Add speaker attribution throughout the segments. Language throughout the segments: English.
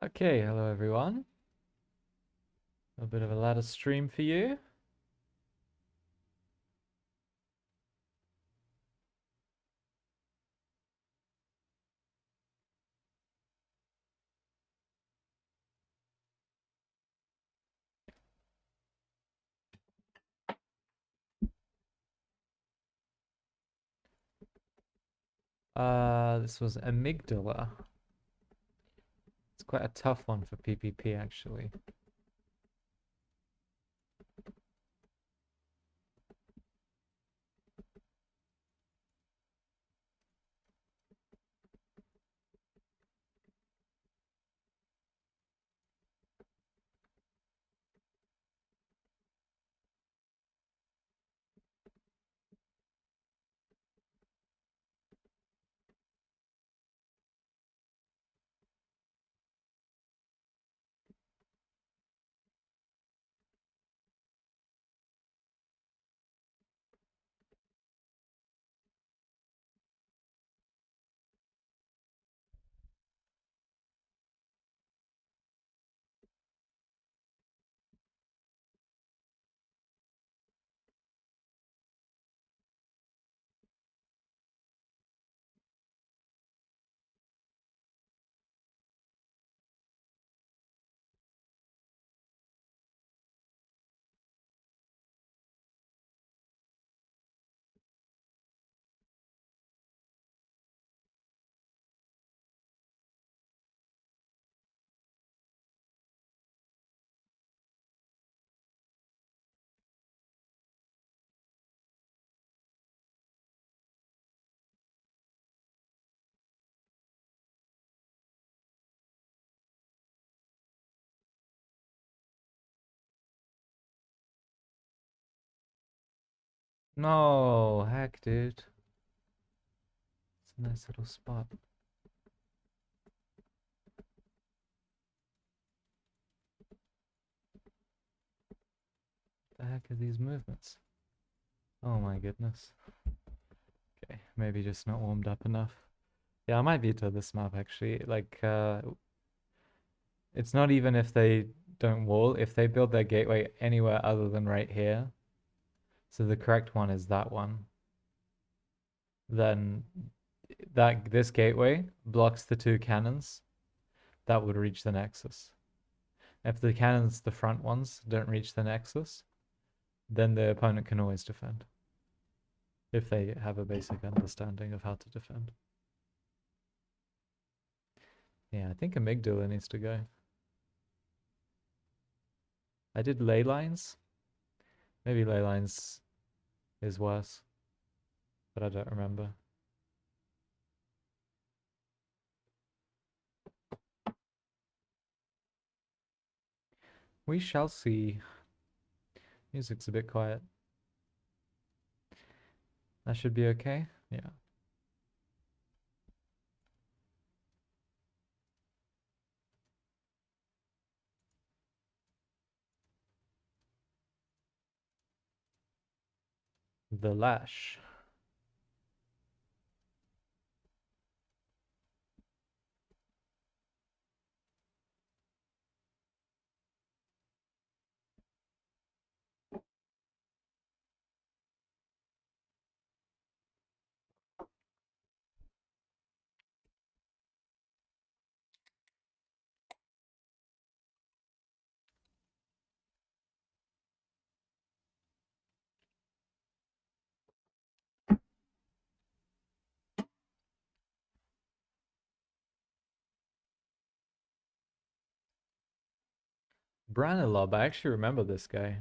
Speaker 1: Okay, hello everyone. A bit of a ladder stream for you. This was amygdala. It's quite a tough one for PPP actually. No, heck, dude. It's a nice little spot. The heck are these movements? Oh my goodness. Okay, maybe just not warmed up enough. Yeah, I might veto this map actually. It's not even if they don't wall, if they build their gateway anywhere other than right here. So the correct one is that one. Then this gateway blocks the two cannons that would reach the nexus. If the cannons, the front ones, don't reach the nexus, then the opponent can always defend. If they have a basic understanding of how to defend. Yeah, I think amygdala needs to go. I did ley lines. Maybe ley lines is worse, but I don't remember. We shall see. Music's a bit quiet. That should be okay. Yeah. The lash. Branilob, I actually remember this guy.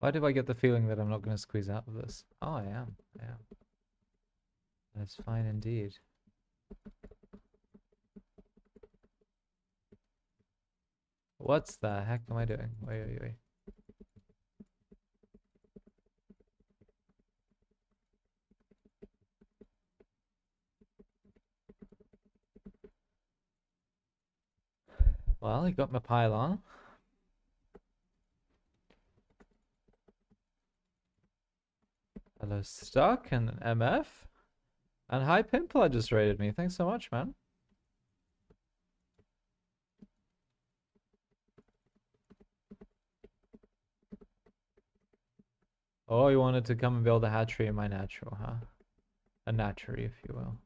Speaker 1: Why do I get the feeling that I'm not going to squeeze out of this? Oh, I am. I am. That's fine indeed. What's the heck am I doing? Wait. Well, he got my pylon. Hello, Stuck and MF. And hi, Pimple just raided me. Thanks so much, man. Oh, you wanted to come and build a hatchery in my natural, huh? A natchery, if you will.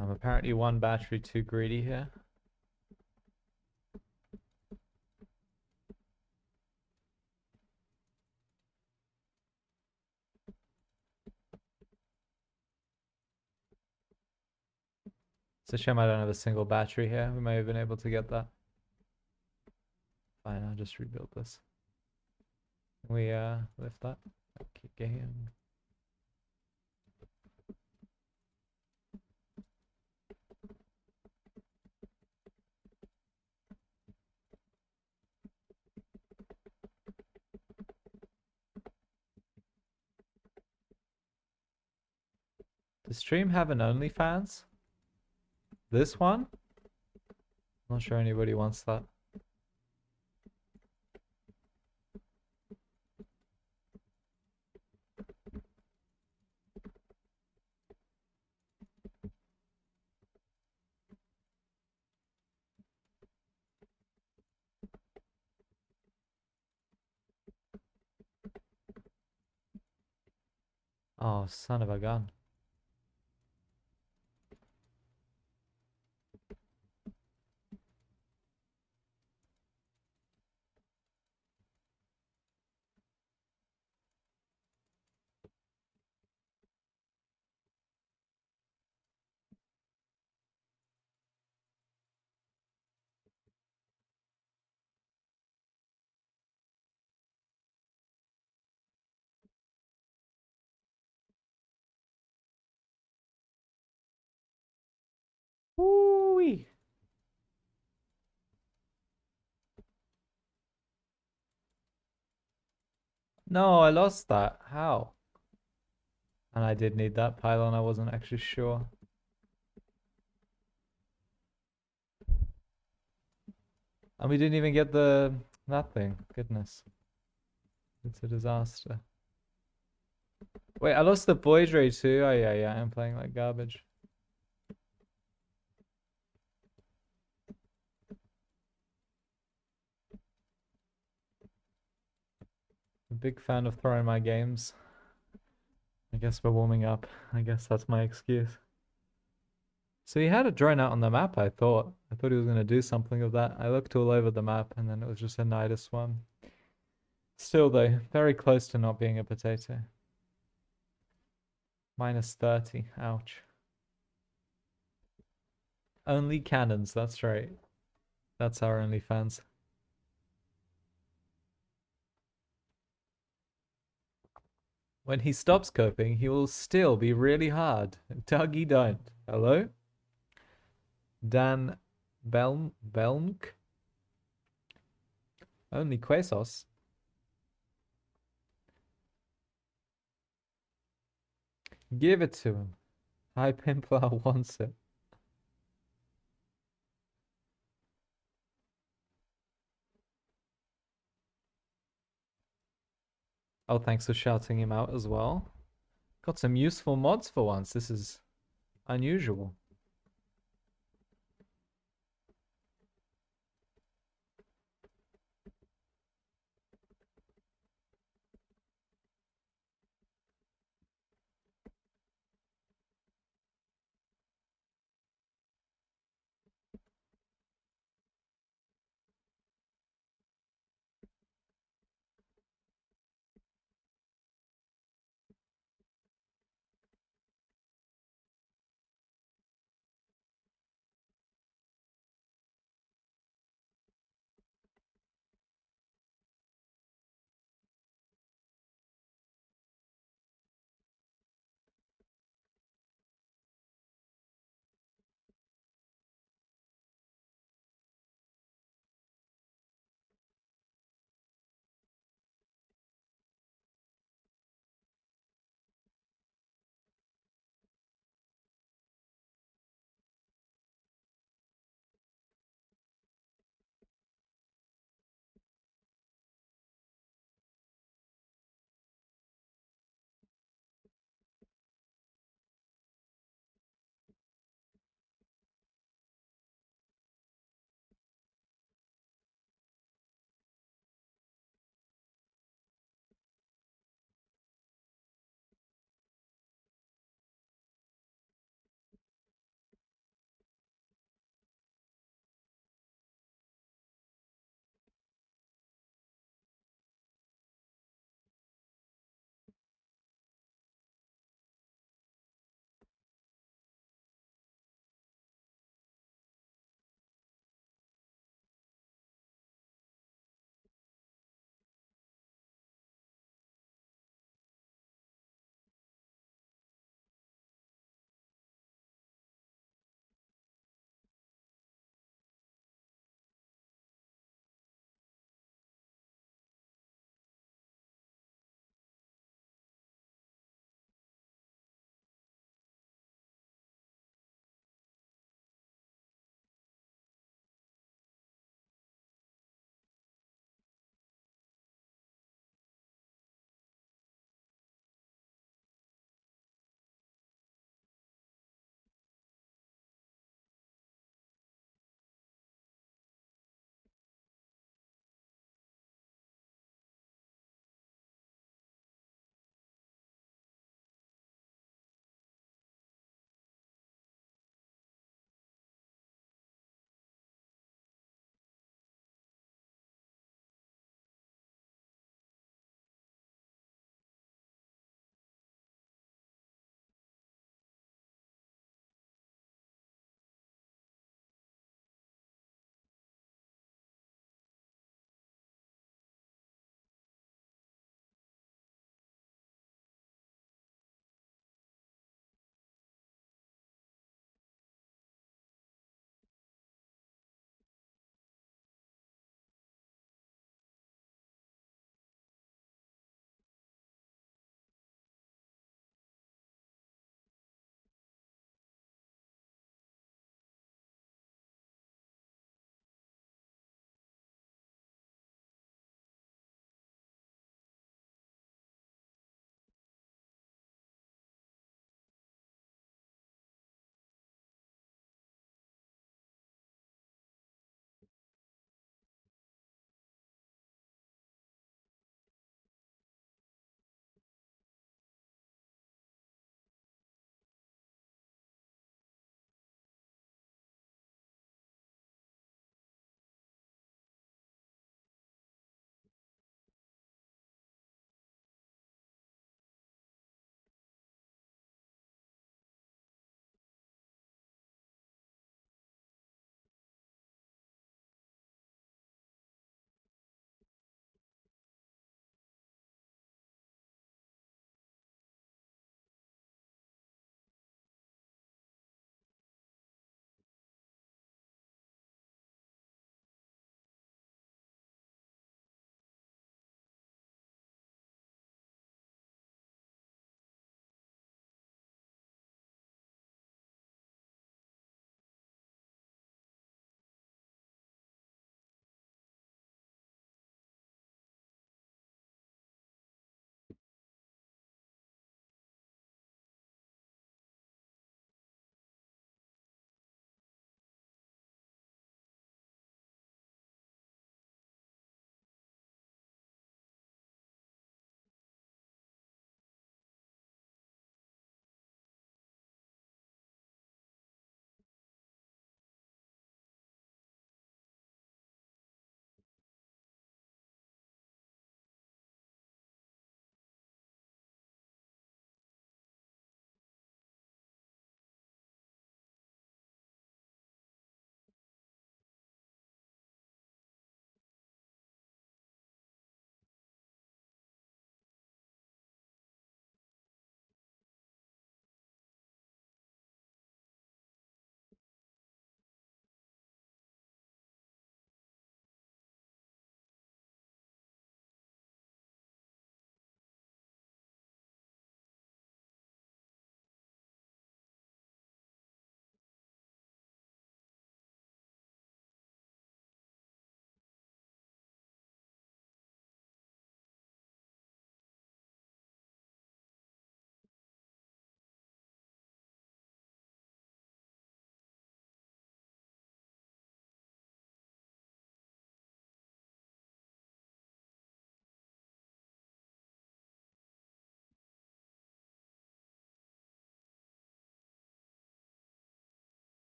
Speaker 1: I'm apparently one battery too greedy here. It's a shame I don't have a single battery here. We may have been able to get that. Fine, I'll just rebuild this. We lift that. Okay, game. Does stream have an OnlyFans? This one? Not sure anybody wants that. Oh, son of a gun. Woo-wee. No, I lost that. How? And I did need that pylon, I wasn't actually sure. And we didn't even get that thing. Goodness. It's a disaster. Wait, I lost the void ray too. Oh yeah, I'm playing like garbage. A big fan of throwing my games. I guess we're warming up. I guess that's my excuse. So he had a drone out on the map, I thought. I thought he was going to do something of that. I looked all over the map and then it was just a Nidus one. Still though, very close to not being a potato. Minus 30. Ouch. Only cannons, that's right. That's our only fans. When he stops coping, he will still be really hard. Dougie don't. Hello? Dan Belmk? Only Quesos. Give it to him. High Pimpler wants it. Oh, thanks for shouting him out as well. Got some useful mods for once. This is unusual.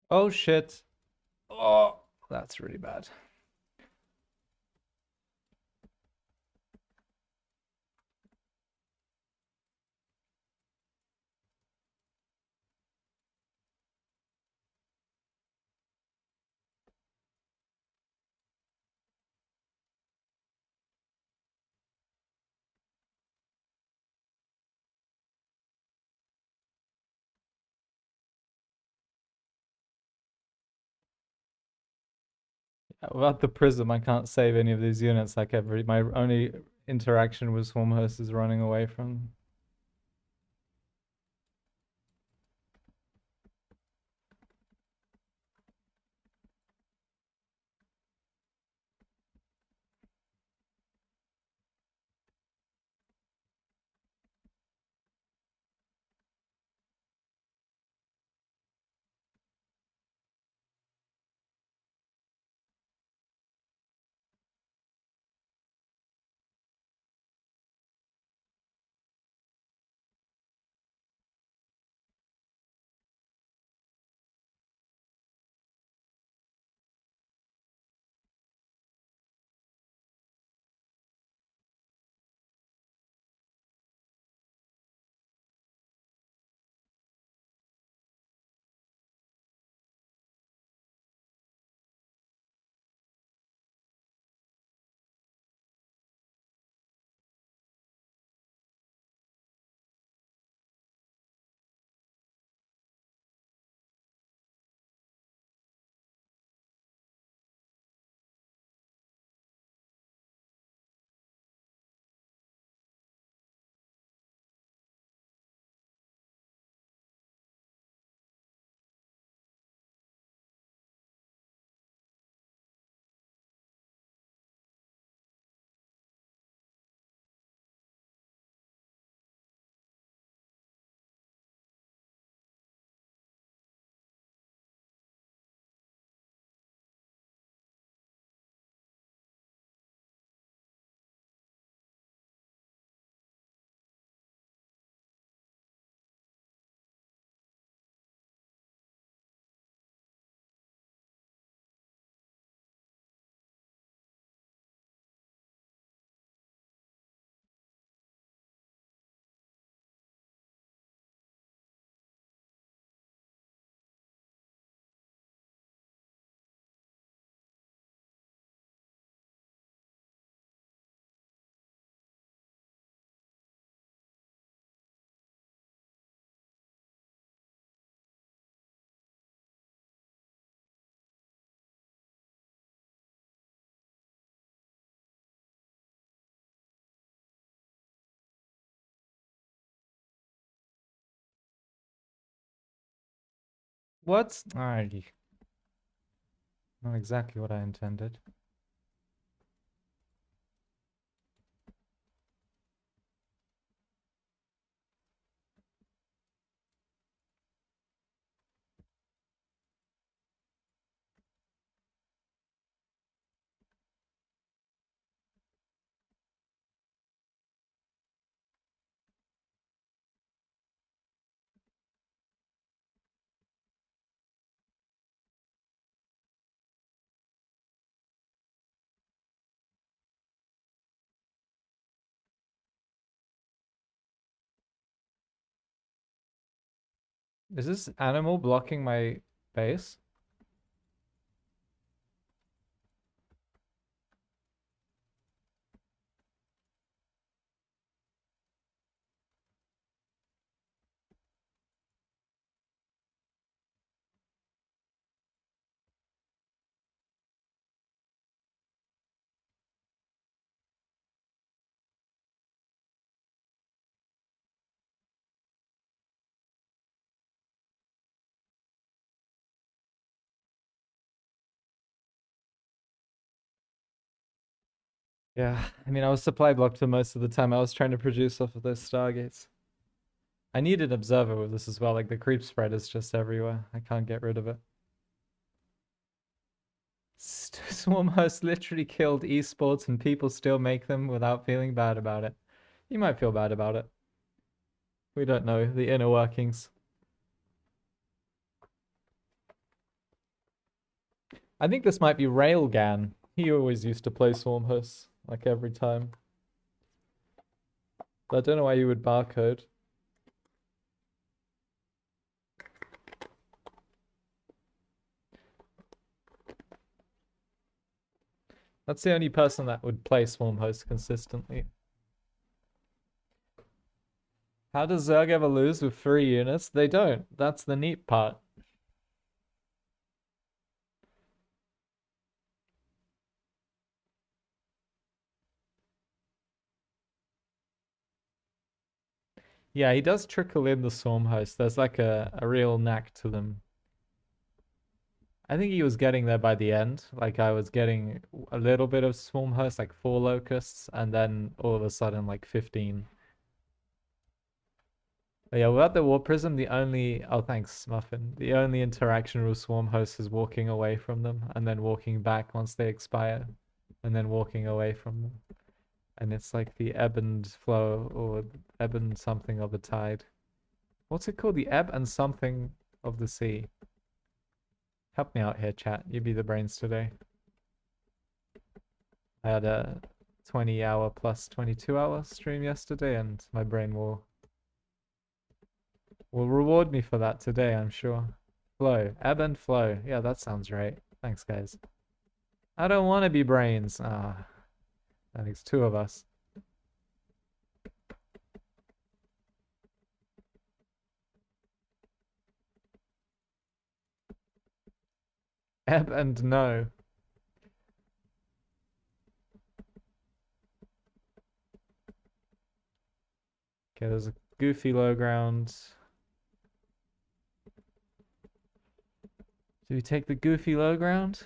Speaker 1: Oh shit. Oh, that's really bad. Without the prism, I can't save any of these units. Like my only interaction with Swarm Host is running away from. What? Alrighty. Not exactly what I intended. Is this animal blocking my base? Yeah, I mean, I was supply blocked for most of the time. I was trying to produce off of those stargates. I need an observer with this as well. Like the creep spread is just everywhere. I can't get rid of it. Swarmhost literally killed esports and people still make them without feeling bad about it. You might feel bad about it. We don't know the inner workings. I think this might be Railgan. He always used to play Swarm hosts, like every time. But I don't know why you would barcode. That's the only person that would play Swarm host consistently. How does Zerg ever lose with 3 units? They don't. That's the neat part. Yeah, he does trickle in the Swarm host. There's like a real knack to them. I think he was getting there by the end. Like I was getting a little bit of Swarm host, like 4 locusts, and then all of a sudden like 15. But yeah, without the War Prism, the only thanks, Muffin. The only interaction with Swarm host is walking away from them and then walking back once they expire, and then walking away from them. And it's like the ebb and flow or ebb and something of the tide. What's it called? The ebb and something of the sea. Help me out here, chat. You be the brains today. I had a 20-hour plus 22-hour stream yesterday, and my brain will reward me for that today, I'm sure. Flow. Ebb and flow. Yeah, that sounds right. Thanks, guys. I don't want to be brains. Ah, that makes 2 of us. Ebb and no. Okay, there's a goofy low ground. Do we take the goofy low ground?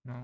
Speaker 1: No.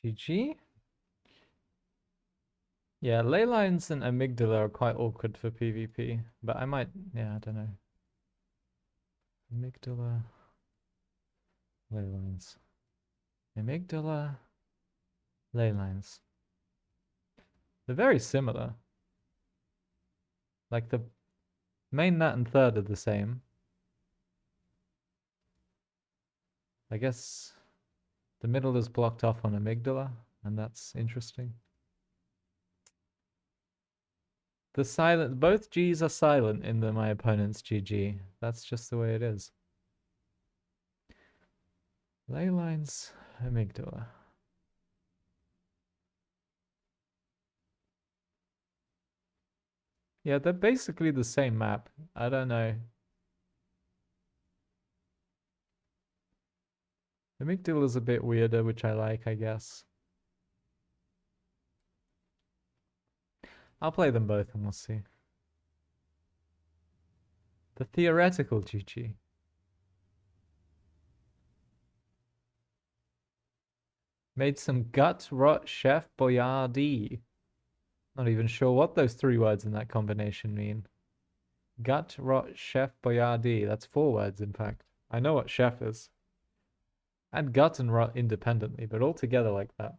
Speaker 1: GG. Yeah, ley lines and amygdala are quite awkward for PvP, but I might, yeah, I don't know. Amygdala, ley lines. Amygdala, ley lines. They're very similar. Like the main nat and third are the same. I guess the middle is blocked off on amygdala, and that's interesting. The silent, both G's are silent in my opponent's GG. That's just the way it is. Ley lines, amygdala. Yeah, they're basically the same map. I don't know. Amygdala is a bit weirder, which I like, I guess. I'll play them both and we'll see. The theoretical GG. Made some gut rot chef boyardee. Not even sure what those 3 words in that combination mean. Gut rot chef boyardee. That's 4 words, in fact. I know what chef is. And gut and rot independently, but all together like that.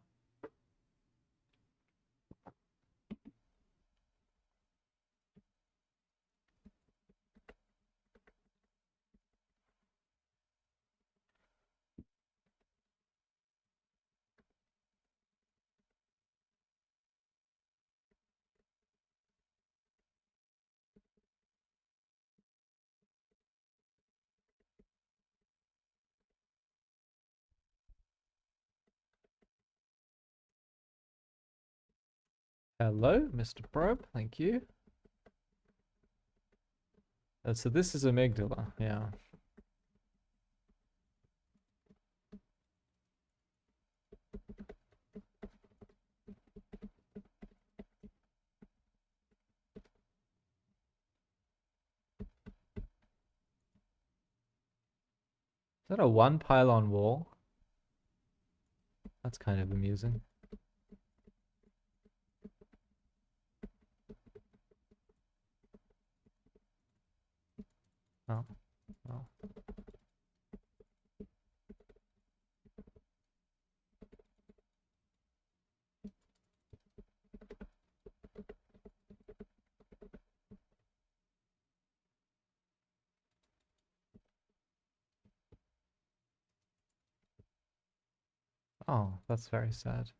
Speaker 1: Hello, Mr. Probe. Thank you. So this is amygdala. Yeah. Is that a 1 pylon wall? That's kind of amusing. Oh. Oh. Oh, that's very sad.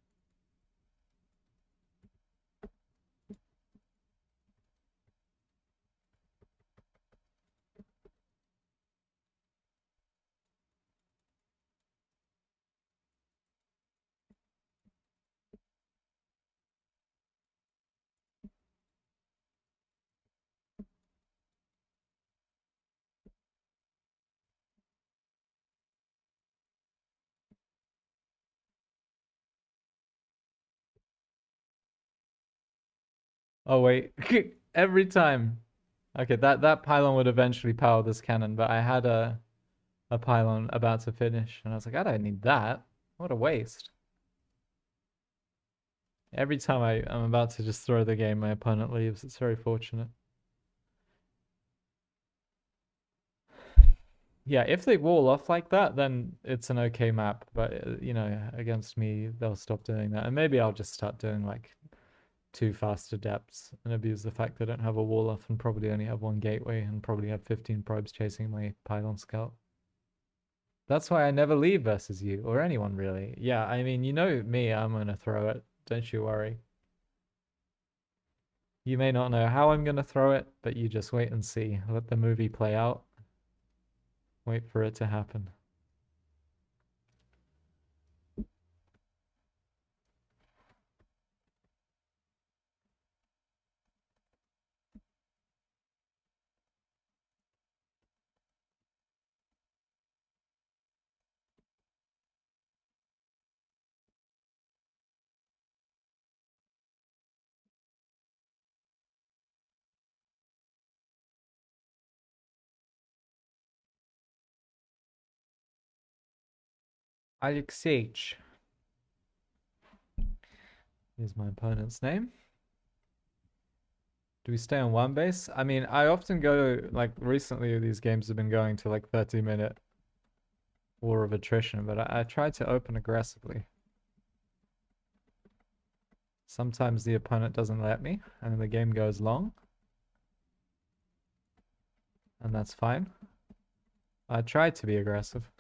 Speaker 1: Oh wait, every time. Okay, that pylon would eventually power this cannon, but I had a pylon about to finish, and I was like, I don't need that. What a waste. Every time I'm about to just throw the game, my opponent leaves. It's very fortunate. Yeah, if they wall off like that, then it's an okay map. But, you know, against me, they'll stop doing that. And maybe I'll just start doing like 2 faster depths and abuse the fact they don't have a wall off and probably only have 1 gateway and probably have 15 probes chasing my pylon scout. That's why I never leave versus you or anyone really. Yeah, I mean, you know me, I'm gonna throw it. Don't you worry. You may not know how I'm gonna throw it, but you just wait and see. Let the movie play out. Wait for it to happen. Alexeich. Here's my opponent's name. Do we stay on one base? I mean, I often go, like, recently these games have been going to like 30-minute war of attrition, but I try to open aggressively. Sometimes the opponent doesn't let me, and the game goes long. And that's fine. I try to be aggressive.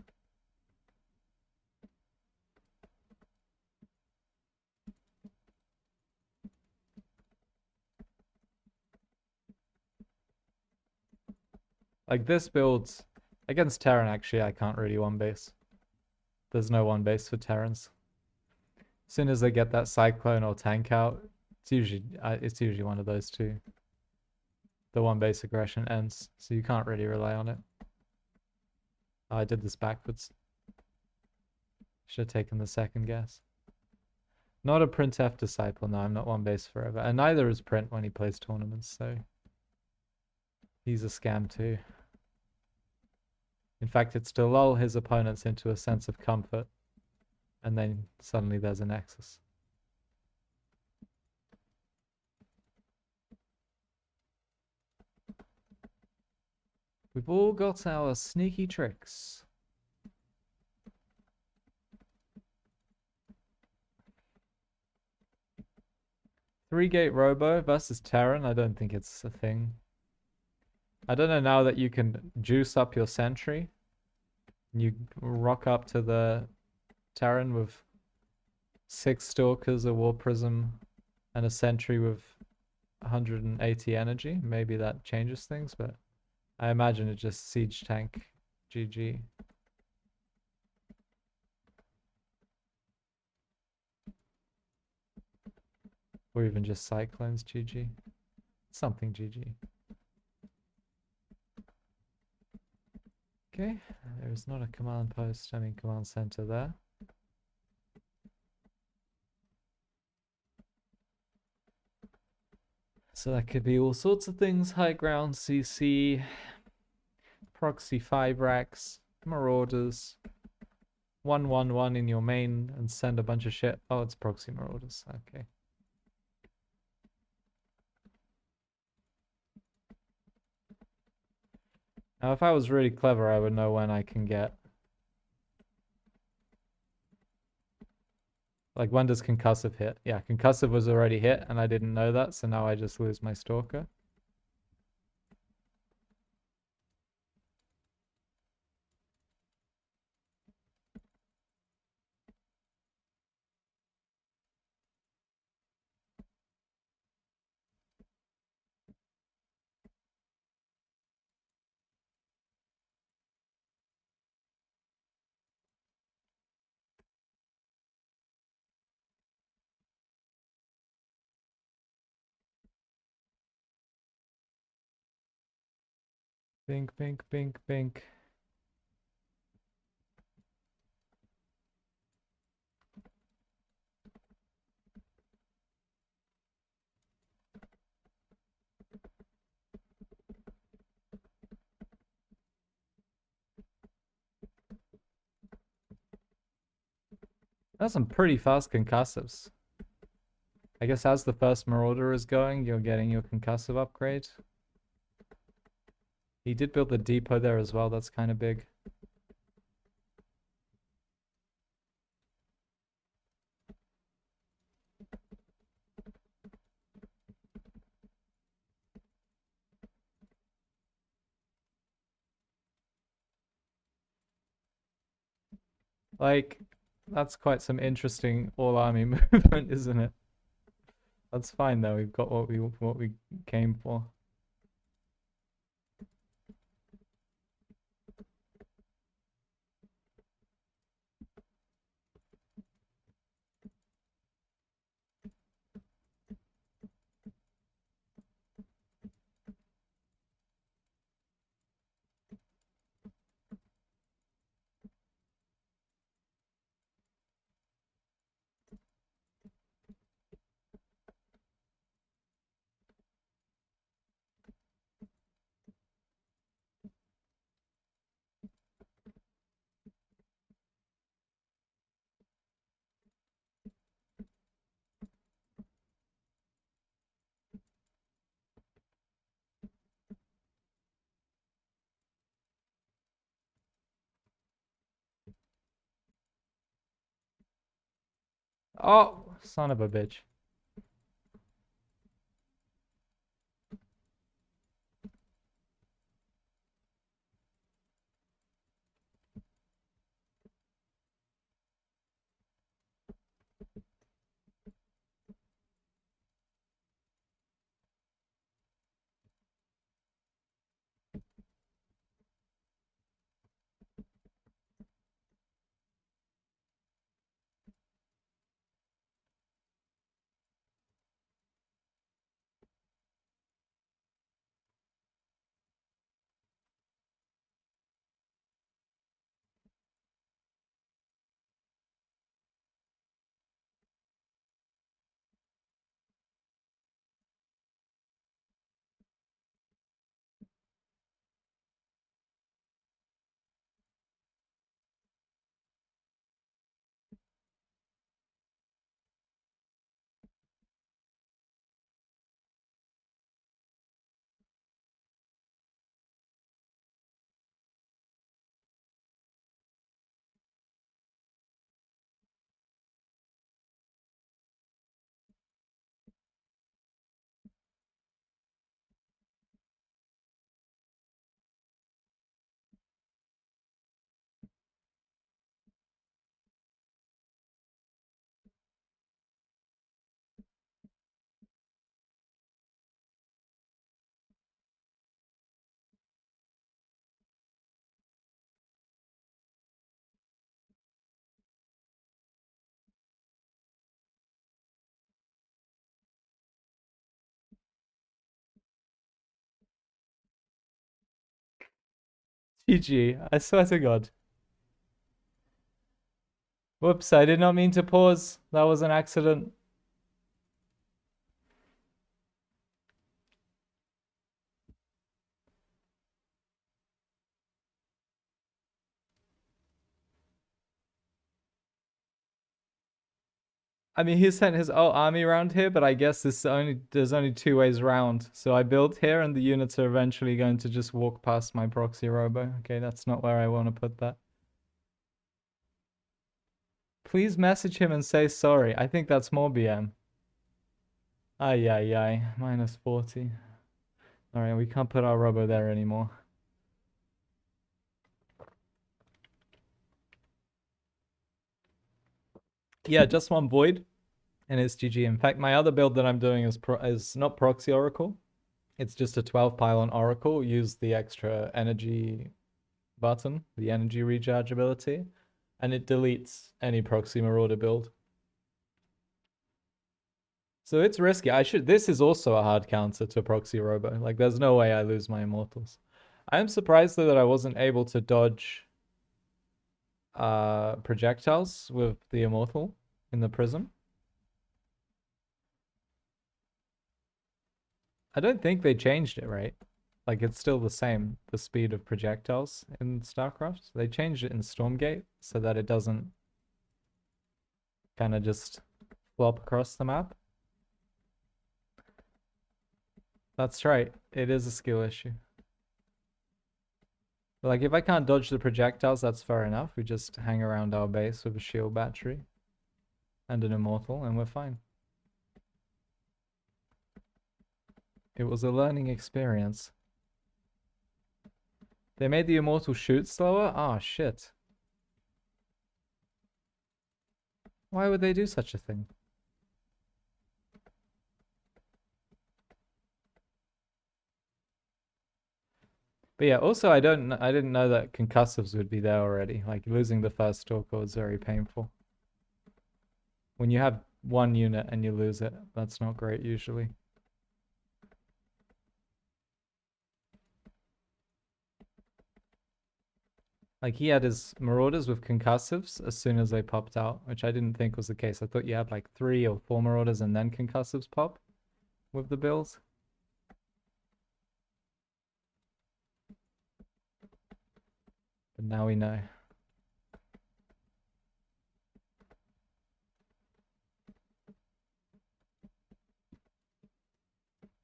Speaker 1: Like this build, against Terran actually I can't really one base. There's no one base for Terrans. As soon as they get that Cyclone or Tank out, it's usually one of those two. The one base aggression ends, so you can't really rely on it. Oh, I did this backwards. Should have taken the second guess. Not a Printf disciple, no, I'm not one base forever. And neither is Print when he plays tournaments, so he's a scam too. In fact, it's to lull his opponents into a sense of comfort, and then suddenly there's a nexus. We've all got our sneaky tricks. Three-gate Robo versus Terran, I don't think it's a thing. I don't know now that you can juice up your sentry. You rock up to the Terran with 6 Stalkers, a War Prism, and a sentry with 180 energy. Maybe that changes things, but I imagine it just siege tank GG. Or even just Cyclones GG. Something GG. Okay, there's not a command post, I mean command center there. So that could be all sorts of things. High ground, CC, proxy 5 racks, marauders, 1/1/1 in your main and send a bunch of shit. Oh, it's proxy marauders. Okay. Now, if I was really clever, I would know when I can get... Like, when does concussive hit? Yeah, concussive was already hit, and I didn't know that, so now I just lose my stalker. Bink, bink, bink, bink. That's some pretty fast concussives. I guess as the first Marauder is going, you're getting your concussive upgrade. He did build the depot there as well, that's kind of big. Like, that's quite some interesting all-army movement, isn't it? That's fine though, we've got what we came for. Oh, son of a bitch. GG. I swear to God. Whoops, I did not mean to pause. That was an accident. I mean, he sent his whole army around here, but I guess there's only two ways around. So I built here, and the units are eventually going to just walk past my proxy robo. Okay, that's not where I want to put that. Please message him and say sorry. I think that's more BM. Ay, ay, ay. Minus 40. Alright, we can't put our robo there anymore. Yeah, just one void, and it's GG. In fact, my other build that I'm doing is not proxy oracle. It's just a 12 pylon oracle. Use the extra energy button, the energy recharge ability, and it deletes any proxy marauder build. So it's risky. This is also a hard counter to proxy robo. Like, there's no way I lose my immortals. I am surprised though that I wasn't able to dodge projectiles with the immortal in the prism. I don't think they changed it, right? Like, it's still the same, the speed of projectiles in StarCraft. They changed it in Stormgate so that it doesn't kind of just flop across the map. That's right. It is a skill issue. But like, if I can't dodge the projectiles, that's fair enough. We just hang around our base with a shield battery and an immortal, and we're fine. It was a learning experience. They made the immortal shoot slower? Ah, oh, shit. Why would they do such a thing? But yeah, also I didn't know that concussives would be there already. Like, losing the first stalker was very painful. When you have one unit and you lose it, that's not great usually. Like, he had his marauders with concussives as soon as they popped out, which I didn't think was the case. I thought you had like 3 or 4 marauders and then concussives pop with the build. But now we know.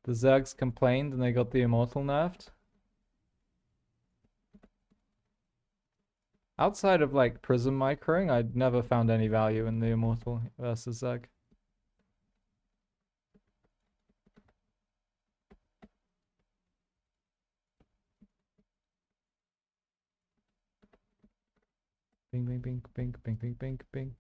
Speaker 1: The Zergs complained and they got the immortal nerfed. Outside of like prism microing, I'd never found any value in the Immortal versus Zeg. Bing, bing, bing, bing, bing, bing, bing, bing.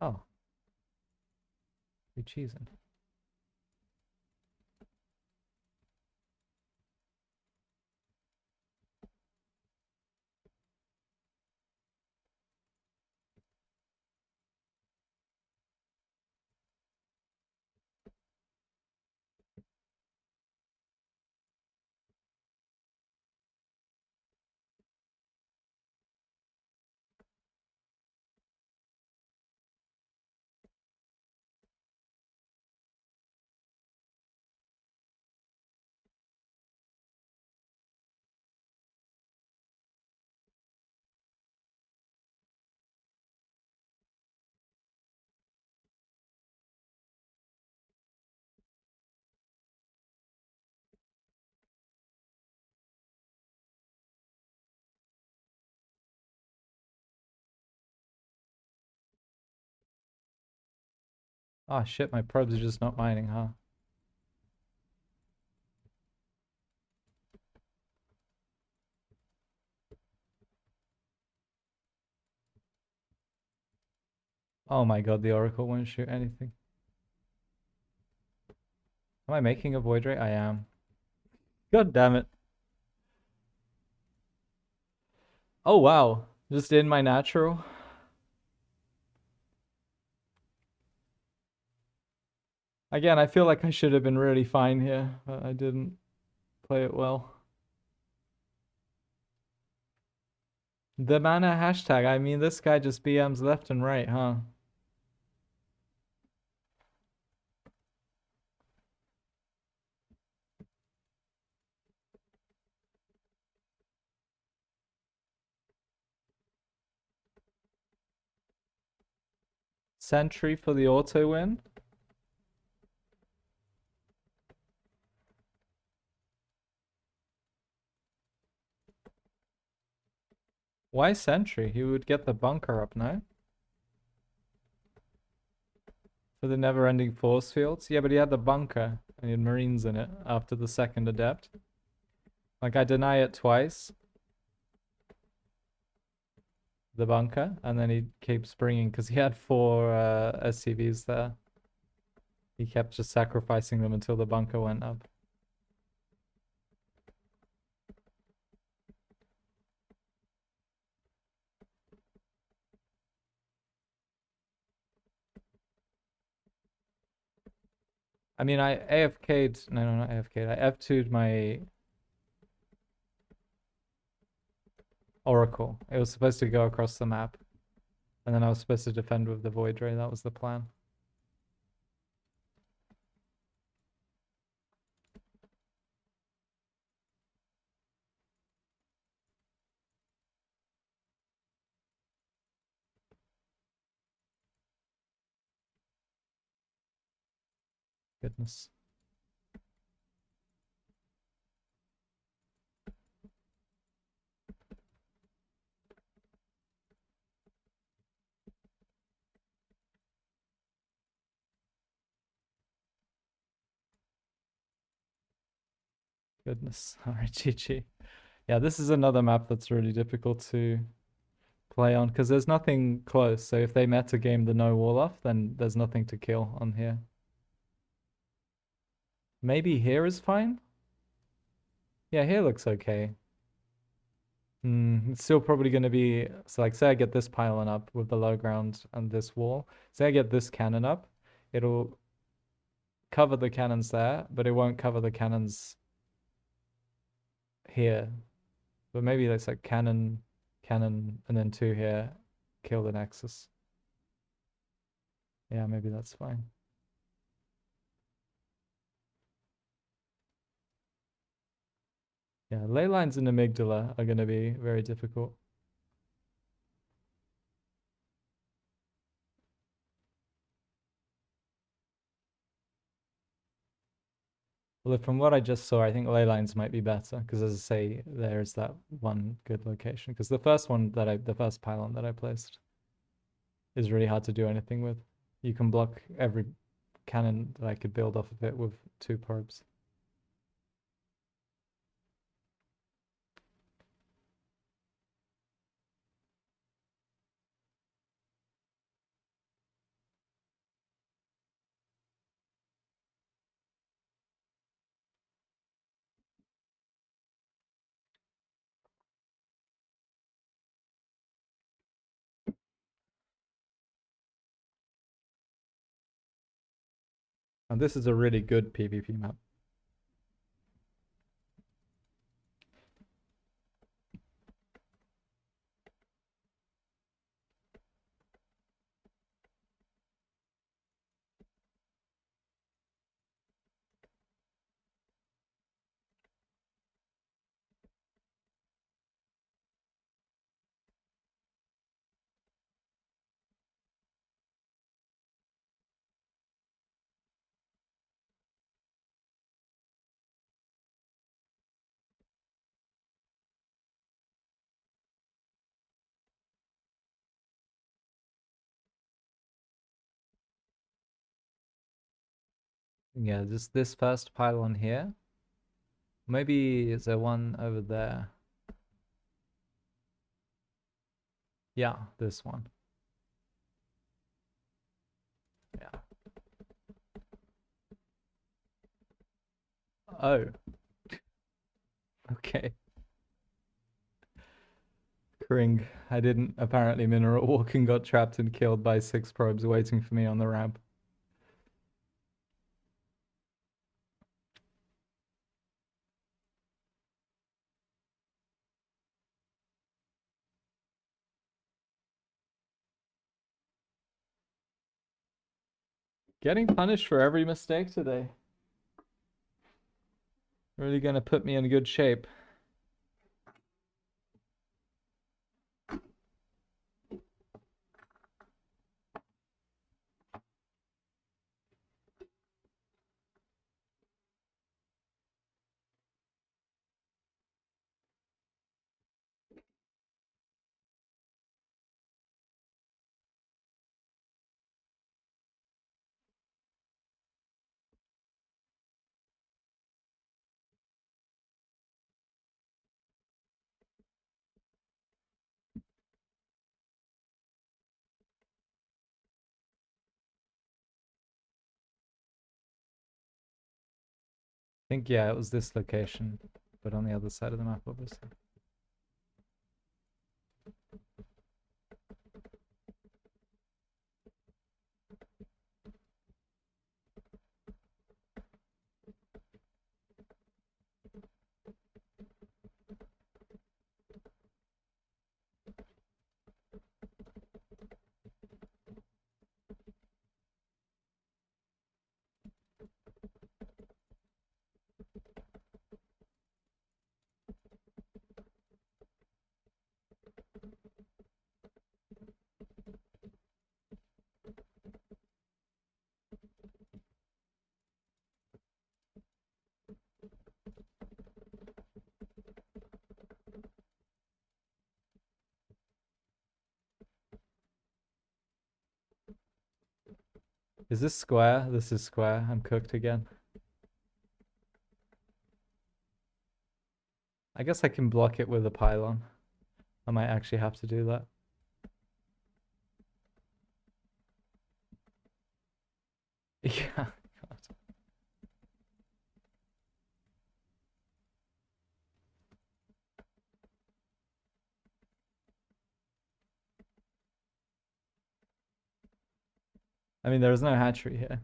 Speaker 1: Oh, you're cheesing. Oh shit, my probes are just not mining, huh? Oh my god, the Oracle won't shoot anything. Am I making a Void Ray? I am. God damn it. Oh wow, just in my natural. Again, I feel like I should have been really fine here, but I didn't play it well. The mana hashtag, I mean, this guy just BMs left and right, huh? Sentry for the auto win. Why Sentry? He would get the bunker up, no? For the never-ending force fields? Yeah, but he had the bunker, and he had Marines in it after the second Adept. Like, I deny it twice. The bunker, and then he keeps bringing, because he had 4 SCVs there. He kept just sacrificing them until the bunker went up. I mean, I AFK'd, no, not AFK'd, I F2'd my Oracle. It was supposed to go across the map. And then I was supposed to defend with the Void Ray, that was the plan. Goodness. Goodness. Alright, GG. Yeah, this is another map that's really difficult to play on because there's nothing close. So if they meta game the no wall off, then there's nothing to kill on here. Maybe here is fine. Yeah, here looks okay. It's still probably going to be, so like say I get this pylon up with the low ground and this wall. Say I get this cannon up, it'll cover the cannons there, but it won't cover the cannons here. But maybe that's like cannon, cannon, and then 2 here, kill the nexus. Yeah, maybe that's fine. Yeah, ley lines and amygdala are going to be very difficult. Well, from what I just saw, I think ley lines might be better because, as I say, there's that one good location. Because the first pylon that I placed is really hard to do anything with. You can block every cannon that I could build off of it with 2 probes. And this is a really good PvP map. Yeah, just this first pylon here. Maybe is there one over there? Yeah, this one. Yeah. Oh. Okay. Kring. I didn't apparently mineral walk and got trapped and killed by 6 probes waiting for me on the ramp. Getting punished for every mistake today. Really gonna put me in good shape. I think, yeah, it was this location, but on the other side of the map, obviously. Is this square? This is square. I'm cooked again. I guess I can block it with a pylon. I might actually have to do that. Yeah. God. I mean, there's no hatchery here.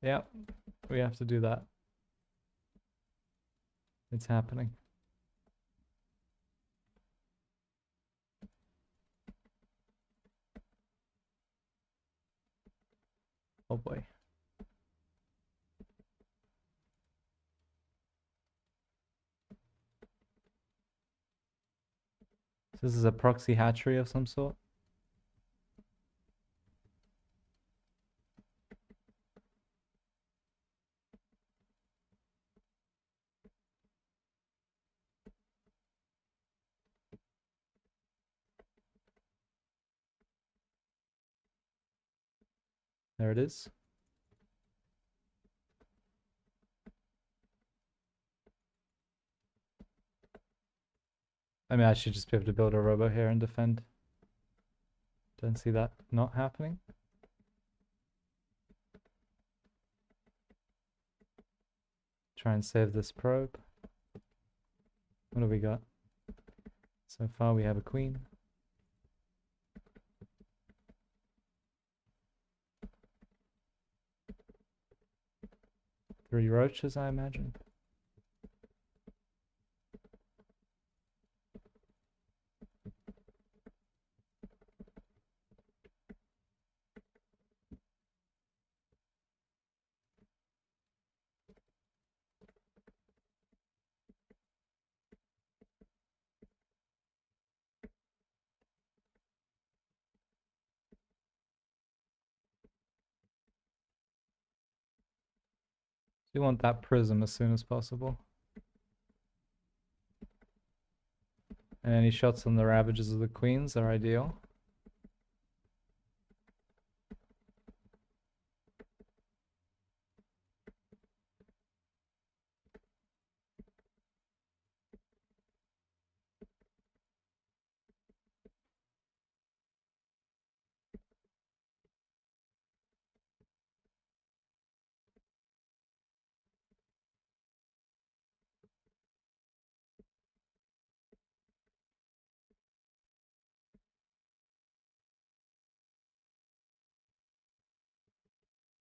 Speaker 1: Yep. We have to do that. It's happening. Oh boy. So this is a proxy hatchery of some sort. There it is. I mean, I should just be able to build a robo here and defend. Don't see that not happening. Try and save this probe. What do we got? So far we have a queen. Three roaches, I imagine. You want that prism as soon as possible. And any shots on the ravages of the queens are ideal.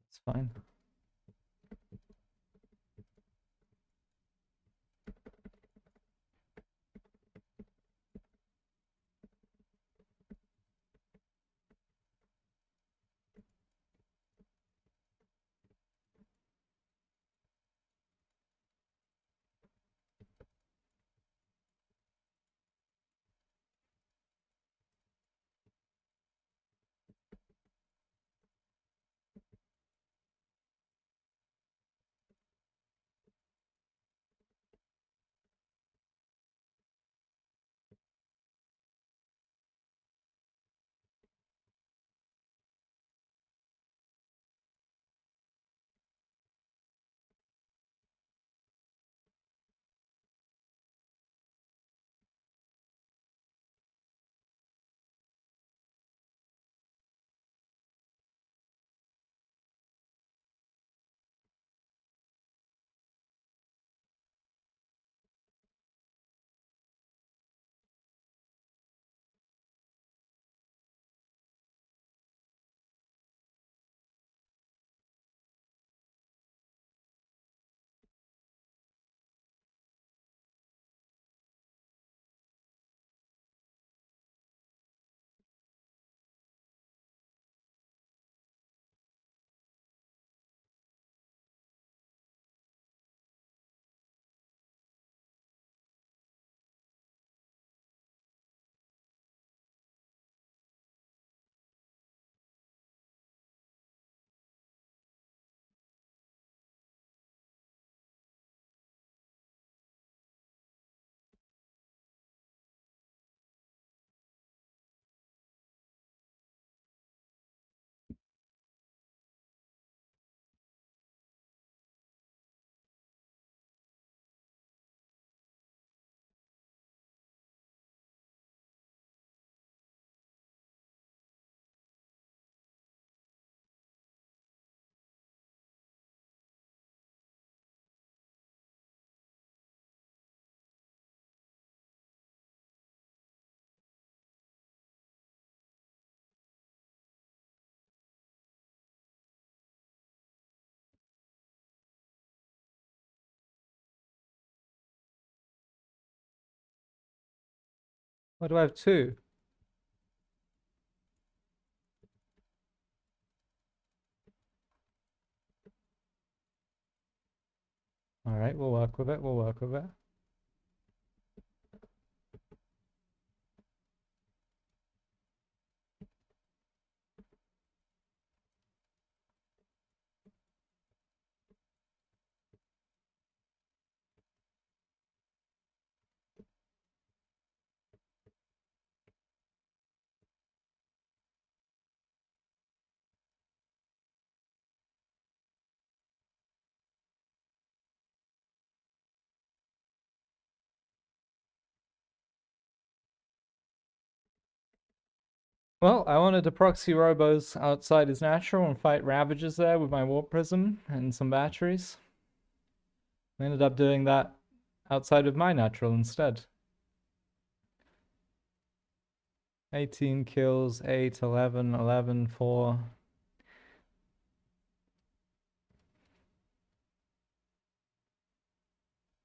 Speaker 1: It's fine. What do I have? Two? Alright, we'll work with it, we'll work with it. Well, I wanted to proxy Robos outside his natural and fight Ravagers there with my Warp Prism and some batteries. I ended up doing that outside of my natural instead. 18 kills, 8, 11, 11, 4.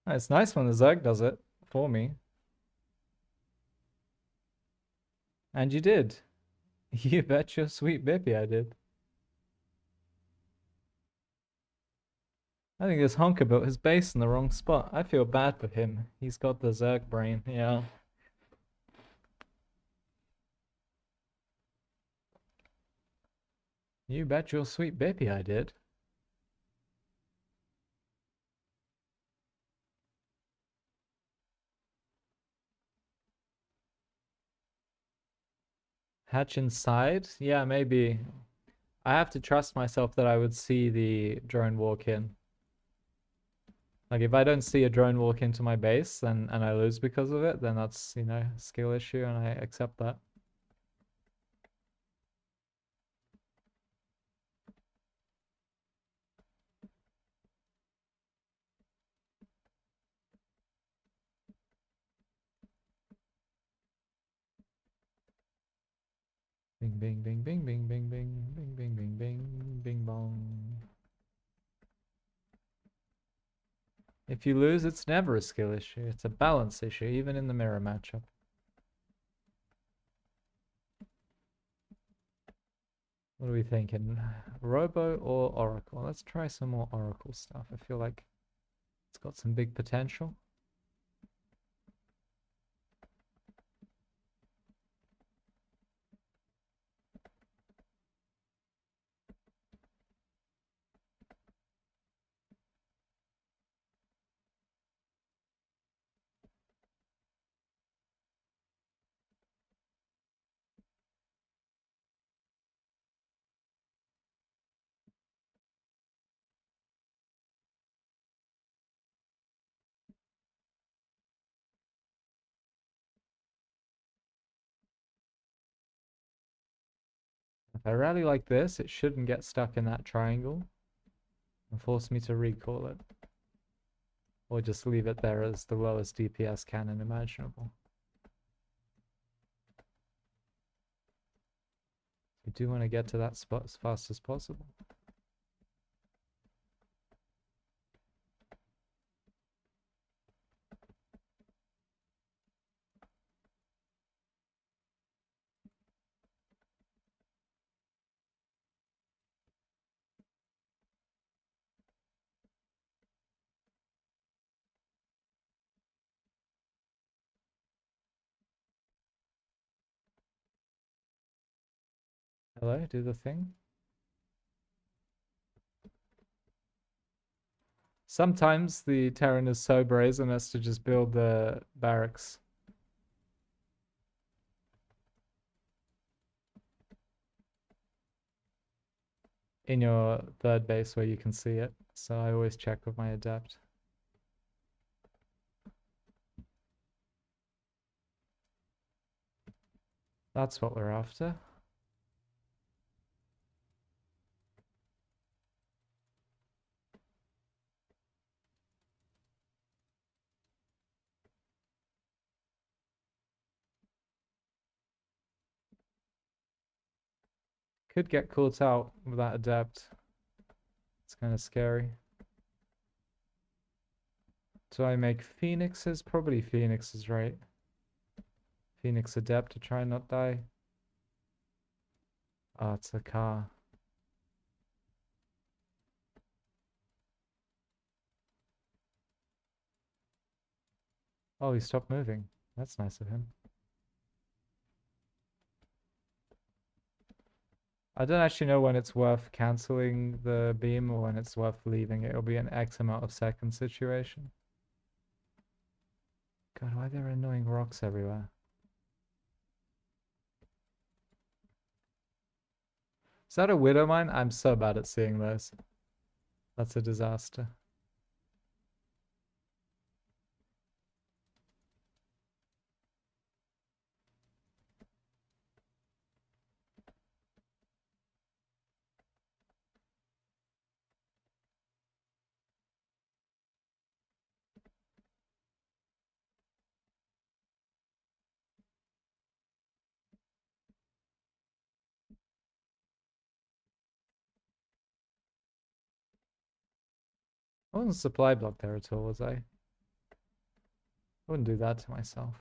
Speaker 1: It's nice when the Zerg does it for me. And you did. You bet your sweet bippy I did. I think this honker built his base in the wrong spot. I feel bad for him. He's got the Zerg brain, yeah. You bet your sweet bippy I did. Hatch inside? Yeah, maybe. I have to trust myself that I would see the drone walk in. Like if I don't see a drone walk into my base and I lose because of it, then that's, you know, a skill issue and I accept that. Bing bing bing bing bing bing bing bing bing bing bing bing bong. If you lose, it's never a skill issue. It's a balance issue, even in the mirror matchup. What are we thinking? Robo or Oracle? Let's try some more Oracle stuff. I feel like it's got some big potential. If I rally like this, it shouldn't get stuck in that triangle and force me to recall it. Or just leave it there as the lowest DPS cannon imaginable. We do want to get to that spot as fast as possible. Hello, do the thing. Sometimes the Terran is so brazen as to just build the barracks. In your third base where you can see it. So I always check with my adept. That's what we're after. Could get caught out with that adept. It's kind of scary. Do I make phoenixes? Probably phoenixes, right? Phoenix adept to try and not die. Oh, it's a car. Oh, he stopped moving. That's nice of him. I don't actually know when it's worth cancelling the beam or when it's worth leaving it. It'll be an X amount of seconds situation. God, why are there annoying rocks everywhere? Is that a widow mine? I'm so bad at seeing those. That's a disaster. I wasn't supply block there at all, was I? I wouldn't do that to myself.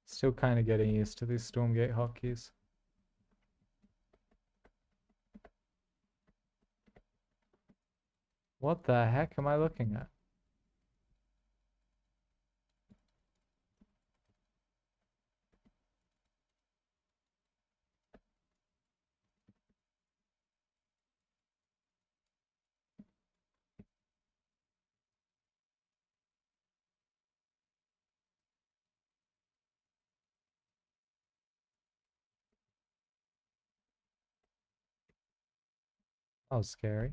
Speaker 1: Still kind of getting used to these Stormgate hotkeys. What the heck am I looking at? Oh, scary.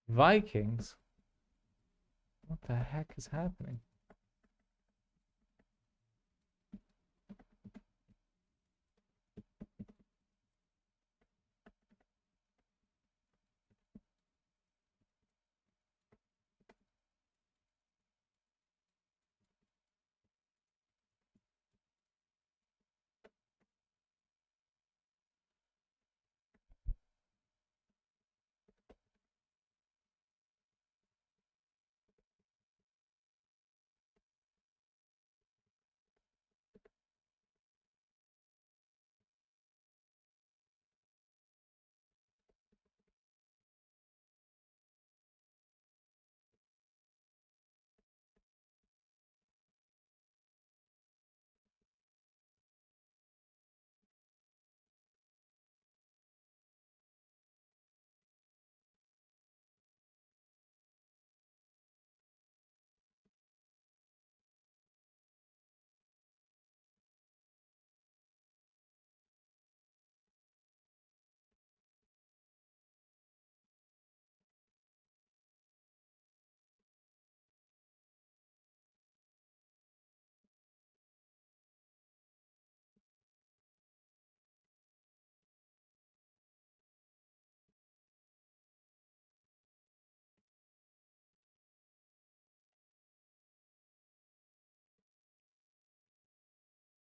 Speaker 1: Vikings? What the heck is happening?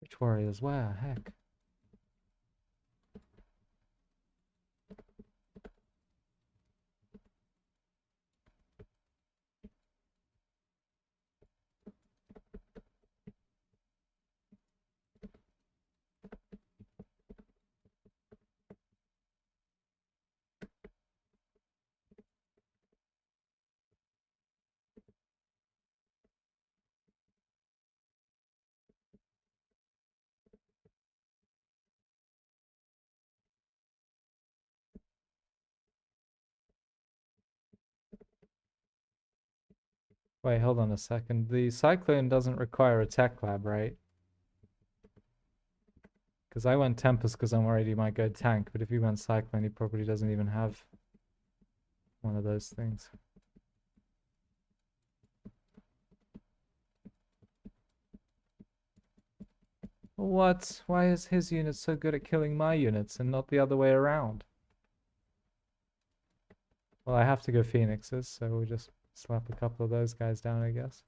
Speaker 1: Which warriors? Where? Heck. Wait, hold on a second. The Cyclone doesn't require a tech lab, right? Because I went Tempest because I'm already my good tank, but if he went Cyclone, he probably doesn't even have one of those things. What? Why is his unit so good at killing my units and not the other way around? Well, I have to go Phoenixes, so we'll just slap a couple of those guys down, I guess.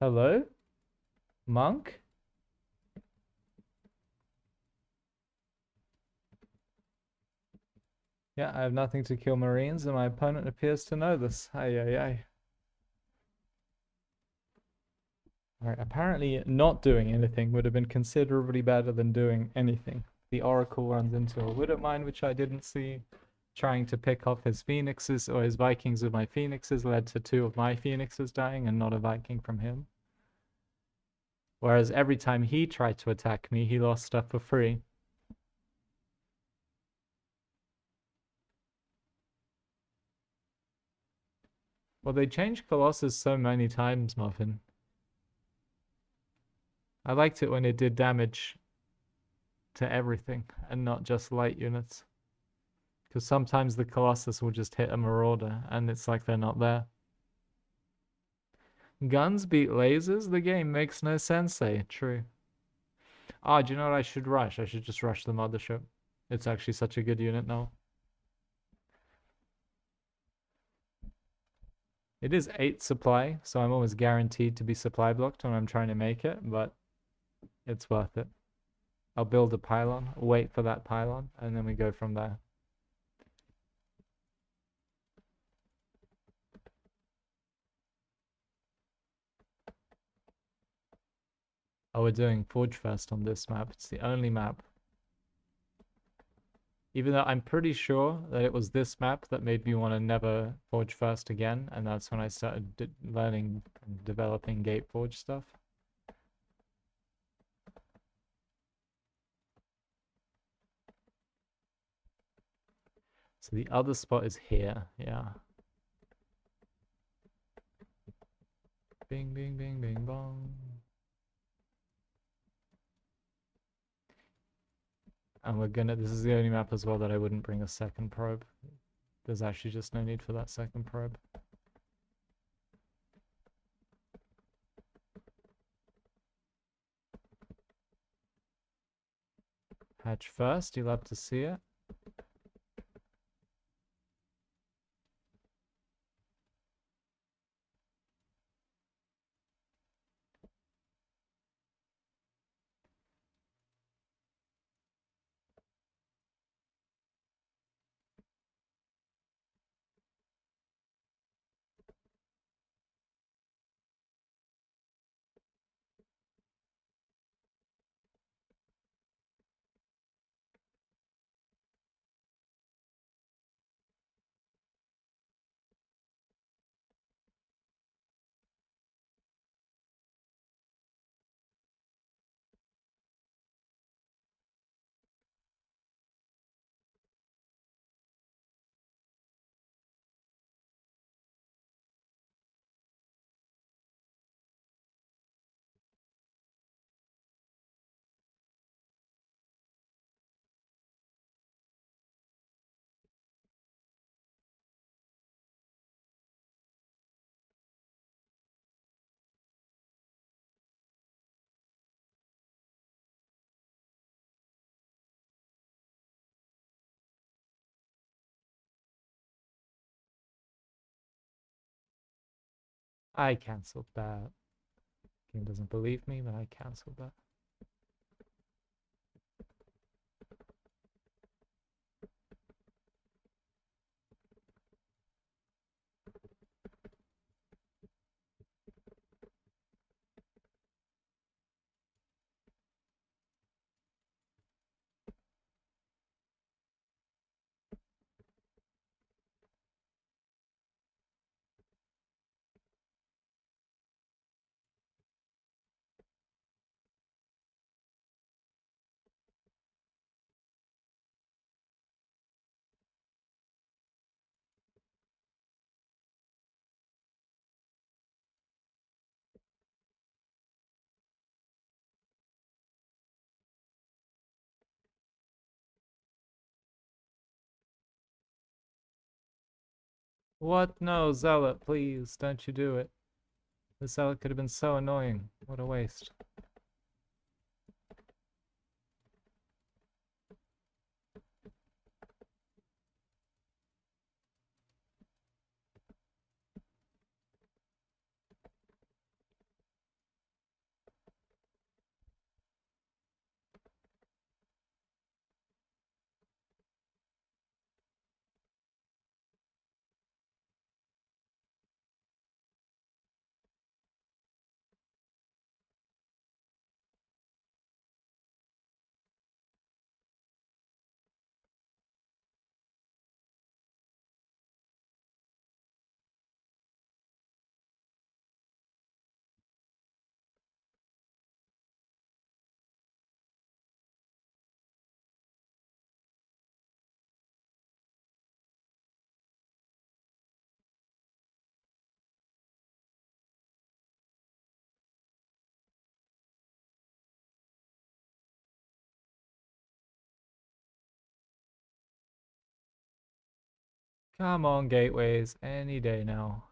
Speaker 1: Hello? Monk? Yeah, I have nothing to kill Marines, and my opponent appears to know this. Ay, ay, ay. Alright, apparently not doing anything would have been considerably better than doing anything. The Oracle runs into a Widow Mine, which I didn't see. Trying to pick off his Phoenixes or his Vikings with my Phoenixes led to 2 of my Phoenixes dying and not a Viking from him. Whereas every time he tried to attack me, he lost stuff for free. Well, they changed Colossus so many times, Muffin. I liked it when it did damage to everything and not just light units. Because sometimes the Colossus will just hit a Marauder, and it's like they're not there. Guns beat lasers? The game makes no sense, eh? True. Ah, do you know what I should rush? I should just rush the mothership. It's actually such a good unit now. It is 8 supply, so I'm almost guaranteed to be supply blocked when I'm trying to make it, but it's worth it. I'll build a pylon, wait for that pylon, and then we go from there. Oh, we're doing Forge Fest on this map. It's the only map. Even though I'm pretty sure that it was this map that made me want to never Forge First again, and that's when I started learning and developing Gateforge stuff. So the other spot is here, yeah. Bing, bing, bing, bing, bong. And we're gonna, this is the only map as well that I wouldn't bring a second probe. There's actually just no need for that second probe. Hatch first, you'll have to see it. I cancelled that. Game doesn't believe me, but I cancelled that. What? No, Zealot, please, don't you do it. The Zealot could have been so annoying. What a waste. Come on, gateways, any day now.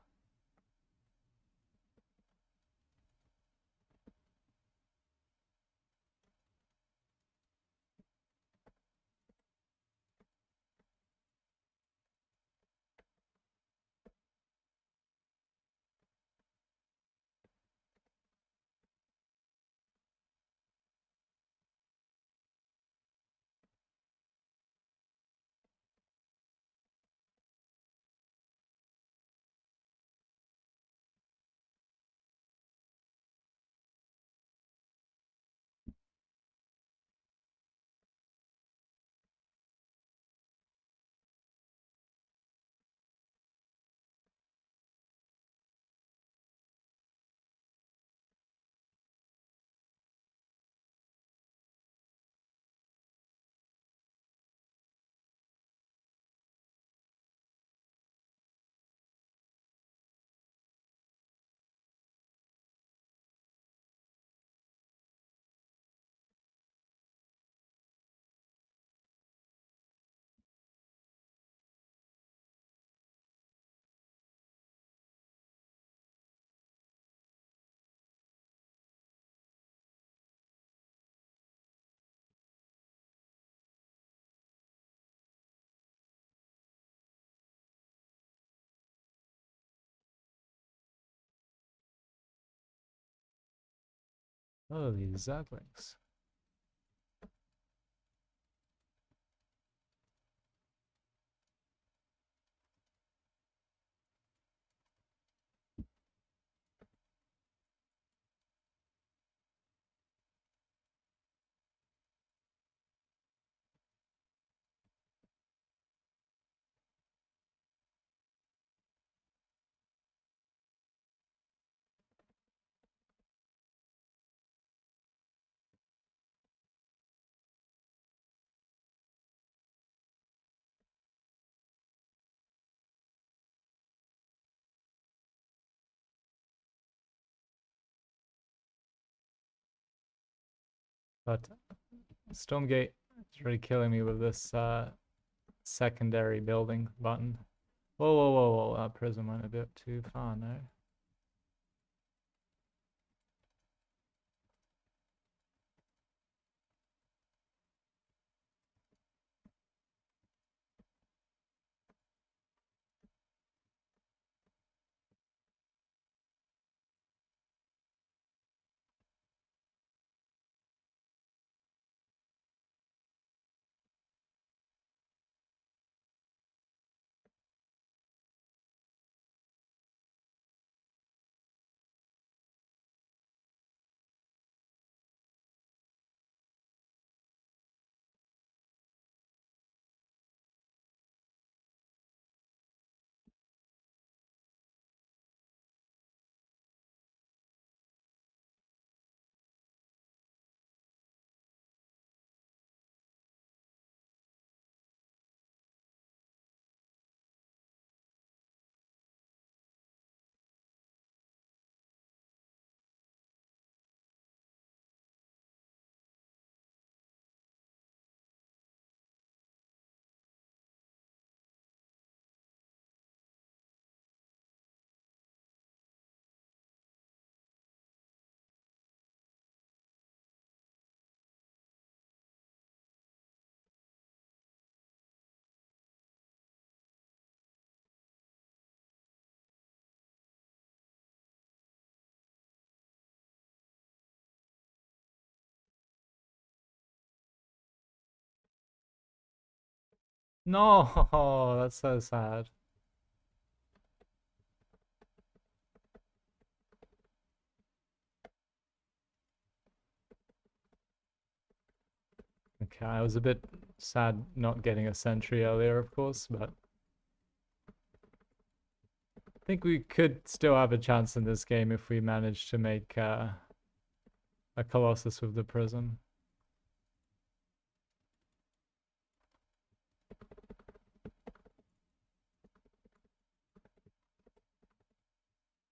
Speaker 1: Holy Zaglings. But Stormgate is really killing me with this secondary building button. Whoa, whoa, whoa, whoa, that prism went a bit too far, no? No, that's so sad. Okay, I was a bit sad not getting a sentry earlier, of course, but I think we could still have a chance in this game if we manage to make a Colossus with the prism.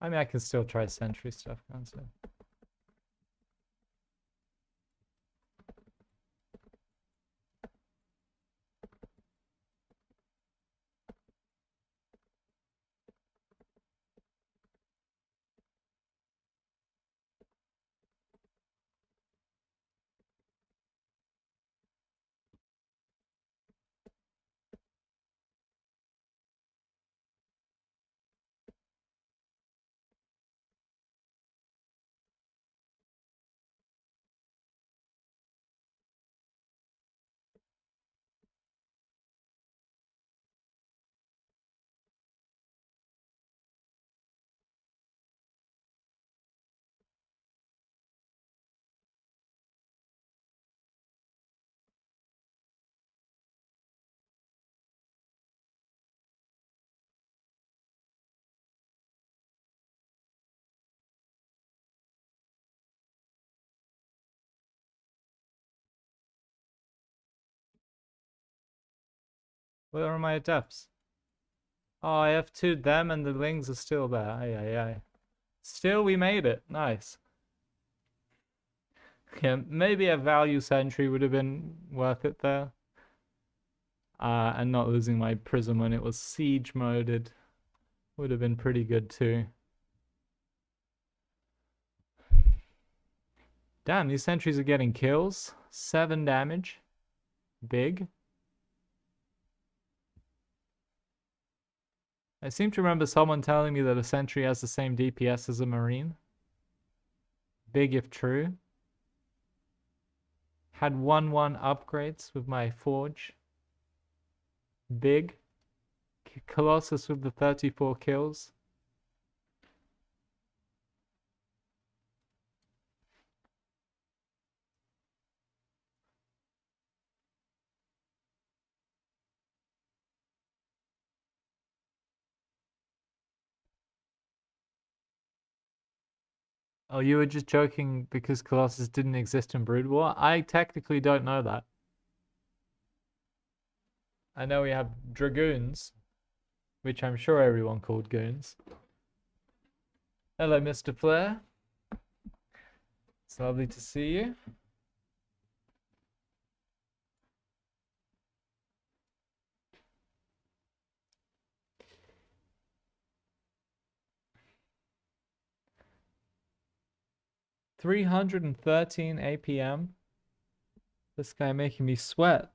Speaker 1: I mean, I can still try sentry stuff, can't I? Where are my adepts? Oh, I have 2'd them and the lings are still there. Aye, aye, aye. Still, we made it. Nice. Yeah, maybe a value sentry would have been worth it there. And not losing my prism when it was siege moded would have been pretty good too. Damn, these sentries are getting kills. 7 damage. Big. I seem to remember someone telling me that a sentry has the same DPS as a marine. Big if true. Had 1/1 upgrades with my forge. Big. Colossus with the 34 kills. Oh, you were just joking because Colossus didn't exist in Brood War? I technically don't know that. I know we have Dragoons, which I'm sure everyone called goons. Hello, Mr. Flair. It's lovely to see you. $313 APM. This guy making me sweat.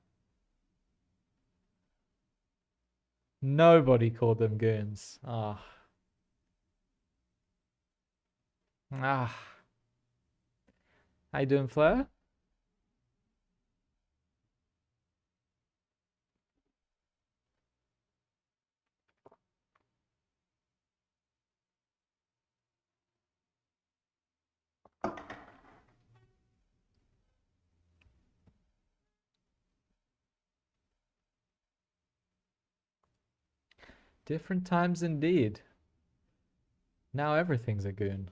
Speaker 1: Nobody called them goons. Ah. Ah. How you doing, Flair? Different times indeed. Now everything's a goon.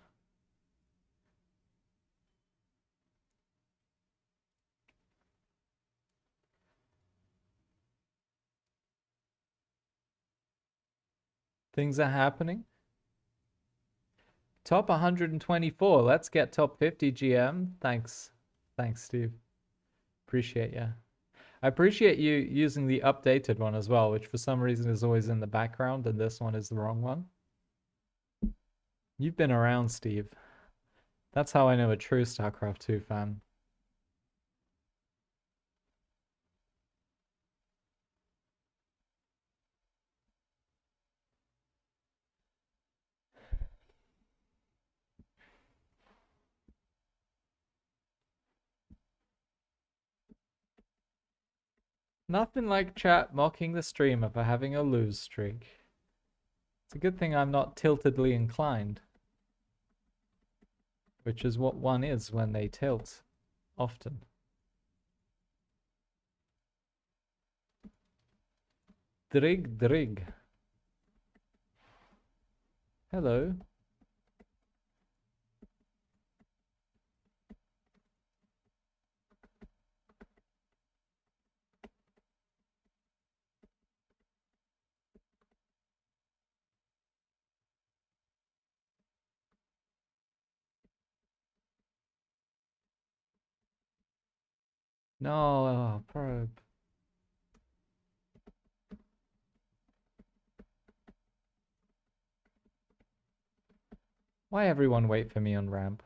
Speaker 1: Things are happening. Top 124. Let's get top 50, GM. Thanks. Thanks, Steve. Appreciate ya. I appreciate you using the updated one as well, which for some reason is always in the background, and this one is the wrong one. You've been around, Steve. That's how I know a true StarCraft 2 fan. Nothing like chat mocking the streamer for having a lose streak. It's a good thing I'm not tiltedly inclined, which is what one is when they tilt often. Drig, drig. Hello. No, probe. Why everyone wait for me on ramp?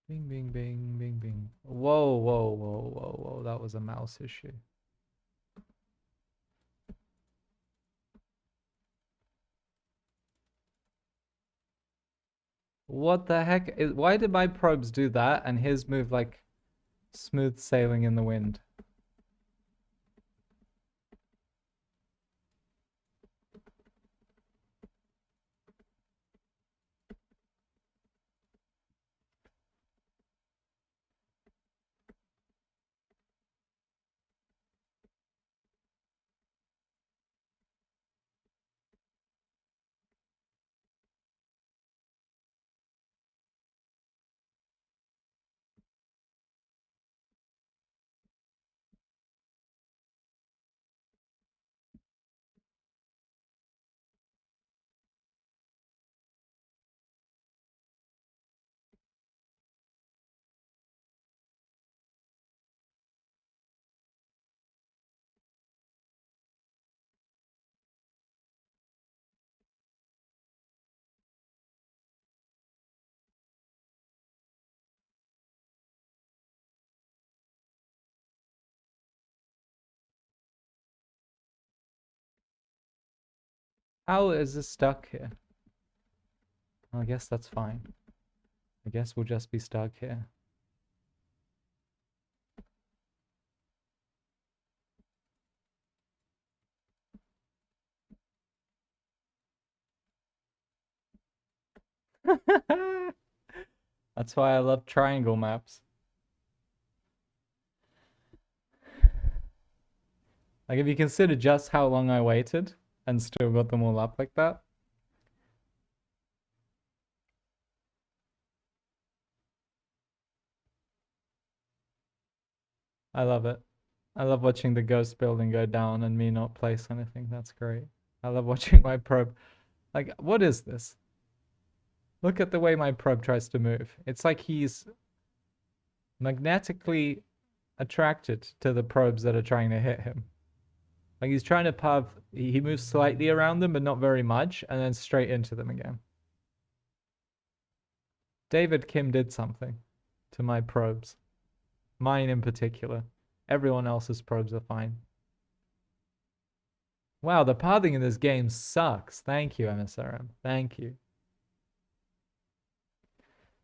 Speaker 1: Bing, bing, bing, bing, bing. Whoa, whoa, whoa, whoa, whoa. That was a mouse issue. What the heck? Why did my probes do that and his move like smooth sailing in the wind? How is this stuck here? I guess that's fine. I guess we'll just be stuck here. That's why I love triangle maps. Like, if you consider just how long I waited and still got them all up like that. I love it. I love watching the ghost building go down and me not place anything. That's great. I love watching my probe. Like, what is this? Look at the way my probe tries to move. It's like he's magnetically attracted to the probes that are trying to hit him. Like, he's trying to path, he moves slightly around them, but not very much, and then straight into them again. David Kim did something to my probes. Mine in particular. Everyone else's probes are fine. Wow, the pathing in this game sucks. Thank you, MSRM. Thank you.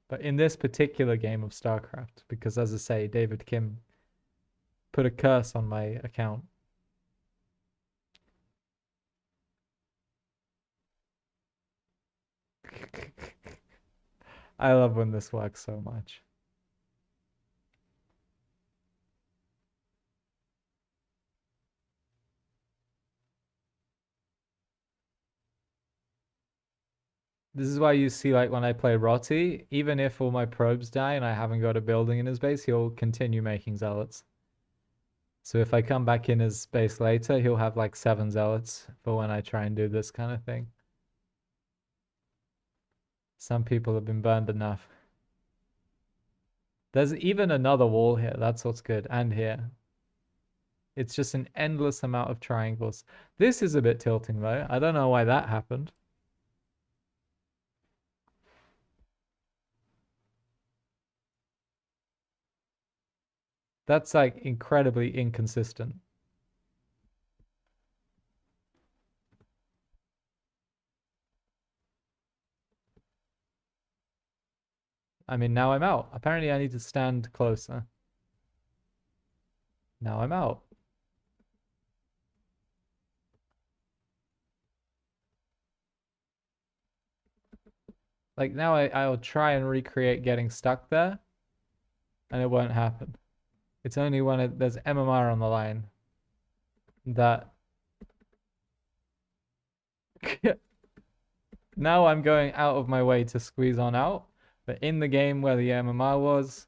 Speaker 1: But in this particular game of StarCraft, because as I say, David Kim put a curse on my account. I love when this works so much. This is why you see, like, when I play Roti, even if all my probes die and I haven't got a building in his base, he'll continue making zealots. So if I come back in his base later, he'll have like 7 zealots for when I try and do this kind of thing. Some people have been burned enough. There's even another wall here. That's what's good. And here. It's just an endless amount of triangles. This is a bit tilting though. I don't know why that happened. That's like incredibly inconsistent. I mean, now I'm out. Apparently I need to stand closer. Now I'm out. Like, now I'll try and recreate getting stuck there, and it won't happen. It's only when there's MMR on the line that... Now I'm going out of my way to squeeze on out, but in the game where the MMR was,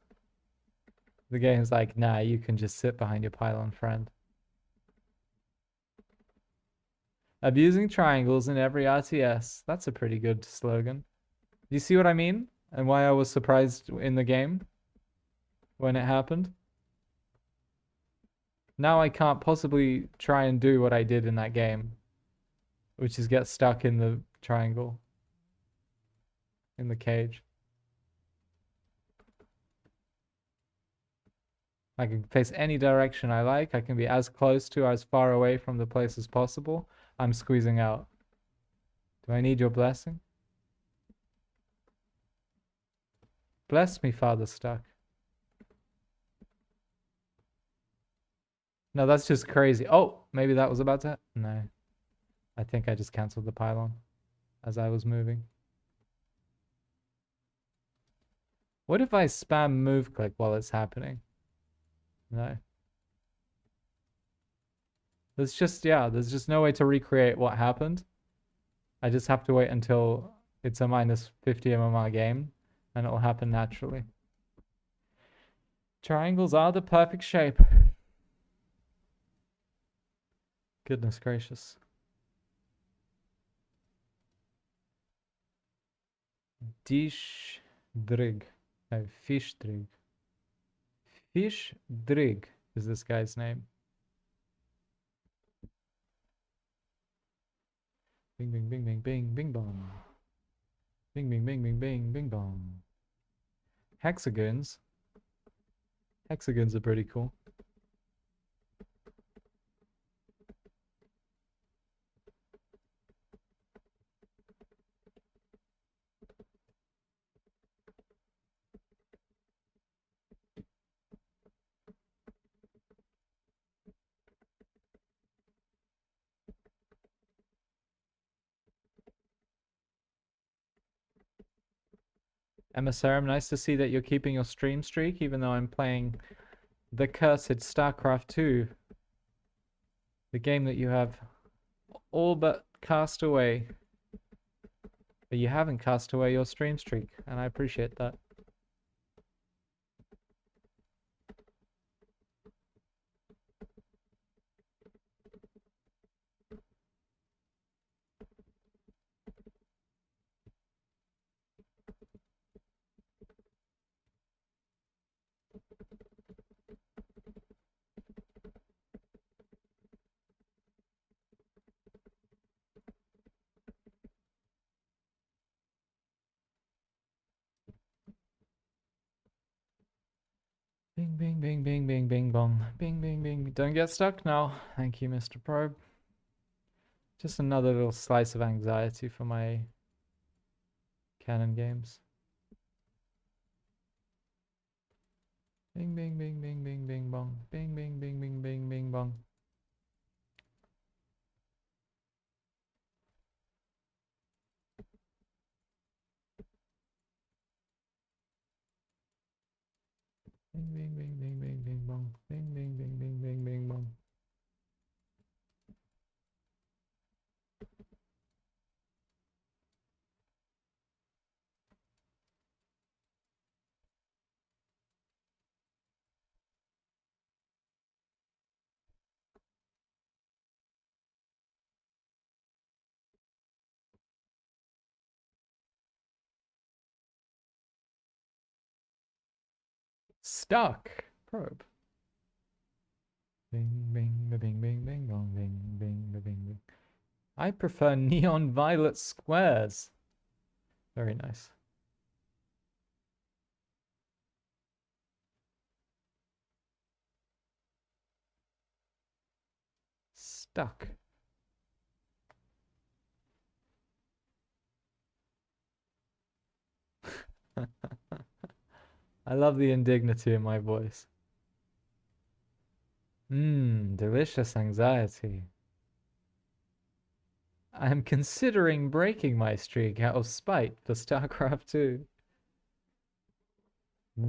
Speaker 1: the game's like, nah, you can just sit behind your pylon, friend. Abusing triangles in every RTS. That's a pretty good slogan. Do you see what I mean? And why I was surprised in the game when it happened? Now I can't possibly try and do what I did in that game, which is get stuck in the triangle, in the cage. I can face any direction I like. I can be as close to, as far away from the place as possible. I'm squeezing out. Do I need your blessing? Bless me, Father Stuck. No, that's just crazy. Oh, maybe that was about to... No. I think I just cancelled the pylon as I was moving. What if I spam move click while it's happening? No. There's just no way to recreate what happened. I just have to wait until it's a minus 50 MMR game, and it'll happen naturally. Triangles are the perfect shape. Goodness gracious. Dish Drig. No, Fish Drig. Fish Drig is this guy's name. Bing, bing, bing, bing, bing, bing, bong. Bing, bing, bing, bing, bing, bing, bong. Hexagons. Hexagons are pretty cool. Emissarum, nice to see that you're keeping your stream streak, even though I'm playing the cursed StarCraft 2. The game that you have all but cast away. But you haven't cast away your stream streak, and I appreciate that. Bing, bing, bing, bing, bing, bing, bong. Bing, bing, bing. Don't get stuck now. Thank you, Mr. Probe. Just another little slice of anxiety for my canon games. Bing, bing, bing, bing, bing, bing, bong. Bing, bing, bing, bing, bing, bing, bong. Bing, bing, bing, bing, bing, bing, bong. Bing, bing, bing, bing, bing, bing, bong. Stuck. Probe. Bing, bing, ba, bing, bing, bing, bong, bing, bing, ba, bing, bing. I prefer neon violet squares. Very nice. Stuck. I love the indignity in my voice. Delicious anxiety. I am considering breaking my streak out of spite for StarCraft 2.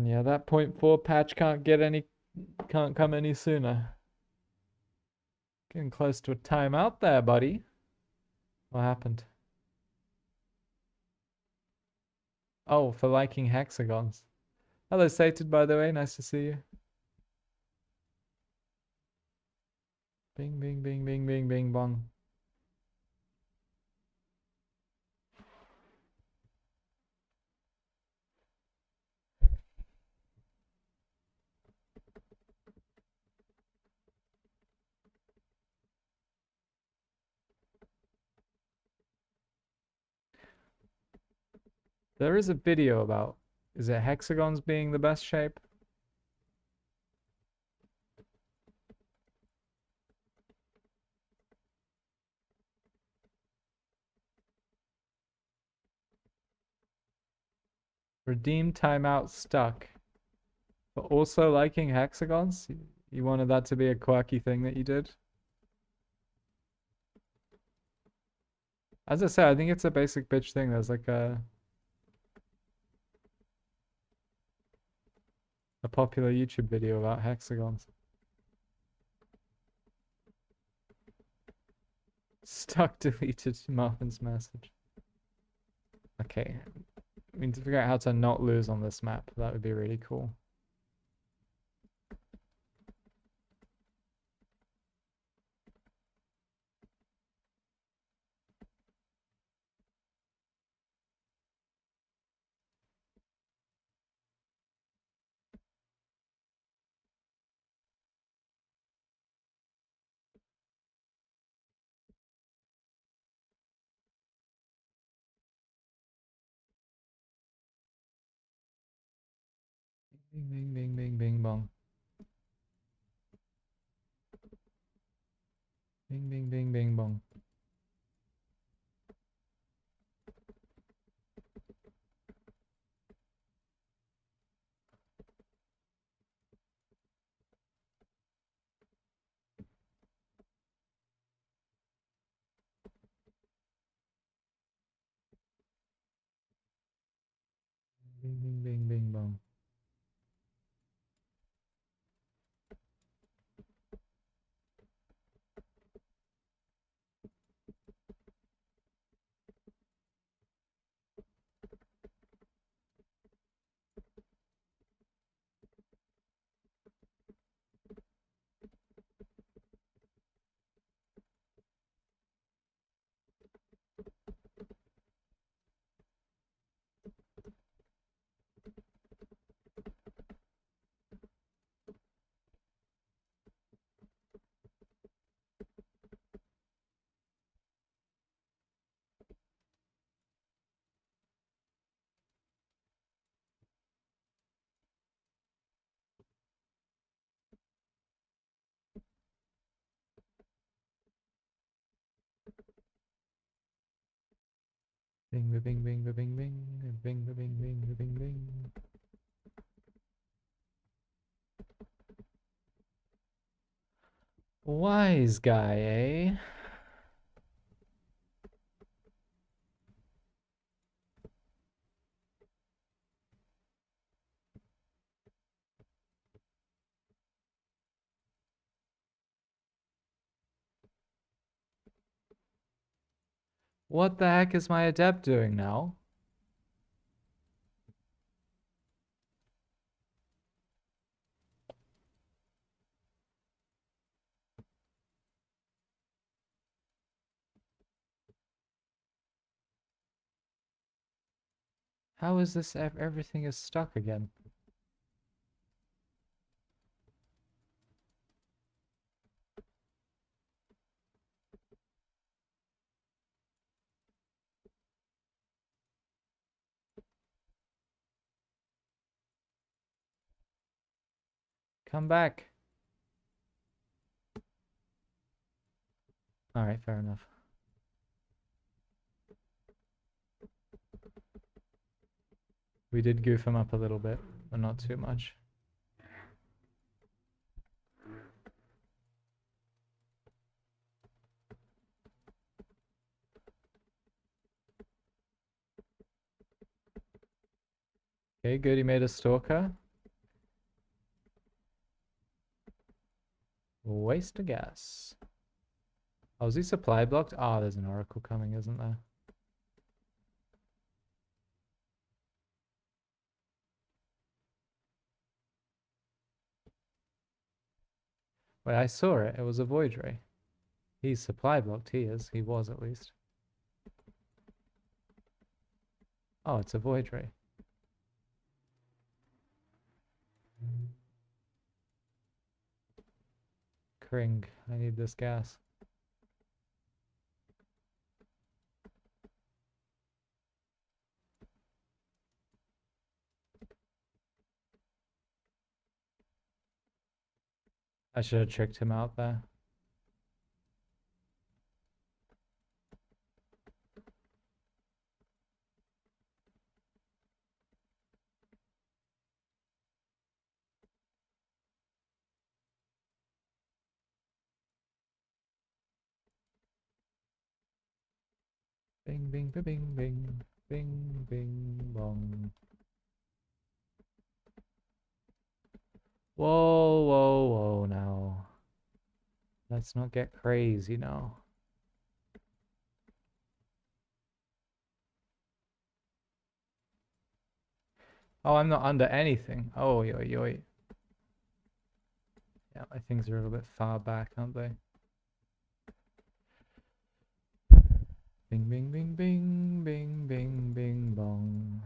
Speaker 1: Yeah, that .4 patch can't come any sooner. Getting close to a timeout there, buddy. What happened? Oh, for liking hexagons. Hello, Sated, by the way. Nice to see you. Bing, bing, bing, bing, bing, bing, bong. There is a video about, is it hexagons being the best shape? Redeem timeout stuck. But also liking hexagons? You wanted that to be a quirky thing that you did? As I said, I think it's a basic bitch thing. There's like a popular YouTube video about hexagons. Stuck deleted Marvin's message. Okay. I mean, to figure out how to not lose on this map, that would be really cool. Bing, bing, bing, bing, bing, bong. Bing, bing, bing, bing, bong. Bing, bing, bing, bing, bong. Bing, bing, bing, bing, bing, bing, bing, bing, bing, bing, bing. Wise guy, eh? What the heck is my adept doing now? How is this? Everything is stuck again. Come back. Alright, fair enough. We did goof him up a little bit, but not too much. Okay, good, he made a stalker. Waste of gas. Oh, is he supply blocked? Ah, there's an oracle coming, isn't there? Wait, I saw it. It was a void ray. He's supply blocked, he is. He was, at least. Oh, it's a void ray. Kring, I need this gas. I should have tricked him out there. Bing, bing, bing, bing, bing, bing, bing, bong. Whoa, whoa, whoa, now. Let's not get crazy now. Oh, I'm not under anything. Oh, yo, yo. Yeah, my things are a little bit far back, aren't they? Bing, bing, bing, bing, bing, bing, bing, bong.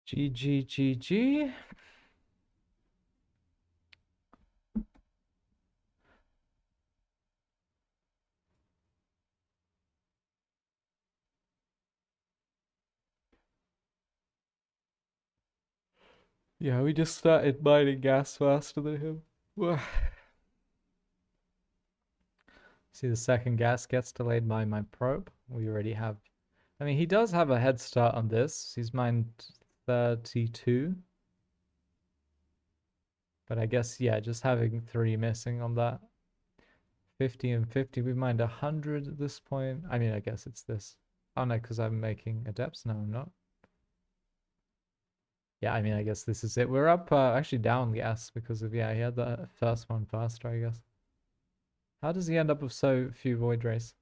Speaker 1: GG, GG. Yeah, we just started mining gas faster than him. See, the second gas gets delayed by my probe. We already have... I mean, he does have a head start on this. He's mined 32. But I guess, yeah, just having 3 missing on that. 50 and 50. We mined 100 at this point. I mean, I guess it's this. Oh, no, because I'm making adepts. No, I'm not. Yeah, I mean, I guess this is it. We're up, actually down gas because of, yeah, he had the first one faster, I guess. How does he end up with so few void rays?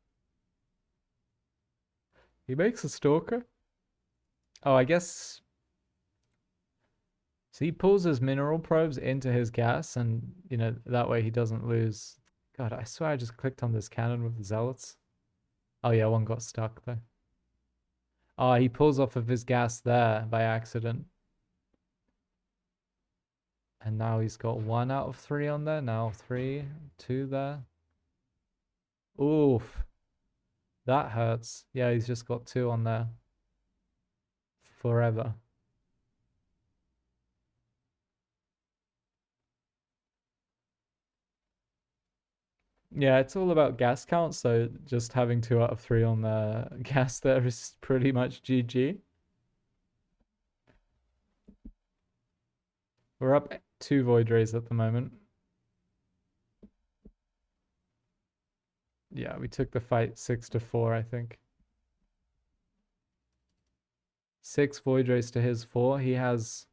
Speaker 1: He makes a stalker? Oh, I guess... So he pulls his mineral probes into his gas and, you know, that way he doesn't lose... God, I swear I just clicked on this cannon with the zealots. Oh yeah, one got stuck though. Oh, he pulls off of his gas there by accident. And now he's got 1 out of 3 on there. Now 3, 2 there. Oof. That hurts. Yeah, he's just got 2 on there. Forever. Yeah, it's all about gas count, so just having 2 out of 3 on the gas there is pretty much GG. We're up 2 void rays at the moment. Yeah, we took the fight 6-4, I think. 6 void rays to his 4. He has...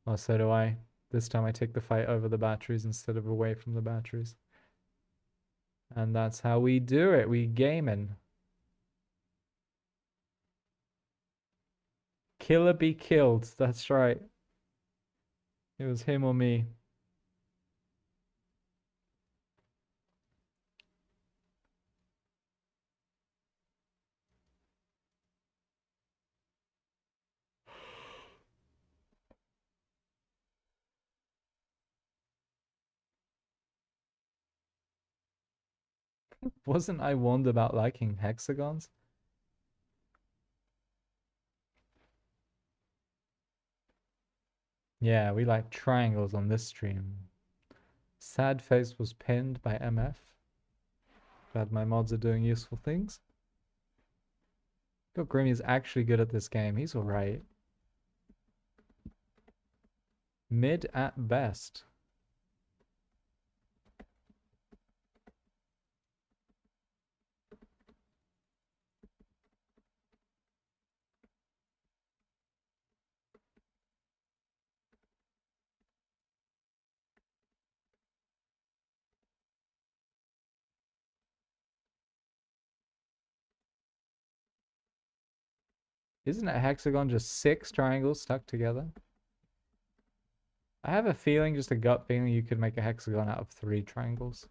Speaker 1: Well, so do I. This time I take the fight over the batteries instead of away from the batteries. And that's how we do it. We gaming. Killer be killed. That's right. It was him or me. Wasn't I warned about liking hexagons? Yeah, we like triangles on this stream. Sad face was pinned by MF. Glad my mods are doing useful things. God, Grimmy is actually good at this game. He's alright. Mid at best. Isn't a hexagon just 6 triangles stuck together? I have a feeling, just a gut feeling, you could make a hexagon out of 3 triangles.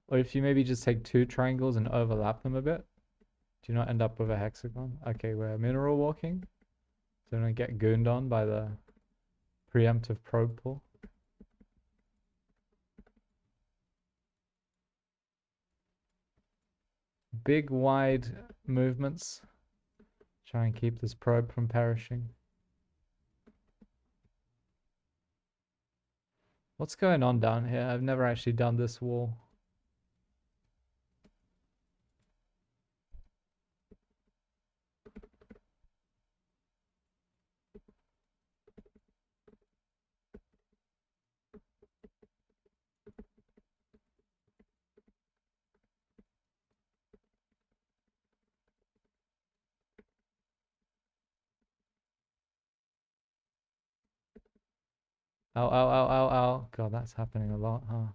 Speaker 1: Or if you maybe just take 2 triangles and overlap them a bit, do you not end up with a hexagon? Okay, we're mineral walking. So don't get gooned on by the preemptive probe pull. Big wide movements. Try and keep this probe from perishing. What's going on down here? I've never actually done this wall. Ow, ow, ow, ow, ow. God, that's happening a lot, huh?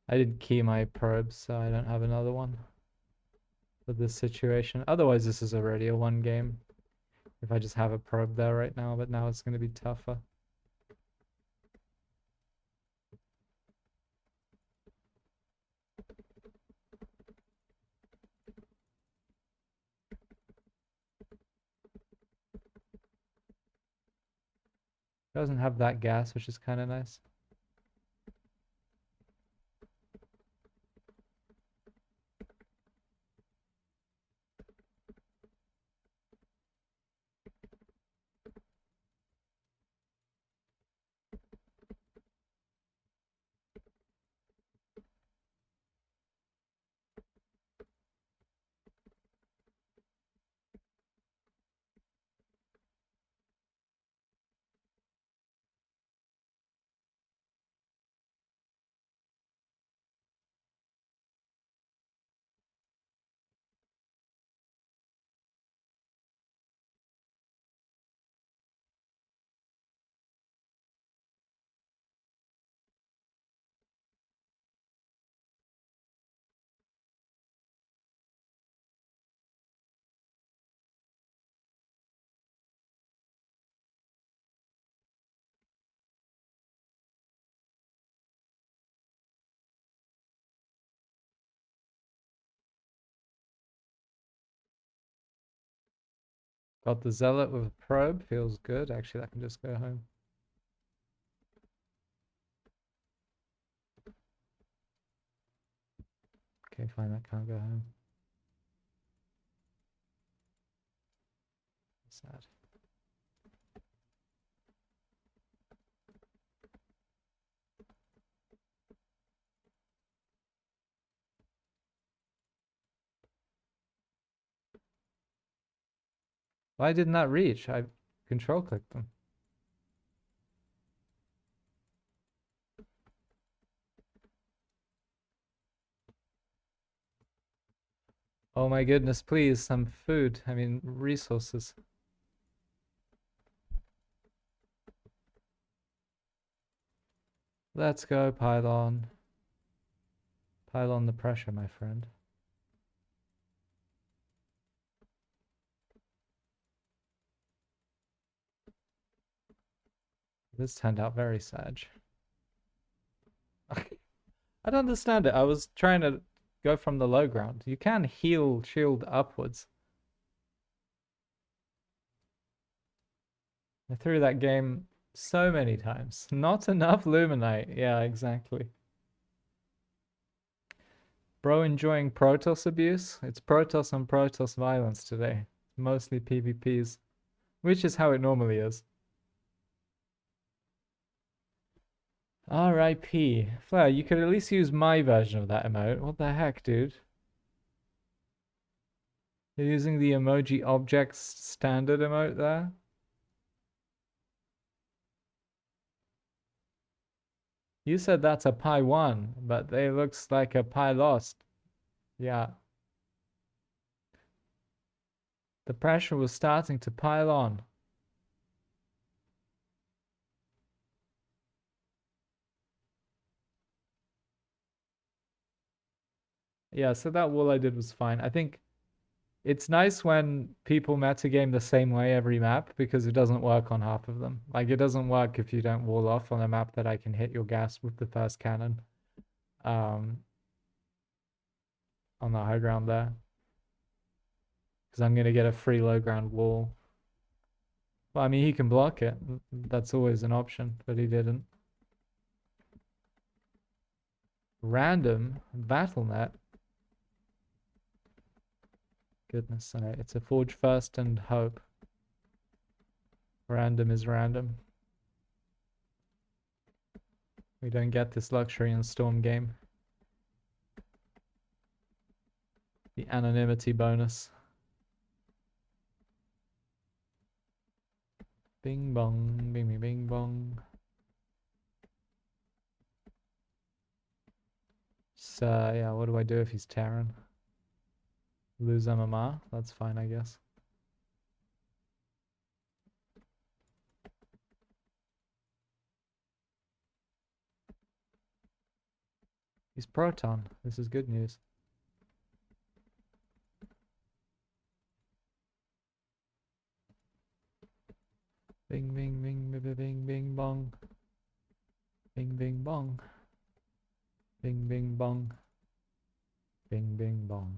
Speaker 1: I didn't key my probes, so I don't have another one for this situation. Otherwise, this is already a 1 game. If I just have a probe there right now, but now it's going to be tougher. Doesn't have that gas, which is kind of nice. Got the Zealot with a probe. Feels good. Actually, that can just go home. Okay, fine. That can't go home. Sad. Why didn't that reach? I control clicked them. Oh my goodness, please, some food. I mean, resources. Let's go, pylon. Pylon the pressure, my friend. This turned out very sag. I don't understand it. I was trying to go from the low ground. You can heal shield upwards. I threw that game so many times. Not enough Luminite. Yeah, exactly. Bro enjoying Protoss abuse? It's Protoss on Protoss violence today. Mostly PvPs. Which is how it normally is. R.I.P. Flair, you could at least use my version of that emote. What the heck, dude? You're using the emoji objects standard emote there? You said that's a pi 1, but it looks like a pi lost. Yeah. The pressure was starting to pile on. Yeah, so that wall I did was fine. I think it's nice when people metagame the same way every map because it doesn't work on half of them. Like, it doesn't work if you don't wall off on a map that I can hit your gas with the first cannon. On the high ground there. Because I'm going to get a free low ground wall. Well, I mean, he can block it. That's always an option, but he didn't. Random BattleNet. Goodness, alright. It's a forge first and hope. Random is random. We don't get this luxury in Storm game. The anonymity bonus. Bing bong, bing bing bing bong. So yeah, what do I do if he's Terran? Lose MMR? That's fine, I guess. He's Proton. This is good news. Bing bing bing bing bing bing bong. Bing bing bong. Bing bing bong. Bing bing bong.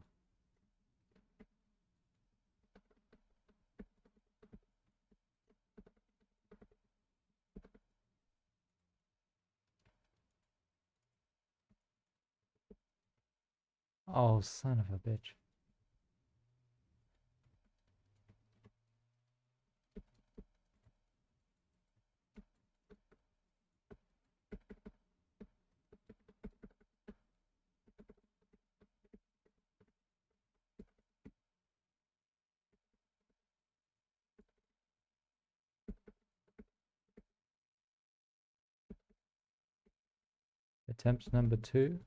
Speaker 1: Oh, son of a bitch. Attempt number 2.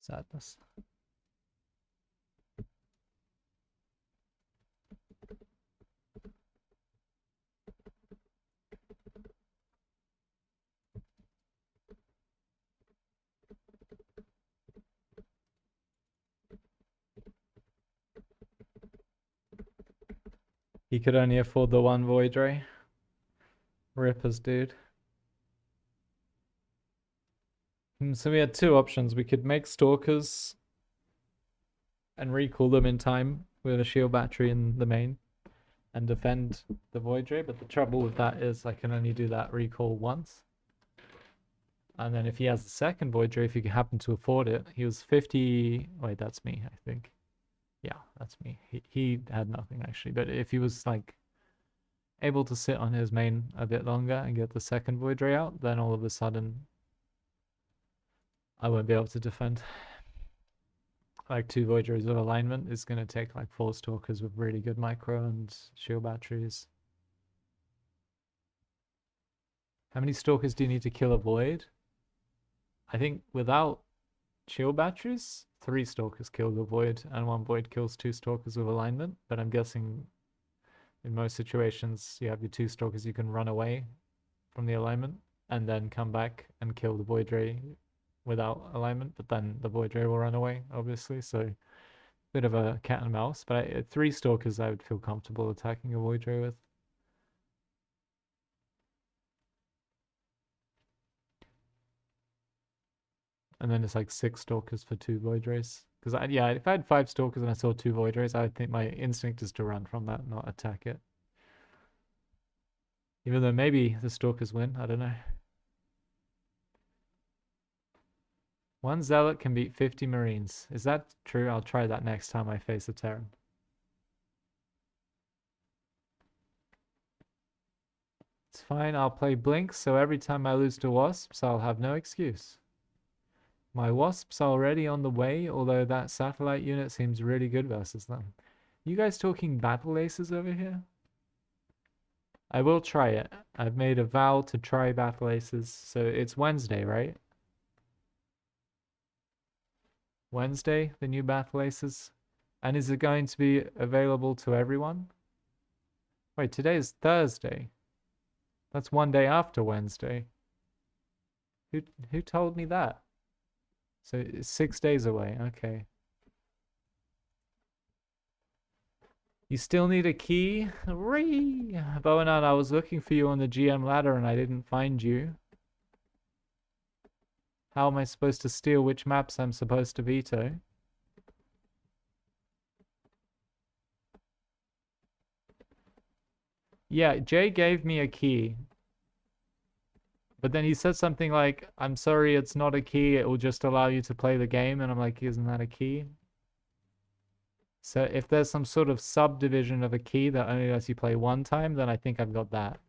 Speaker 1: Sadness. He could only afford the one Void Ray. Rippers, dude. So we had two options. We could make Stalkers and recall them in time with a shield battery in the main and defend the Void Ray, but the trouble with that is I can only do that recall once. And then if he has a second Void Ray, if he happen to afford it, he was 50... Wait, that's me, I think. Yeah, that's me. He had nothing, actually. But if he was, like, able to sit on his main a bit longer and get the second Void Ray out, then all of a sudden I won't be able to defend. Like 2 Void Rays of alignment is going to take like 4 Stalkers with really good micro and shield batteries. How many Stalkers do you need to kill a Void? I think without shield batteries, 3 Stalkers kill the Void and 1 Void kills 2 Stalkers with alignment. But I'm guessing in most situations you have your 2 Stalkers, you can run away from the alignment and then come back and kill the Void Ray without alignment, but then the Void Ray will run away, obviously, so bit of a cat and mouse. But 3 Stalkers I would feel comfortable attacking a Void Ray with. And then it's like 6 Stalkers for 2 Void Rays. Because, yeah, if I had 5 Stalkers and I saw 2 Void Rays, I would think my instinct is to run from that, not attack it. Even though maybe the Stalkers win, I don't know. 1 Zealot can beat 50 Marines. Is that true? I'll try that next time I face a Terran. It's fine, I'll play Blink, so every time I lose to Wasps, I'll have no excuse. My Wasps are already on the way, although that satellite unit seems really good versus them. You guys talking battle aces over here? I will try it. I've made a vow to try battle aces, so it's Wednesday, right? Wednesday, the new battle aces. And is it going to be available to everyone? Wait, today is Thursday. That's one day after Wednesday. Who who told me that? So it's 6 days away. Okay. You still need a key? Ree! Boanan, I was looking for you on the GM ladder and I didn't find you. How am I supposed to steal which maps I'm supposed to veto? Yeah, Jay gave me a key. But then he said something like, I'm sorry, it's not a key. It will just allow you to play the game. And I'm like, isn't that a key? So if there's some sort of subdivision of a key that only lets you play one time, then I think I've got that.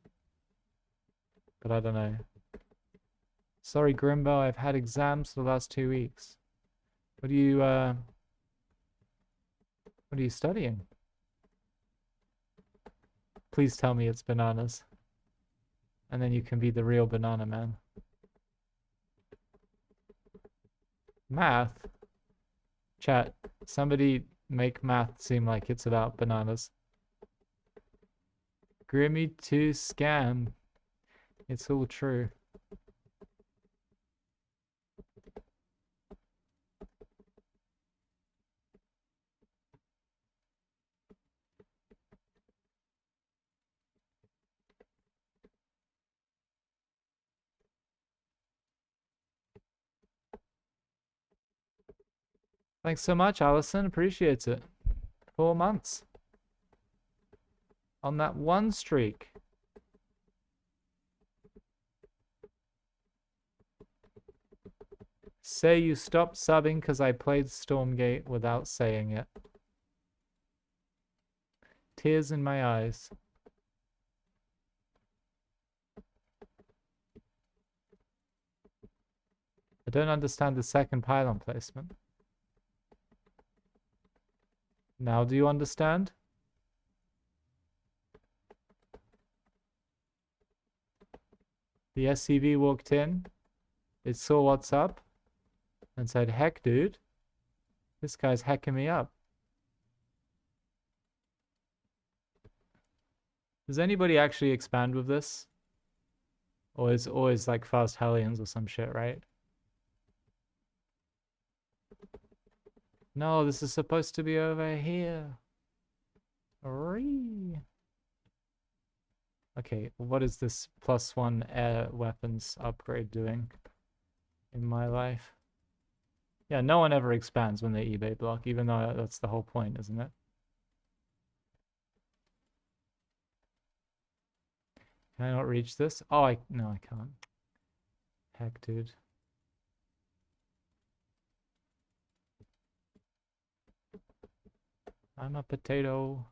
Speaker 1: But I don't know. Sorry, Grimbo, I've had exams for the last 2 weeks. What are you studying? Please tell me it's bananas. And then you can be the real banana man. Math? Chat, somebody make math seem like it's about bananas. Grimmy to scam. It's all true. Thanks so much, Allison. Appreciates it. 4 months. On that one streak. Say you stopped subbing because I played Stormgate without saying it. Tears in my eyes. I don't understand the second pylon placement. Now do you understand? The SCV walked in, it saw what's up, and said, heck dude, this guy's hacking me up. Does anybody actually expand with this? Or is it always like fast Hellions or some shit, right? No, this is supposed to be over here. Ree. Okay, what is this +1 air weapons upgrade doing in my life? Yeah, no one ever expands when they eBay block, even though that's the whole point, isn't it? Can I not reach this? Oh, no, I can't. Heck, dude. I'm a potato.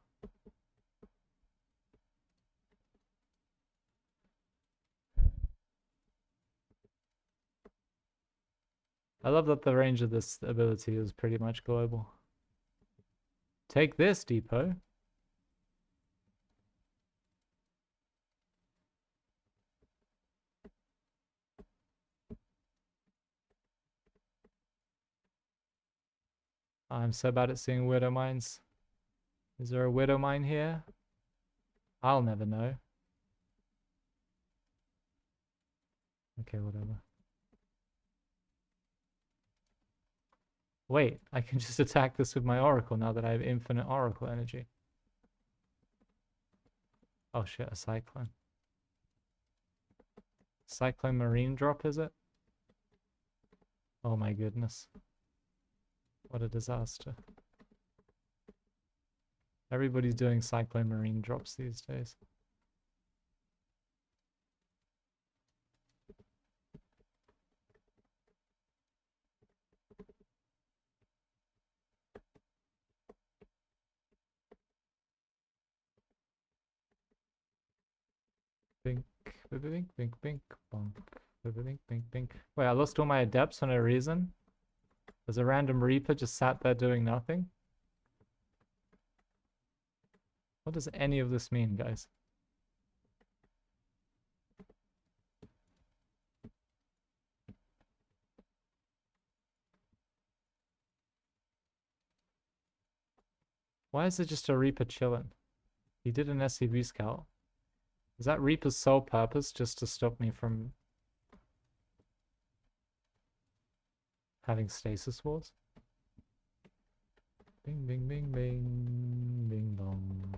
Speaker 1: I love that the range of this ability is pretty much global. Take this, Depot. I'm so bad at seeing widow mines. Is there a widow mine here? I'll never know. Okay, whatever. Wait, I can just attack this with my oracle now that I have infinite oracle energy. Oh shit, a cyclone. Cyclone marine drop, is it? Oh my goodness. What a disaster. Everybody's doing cyclone marine drops these days. Bink, bink, bink, bink, bonk. Bink, bink, bink. Wait, I lost all my adepts for no reason? There's a random Reaper just sat there doing nothing? What does any of this mean, guys? Why is it just a Reaper chilling? He did an SCV scout. Is that Reaper's sole purpose just to stop me from... having stasis wars. Bing, bing, bing, bing, bing, bong.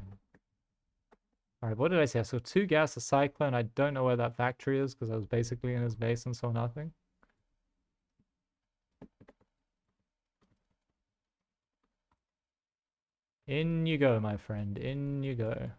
Speaker 1: Alright, what did I say? I saw 2 gas, a cyclone. I don't know where that factory is because I was basically in his base and saw nothing. In you go, my friend. In you go.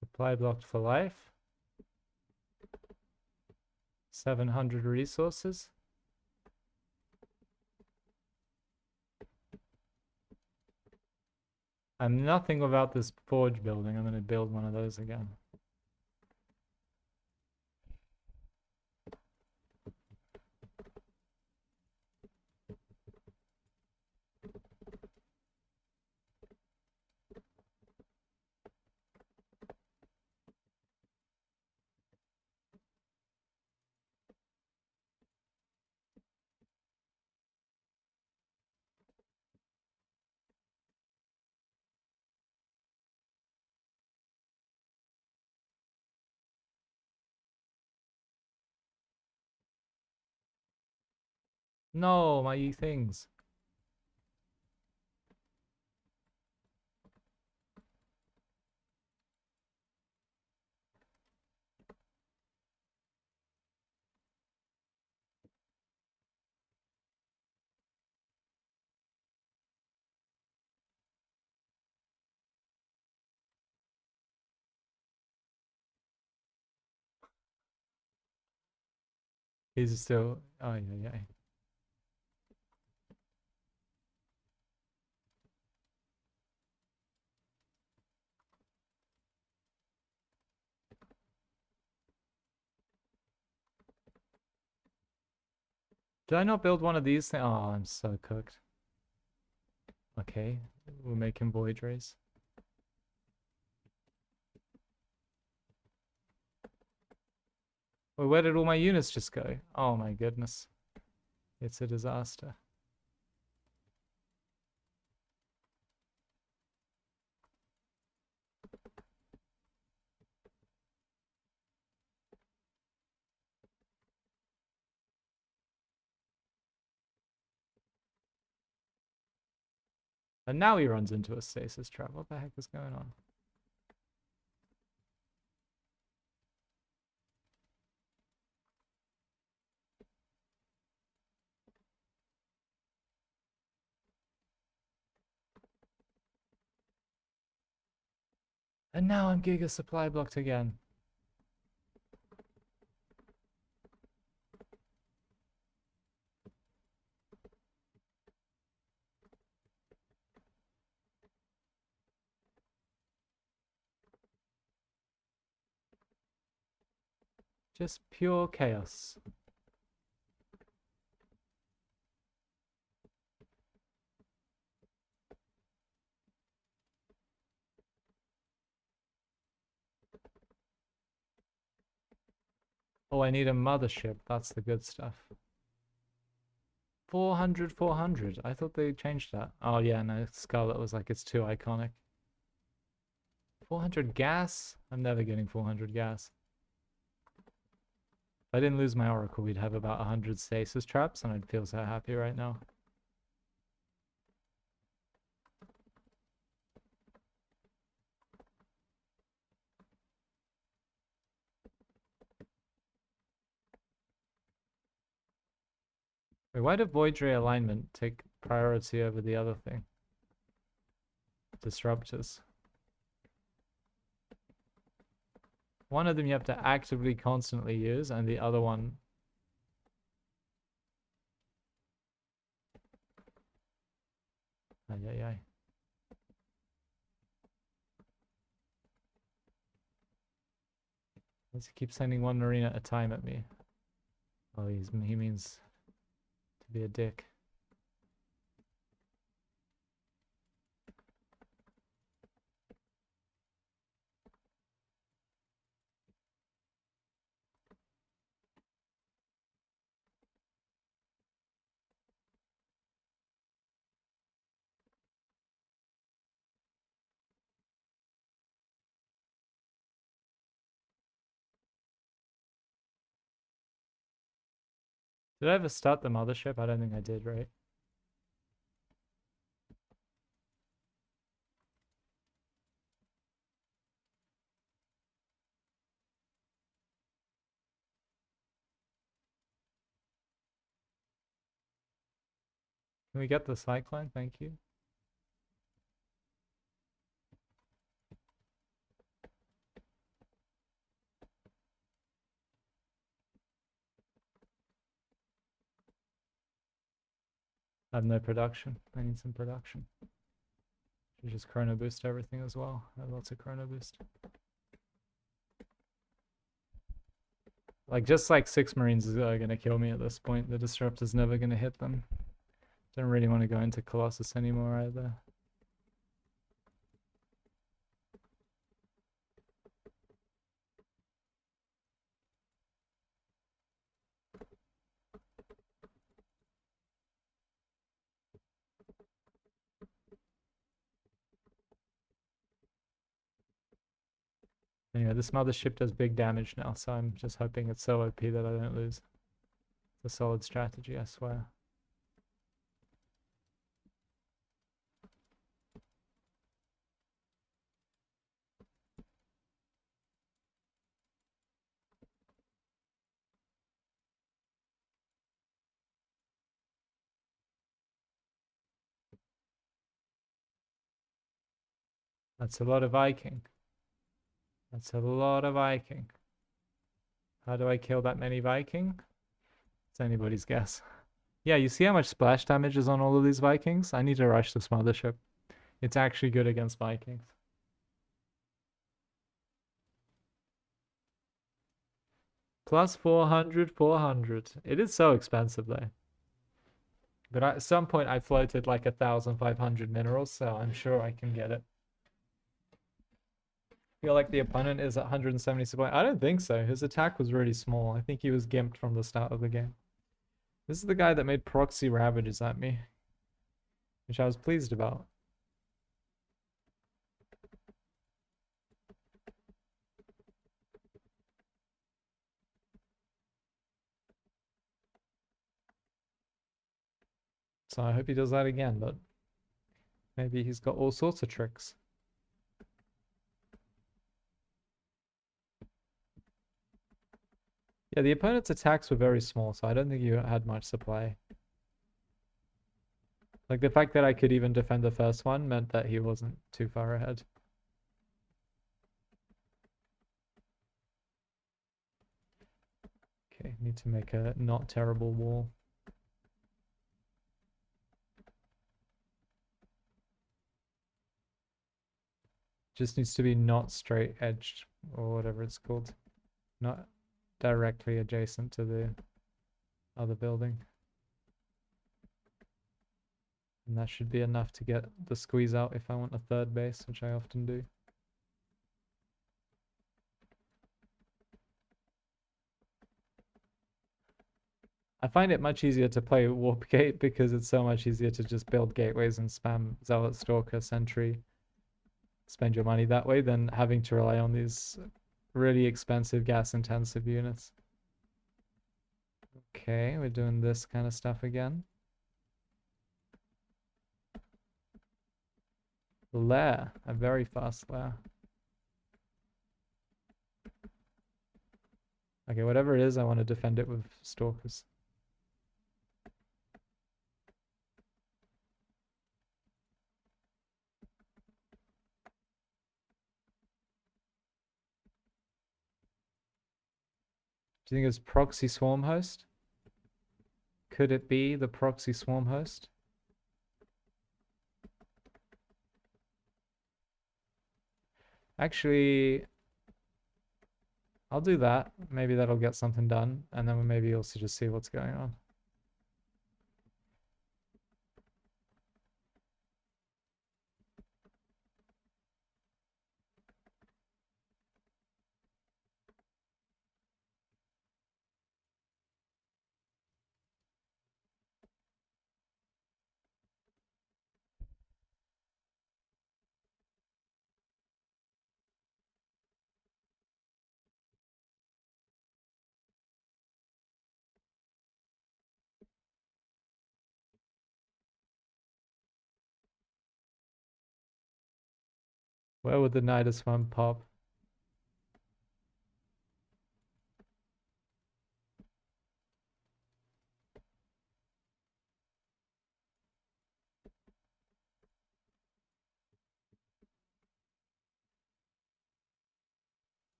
Speaker 1: Supply blocked for life. 700 resources. I'm nothing about this forge building. I'm going to build one of those again. No, my things. He's still... Oh, yeah, yeah. Did I not build one of these things? Oh, I'm so cooked. Okay, we'll make him void rays. Well, where did all my units just go? Oh my goodness. It's a disaster. And now he runs into a stasis trap. What the heck is going on? And now I'm giga supply blocked again. Just pure chaos. Oh, I need a mothership. That's the good stuff. 400, 400. I thought they changed that. Oh, yeah, no. Scarlet was like, it's too iconic. 400 gas? I'm never getting 400 gas. If I didn't lose my Oracle, we'd have about 100 stasis traps, and I'd feel so happy right now. Wait, why did Void Ray alignment take priority over the other thing? Disruptors. One of them you have to actively constantly use, and the other one ay, ay. Let's keep sending one marine at a time at me. Oh, he means to be a dick. Did I ever start the mothership? I don't think I did, right? Can we get the cyclone? Thank you. I have no production. I need some production. Should just chrono boost everything as well. I have lots of chrono boost. Like, just like 6 marines are gonna kill me at this point. The disruptor's never gonna hit them. Don't really want to go into Colossus anymore either. Anyway, this mothership does big damage now, so I'm just hoping it's so OP that I don't lose. It's a solid strategy, I swear. That's a lot of Viking. That's a lot of Viking. How do I kill that many Viking? It's anybody's guess. Yeah, you see how much splash damage is on all of these Vikings? I need to rush this mothership. It's actually good against Vikings. Plus 400, 400. It is so expensive though. But at some point I floated like 1,500 minerals, so I'm sure I can get it. Feel like the opponent is at 170 supply. I don't think so. His attack was really small. I think he was gimped from the start of the game. This is the guy that made proxy ravages at me, which I was pleased about. So I hope he does that again, but maybe he's got all sorts of tricks. Yeah, the opponent's attacks were very small, so I don't think you had much supply. Like, the fact that I could even defend the first one meant that he wasn't too far ahead. Okay, need to make a not terrible wall. Just needs to be not straight edged, or whatever it's called. Not directly adjacent to the other building. And that should be enough to get the squeeze out if I want a third base, which I often do. I find it much easier to play Warp Gate because it's so much easier to just build gateways and spam Zealot, Stalker, Sentry. Spend your money that way than having to rely on these really expensive gas-intensive units. Okay, we're doing this kind of stuff again. Lair, a very fast lair. Okay, whatever it is, I want to defend it with Stalkers. Do you think it's proxy swarm host? Could it be the proxy swarm host? Actually, I'll do that. Maybe that'll get something done. And then we'll maybe also just see what's going on. Where would the Nidus one pop?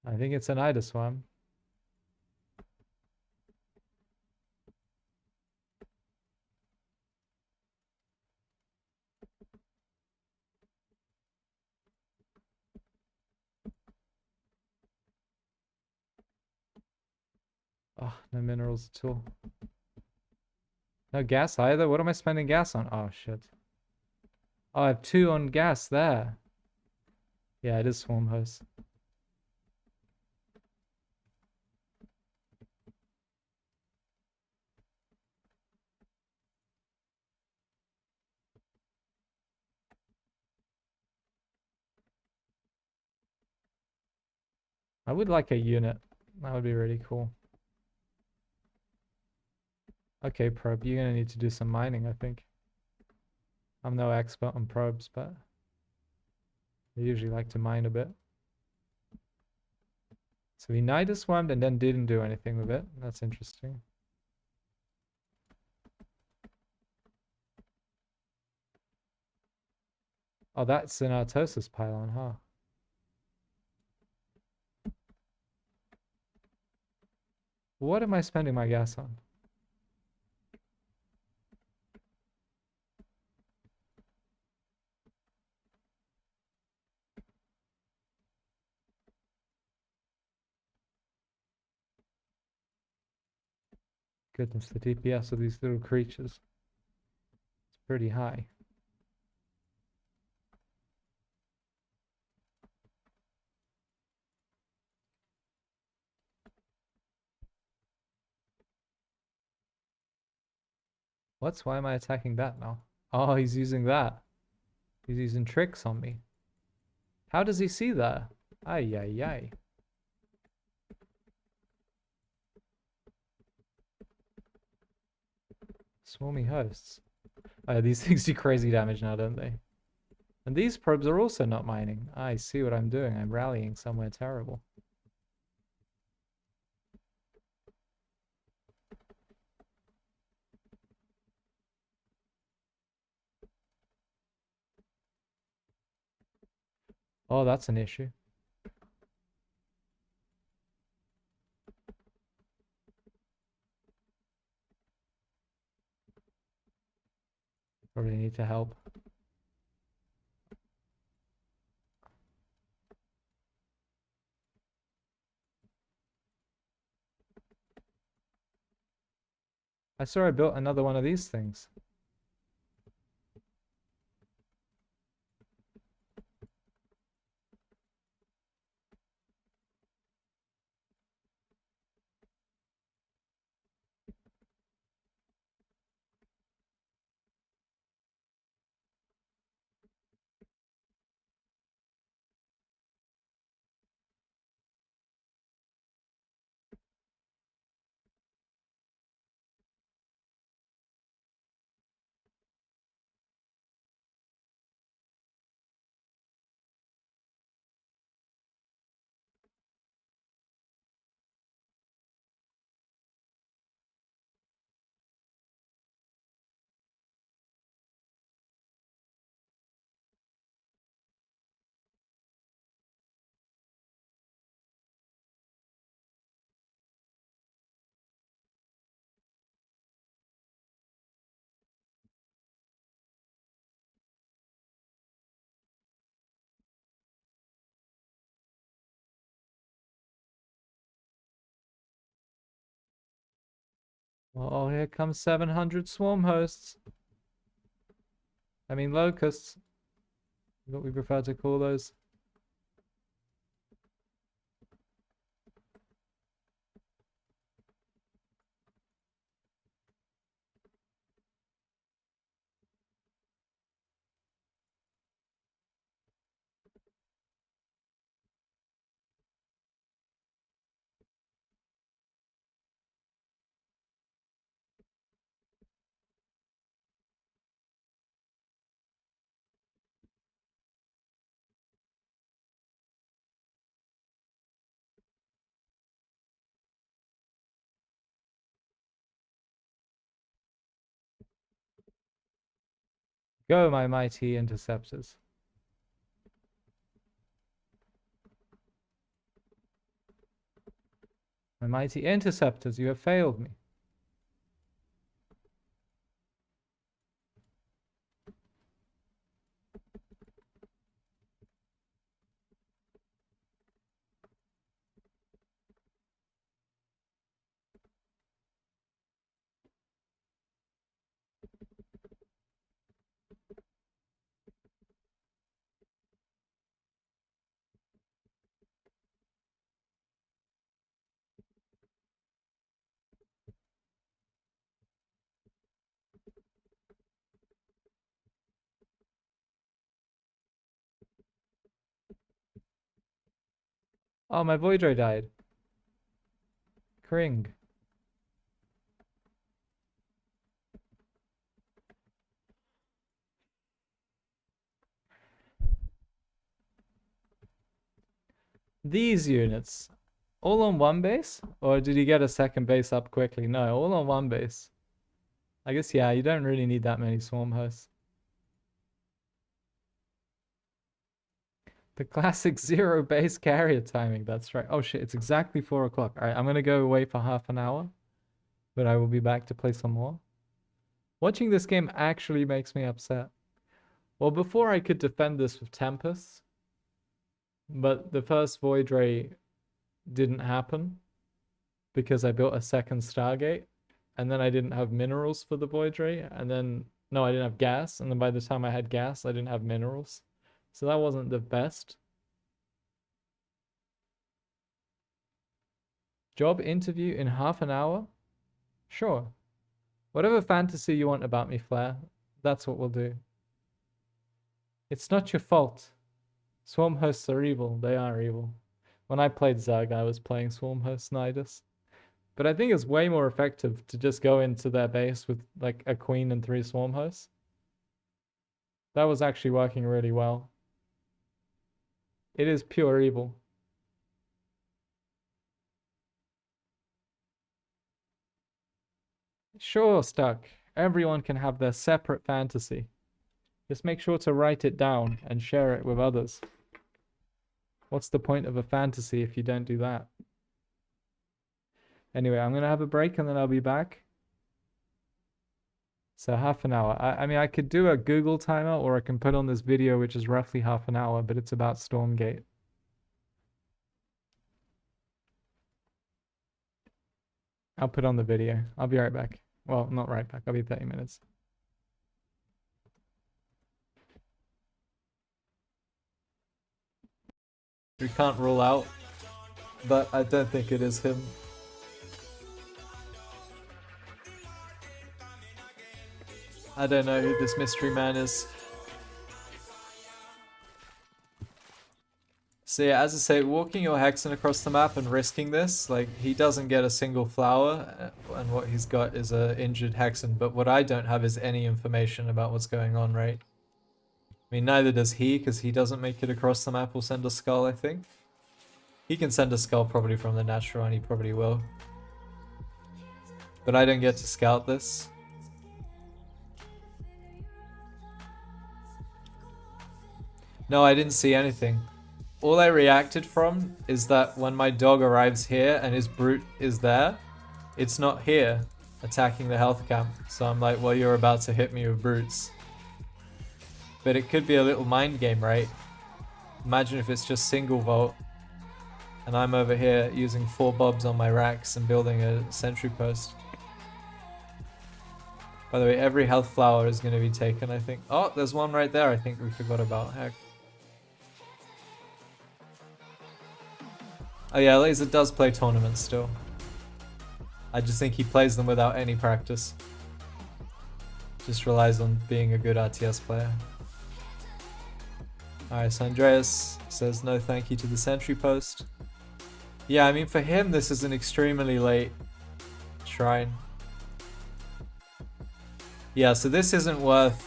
Speaker 1: I think it's a Nidus one. Oh, no minerals at all. No gas either. What am I spending gas on? Oh, shit. Oh, I have 2 on gas there. Yeah, it is swarm host. I would like a unit. That would be really cool. Okay, probe, you're gonna need to do some mining, I think. I'm no expert on probes, but I usually like to mine a bit. So he Nidus swarmed and then didn't do anything with it. That's interesting. Oh, that's an Artosis pylon, huh? What am I spending my gas on? Goodness, the DPS of these little creatures. It's pretty high. Why am I attacking that now? Oh, he's using that. He's using tricks on me. How does he see that? Ay, ay, ay. Swarmy hosts. Oh, these things do crazy damage now, don't they? And these probes are also not mining. I see what I'm doing. I'm rallying somewhere terrible. Oh, that's an issue. Probably need to help. I saw I built another one of these things. Oh, here comes 700 swarm hosts. I mean locusts. What we prefer to call those. Go, my mighty interceptors. My mighty interceptors, you have failed me. Oh, my Voidro died. Kring. These units. All on one base? Or did he get a second base up quickly? No, all on one base. I guess, yeah, you don't really need that many swarm hosts. The classic 0 base carrier timing, that's right. Oh shit, it's exactly 4 o'clock. Alright, I'm gonna go away for half an hour. But I will be back to play some more. Watching this game actually makes me upset. Well, before I could defend this with Tempest, but the first Void Ray didn't happen because I built a second Stargate, and then I didn't have minerals for the Void Ray, and then, no, I didn't have gas, and then by the time I had gas, I didn't have minerals. So that wasn't the best. Job interview in half an hour? Sure. Whatever fantasy you want about me, Flair, that's what we'll do. It's not your fault. Swarm hosts are evil. They are evil. When I played Zerg, I was playing Swarm host Nidus. But I think it's way more effective to just go into their base with like a queen and 3 swarm hosts. That was actually working really well. It is pure evil. Sure, Stuck. Everyone can have their separate fantasy. Just make sure to write it down and share it with others. What's the point of a fantasy if you don't do that? Anyway, I'm going to have a break and then I'll be back. So half an hour. I mean, I could do a Google timer or I can put on this video, which is roughly half an hour, but it's about Stormgate. I'll put on the video. I'll be right back. Well, not right back. I'll be 30 minutes. We can't rule out, but I don't think it is him. I don't know who this mystery man is. So yeah, as I say, walking your Hexen across the map and risking this, like, he doesn't get a single flower, and what he's got is a injured Hexen, but what I don't have is any information about what's going on, right? I mean, neither does he, because he doesn't make it across the map or send a skull, I think. He can send a skull probably from the natural, and he probably will. But I don't get to scout this. No, I didn't see anything. All I reacted from is that when my dog arrives here and his brute is there, it's not here attacking the health camp. So I'm like, well, you're about to hit me with brutes. But it could be a little mind game, right? Imagine if it's just single vault and I'm over here using 4 bobs on my racks and building a sentry post. By the way, every health flower is going to be taken, I think. Oh, there's one right there I think we forgot about. Heck. Oh yeah, Laser does play tournaments still. I just think he plays them without any practice. Just relies on being a good RTS player. Alright, so Andreas says no thank you to the sentry post. Yeah, I mean for him this is an extremely late shrine. Yeah, so this isn't worth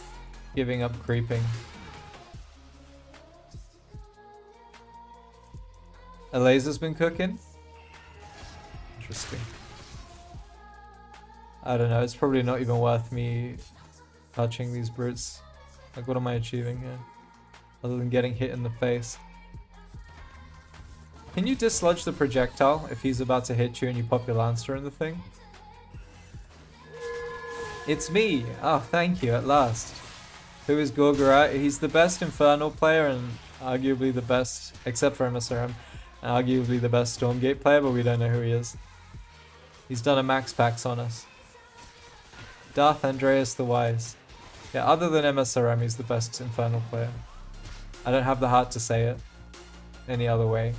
Speaker 1: giving up creeping. A laser's been cooking? Interesting. I don't know, it's probably not even worth me touching these brutes. Like, what am I achieving here? Other than getting hit in the face. Can you dislodge the projectile if he's about to hit you and you pop your Lancer in the thing? It's me! Oh, thank you, at last. Who is Gorgora? He's the best Infernal player and arguably the best, except for MSRM, arguably the best Stormgate player, but we don't know who he is. He's done a max packs on us. Darth Andreas the Wise. Yeah, other than MSRM, he's the best Infernal player. I don't have the heart to say it any other way.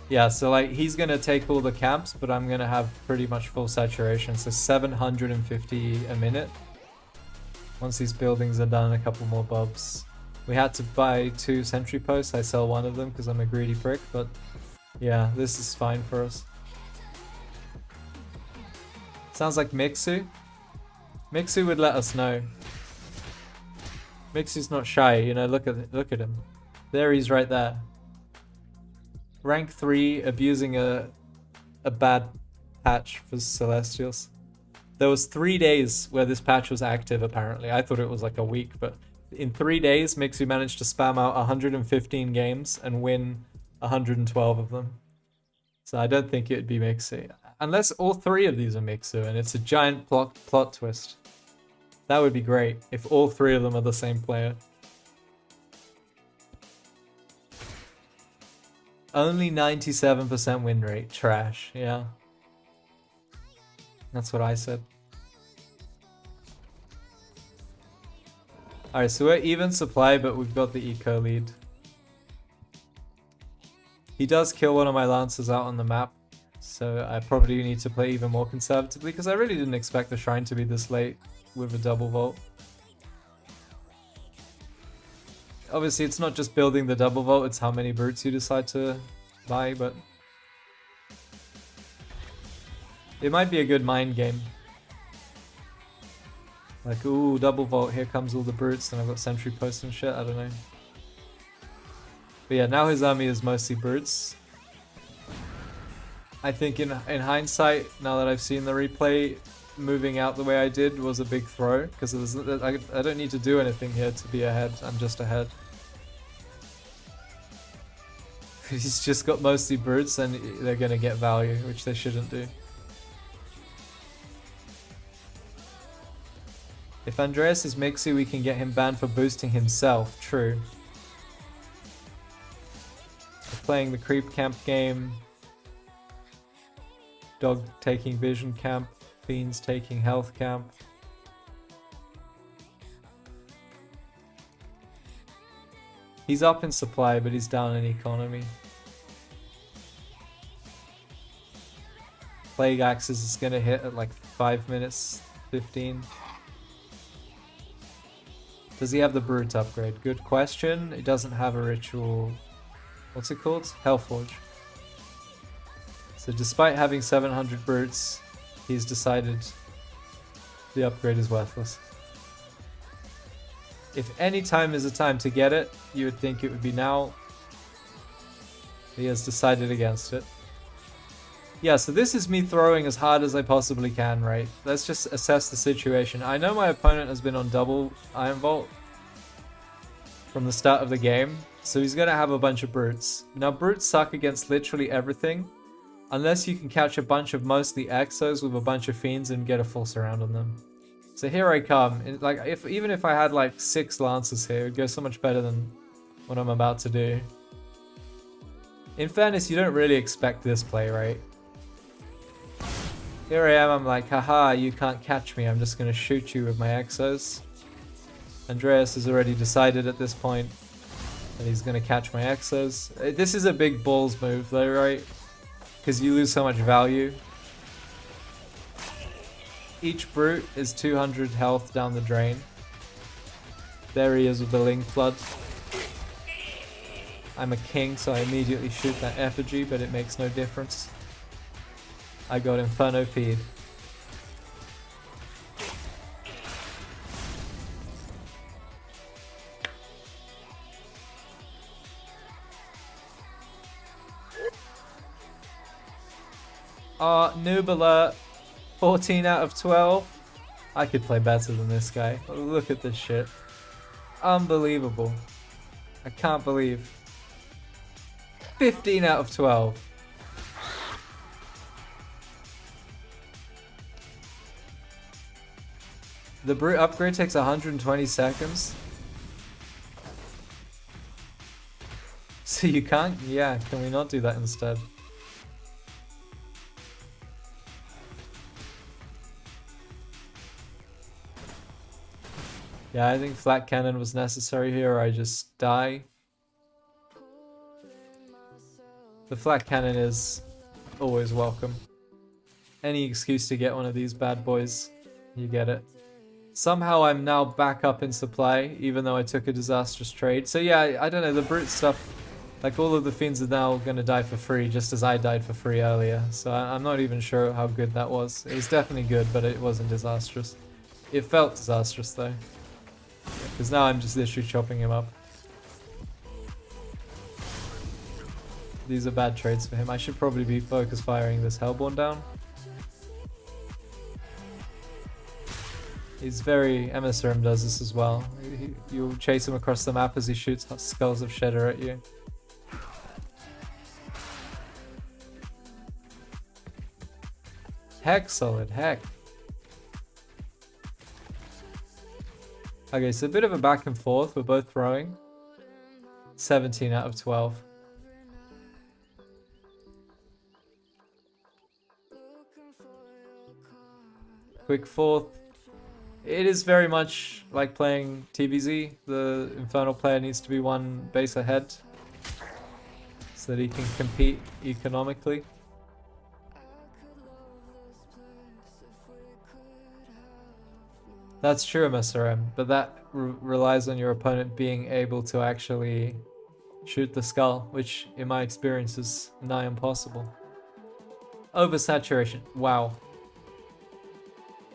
Speaker 1: Yeah, so like he's gonna take all the camps, but I'm gonna have pretty much full saturation, so 750 a minute. Once these buildings are done, a couple more bobs. We had to buy 2 sentry posts. I sell one of them because I'm a greedy prick, but yeah, this is fine for us. Sounds like Mixu. Mixu would let us know. Mixu's not shy, you know, look at him. There he's right there. Rank 3, abusing a bad patch for Celestials. There was 3 days where this patch was active apparently. I thought it was like a week, but in 3 days, Mixu managed to spam out 115 games and win 112 of them. So I don't think it would be Mixu. Unless all 3 of these are Mixu and it's a giant plot twist. That would be great if all 3 of them are the same player. Only 97% win rate. Trash, yeah. That's what I said. Alright, so we're even supply, but we've got the eco lead. He does kill one of my Lancers out on the map, so I probably need to play even more conservatively, because I really didn't expect the shrine to be this late with a double vault. Obviously, it's not just building the double vault, it's how many brutes you decide to buy, but it might be a good mind game. Like, ooh, double vault, here comes all the brutes, and I've got sentry posts and shit, I don't know. But yeah, now his army is mostly brutes. I think in hindsight, now that I've seen the replay, moving out the way I did was a big throw, because I don't need to do anything here to be ahead, I'm just ahead. He's just got mostly brutes and they're gonna get value, which they shouldn't do. If Andreas is Mixu, we can get him banned for boosting himself. True. We're playing the creep camp game. Dog taking vision camp. Fiends taking health camp. He's up in supply, but he's down in economy. Plague Axes is gonna hit at like 5 minutes 15. Does he have the Brute upgrade? Good question. He doesn't have a ritual. What's it called? Hellforge. So despite having 700 Brutes, he's decided the upgrade is worthless. If any time is a time to get it, you would think it would be now. He has decided against it. Yeah, so this is me throwing as hard as I possibly can, right? Let's just assess the situation. I know my opponent has been on double Iron Vault from the start of the game, so he's going to have a bunch of brutes. Now, brutes suck against literally everything, unless you can catch a bunch of mostly exos with a bunch of fiends and get a full surround on them. So here I come. Even if I had like 6 Lancers here, it would go so much better than what I'm about to do. In fairness, you don't really expect this play, right? Here I am, I'm like, haha, you can't catch me, I'm just gonna shoot you with my exos. Andreas has already decided at this point that he's gonna catch my exos. This is a big balls move though, right? Because you lose so much value. Each brute is 200 health down the drain. There he is with the Ling Flood. I'm a king, so I immediately shoot that effigy, but it makes no difference. I got Inferno P'd. Noob alert. 14 out of 12. I could play better than this guy. Look at this shit. Unbelievable. I can't believe. 15 out of 12. The brute upgrade takes 120 seconds. So you can't? Yeah, can we not do that instead? Yeah, I think flat cannon was necessary here, or I just die. The flat cannon is always welcome. Any excuse to get one of these bad boys, you get it. Somehow I'm now back up in supply, even though I took a disastrous trade. So yeah, I don't know, the brute stuff, like all of the fiends are now going to die for free, just as I died for free earlier. So I'm not even sure how good that was. It was definitely good, but it wasn't disastrous. It felt disastrous though. Because now I'm just literally chopping him up. These are bad trades for him. I should probably be focus firing this Hellborn down. He's very... MSRM does this as well. You'll chase him across the map as he shoots Skulls of Shedder at you. Heck solid, heck. Okay, so a bit of a back and forth. We're both throwing. 17 out of 12. Quick fourth. It is very much like playing TVZ. The Infernal player needs to be one base ahead so that he can compete economically. That's true, MSRM, but that relies on your opponent being able to actually shoot the skull, which in my experience is nigh impossible. Oversaturation. Wow.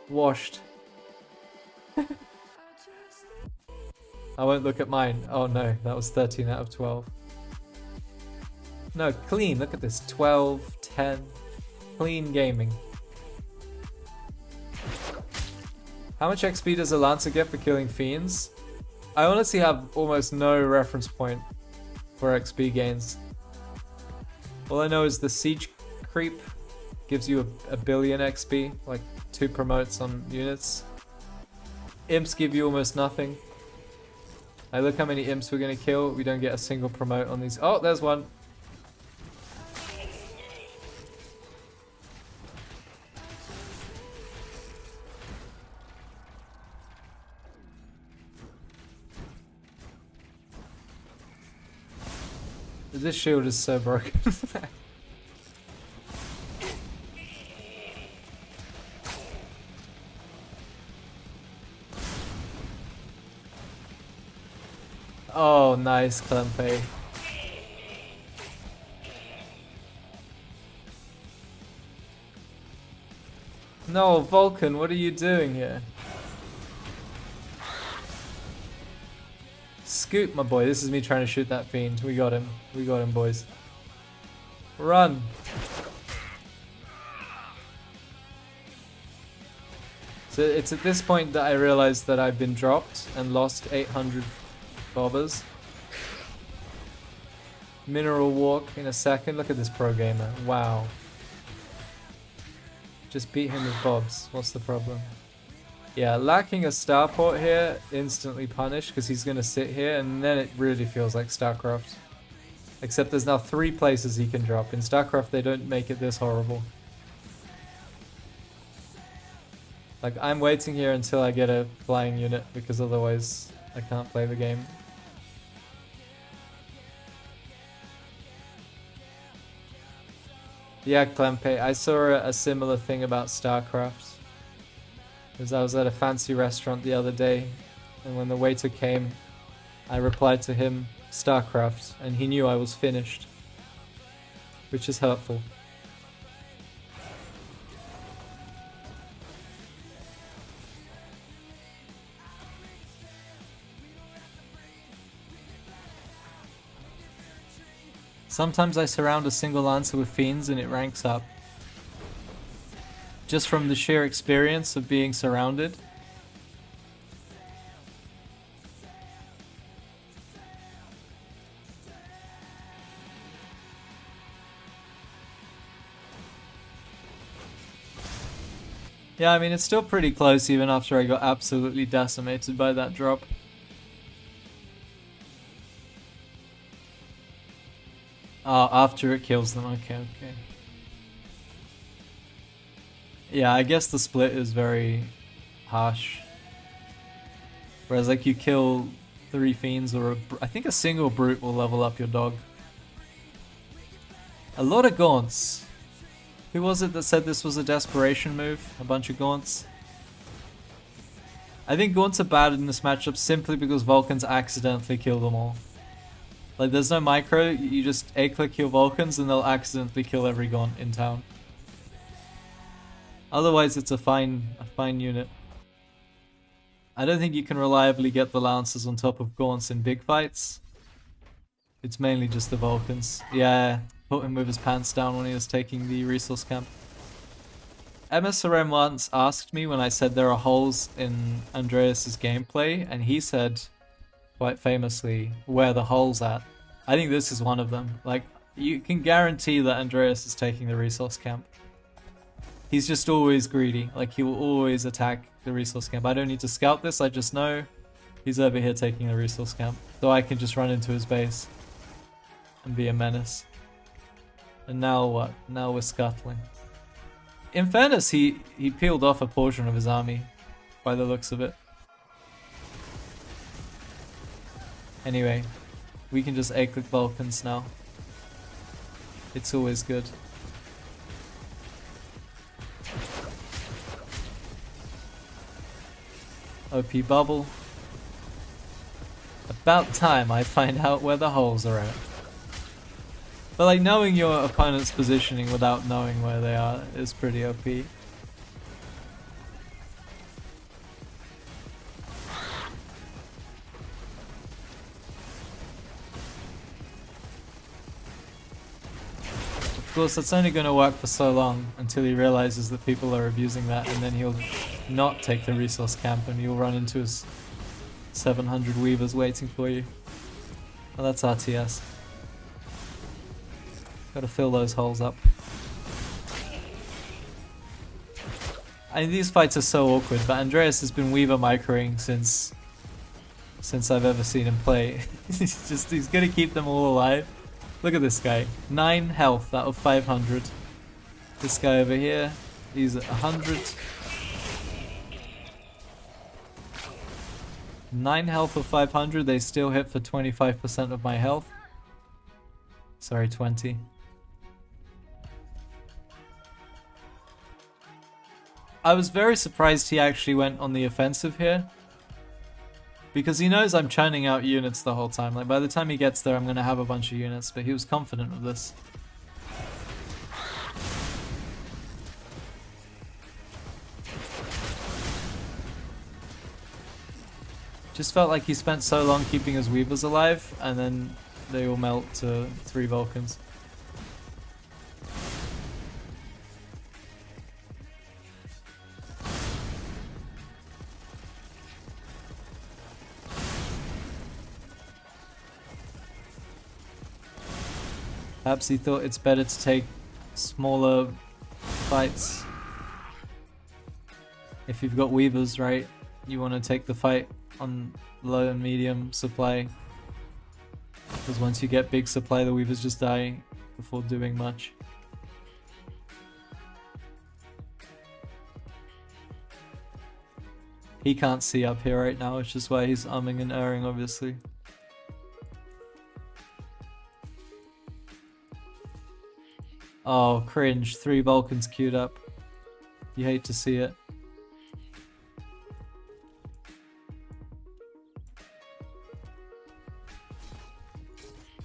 Speaker 1: Washed. I won't look at mine. Oh no, that was 13 out of 12. No, clean. Look at this. 12, 10. Clean gaming. How much XP does a Lancer get for killing fiends? I honestly have almost no reference point for XP gains. All I know is the siege creep gives you a billion XP, like 2 promotes on units. Imps give you almost nothing. I look how many imps we're gonna kill. We don't get a single promote on these. Oh, there's one. This shield is so broken. Oh, nice, Clempe. No, Vulcan, what are you doing here? Scoot, my boy. This is me trying to shoot that fiend. We got him. We got him, boys. Run. So it's at this point that I realized that I've been dropped and lost 800 bobbers. Mineral walk in a second. Look at this pro gamer. Wow. Just beat him with bobs. What's the problem? Yeah, lacking a starport here, instantly punished because he's going to sit here, and then it really feels like StarCraft. Except there's now 3 places he can drop. In StarCraft they don't make it this horrible. Like, I'm waiting here until I get a flying unit, because otherwise I can't play the game. Yeah, Clempe, I saw a similar thing about StarCraft. Because I was at a fancy restaurant the other day, and when the waiter came, I replied to him, StarCraft, and he knew I was finished. Which is hurtful. Sometimes I surround a single lancer with fiends and it ranks up. Just from the sheer experience of being surrounded. Yeah, I mean, it's still pretty close even after I got absolutely decimated by that drop. Oh, after it kills them. Okay, okay. Yeah, I guess the split is very harsh. Whereas, like, you kill 3 fiends or I think a single brute will level up your dog. A lot of gaunts. Who was it that said this was a desperation move? A bunch of gaunts? I think gaunts are bad in this matchup simply because Vulcans accidentally kill them all. Like, there's no micro, you just A-click your Vulcans and they'll accidentally kill every gaunt in town. Otherwise, it's a fine unit. I don't think you can reliably get the Lancers on top of gaunts in big fights. It's mainly just the Vulcans. Yeah, put him with his pants down when he was taking the resource camp. MSRM once asked me when I said there are holes in Andreas's gameplay, and he said, quite famously, where the hole's at. I think this is one of them. Like, you can guarantee that Andreas is taking the resource camp. He's just always greedy. Like, he will always attack the resource camp. I don't need to scout this, I just know he's over here taking the resource camp. So I can just run into his base and be a menace. And now what? Now we're scuttling. In fairness, he peeled off a portion of his army, by the looks of it. Anyway, we can just A-click Vulcans now. It's always good. OP bubble. About time I find out where the holes are at. But like, knowing your opponent's positioning without knowing where they are is pretty OP. Of course, that's only going to work for so long until he realizes that people are abusing that, and then he'll not take the resource camp and you'll run into his 700 weavers waiting for you. Well, that's RTS. Gotta fill those holes up. I mean, these fights are so awkward, but Andreas has been weaver microing since I've ever seen him play. he's gonna keep them all alive. Look at this guy. 9 health out of 500. This guy over here, he's at 100. 9 health of 500, they still hit for 25% of my health. Sorry, 20. I was very surprised he actually went on the offensive here. Because he knows I'm churning out units the whole time. Like, by the time he gets there, I'm going to have a bunch of units, but he was confident of this. Just felt like he spent so long keeping his weavers alive, and then they all melt to 3 Vulcans. Perhaps he thought it's better to take smaller fights. If you've got weavers, right, you want to take the fight on low and medium supply. Because once you get big supply, the weavers just die before doing much. He can't see up here right now, which is why he's umming and erring, obviously. Oh, cringe. 3 Vulcans queued up. You hate to see it.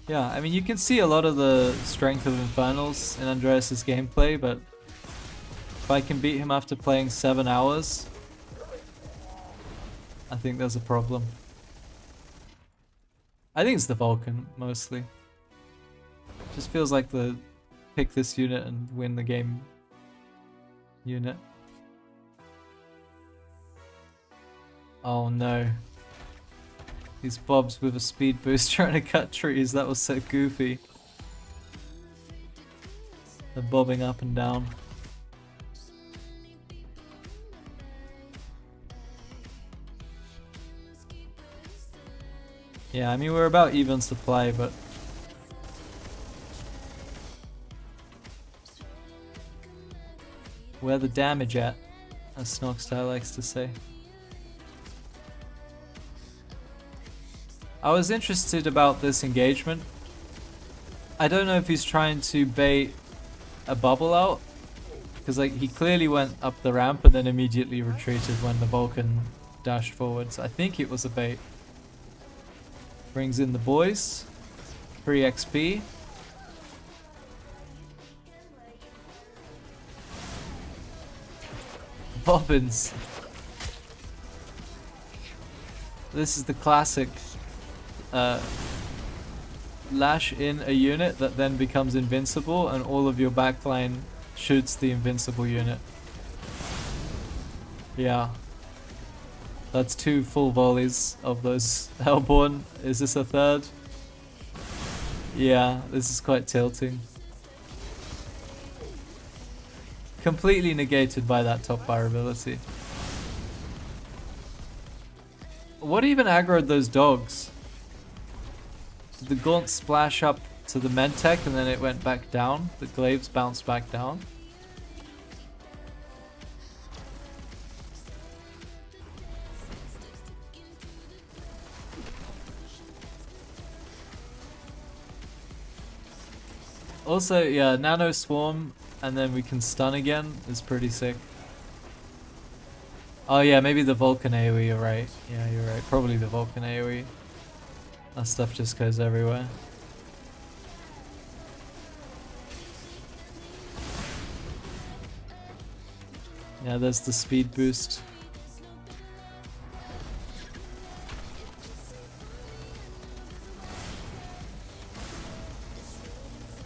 Speaker 1: Yeah, I mean, you can see a lot of the strength of Infernals in Andreas' gameplay, but if I can beat him after playing 7 hours, I think there's a problem. I think it's the Vulcan, mostly. Just feels like the pick this unit and win the game unit. Oh no. These bobs with a speed boost trying to cut trees, that was so goofy. They're bobbing up and down. Yeah, I mean we're about even supply, but where the damage at, as Snockstyle likes to say. I was interested about this engagement. I don't know if he's trying to bait a bubble out, because like he clearly went up the ramp and then immediately retreated when the Vulcan dashed forwards. I think it was a bait. Brings in the boys. Free XP. Bobbins. This is the classic lash in a unit that then becomes invincible and all of your backline shoots the invincible unit. Yeah. That's 2 full volleys of those Hellborn. Is this a 3rd? Yeah, this is quite tilting. Completely negated by that top bar ability. What even aggroed those dogs? Did the Gaunt splash up to the Medtech and then it went back down? The Glaives bounced back down? Also, yeah, Nano Swarm and then we can stun again is pretty sick. Oh yeah, maybe the Vulcan AoE, you're right. Yeah, you're right. Probably the Vulcan AoE. That stuff just goes everywhere. Yeah, there's the speed boost.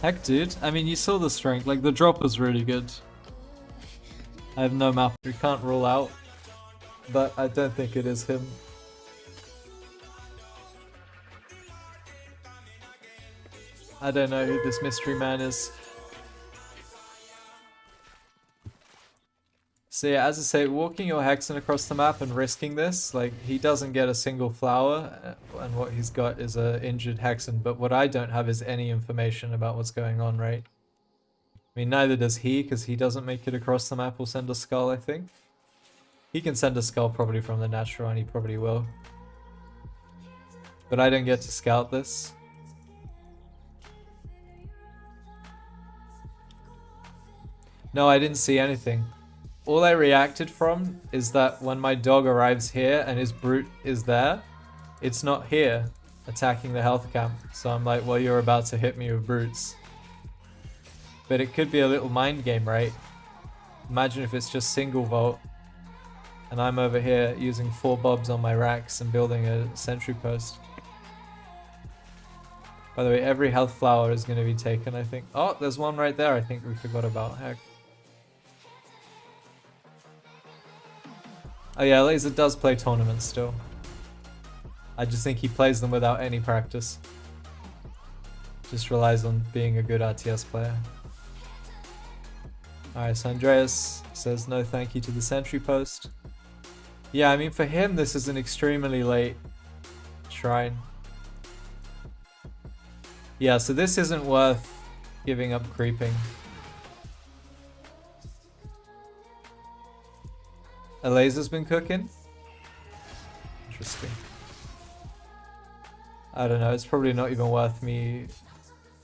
Speaker 1: Heck, dude. I mean, you saw the strength. Like, the drop was really good. I have no map. We can't rule out. But I don't think it is him. I don't know who this mystery man is. So yeah, as I say, walking your Hexen across the map and risking this, like, he doesn't get a single flower, and what he's got is a injured Hexen, but what I don't have is any information about what's going on, right? I mean, neither does he, because he doesn't make it across the map or send a skull, I think. He can send a skull probably from the natural, and he probably will. But I don't get to scout this. No, I didn't see anything. All I reacted from is that when my dog arrives here and his brute is there, it's not here attacking the health camp. So I'm like, well, you're about to hit me with brutes. But it could be a little mind game, right? Imagine if it's just single vault and I'm over here using 4 bobs on my racks and building a sentry post. By the way, every health flower is going to be taken, I think. Oh, there's one right there I think we forgot about. Heck. Oh yeah, Laser does play tournaments still. I just think he plays them without any practice. Just relies on being a good RTS player. Alright, so Andreas says no thank you to the sentry post. Yeah, I mean for him this is an extremely late shrine. Yeah, so this isn't worth giving up creeping. A laser's been cooking? interesting. I don't know, it's probably not even worth me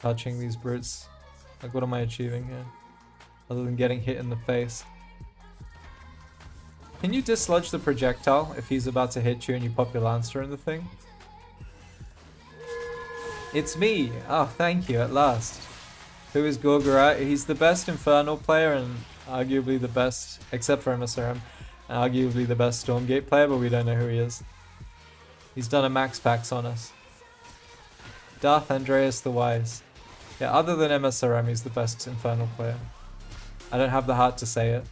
Speaker 1: touching these brutes. Like, what am I achieving here? Other than getting hit in the face. Can you dislodge the projectile if he's about to hit you and you pop your Lancer in the thing? It's me! Oh, thank you, at last. Who is Gorgora? He's the best Infernal player and arguably the best, except for MSRM, and arguably the best Stormgate player, but we don't know who he is. He's done a max packs on us. Darth Andreas the Wise. Yeah, other than MSRM, he's the best Infernal player. I don't have the heart to say it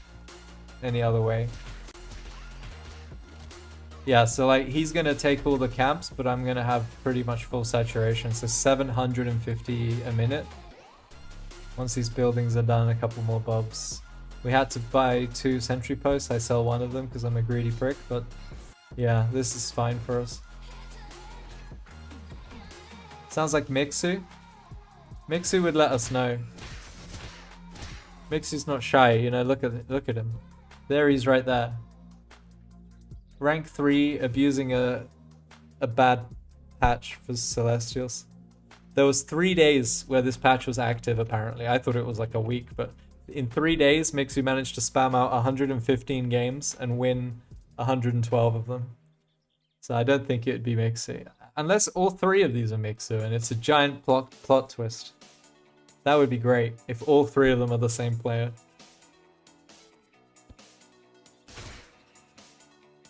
Speaker 1: any other way. Yeah, so like, he's gonna take all the camps, but I'm gonna have pretty much full saturation, so 750 a minute. Once these buildings are done, a couple more bobs. We had to buy 2 sentry posts, I sell one of them because I'm a greedy prick, but yeah, this is fine for us. Sounds like Mixu. Mixu would let us know. Mixu's not shy, you know, look at him. There he's right there. Rank 3, abusing a bad patch for Celestials. There was 3 days where this patch was active apparently. I thought it was like a week, but in 3 days Mixu managed to spam out 115 games and win 112 of them. So I don't think it'd be Mixu. Unless all 3 of these are Mixu and it's a giant plot twist. That would be great if all 3 of them are the same player.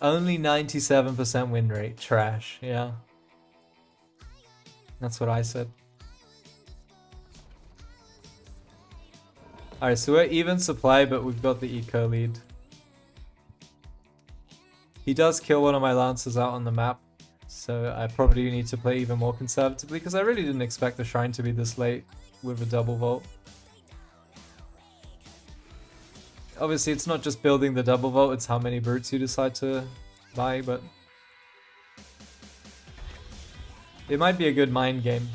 Speaker 1: Only 97% win rate. Trash, yeah. That's what I said. Alright, so we're even supply, but we've got the eco lead. He does kill one of my Lancers out on the map, so I probably need to play even more conservatively, because I really didn't expect the Shrine to be this late with a double vault. Obviously, it's not just building the double vault, it's how many brutes you decide to buy, but it might be a good mind game.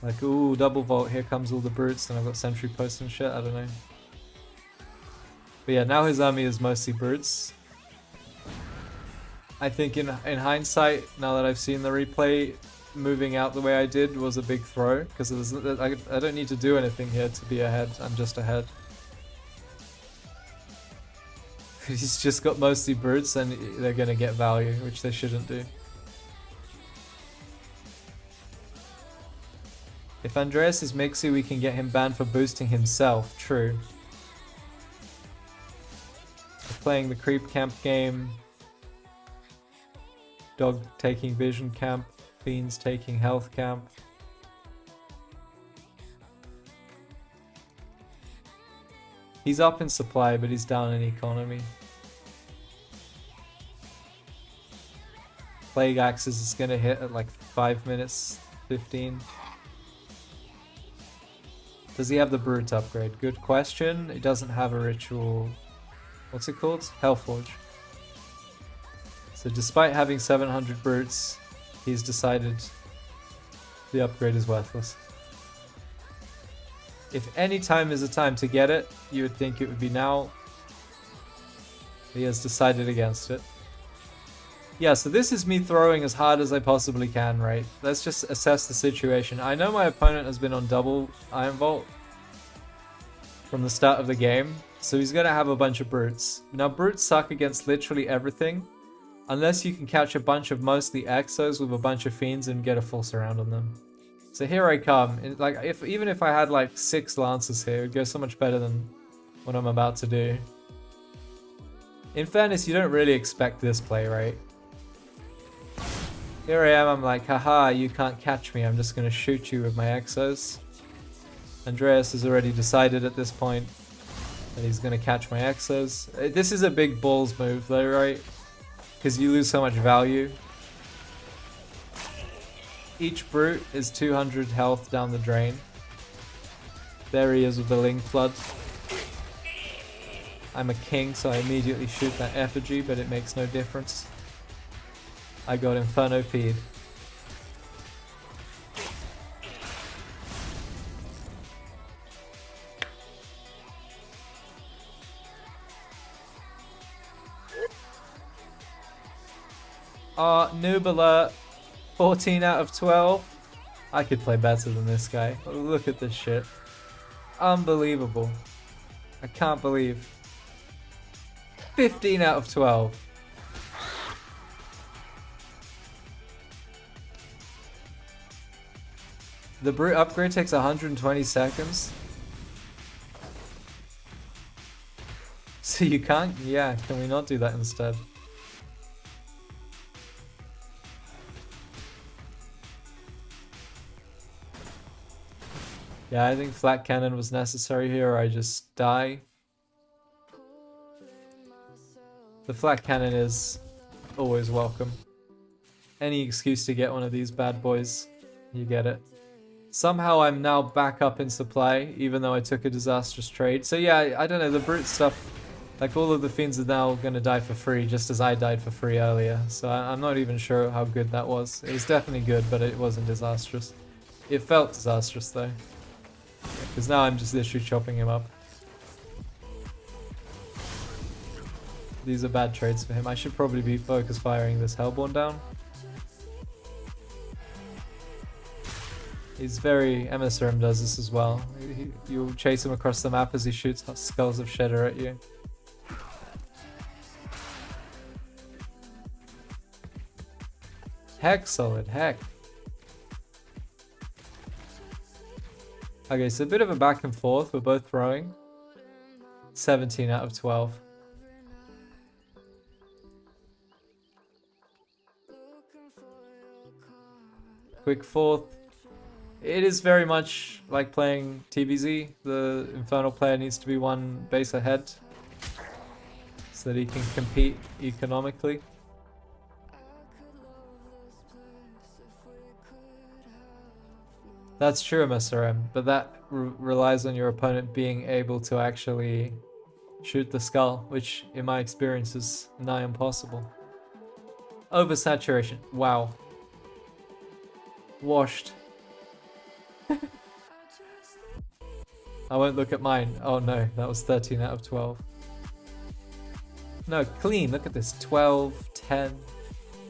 Speaker 1: Like, ooh, double vault, here comes all the brutes, and I've got sentry posts and shit, I don't know. But yeah, now his army is mostly brutes. I think in hindsight, now that I've seen the replay, moving out the way I did was a big throw, because I don't need to do anything here to be ahead, I'm just ahead. He's just got mostly brutes and they're going to get value, which they shouldn't do. If Andreas is Mixu, we can get him banned for boosting himself, true. We're playing the creep camp game. Dog taking vision camp. Fiends taking health camp. He's up in supply, but he's down in economy. Plague Axes is going to hit at like 5 minutes 15. Does he have the Brute upgrade? Good question. He doesn't have a ritual. What's it called? Hellforge. So despite having 700 Brutes, he's decided the upgrade is worthless. If any time is a time to get it, you would think it would be now. He has decided against it. Yeah, so this is me throwing as hard as I possibly can, right? Let's just assess the situation. I know my opponent has been on double Iron Vault from the start of the game, so he's going to have a bunch of brutes. Now, brutes suck against literally everything, unless you can catch a bunch of mostly exos with a bunch of fiends and get a full surround on them. So here I come. Like, even if I had like 6 Lancers here, it would go so much better than what I'm about to do. In fairness, you don't really expect this play, right? Here I am, I'm like, haha, you can't catch me, I'm just gonna shoot you with my exos. Andreas has already decided at this point that he's gonna catch my exos. This is a big balls move though, right? Because you lose so much value. Each brute is 200 health down the drain. There he is with the Ling Flood. I'm a king, so I immediately shoot that effigy, but it makes no difference. I got Inferno P'd. Noob alert. 14 out of 12. I could play better than this guy. Look at this shit. Unbelievable. I can't believe. 15 out of 12. The brute upgrade takes 120 seconds. So you can't? Yeah, can we not do that instead? Yeah, I think flat cannon was necessary here, or I just die. The flat cannon is always welcome. Any excuse to get one of these bad boys, you get it. Somehow I'm now back up in supply, even though I took a disastrous trade. So yeah, I don't know, the brute stuff, like all of the fiends are now gonna die for free, just as I died for free earlier. So I'm not even sure how good that was. It was definitely good, but it wasn't disastrous. It felt disastrous though. Because now I'm just literally chopping him up. These are bad trades for him. I should probably be focus firing this Hellborn down. He's very... MSRM does this as well. You'll chase him across the map as he shoots skulls of Shedder at you. Heck solid, heck. Okay, so a bit of a back and forth. We're both throwing. 17 out of 12. Quick fourth. It is very much like playing TVZ. The Infernal player needs to be one base ahead so that he can compete economically. That's true, MSRM, but that relies on your opponent being able to actually shoot the skull, which in my experience is nigh impossible. Oversaturation. Wow. Washed. I won't look at mine. Oh no, that was 13 out of 12. No, clean. Look at this. 12, 10.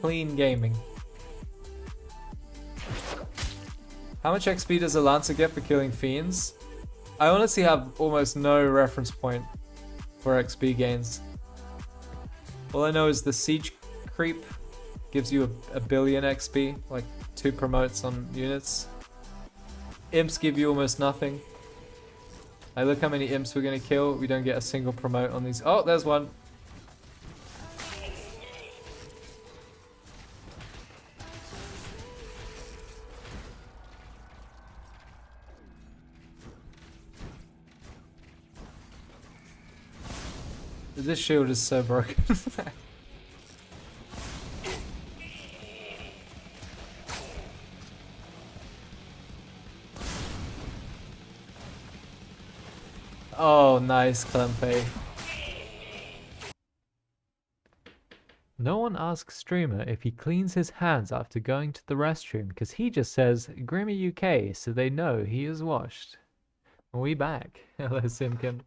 Speaker 1: Clean gaming. How much XP does a Lancer get for killing fiends? I honestly have almost no reference point for XP gains. All I know is the siege creep gives you a billion XP, like 2 promotes on units. Imps give you almost nothing. I look how many imps we're gonna kill. We don't get a single promote on these. Oh, there's one. This shield is so broken. Oh, nice, Clempe. No one asks streamer if he cleans his hands after going to the restroom, because he just says Grimmy UK, so they know he is washed. We back. Hello, Simkin.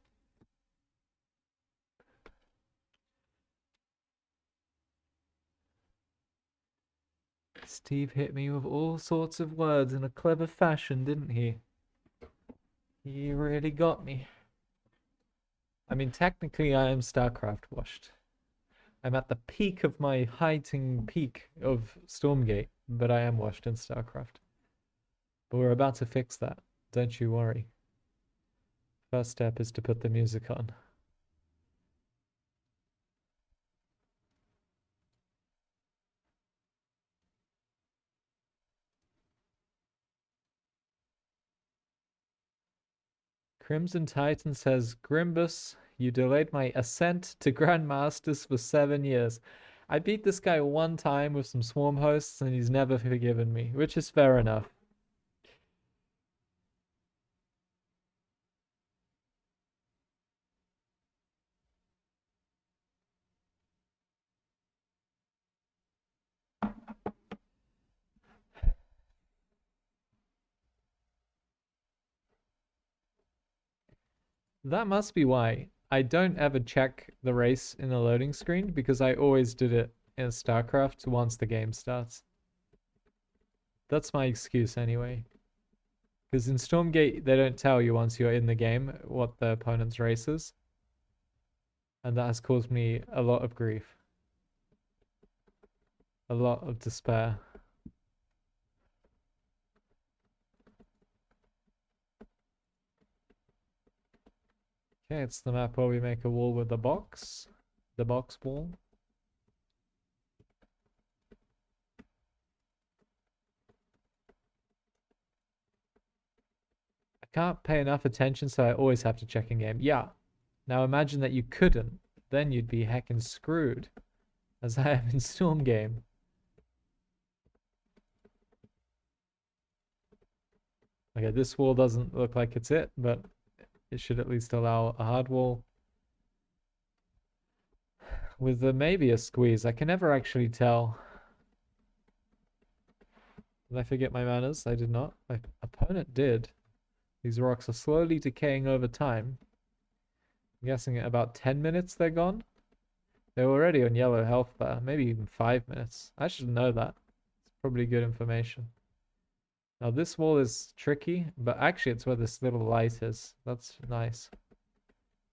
Speaker 1: Steve hit me with all sorts of words in a clever fashion, didn't he? He really got me. I mean, technically I am StarCraft washed. I'm at the peak of my heighting peak of Stormgate, but I am washed in StarCraft. But we're about to fix that, don't you worry. First step is to put the music on. Crimson Titan says, Grimbus, you delayed my ascent to Grandmasters for 7 years. I beat this guy one time with some swarm hosts and he's never forgiven me, which is fair enough. That must be why I don't ever check the race in the loading screen, because I always did it in StarCraft once the game starts. That's my excuse anyway. Because in Stormgate, they don't tell you once you're in the game what the opponent's race is. And that has caused me a lot of grief. A lot of despair. Okay, it's the map where we make a wall with the box. The box wall. I can't pay enough attention, so I always have to check in game. Yeah. Now imagine that you couldn't. Then you'd be heckin' screwed. As I am in Storm game. Okay, this wall doesn't look like it's it, but it should at least allow a hard wall. With maybe a squeeze. I can never actually tell. Did I forget my manners? I did not. My opponent did. These rocks are slowly decaying over time. I'm guessing at about 10 minutes they're gone. They're already on yellow health there. Maybe even 5 minutes. I should know that. It's probably good information. Now this wall is tricky, but actually it's where this little light is. That's nice.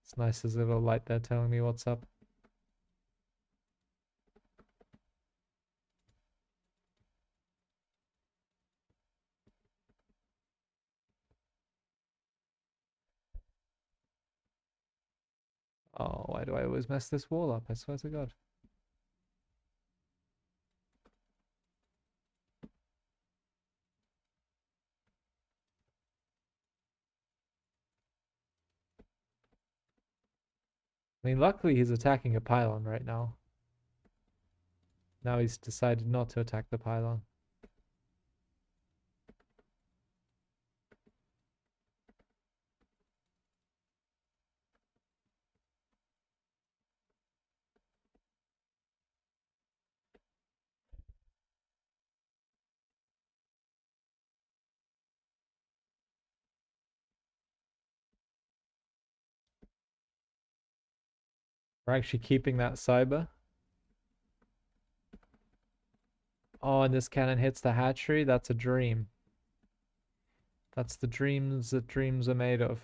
Speaker 1: It's nice, there's a little light there telling me what's up. Oh, why do I always mess this wall up? I swear to God. I mean, luckily he's attacking a pylon right now. Now he's decided not to attack the pylon. We're actually keeping that cyber. Oh, and this cannon hits the hatchery. That's a dream. That's the dreams that dreams are made of.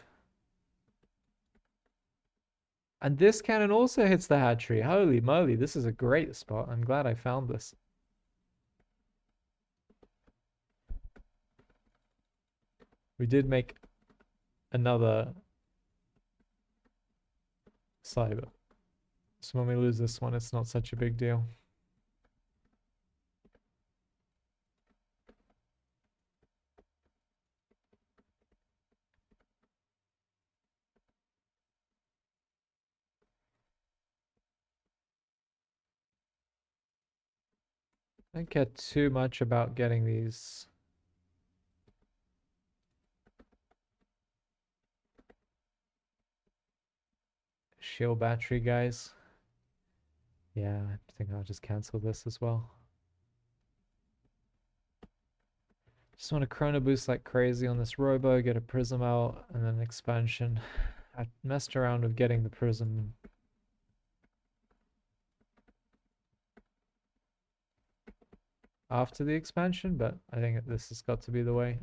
Speaker 1: And this cannon also hits the hatchery. Holy moly, this is a great spot. I'm glad I found this. We did make another cyber. So when we lose this one, it's not such a big deal. I don't care too much about getting these shield battery guys. Yeah, I think I'll just cancel this as well. Just want to chrono boost like crazy on this robo, get a prism out, and then expansion. I messed around with getting the prism after the expansion, but I think this has got to be the way.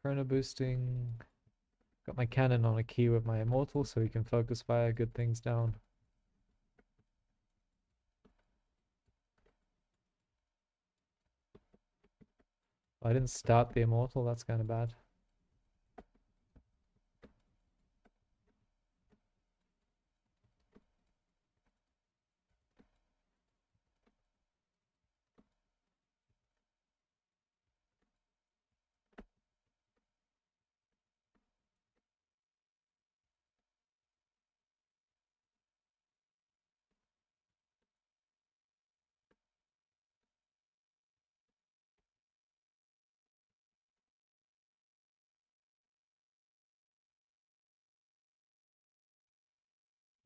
Speaker 1: Chrono boosting. Got my cannon on a key with my immortal so we can focus fire good things down. I didn't start the immortal, that's kind of bad.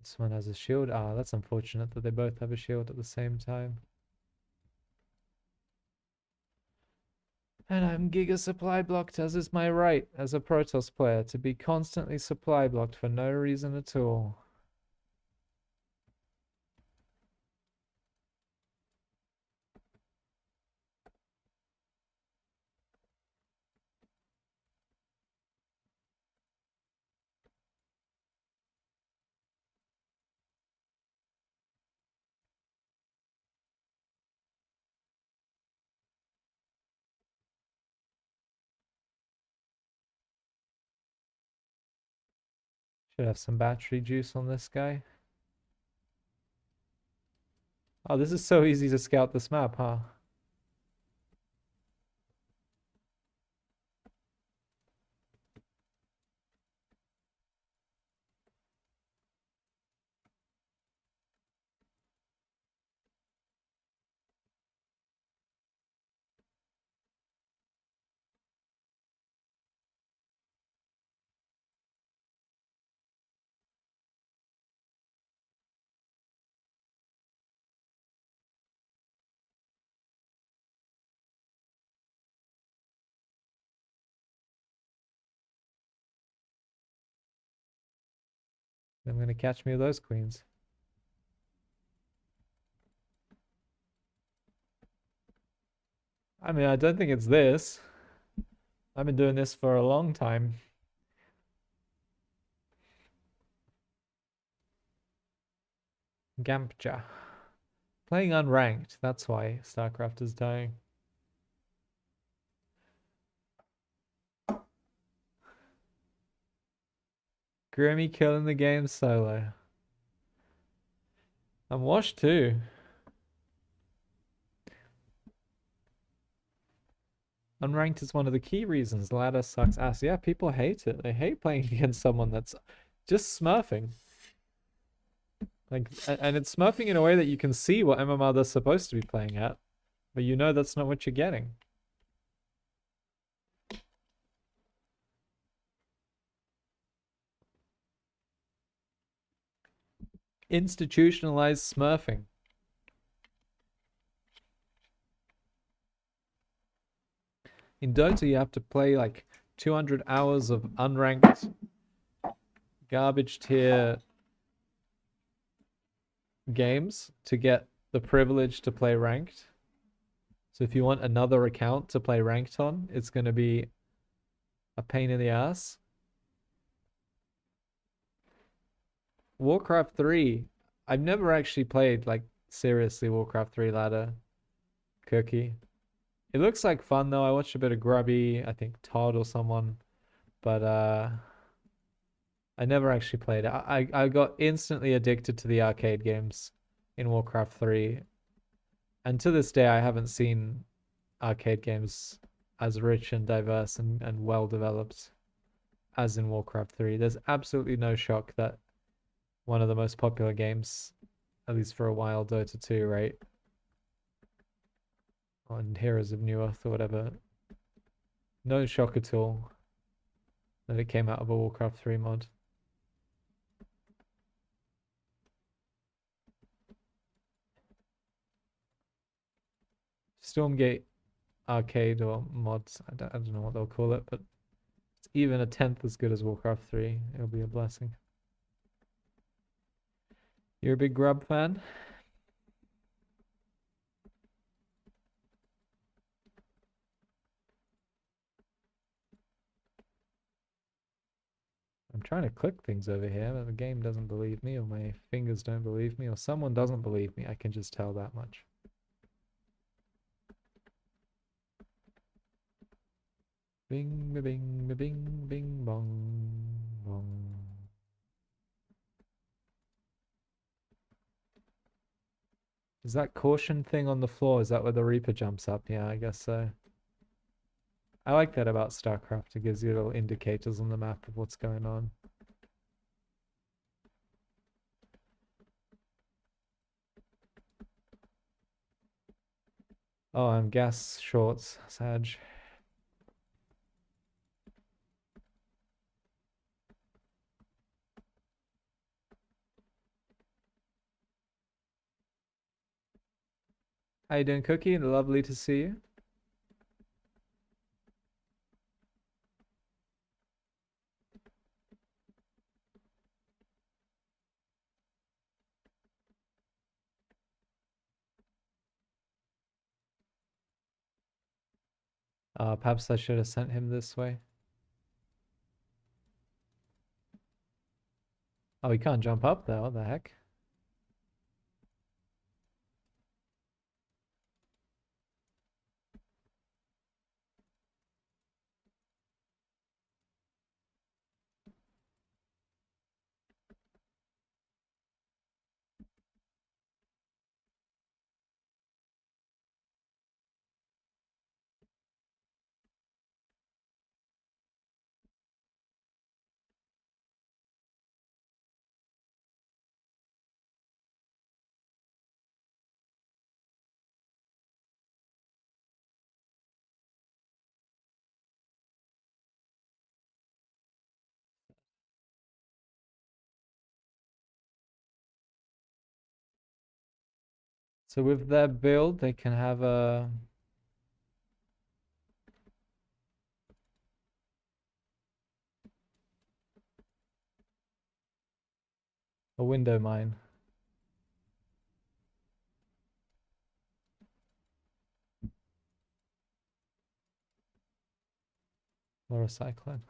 Speaker 1: This one has a shield. Ah, that's unfortunate that they both have a shield at the same time. And I'm giga supply blocked, as is my right as a Protoss player to be constantly supply blocked for no reason at all. Should have some battery juice on this guy. Oh, this is so easy to scout this map, huh? I'm gonna catch me with those queens. I mean, I don't think it's this. I've been doing this for a long time. Gampja. Playing unranked, that's why StarCraft is dying. Grimmy killing the game solo. I'm washed too. Unranked is one of the key reasons ladder sucks ass. Yeah, people hate it. They hate playing against someone that's just smurfing. Like, and it's smurfing in a way that you can see what MMR they're supposed to be playing at, but you know that's not what you're getting. Institutionalized smurfing. In Dota, you have to play like 200 hours of unranked garbage tier games to get the privilege to play ranked. So if you want another account to play ranked on, it's going to be a pain in the ass. Warcraft 3. I've never actually played like seriously Warcraft 3 ladder cookie. It looks like fun though. I watched a bit of Grubby, I think Todd or someone, but I never actually played it. I got instantly addicted to the arcade games in Warcraft 3. And to this day I haven't seen arcade games as rich and diverse and well developed as in Warcraft 3. There's absolutely no shock that one of the most popular games, at least for a while, Dota 2, right? On Heroes of New Earth or whatever. No shock at all that it came out of a Warcraft 3 mod. Stormgate arcade or mods, I don't know what they'll call it, but it's even a tenth as good as Warcraft 3. It'll be a blessing. You're a big Grub fan? I'm trying to click things over here, but the game doesn't believe me, or my fingers don't believe me, or someone doesn't believe me. I can just tell that much. Bing, bing, bing, bing, bong, bong. Is that caution thing on the floor? Is that where the Reaper jumps up? Yeah, I guess so. I like that about StarCraft. It gives you little indicators on the map of what's going on. Oh, I'm gas shorts, Sag. How you doing, Cookie? Lovely to see you. Perhaps I should have sent him this way. Oh, he can't jump up there. What the heck? So with their build, they can have a window mine or a cyclone.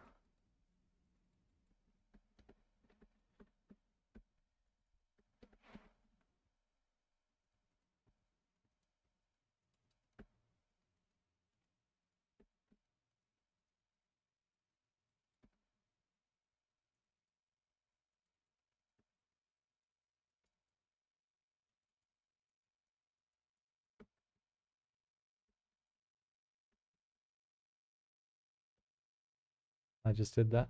Speaker 1: I just did that.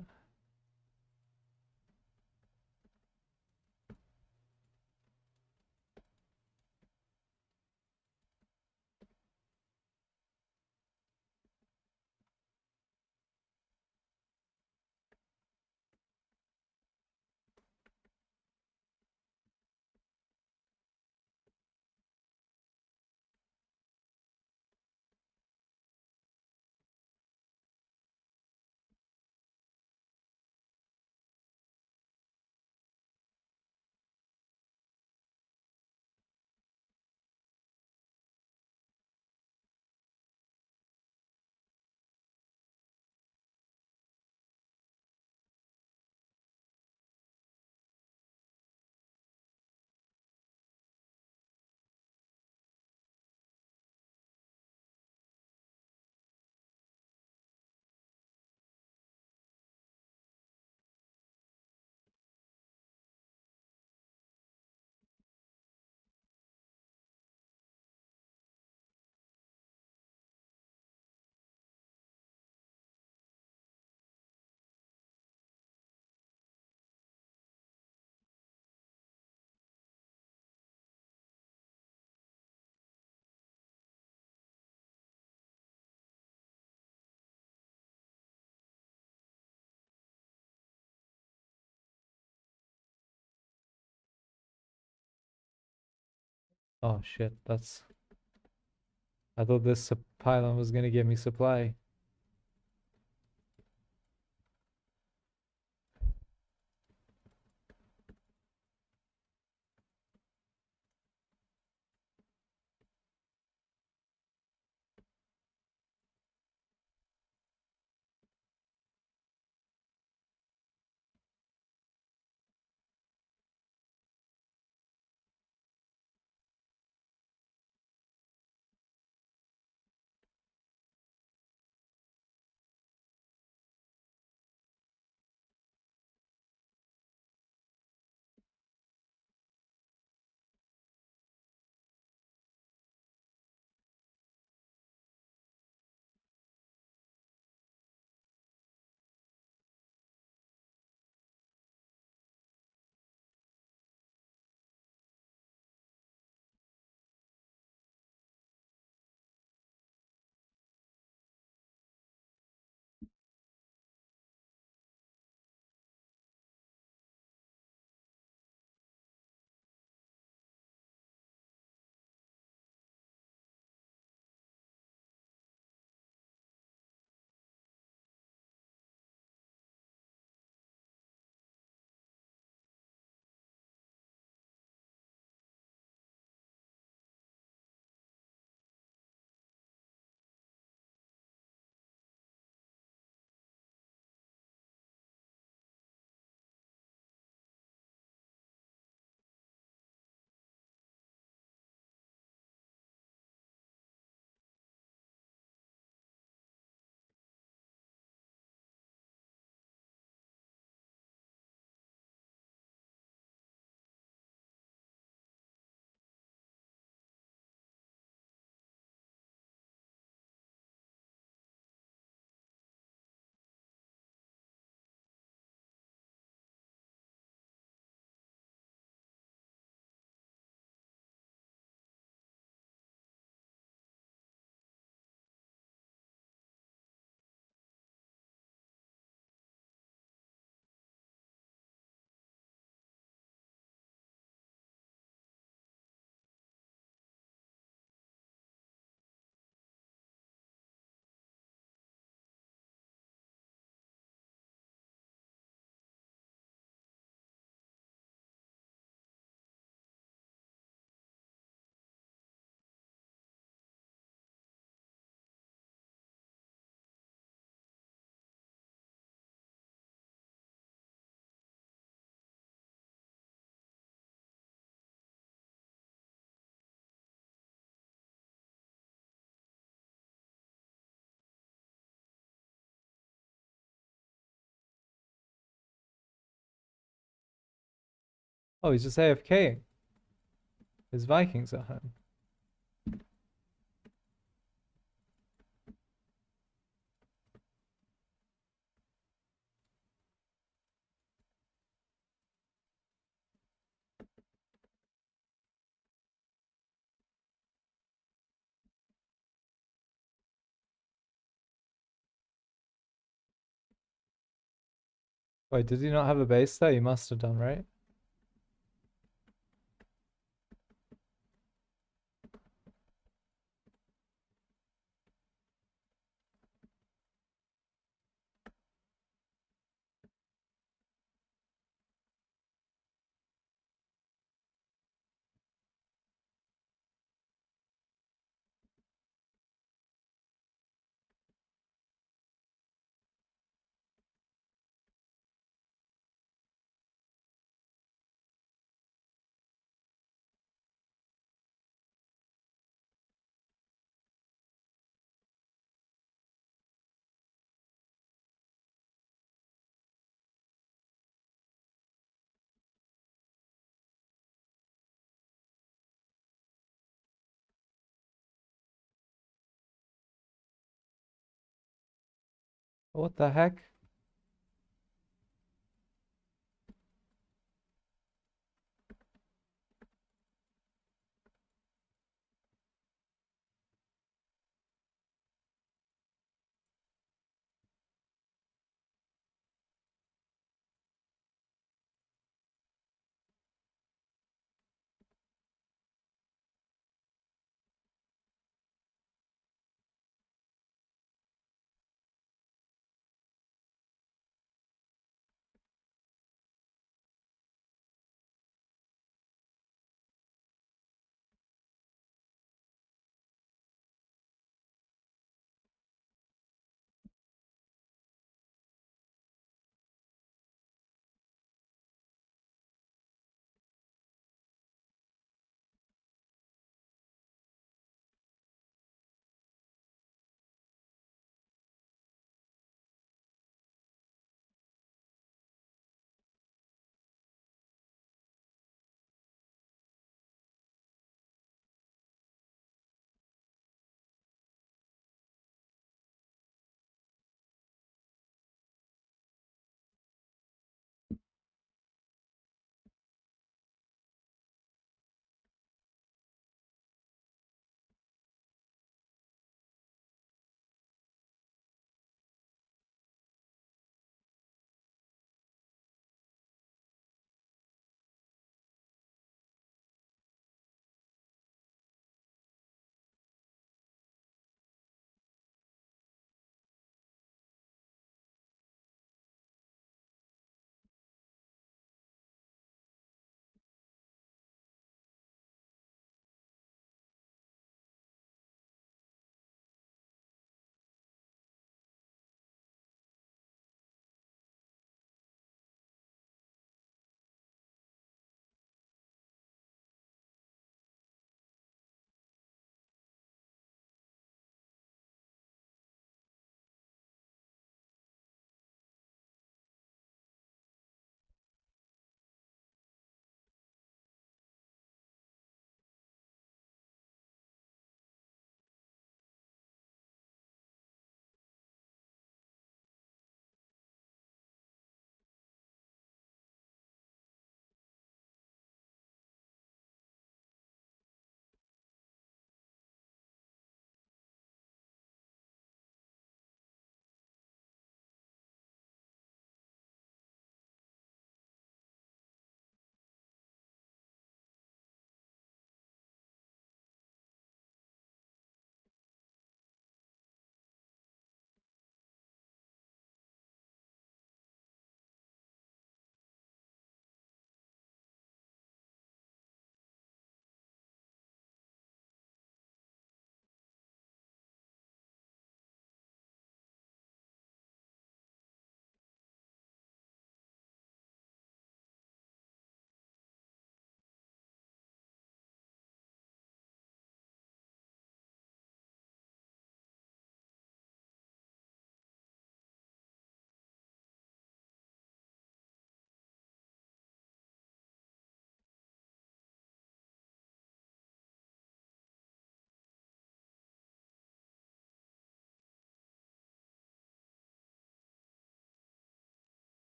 Speaker 1: Oh shit, that's... I thought this pylon was gonna give me supply. Oh, he's just AFK. His Vikings at home. Wait, did he not have a base there? He must have done, right? What the heck?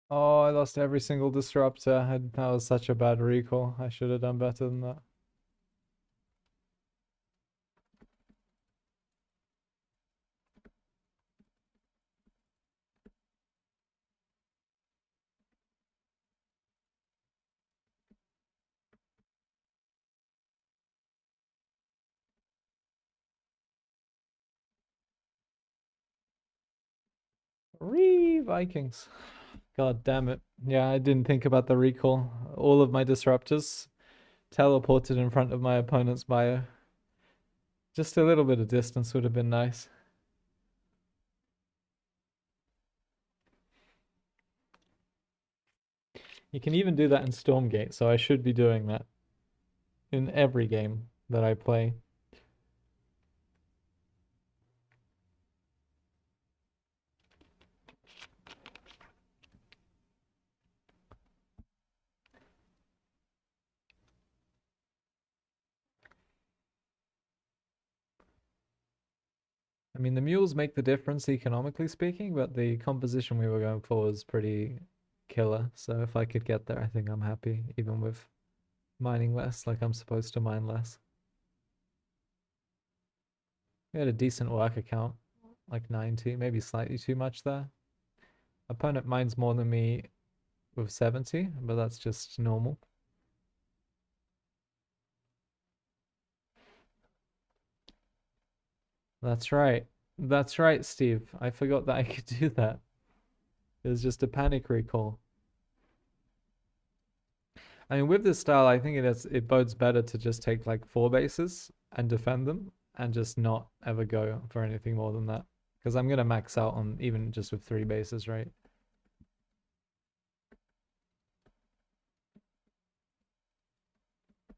Speaker 1: Oh, I lost every single disruptor. That was such a bad recall. I should have done better than that. Vikings. God damn it. Yeah, I didn't think about the recall. All of my disruptors teleported in front of my opponent's bio. Just a little bit of distance would have been nice. You can even do that in Stormgate, so I should be doing that in every game that I play. I mean, the mules make the difference economically speaking, but the composition we were going for was pretty killer. So if I could get there, I think I'm happy, even with mining less, like I'm supposed to mine less. We had a decent worker count, like 90, maybe slightly too much there. Opponent mines more than me with 70, but that's just normal. That's right. That's right, Steve. I forgot that I could do that. It was just a panic recall. I mean, with this style, I think it bodes better to just take like 4 bases and defend them and just not ever go for anything more than that. Because I'm gonna max out on even just with 3 bases, right?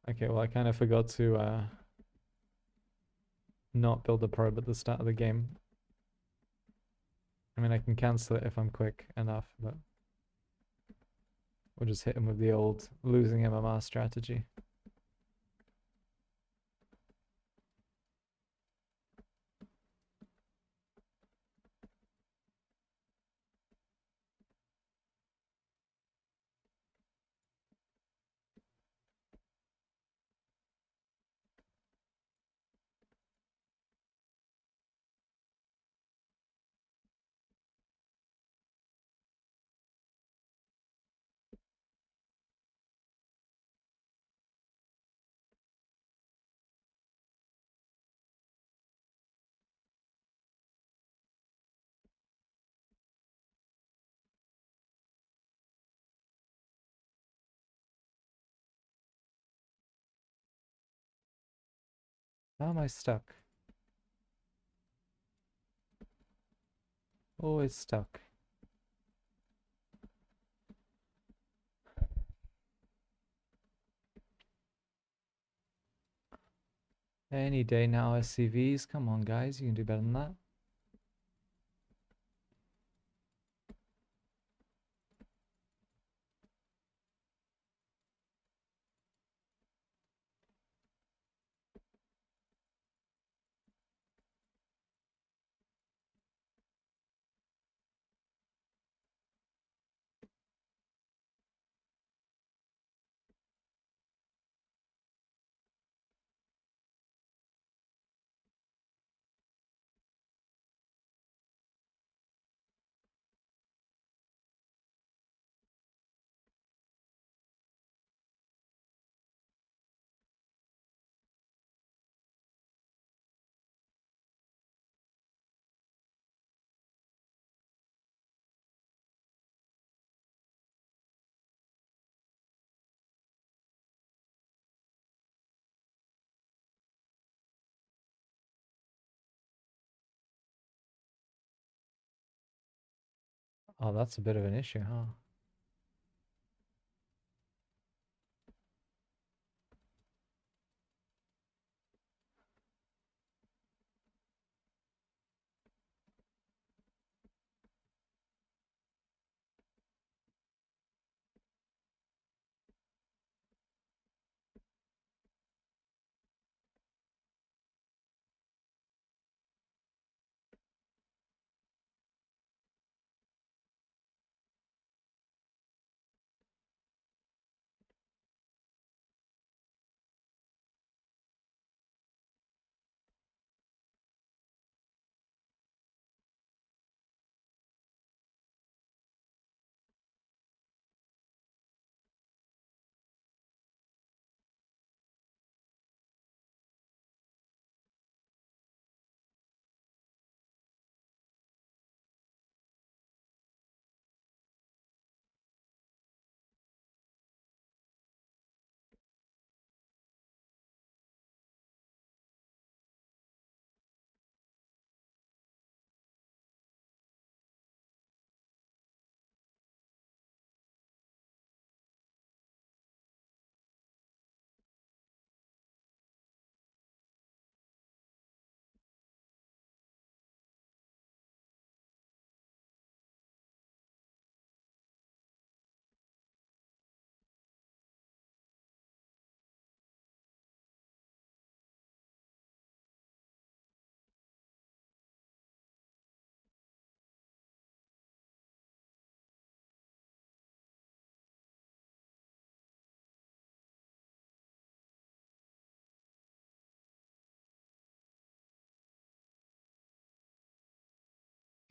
Speaker 1: Okay, well I kind of forgot to not build a probe at the start of the game. I mean, I can cancel it if I'm quick enough, but we'll just hit him with the old losing MMR strategy. How am I stuck? Always stuck. Any day now, SCVs. Come on, guys. You can do better than that. Oh, that's a bit of an issue, huh?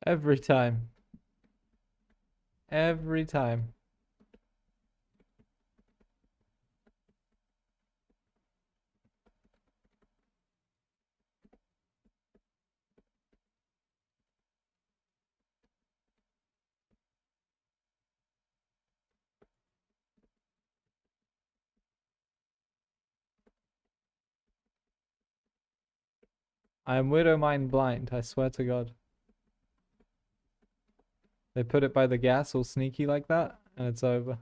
Speaker 1: Every time. Every time. I am Widow Mine blind, I swear to God. They put it by the gas all sneaky like that, and it's over.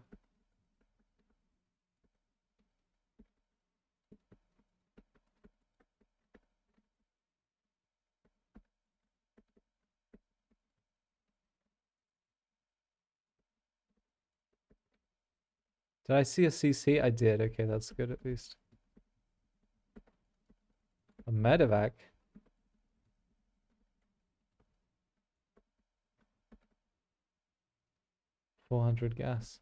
Speaker 1: Did I see a CC? I did. Okay, that's good at least. A medevac? 400 gas.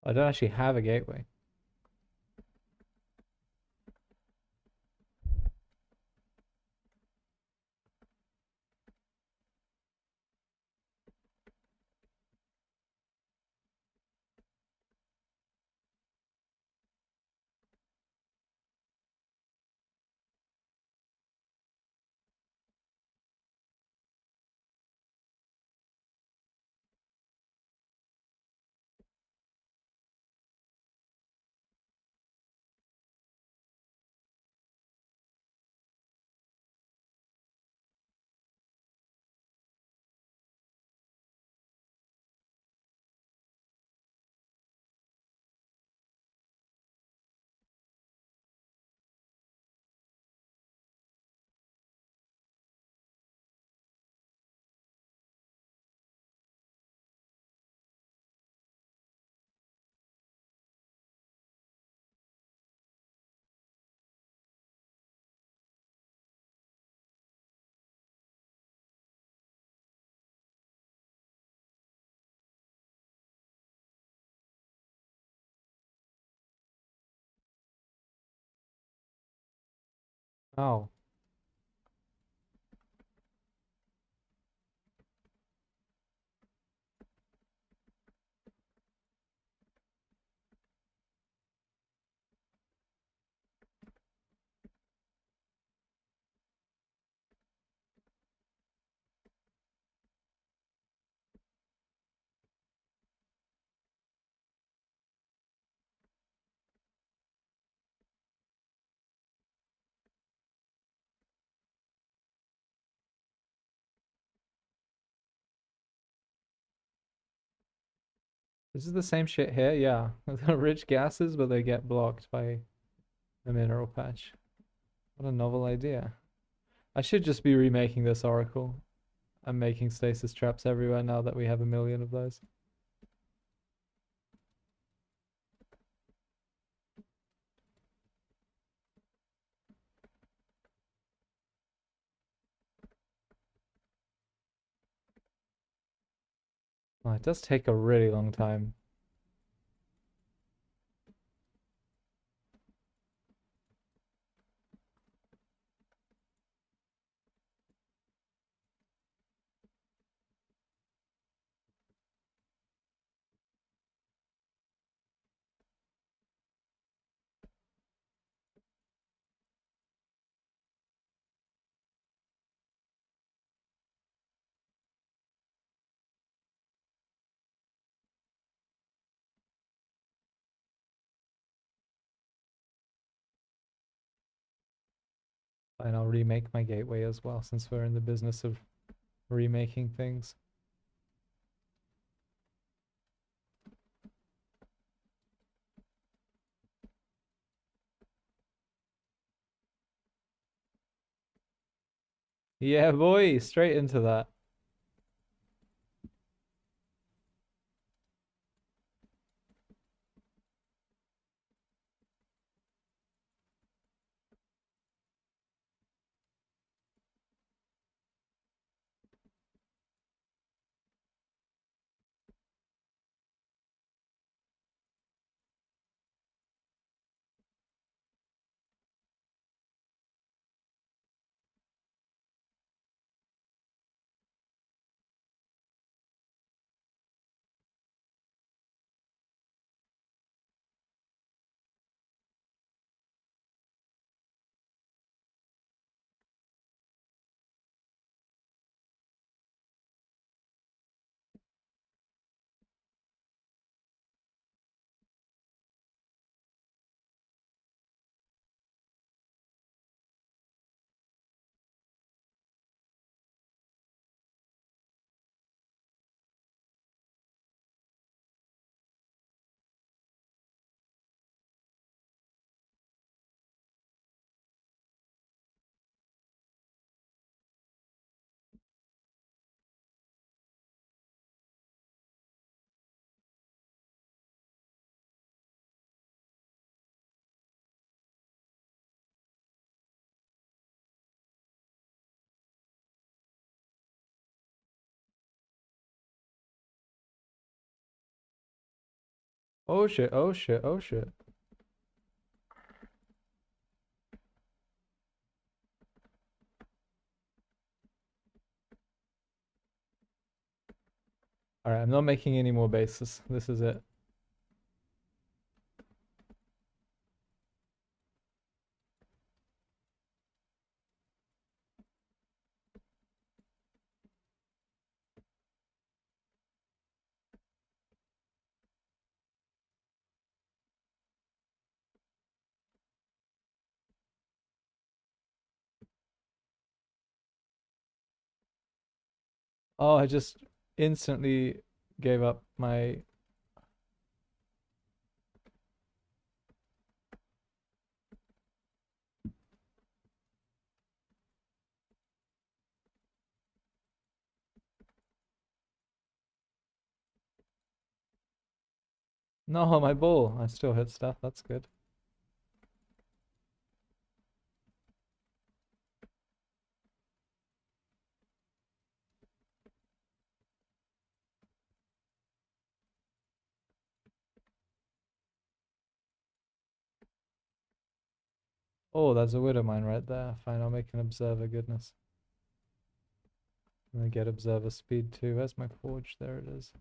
Speaker 1: I don't actually have a gateway. Oh. This is the same shit here, yeah. The rich gases, but they get blocked by the mineral patch. What a novel idea. I should just be remaking this oracle. I'm making stasis traps everywhere now that we have 1,000,000 of those. Oh, it does take a really long time. And I'll remake my gateway as well, since we're in the business of remaking things. Yeah, boy, straight into that. Oh shit, oh shit, oh shit. Alright, I'm not making any more bases. This is it. Oh, I just instantly gave up my... No, my bull. I still hit stuff. That's good. Oh, there's a widow mine right there. Fine, I'll make an observer, goodness. I'm gonna get observer speed too. Where's my forge? There it is.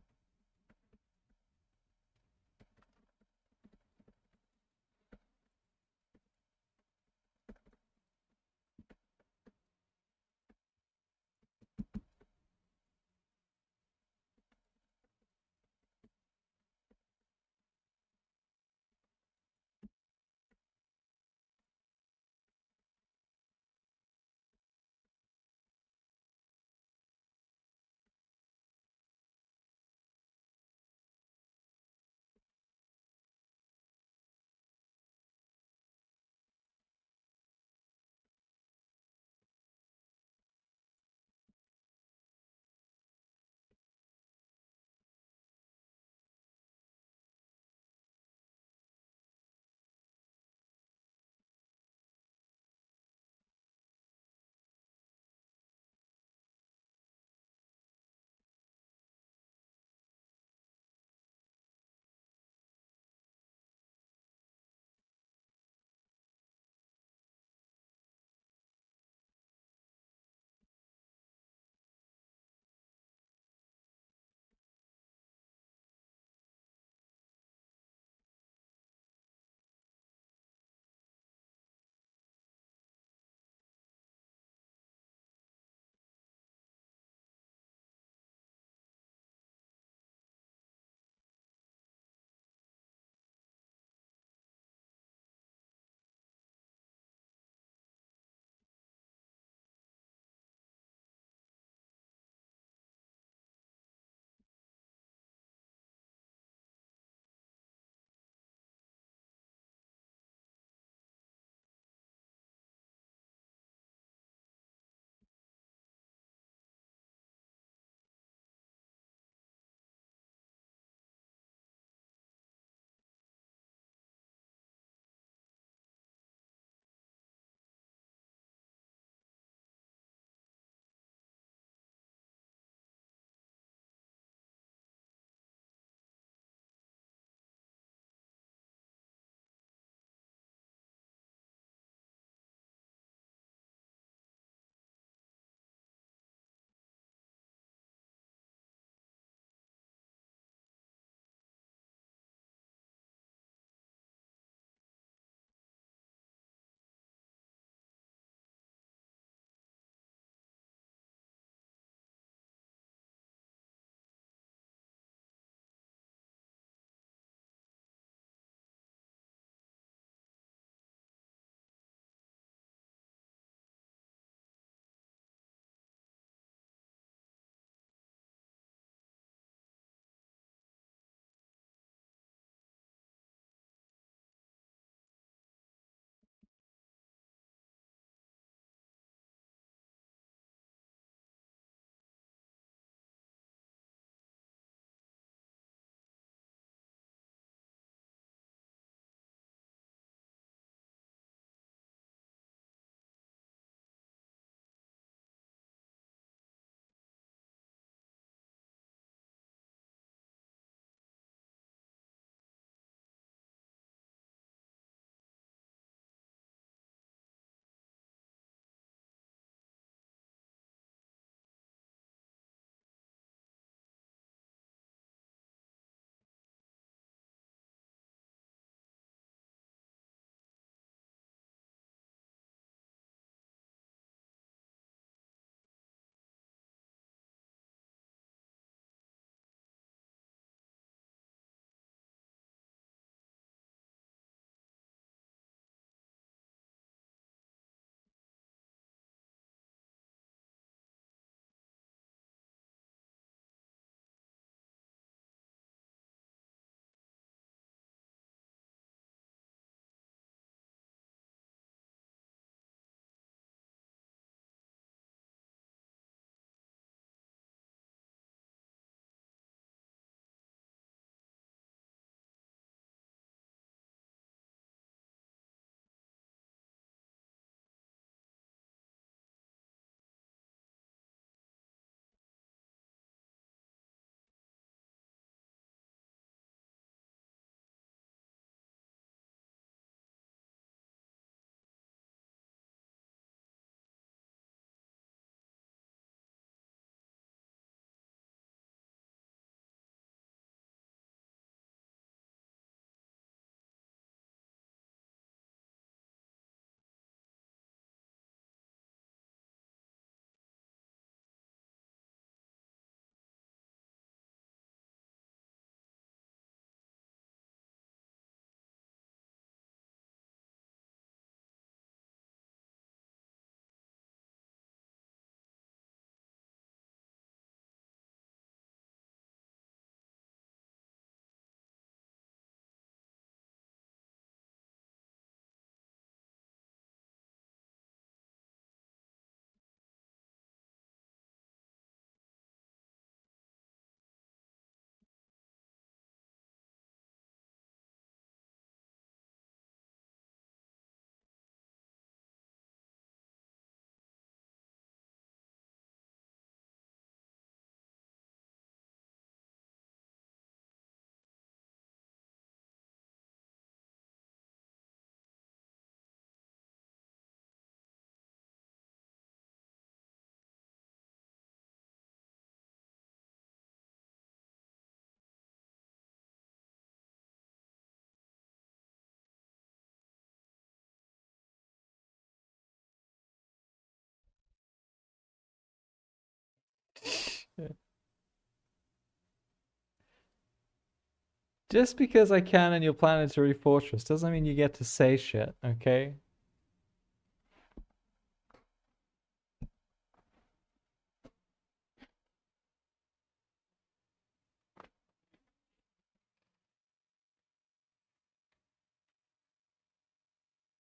Speaker 1: Just because I can in your planetary fortress doesn't mean you get to say shit, okay?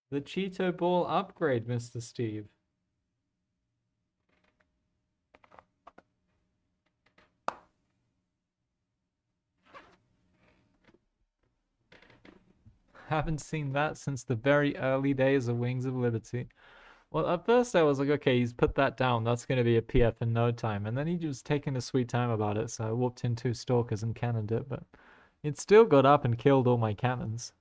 Speaker 1: The Cheeto Ball upgrade, Mr. Steve. Haven't seen that since the very early days of Wings of Liberty. Well, at first I was like, okay, he's put that down. That's going to be a PF in no time. And then he was taking a sweet time about it, so I whooped in 2 stalkers and cannoned it, but it still got up and killed all my cannons.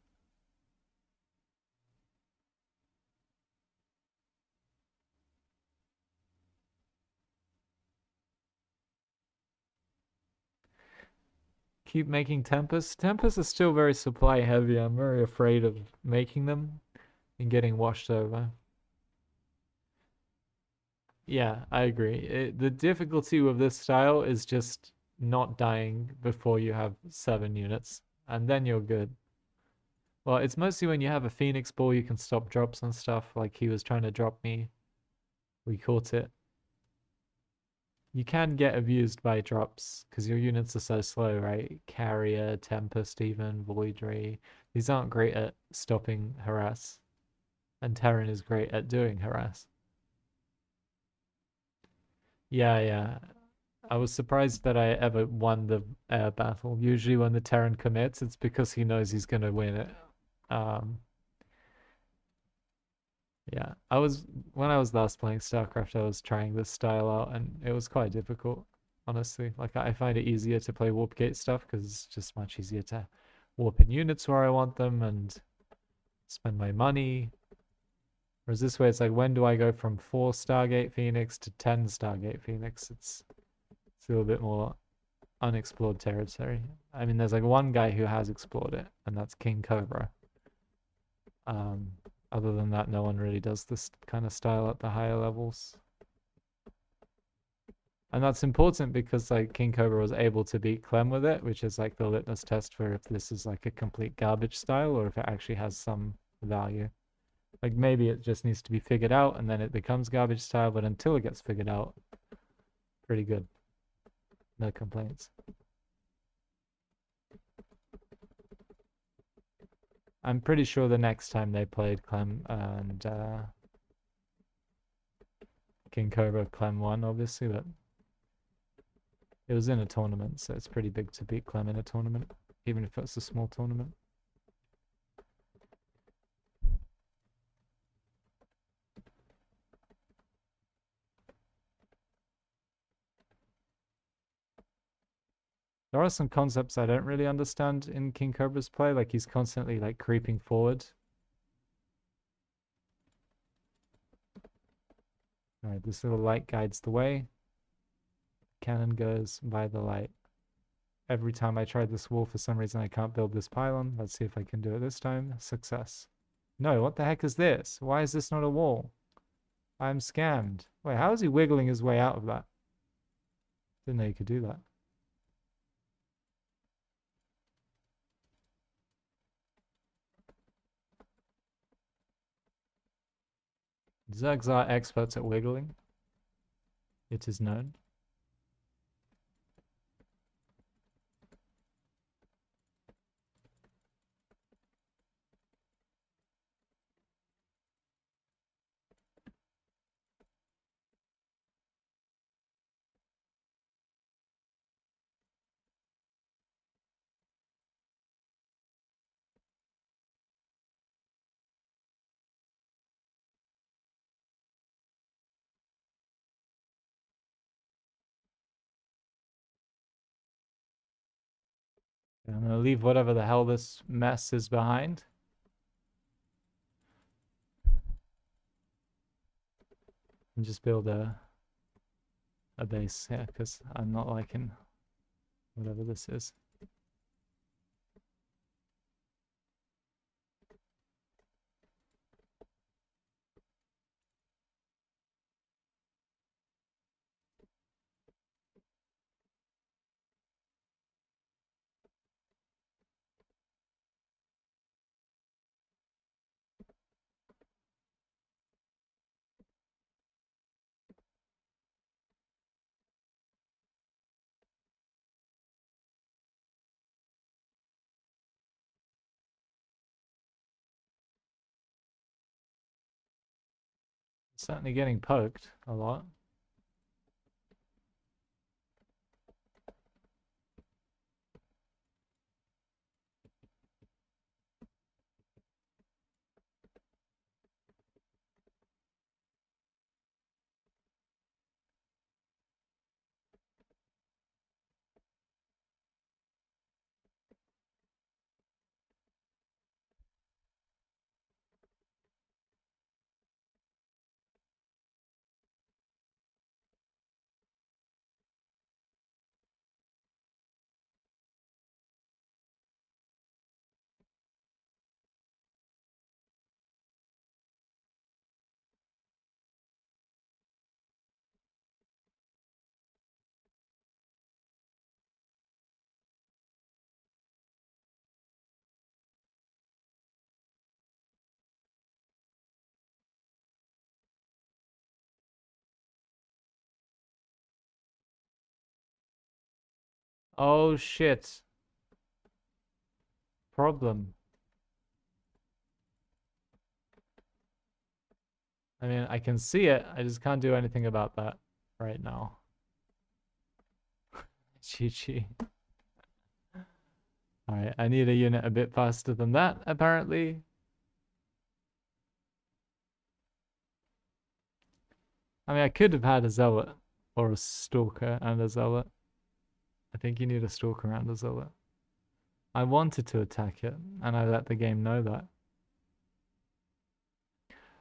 Speaker 1: Keep making Tempest. Tempests are still very supply heavy. I'm very afraid of making them and getting washed over. Yeah, I agree. The difficulty with this style is just not dying before you have 7 units, and then you're good. Well, it's mostly when you have a Phoenix Ball, you can stop drops and stuff, like he was trying to drop me. We caught it. You can get abused by drops, because your units are so slow, right? Carrier, Tempest even, Void Ray. These aren't great at stopping harass. And Terran is great at doing harass. Yeah, yeah. I was surprised that I ever won the air battle. Usually when the Terran commits, it's because he knows he's going to win it. Um, yeah, when I was last playing StarCraft, I was trying this style out, and it was quite difficult, honestly. Like I find it easier to play warp gate stuff because it's just much easier to warp in units where I want them and spend my money. Whereas this way, it's like, when do I go from 4 Stargate Phoenix to 10 Stargate Phoenix? It's a little bit more unexplored territory. I mean, there's like one guy who has explored it, and that's King Cobra. Other than that, no one really does this kind of style at the higher levels. And that's important because like King Cobra was able to beat Clem with it, which is like the litmus test for if this is like a complete garbage style or if it actually has some value. Like maybe it just needs to be figured out and then it becomes garbage style, but until it gets figured out, pretty good. No complaints. I'm pretty sure the next time they played Clem and King Cobra, Clem won, obviously, but it was in a tournament, so it's pretty big to beat Clem in a tournament, even if it's a small tournament. There are some concepts I don't really understand in King Cobra's play, like he's constantly like creeping forward. Alright, this little light guides the way. Cannon goes by the light. Every time I try this wall, for some reason I can't build this pylon. Let's see if I can do it this time. Success. No, what the heck is this? Why is this not a wall? I'm scammed. Wait, how is he wiggling his way out of that? Didn't know you could do that. Zergs are experts at wiggling. It is known. I'm gonna leave whatever the hell this mess is behind. And just build a base here, because I'm not liking whatever this is. Certainly getting poked a lot. Oh shit. Problem. I mean, I can see it. I just can't do anything about that right now. GG. Alright, I need a unit a bit faster than that, apparently. I mean, I could have had a zealot or a stalker and a zealot. I think you need a stalker and a zealot. I wanted to attack it, and I let the game know that.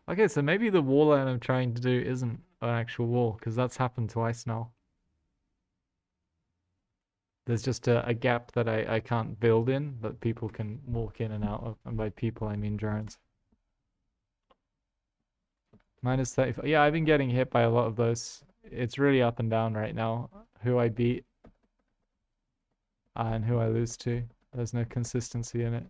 Speaker 1: Okay, so maybe the wall line I'm trying to do isn't an actual wall, because that's happened twice now. There's just a gap that I can't build in, but people can walk in and out of. And by people, I mean drones. Minus 35. Yeah, I've been getting hit by a lot of those. It's really up and down right now. Who I beat and who I lose to. There's no consistency in it.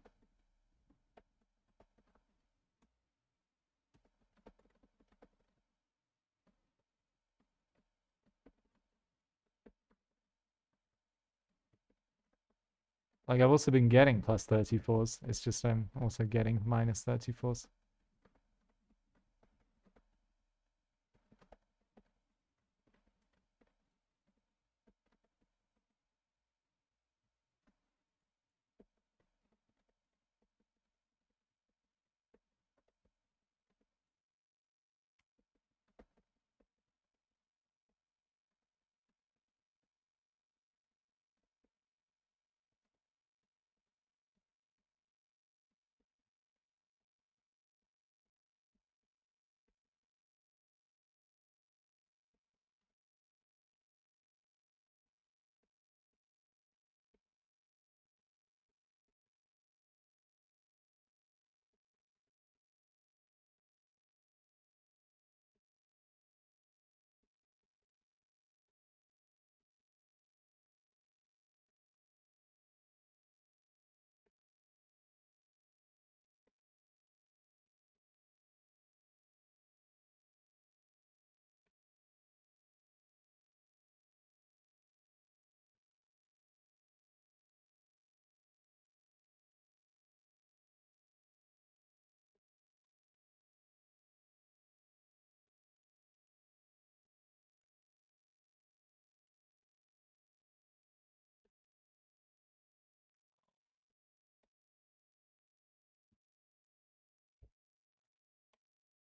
Speaker 1: Like, I've also been getting plus 34s. It's just I'm also getting minus 34s.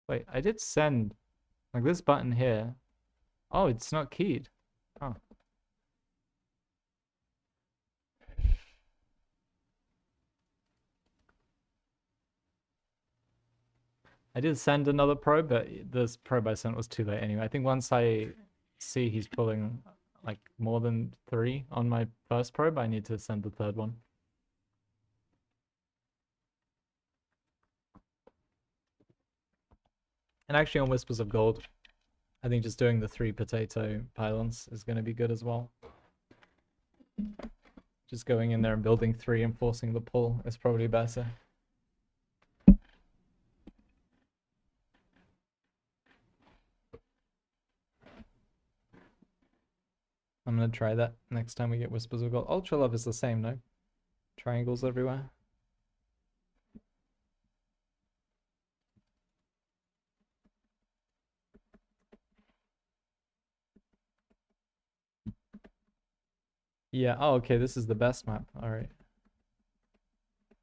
Speaker 1: Wait, I did send, like, this button here. Oh, it's not keyed. Oh. I did send another probe, but this probe I sent was too late anyway. I think once I see he's pulling like more than 3 on my first probe, I need to send the third one. And actually on Whispers of Gold, I think just doing the 3 potato pylons is going to be good as well. Just going in there and building 3 and forcing the pull is probably better. I'm going to try that next time we get Whispers of Gold. Ultra Love is the same, no? Triangles everywhere. Yeah, oh, okay, this is the best map. All right.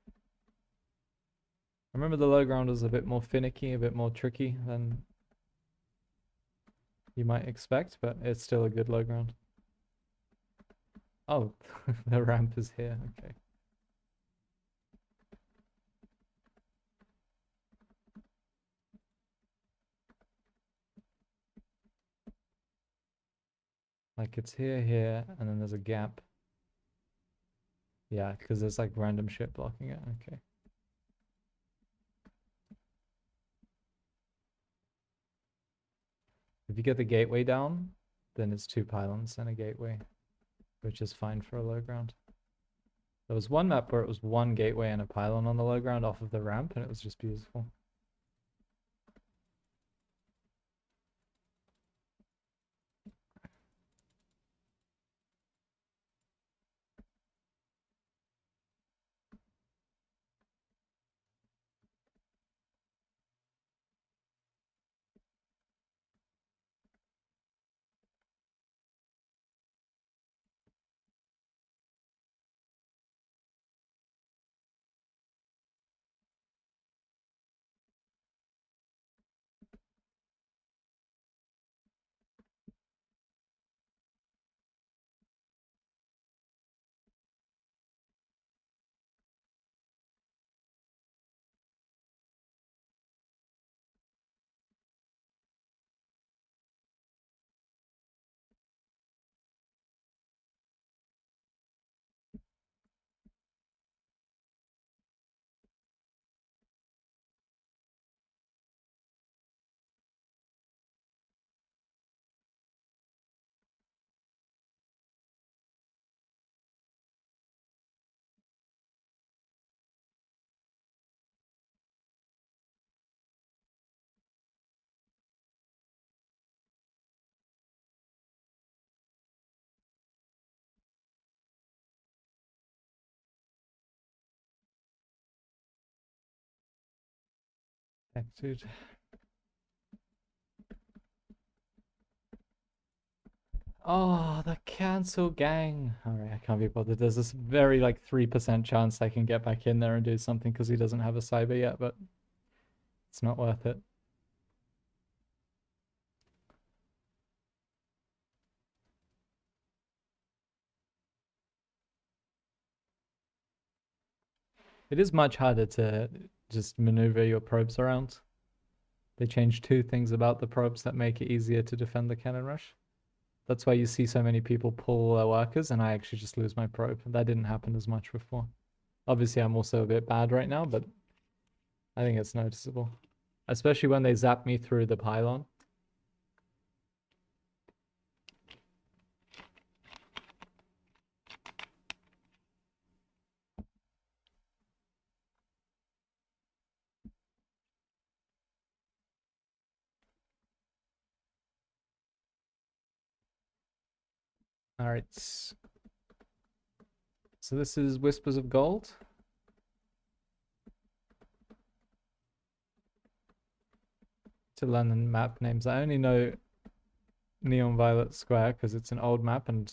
Speaker 1: I remember the low ground was a bit more finicky, a bit more tricky than you might expect, but it's still a good low ground. Oh, the ramp is here. Okay. Like it's here, and then there's a gap. Yeah, because there's like random shit blocking it. Okay. If you get the gateway down, then it's 2 pylons and a gateway, which is fine for a low ground. There was one map where it was 1 gateway and a pylon on the low ground off of the ramp, and it was just beautiful. Heck, dude. Oh, the cancel gang. Alright, I can't be bothered. There's this very like 3% chance I can get back in there and do something because he doesn't have a cyber yet, but it's not worth it. It is much harder to just maneuver your probes around. They changed 2 things about the probes that make it easier to defend the cannon rush. That's why you see so many people pull their workers and I actually just lose my probe. That didn't happen as much before. Obviously, I'm also a bit bad right now, but I think it's noticeable. Especially when they zap me through the pylon. Alright. So this is Whispers of Gold. To learn the map names. I only know Neon Violet Square because it's an old map and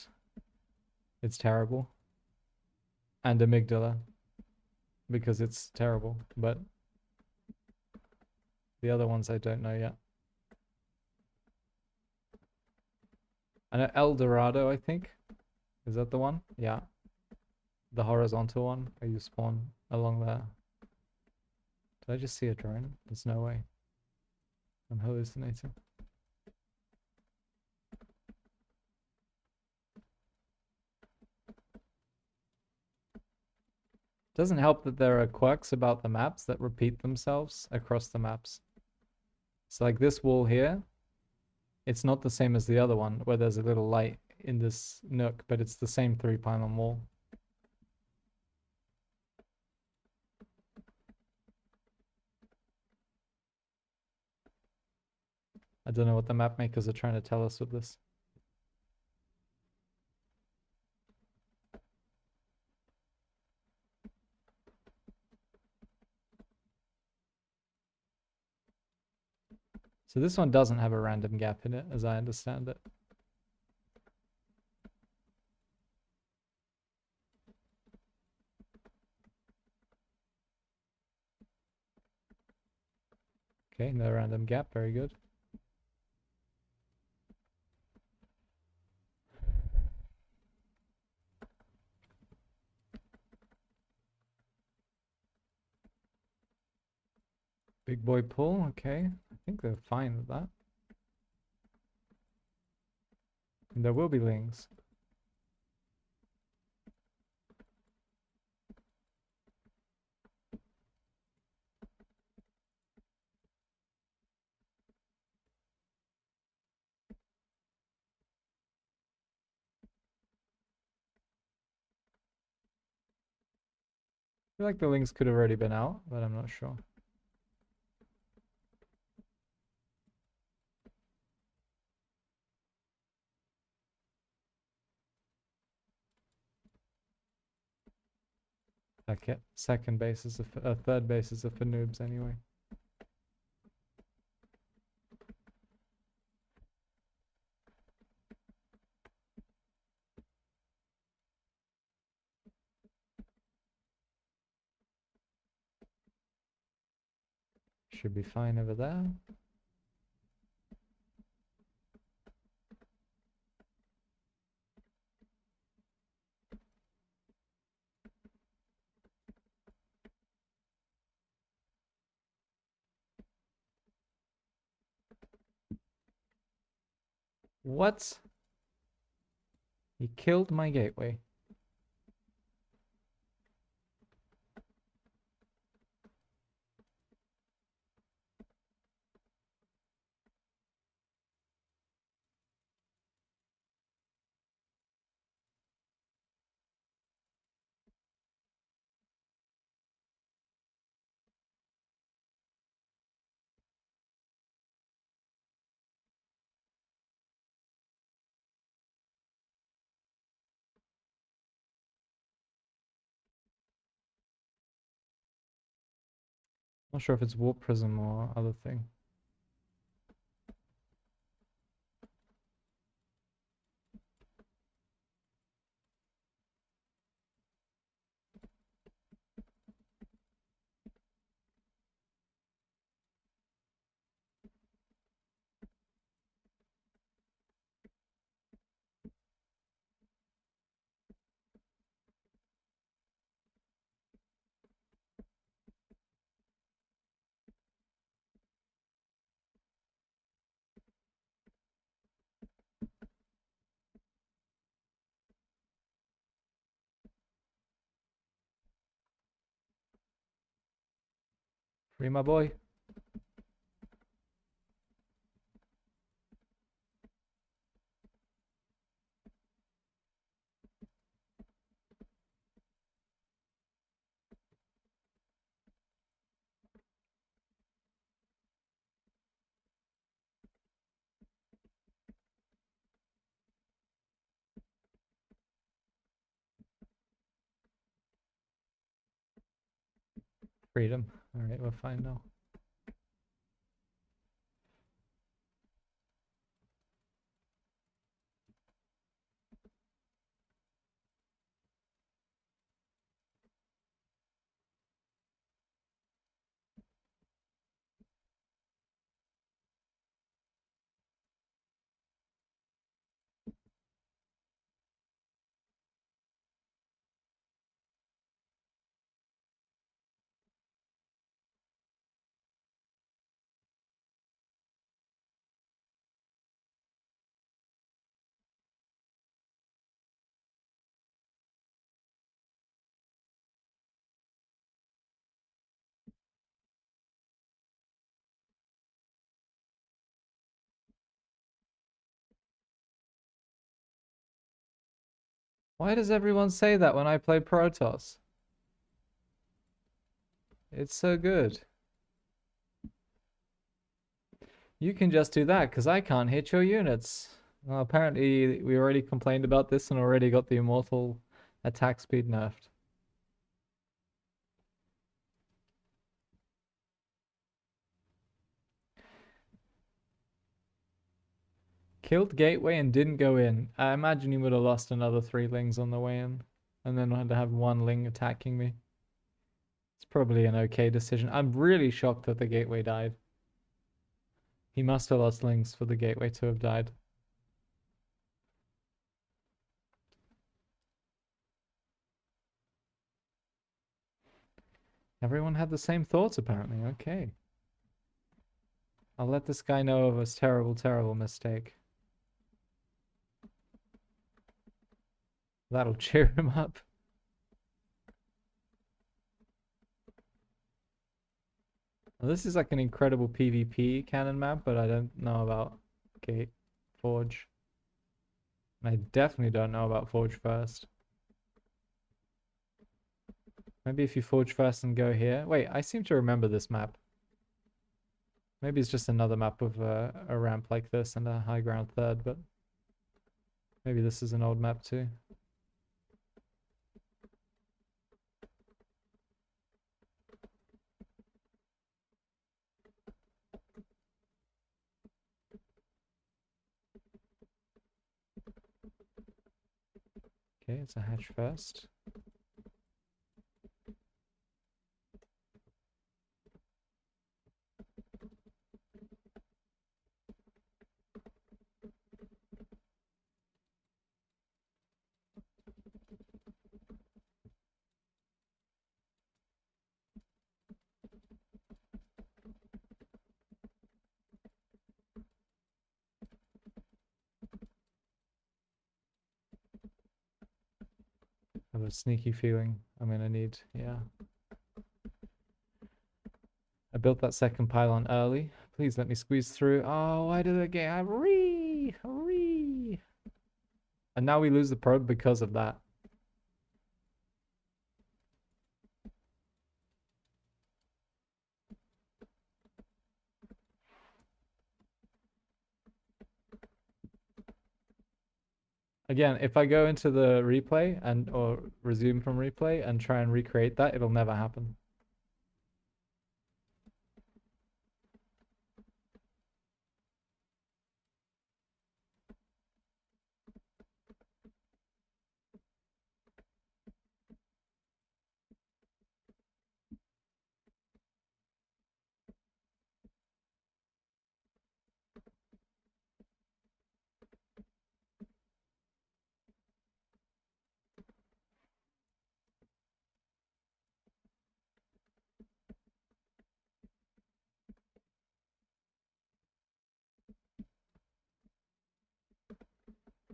Speaker 1: it's terrible. And Amygdala because it's terrible. But the other ones I don't know yet. I know El Dorado, I think. Is that the one? Yeah. The horizontal one where you spawn along there. Did I just see a drone? There's no way. I'm hallucinating. Doesn't help that there are quirks about the maps that repeat themselves across the maps. So like this wall here, it's not the same as the other one where there's a little light in this nook, but it's the same 3 pylon wall. I don't know what the map makers are trying to tell us with this. So this one doesn't have a random gap in it, as I understand it. Okay, no random gap, very good. Big boy pull, okay. I think they're fine with that. And there will be lings. I feel like the lings could have already been out, but I'm not sure. Second basis of third basis of for noobs anyway. Should be fine over there. What? He killed my gateway. Not sure if it's warp prism or other thing. Free my boy. Freedom. Alright, we're fine now. Why does everyone say that when I play Protoss? It's so good. You can just do that because I can't hit your units. Well, apparently we already complained about this and already got the immortal attack speed nerfed. Killed gateway and didn't go in. I imagine he would have lost another 3 lings on the way in. And then had to have 1 ling attacking me. It's probably an okay decision. I'm really shocked that the gateway died. He must have lost links for the gateway to have died. Everyone had the same thoughts, apparently. Okay. I'll let this guy know of his terrible, terrible mistake. That'll cheer him up. Well, this is like an incredible PvP cannon map, but I don't know about Gate Forge. And I definitely don't know about Forge First. Maybe if you Forge First and go here. Wait, I seem to remember this map. Maybe it's just another map with a ramp like this and a high ground third, but maybe this is an old map too. Okay, it's a hatch first. I have a sneaky feeling I'm gonna need, yeah. I built that second pylon early. Please let me squeeze through. Oh, why did it get hurry? Hurry! And now we lose the probe because of that. Again, if I go into the replay and or resume from replay and try and recreate that, it'll never happen.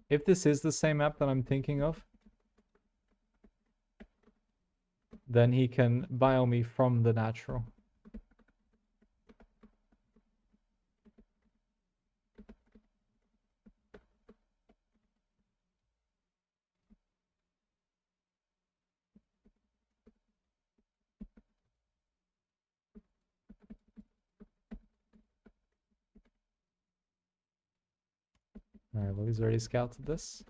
Speaker 1: If this is the same map that I'm thinking of, then he can bio me from the natural. Alright, well, he's already scouted this.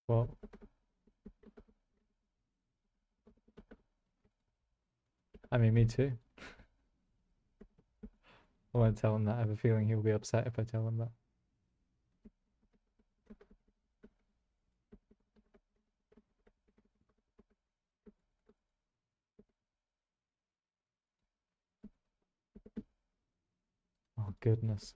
Speaker 1: Well, I mean, me too. I won't tell him that. I have a feeling he'll be upset if I tell him that. Oh, goodness.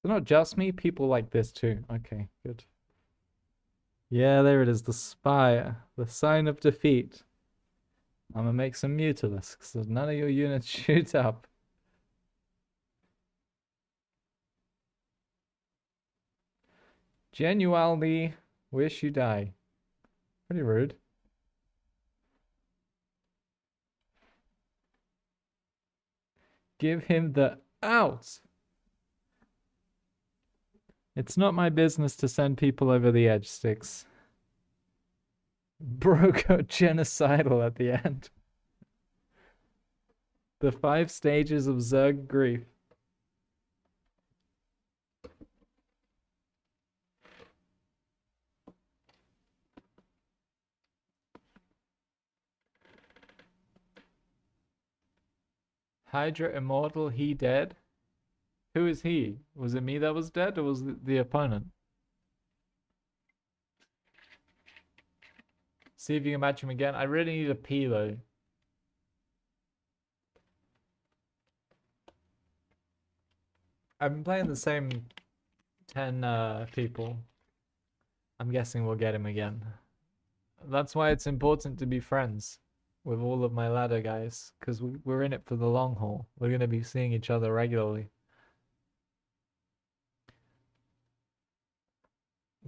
Speaker 1: It's not just me, people like this too. Okay, good. Yeah, there it is, the spire. The sign of defeat. I'm gonna make some mutilisks so none of your units shoot up. Genuinely wish you die. Pretty rude. Give him the out. It's not my business to send people over the edge, Sticks. Bro got genocidal at the end. The 5 stages of Zerg grief. Hydra immortal, he dead? Who is he? Was it me that was dead or was it the opponent? See if you can match him again. I really need a pee though. I've been playing the same 10 people. I'm guessing we'll get him again. That's why it's important to be friends with all of my ladder guys, because we're in it for the long haul. We're going to be seeing each other regularly.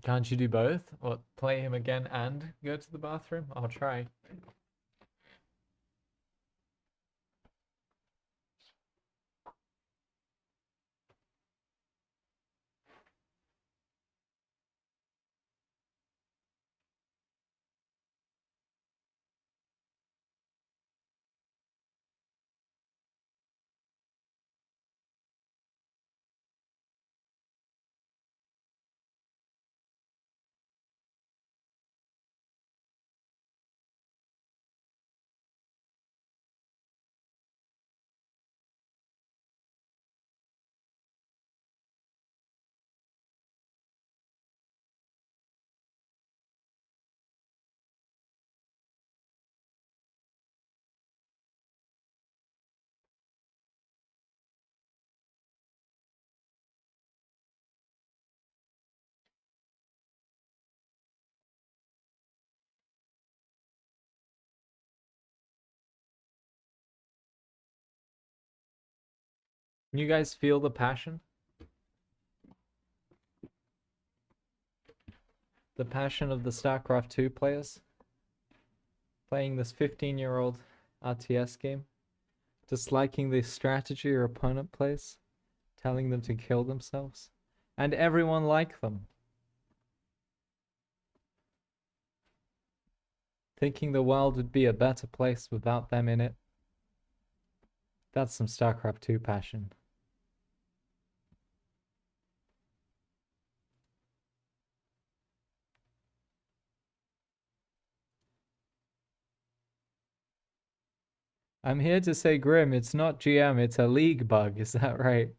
Speaker 1: Can't you do both? What, play him again and go to the bathroom? I'll try. You guys feel the passion? The passion of the StarCraft 2 players? Playing this 15-year-old RTS game? Disliking the strategy your opponent plays? Telling them to kill themselves? And everyone like them? Thinking the world would be a better place without them in it? That's some StarCraft 2 passion. I'm here to say, Grim, it's not GM, it's a league bug, is that right?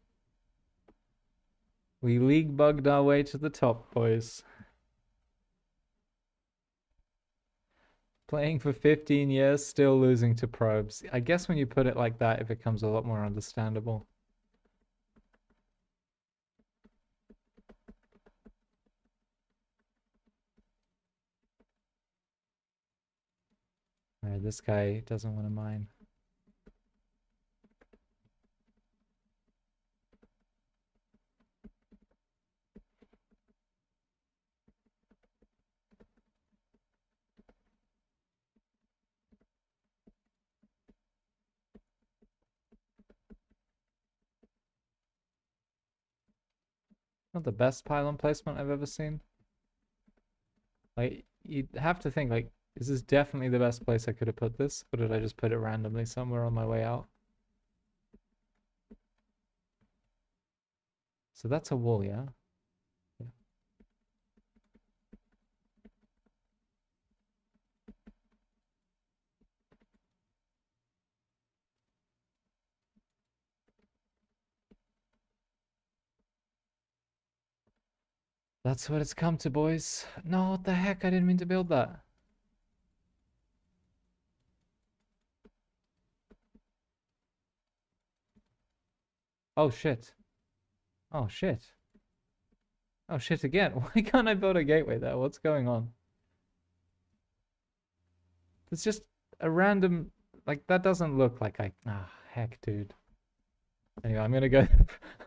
Speaker 1: We league bugged our way to the top, boys. Playing for 15 years, still losing to probes. I guess when you put it like that, it becomes a lot more understandable. Alright, this guy doesn't want to mine. Not the best pylon placement I've ever seen. Like, you'd have to think, like, is this definitely the best place I could have put this? Or did I just put it randomly somewhere on my way out? So that's a wall, yeah? Yeah. That's what it's come to, boys. No, what the heck? I didn't mean to build that. Oh, shit. Oh, shit. Oh shit again. Why can't I build a gateway there? What's going on? It's just a random, like, that doesn't look like I, heck, dude. Anyway, I'm gonna go,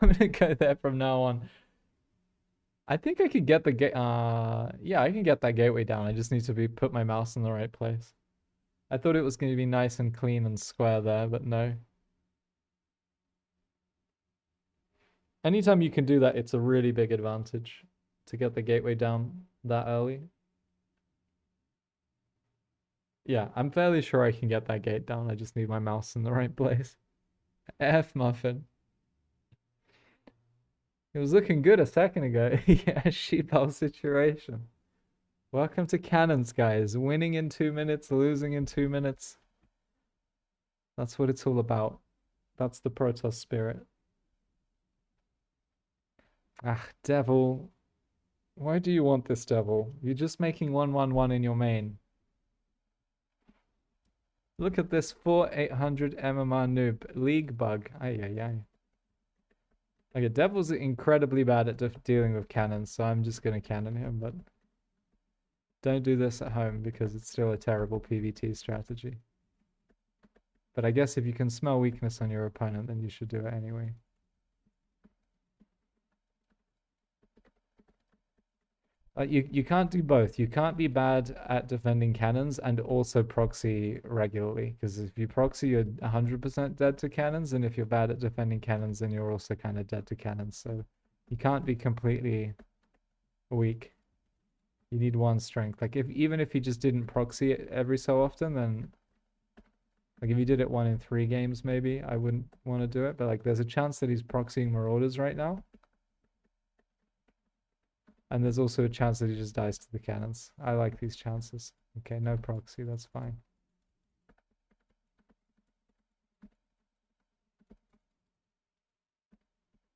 Speaker 1: I'm gonna go there from now on. I think I could get the gate, yeah, I can get that gateway down. I just need to put my mouse in the right place. I thought it was going to be nice and clean and square there, but no. Anytime you can do that, it's a really big advantage to get the gateway down that early. Yeah, I'm fairly sure I can get that gate down. I just need my mouse in the right place. F muffin. It was looking good a second ago. Yeah, sheeple situation. Welcome to cannons, guys. Winning in 2 minutes, losing in 2 minutes. That's what it's all about. That's the Protoss spirit. Ah, devil. Why do you want this, devil? You're just making 111 in your main. Look at this 4800 MMR noob. League bug. Ay, ay, ay. Okay, devil's incredibly bad at dealing with cannons, so I'm just going to cannon him, but don't do this at home because it's still a terrible PvT strategy. But I guess if you can smell weakness on your opponent, then you should do it anyway. You can't do both. You can't be bad at defending cannons and also proxy regularly, because if you proxy, you're 100% dead to cannons, and if you're bad at defending cannons, then you're also kind of dead to cannons. So you can't be completely weak. You need one strength. Like even if you just didn't proxy it every so often, then like if you did it 1 in 3 games, maybe I wouldn't want to do it. But like there's a chance that he's proxying Marauders right now. And there's also a chance that he just dies to the cannons. I like these chances. Okay, no proxy, that's fine.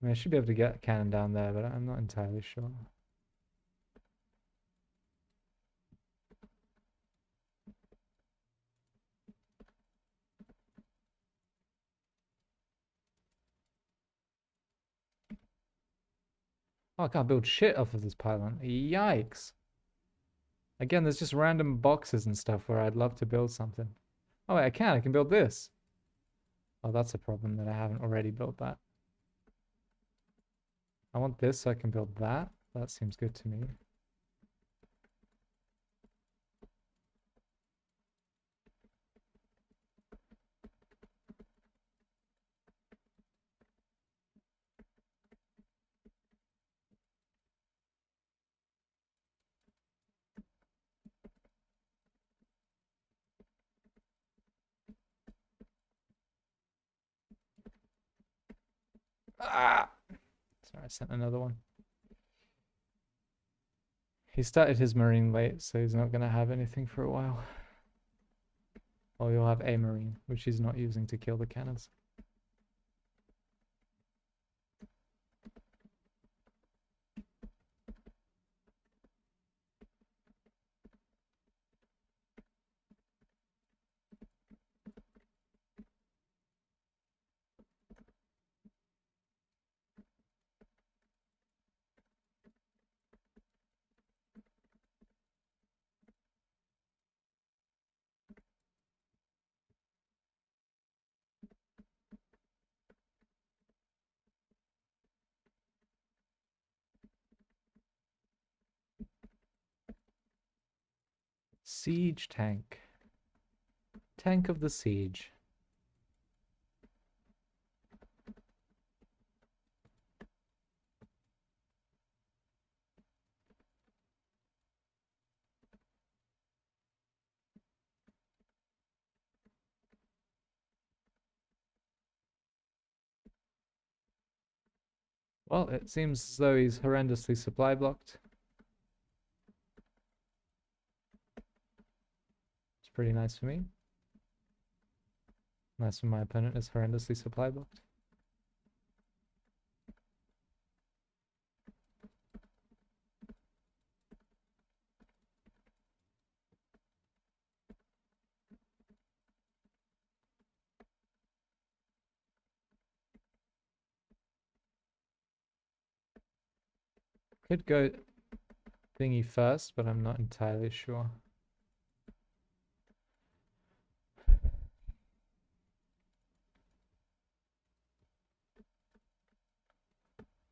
Speaker 1: I mean, I should be able to get a cannon down there, but I'm not entirely sure. Oh, I can't build shit off of this pylon. Yikes. Again, there's just random boxes and stuff where I'd love to build something. Oh, wait, I can build this. Oh, that's a problem that I haven't already built that. I want this so I can build that. That seems good to me. Ah! Sorry, I sent another one. He started his marine late, so he's not going to have anything for a while. Or you'll have a marine, which he's not using to kill the cannons. Siege tank. Tank of the siege. Well, it seems as though he's horrendously supply blocked. It's pretty nice for me. Nice for my opponent is horrendously supply blocked. Could go thingy first, but I'm not entirely sure.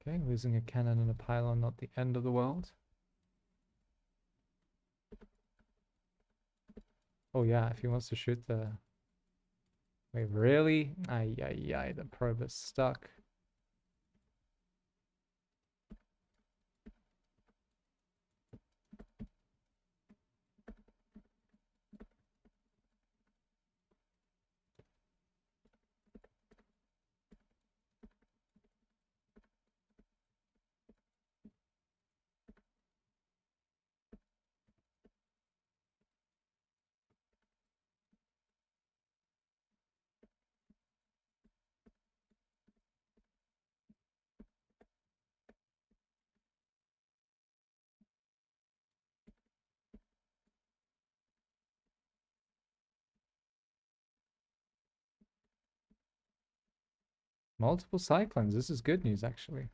Speaker 1: Okay, losing a cannon and a pylon, not the end of the world. Oh yeah, if he wants to shoot the... Wait, really? Ay, ay, ay, the probe is stuck. Multiple cyclones. This is good news, actually.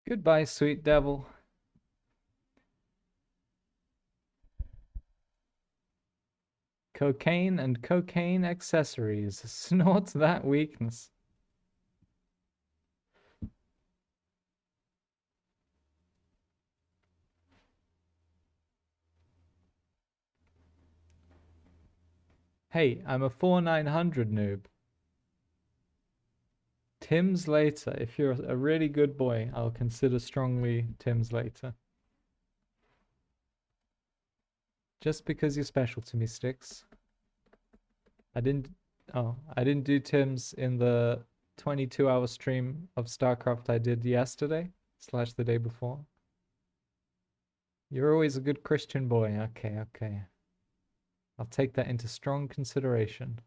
Speaker 1: Goodbye, sweet devil. Cocaine and cocaine accessories. Snort that weakness. Hey, I'm a 4900 noob. Tim's later. If you're a really good boy, I'll consider strongly Tim's later. Just because you're special to me, Sticks. I didn't do Tim's in the 22-hour stream of StarCraft I did yesterday / the day before. You're always a good Christian boy. Okay, okay. I'll take that into strong consideration.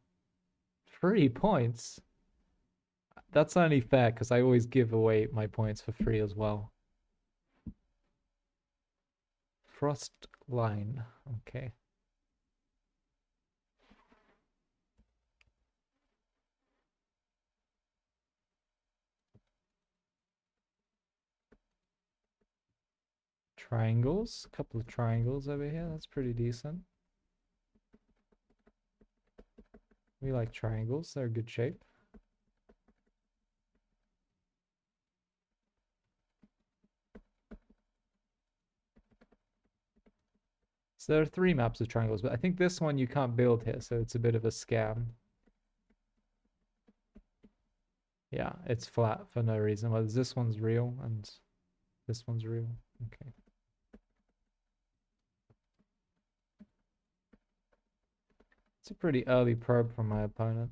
Speaker 1: 3 points? That's only fair because I always give away my points for free as well. Frost line. Okay. Triangles. A couple of triangles over here. That's pretty decent. We like triangles. They're a good shape. So there are 3 maps of triangles, but I think this one you can't build here, so it's a bit of a scam. Yeah, it's flat for no reason. Well, this one's real and this one's real. Okay. It's a pretty early probe from my opponent.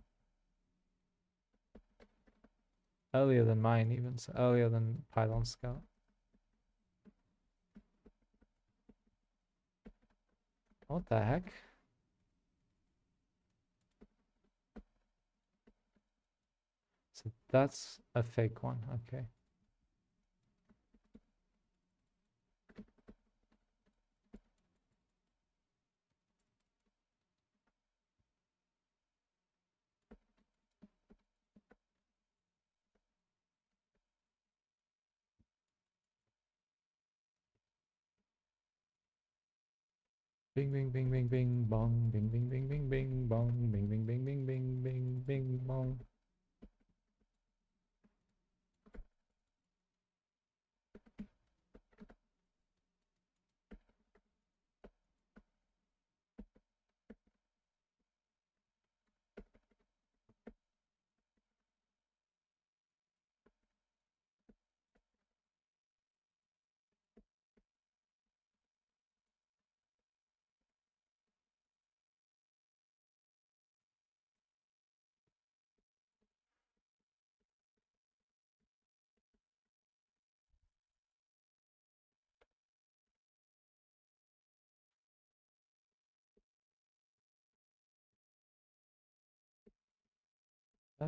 Speaker 1: Earlier than mine even, so earlier than Pylon Scout. What the heck? So that's a fake one, okay. Bing bing bing bing bing bong. Bing bing bing bing bing bong. Bing bing bing bing bing bing bing bong.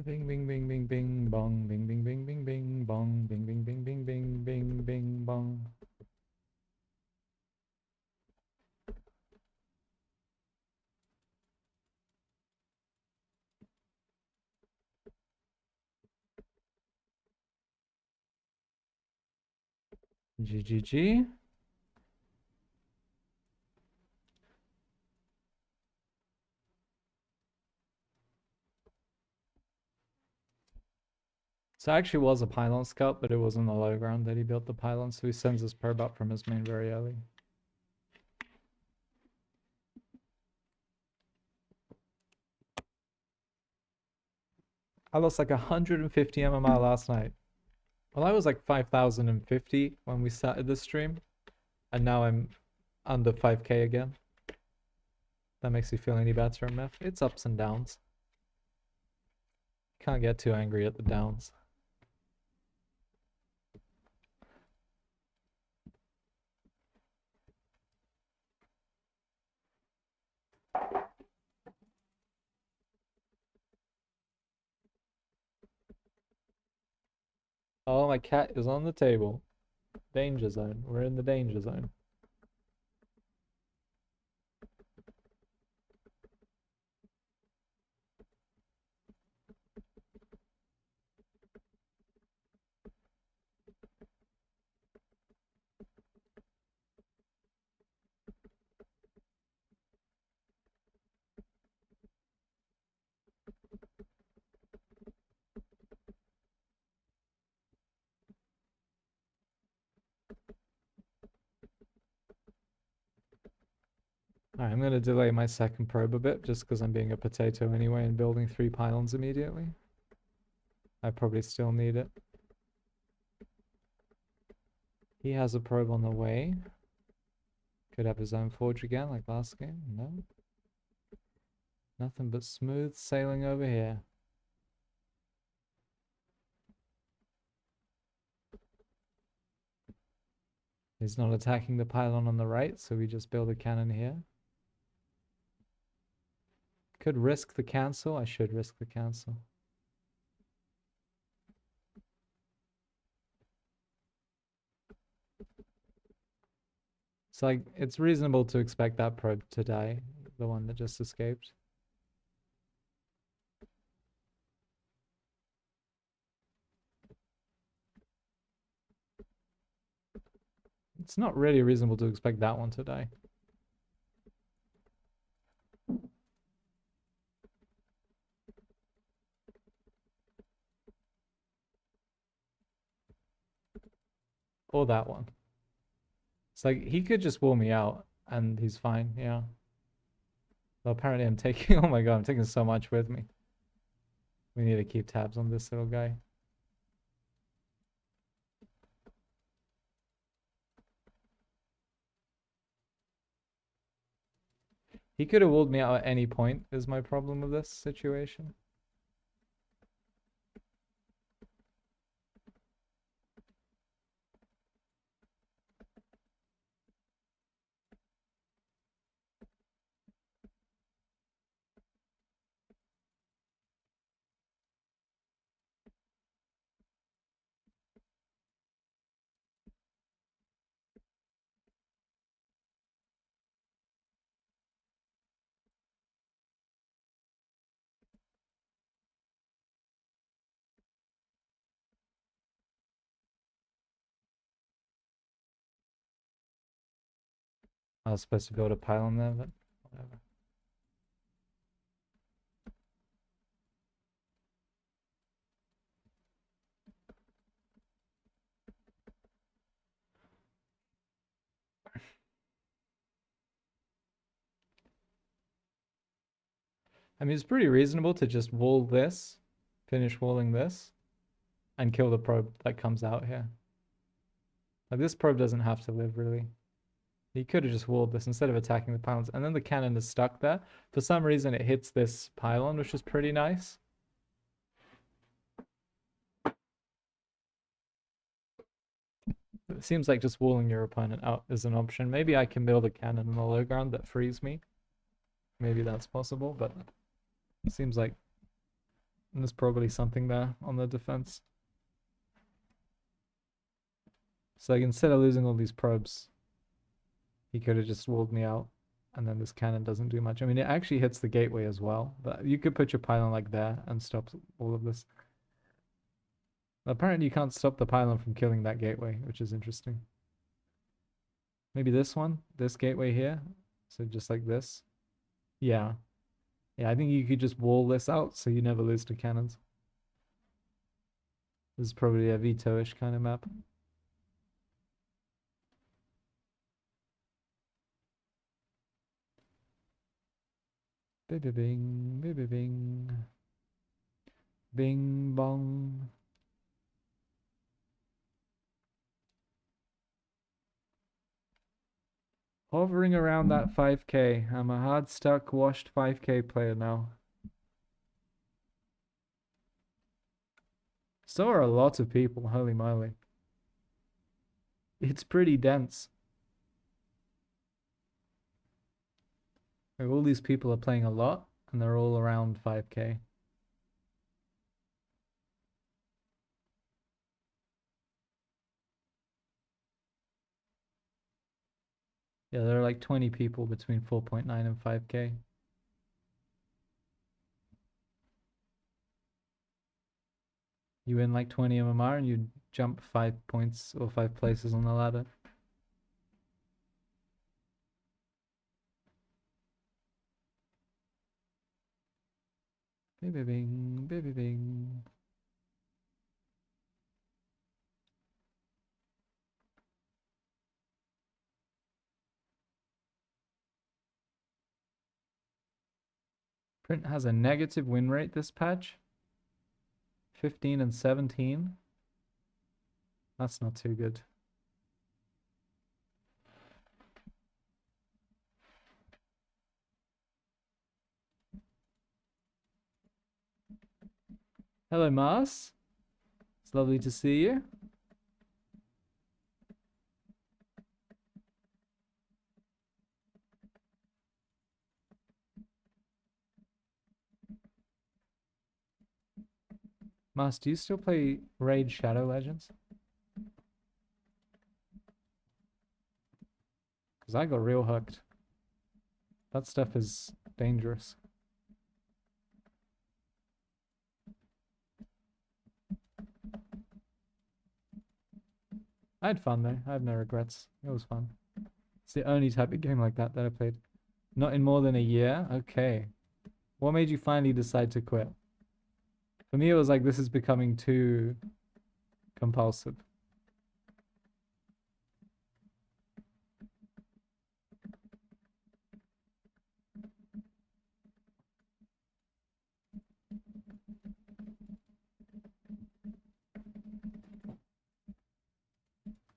Speaker 1: Bing bing bing bing bing bong. Bing bing bing bing bing bong. Bing bing bing bing bing bing bing bong. GGG. So it actually was a pylon scout, but it was on the low ground that he built the pylon, so he sends his probe up from his main very early. I lost like 150 MMR last night. Well, I was like 5,050 when we started the stream, and now I'm under 5k again. That makes you feel any better, MF? It's ups and downs. Can't get too angry at the downs. Oh, my cat is on the table. Danger zone. We're in the danger zone. Alright, I'm going to delay my second probe a bit, just because I'm being a potato anyway and building 3 pylons immediately. I probably still need it. He has a probe on the way. Could have his own forge again, like last game. No. Nothing but smooth sailing over here. He's not attacking the pylon on the right, so we just build a cannon here. Could risk the cancel. I should risk the cancel. It's like, it's reasonable to expect that probe to die, the one that just escaped. It's not really reasonable to expect that one to die. Or that one. It's like, he could just wall me out and he's fine, yeah. Well, apparently I'm taking, oh my god, I'm taking so much with me. We need to keep tabs on this little guy. He could have walled me out at any point, is my problem with this situation. I was supposed to build a pylon there, but whatever. I mean, it's pretty reasonable to just wall this, finish walling this, and kill the probe that comes out here. Like, this probe doesn't have to live, really. He could have just walled this instead of attacking the pylons. And then the cannon is stuck there. For some reason, it hits this pylon, which is pretty nice. It seems like just walling your opponent out is an option. Maybe I can build a cannon on the low ground that frees me. Maybe that's possible, but it seems like there's probably something there on the defense. So like, instead of losing all these probes, he could have just walled me out, and then this cannon doesn't do much. I mean, it actually hits the gateway as well, but you could put your pylon like there and stop all of this. Apparently you can't stop the pylon from killing that gateway, which is interesting. Maybe this one, this gateway here. So just like this. Yeah. Yeah, I think you could just wall this out so you never lose to cannons. This is probably a veto-ish kind of map. Baby bing, baby bing. Bing bong. Hovering around that 5k. I'm a hard stuck, washed 5k player now. So are a lot of people, holy moly. It's pretty dense. Like, all these people are playing a lot, and they're all around 5k. Yeah, there are like 20 people between 4.9 and 5k. You win like 20 MMR and you jump 5 points or 5 places on the ladder. Baby bing, baby bing. Print has a negative win rate this patch. 15 and 17. That's not too good. Hello, Mars. It's lovely to see you. Mars, do you still play Raid Shadow Legends? Because I got real hooked. That stuff is dangerous. I had fun though. I have no regrets. It was fun. It's the only type of game like that I played. Not in more than a year? Okay. What made you finally decide to quit? For me, it was like, this is becoming too compulsive.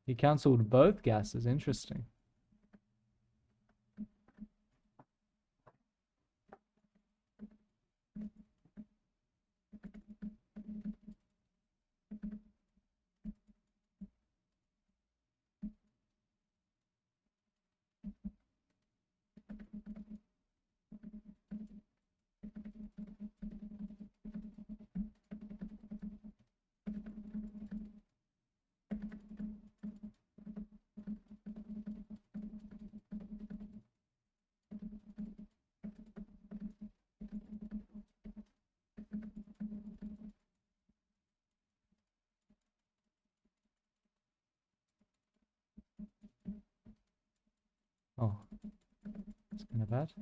Speaker 1: He cancelled both gases. Interesting. of that.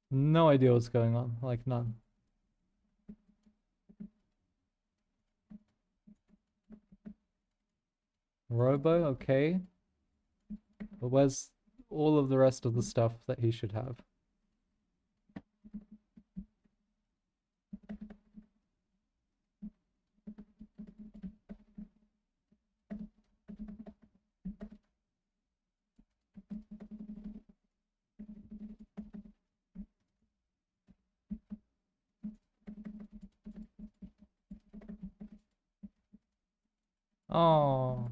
Speaker 1: No idea what's going on, like none. Robo, okay. But where's all of the rest of the stuff that he should have? Oh.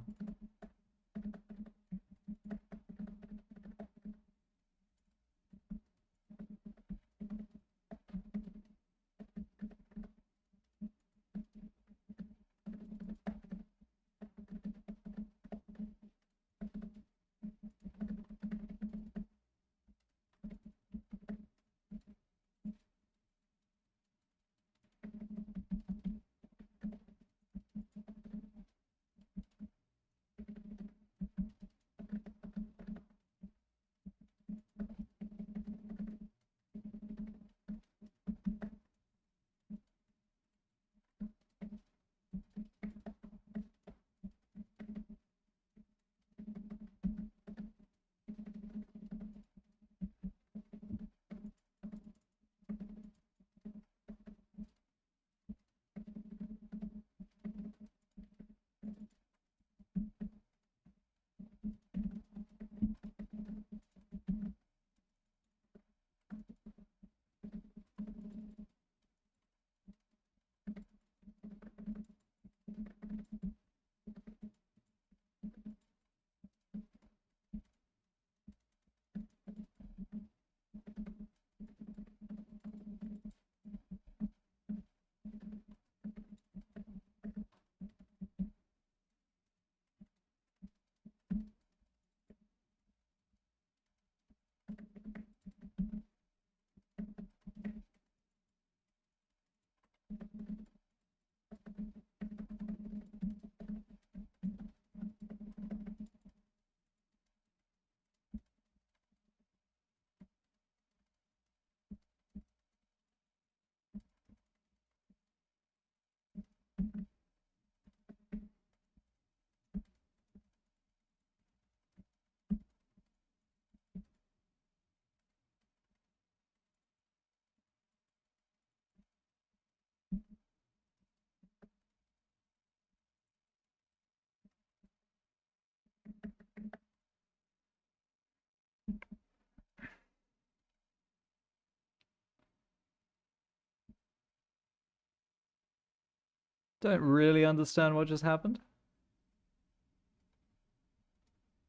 Speaker 1: Don't really understand what just happened.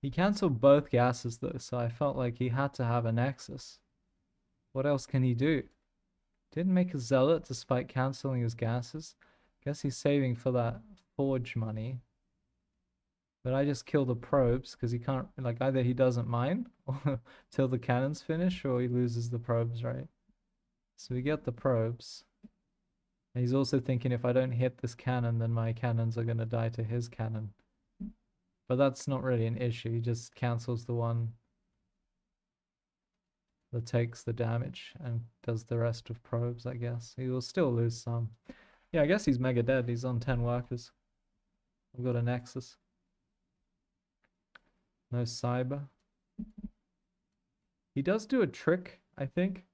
Speaker 1: He cancelled both gases though, so I felt like he had to have a nexus. What else can he do? Didn't make a zealot despite cancelling his gases. Guess he's saving for that forge money. But I just kill the probes because he can't, like, either he doesn't mine till the cannons finish or he loses the probes, right? So we get the probes. And he's also thinking if I don't hit this cannon, then my cannons are going to die to his cannon. But that's not really an issue. He just cancels the one that takes the damage and does the rest of probes, I guess. He will still lose some. Yeah, I guess he's mega dead. He's on 10 workers. I've got a nexus. No cyber. He does do a trick, I think.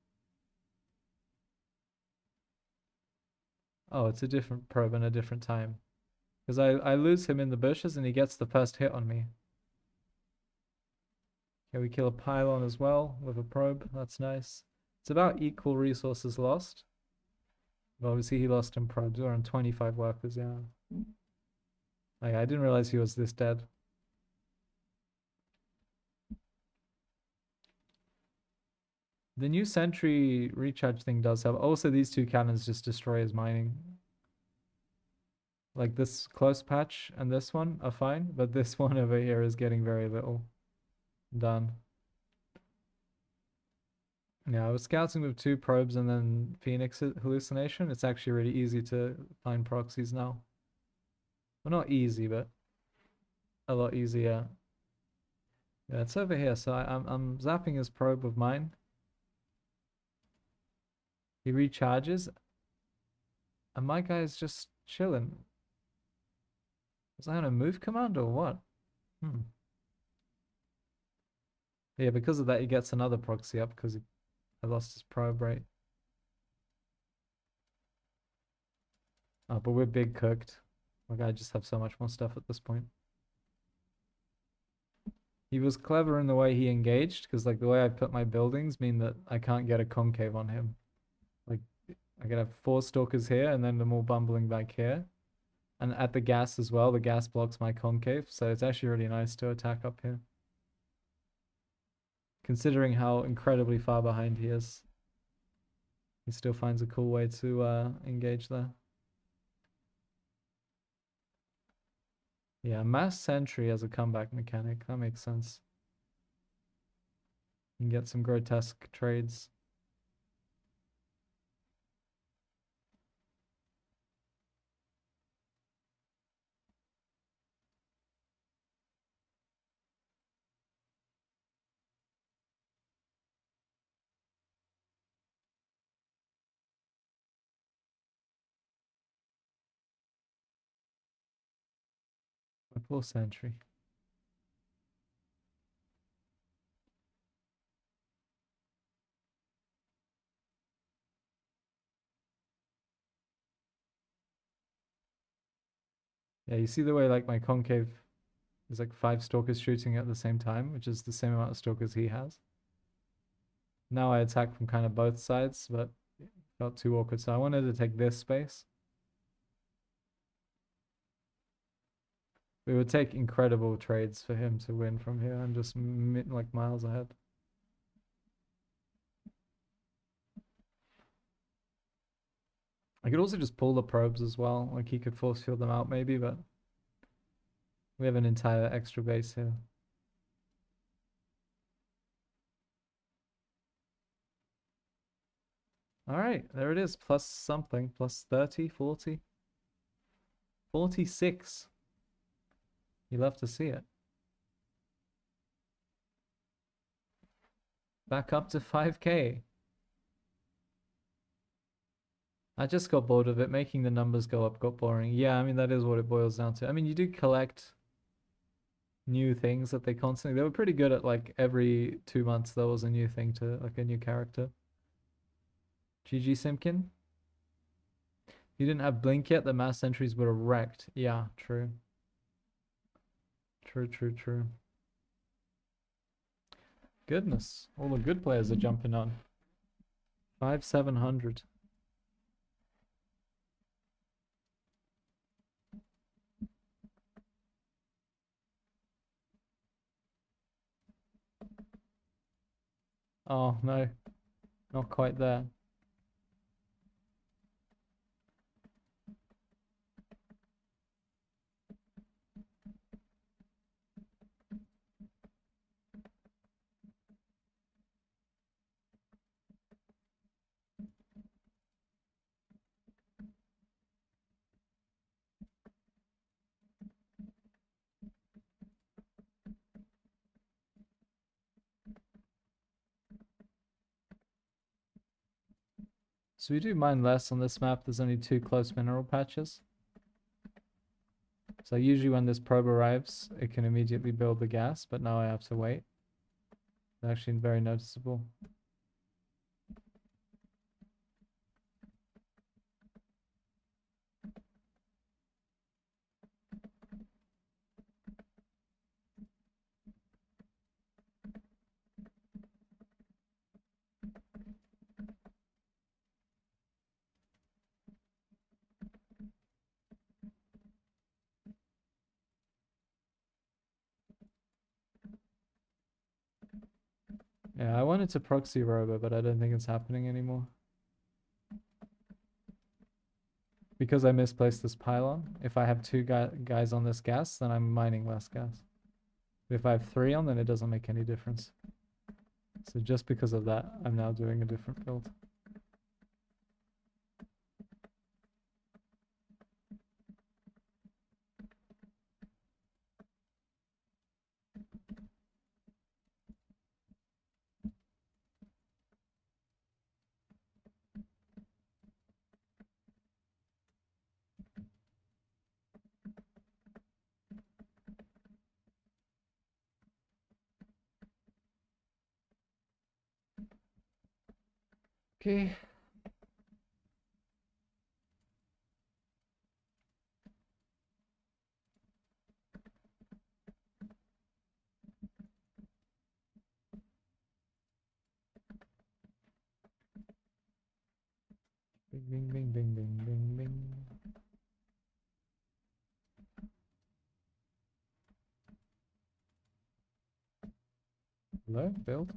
Speaker 1: Oh, it's a different probe and a different time. Because I lose him in the bushes and he gets the first hit on me. Okay, we kill a pylon as well with a probe. That's nice. It's about equal resources lost. But obviously he lost in probes. We're on 25 workers, yeah. Like, I didn't realize he was this dead. The new sentry recharge thing does have... Also, these two cannons just destroy his mining. Like, this close patch and this one are fine, but this one over here is getting very little done. Yeah, I was scouting with 2 probes and then Phoenix hallucination. It's actually really easy to find proxies now. Well, not easy, but a lot easier. Yeah, it's over here. So I'm zapping his probe with mine. He recharges, and my guy's just chilling. Was I on a move command or what? Yeah, because of that, he gets another proxy up because I lost his probe, right? Oh, but we're big cooked. Like, I just have so much more stuff at this point. He was clever in the way he engaged, because like the way I put my buildings mean that I can't get a concave on him. Like, I could have 4 stalkers here and then them all bumbling back here. And at the gas as well, the gas blocks my concave, so it's actually really nice to attack up here. Considering how incredibly far behind he is. He still finds a cool way to engage there. Yeah, mass sentry as a comeback mechanic. That makes sense. You can get some grotesque trades. My poor sentry. Yeah, you see the way like my concave is like 5 stalkers shooting at the same time, which is the same amount of stalkers he has. Now I attack from kind of both sides, but it felt too awkward. So I wanted to take this space. We would take incredible trades for him to win from here. I'm just like miles ahead. I could also just pull the probes as well. Like he could force field them out maybe, but we have an entire extra base here. All right, there it is. Plus something. Plus 30, 40. 46. You love to see it. Back up to 5K. I just got bored of it. Making the numbers go up got boring. Yeah, I mean, that is what it boils down to. I mean, you do collect new things that they constantly... They were pretty good at, like, every 2 months there was a new thing to, like, a new character. GG Simkin. If you didn't have Blink yet, the mass sentries would have wrecked. Yeah, true. True. Goodness. All the good players are jumping on. 5,700. Oh no, not quite there. So we do mine less on this map. There's only 2 close mineral patches. So usually when this probe arrives, it can immediately build the gas, but now I have to wait. It's actually very noticeable. Yeah, I wanted to proxy robo, but I don't think it's happening anymore. Because I misplaced this pylon, if I have 2 guys on this gas, then I'm mining less gas. But if I have 3 on, then it doesn't make any difference. So just because of that, I'm now doing a different build. Okay. Bing, bing, bing, bing, bing, bing, bing. Hello, build.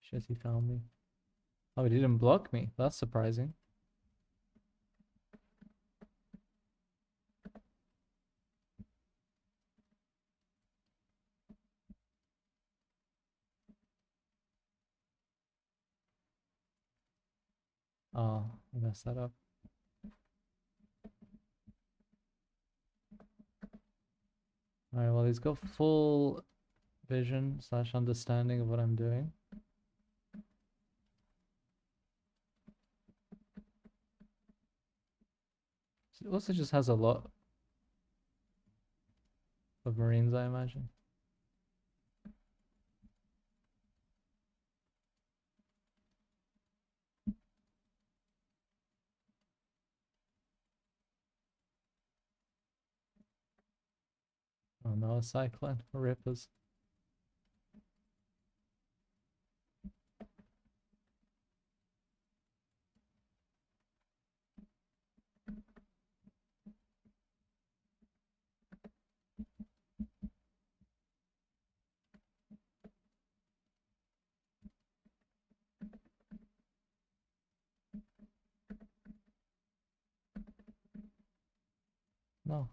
Speaker 1: Shit, he found me. Oh, he didn't block me. That's surprising. Oh, I messed that up. Alright, well, he's got full vision / understanding of what I'm doing. He also just has a lot of Marines, I imagine. Oh no, a cyclone. Rippers. No.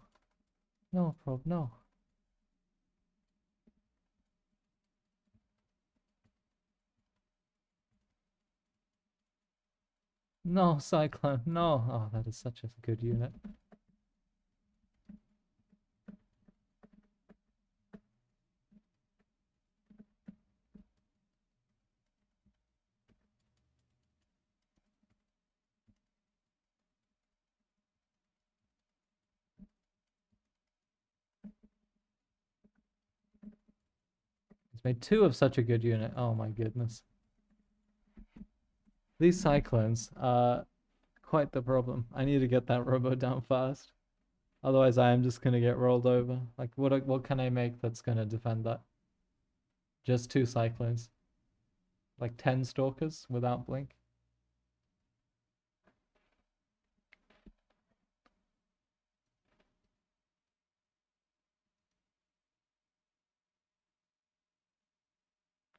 Speaker 1: No, probe, no. No, cyclone, no. Oh, that is such a good unit. He's made 2 of such a good unit. Oh my goodness. These cyclones are quite the problem. I need to get that robo down fast. Otherwise, I am just gonna get rolled over. Like, what can I make that's gonna defend that? Just 2 cyclones. Like 10 stalkers without blink.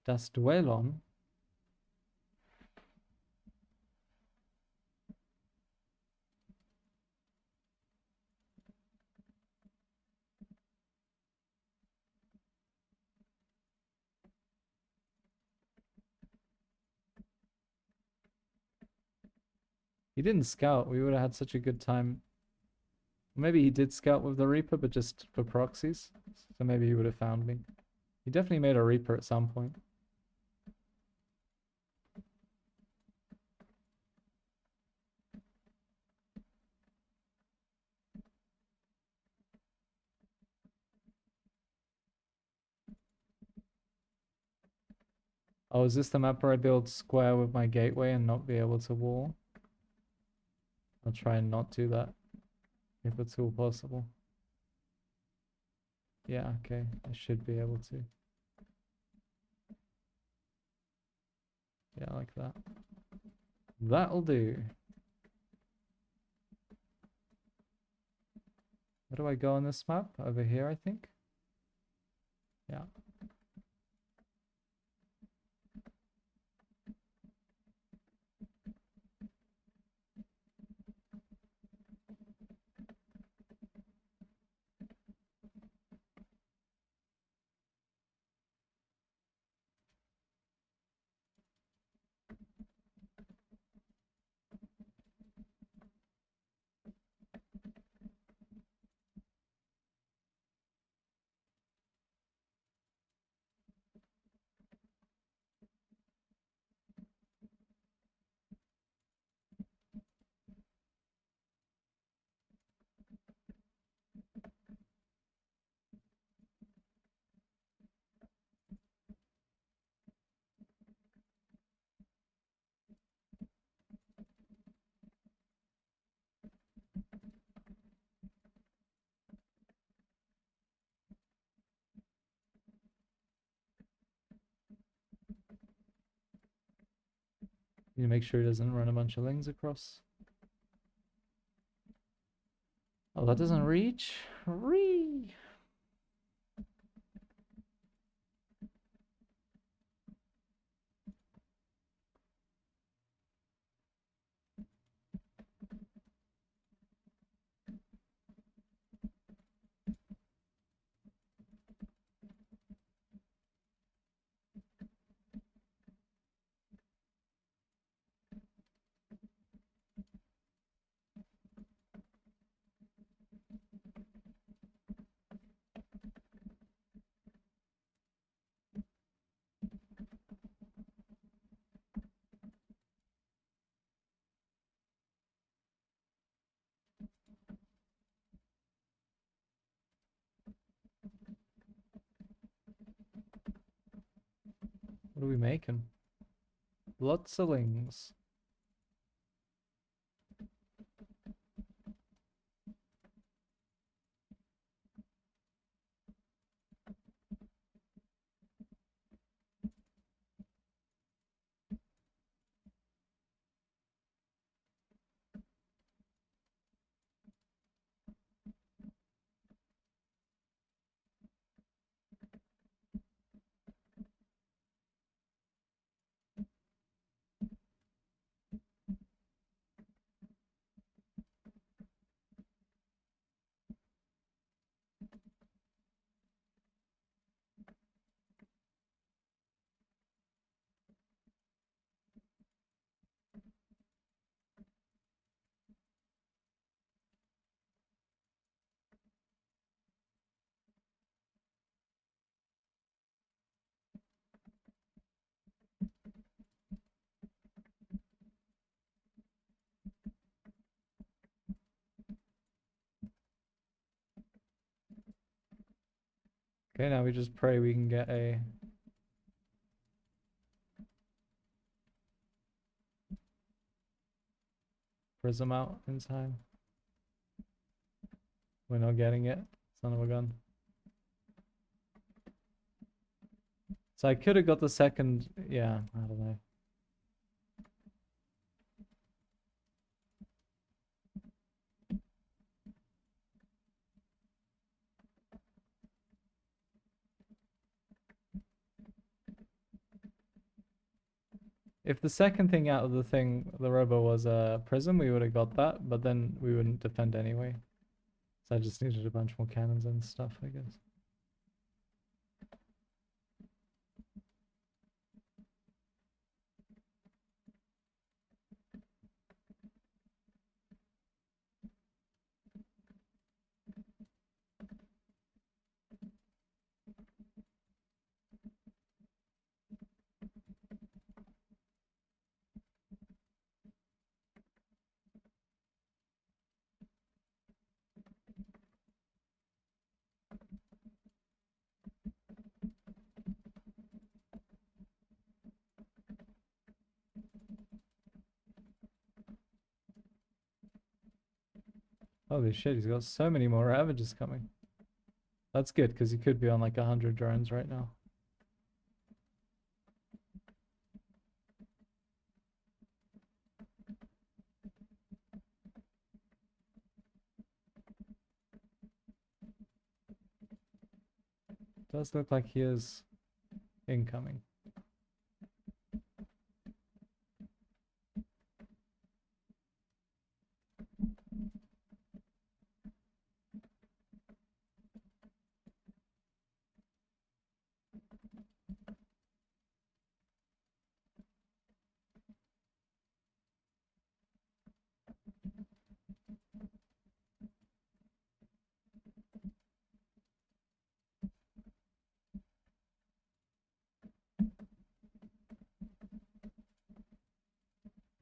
Speaker 1: Das Duellon. He didn't scout. We would have had such a good time. Maybe he did scout with the Reaper, but just for proxies. So maybe he would have found me. He definitely made a Reaper at some point. Oh, is this the map where I build square with my gateway and not be able to wall? I'll try and not do that if it's all possible. Yeah, okay. I should be able to. Yeah, like that. That'll do. Where do I go on this map? Over here, I think. Yeah. Need to make sure he doesn't run a bunch of lings across. Oh, that doesn't reach? Ree! What are we making? Lots of lings. Okay, now we just pray we can get a prism out in time. We're not getting it. Son of a gun. So I could have got the second, yeah, I don't know. If the second thing out of the thing, the robo was a prism, we would have got that, but then we wouldn't defend anyway. So I just needed a bunch more cannons and stuff, I guess. Holy shit, he's got so many more ravages coming. That's good, because he could be on like 100 drones right now. Does look like he is incoming.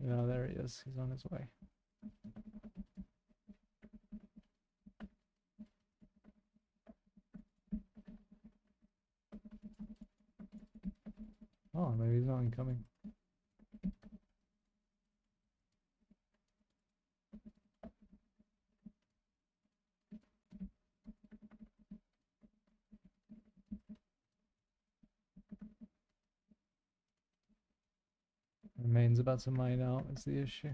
Speaker 1: Yeah, there he is. He's on his way. Oh, maybe he's not incoming. Remains about to mine out is the issue.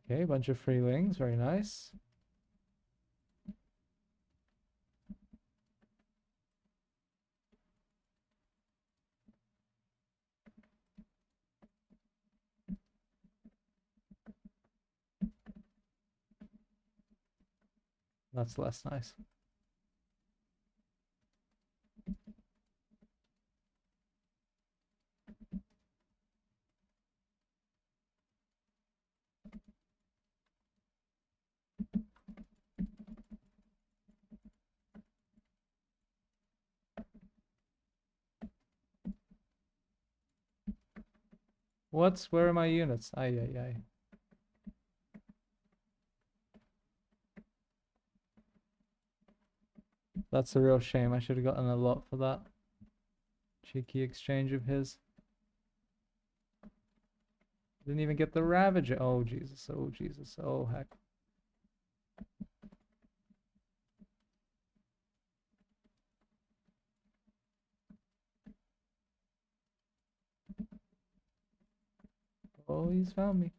Speaker 1: Okay, bunch of free wings, very nice. That's less nice. What's, where are my units? Ay, ay, ay. That's a real shame. I should have gotten a lot for that cheeky exchange of his. Didn't even get the Ravager. Oh, Jesus. Oh, Jesus. Oh, heck. Oh, he's found me.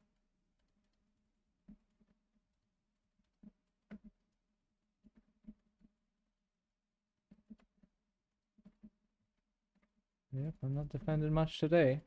Speaker 1: Yep, I'm not defending much today.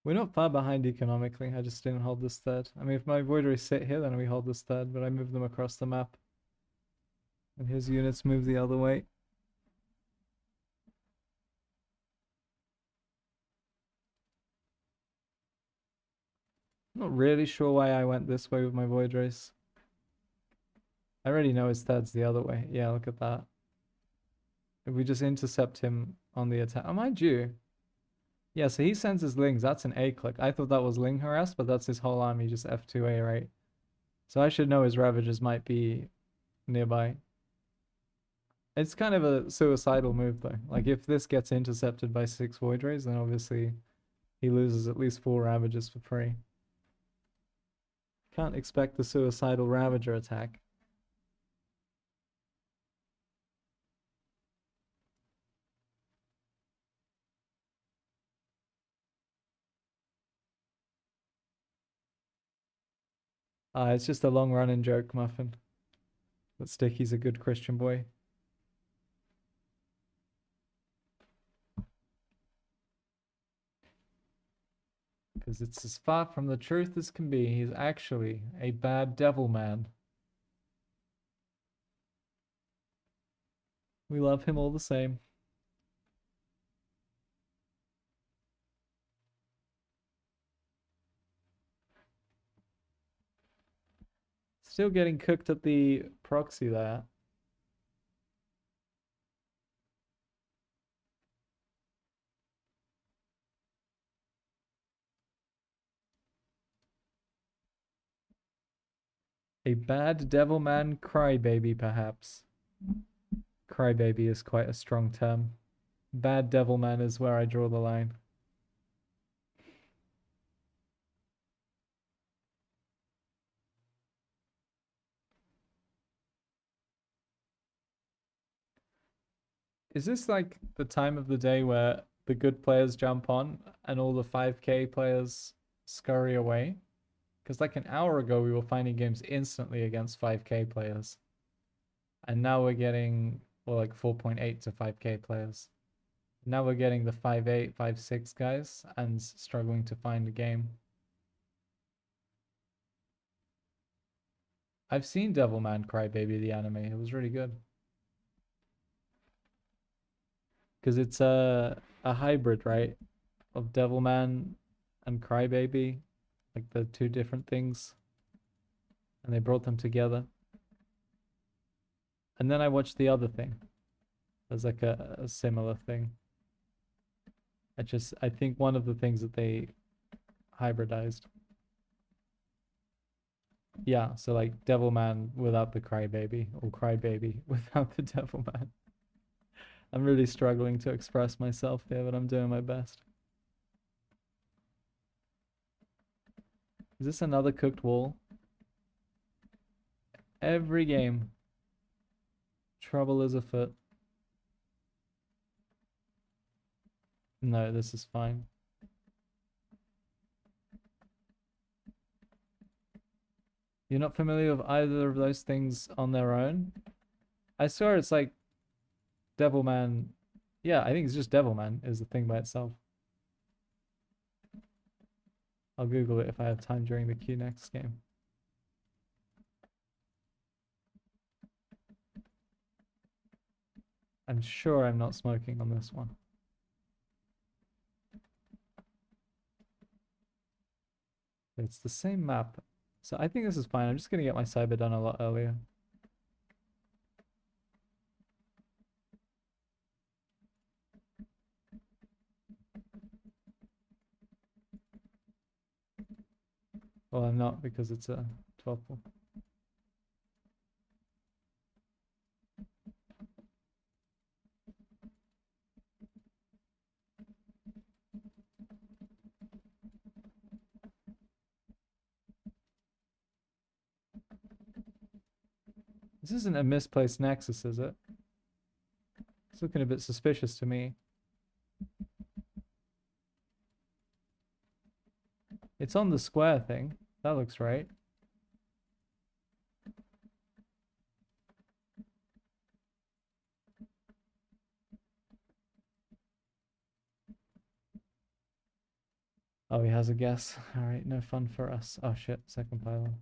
Speaker 1: We're not far behind economically. I just didn't hold this third. I mean, if my voideries sit here, then we hold this third, but I move them across the map. And his units move the other way. Not really sure why I went this way with my void race. I already know his third's the other way. Yeah, look at that. If we just intercept him on the attack. Oh, mind you. Yeah, so he sends his lings. That's an A click. I thought that was ling harass, but that's his whole army, just F2A, right? So I should know his Ravagers might be nearby. It's kind of a suicidal move, though. Like, if this gets intercepted by 6 Void Rays, then obviously he loses at least 4 Ravagers for free. Can't expect the suicidal Ravager attack. It's just a long running joke, Muffin. That Sticky's a good Christian boy. Because it's as far from the truth as can be. He's actually a bad devil man. We love him all the same. Still getting cooked at the proxy there. A bad devilman crybaby, perhaps. Crybaby is quite a strong term. Bad devilman is where I draw the line. Is this like the time of the day where the good players jump on and all the 5k players scurry away? Because like an hour ago, we were finding games instantly against 5k players. And now we're getting, well, like 4.8 to 5k players. Now we're getting the 5.8, 5.6 guys and struggling to find a game. I've seen Devilman Crybaby, the anime. It was really good. Because it's a hybrid, right? Of Devilman and Crybaby. Like the two different things. And they brought them together. And then I watched the other thing. There's like a similar thing. I think one of the things that they hybridized. Yeah, so like Devilman without the Crybaby, or Crybaby without the Devilman. I'm really struggling to express myself here, but I'm doing my best. Is this another cooked wall? Every game. Trouble is afoot. No, this is fine. You're not familiar with either of those things on their own? I swear it's like Devilman. Yeah, I think it's just Devilman is the thing by itself. I'll Google it if I have time during the Q next game. I'm sure I'm not smoking on this one. It's the same map. So I think this is fine. I'm just going to get my cyber done a lot earlier. Well, I'm not because it's a 12 ball. This isn't a misplaced nexus, is it? It's looking a bit suspicious to me. It's on the square thing. That looks right. Oh, he has a guess. Alright, no fun for us. Oh shit, second pylon.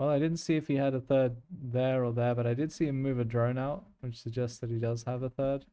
Speaker 1: Well, I didn't see if he had a third there or there, but I did see him move a drone out, which suggests that he does have a third.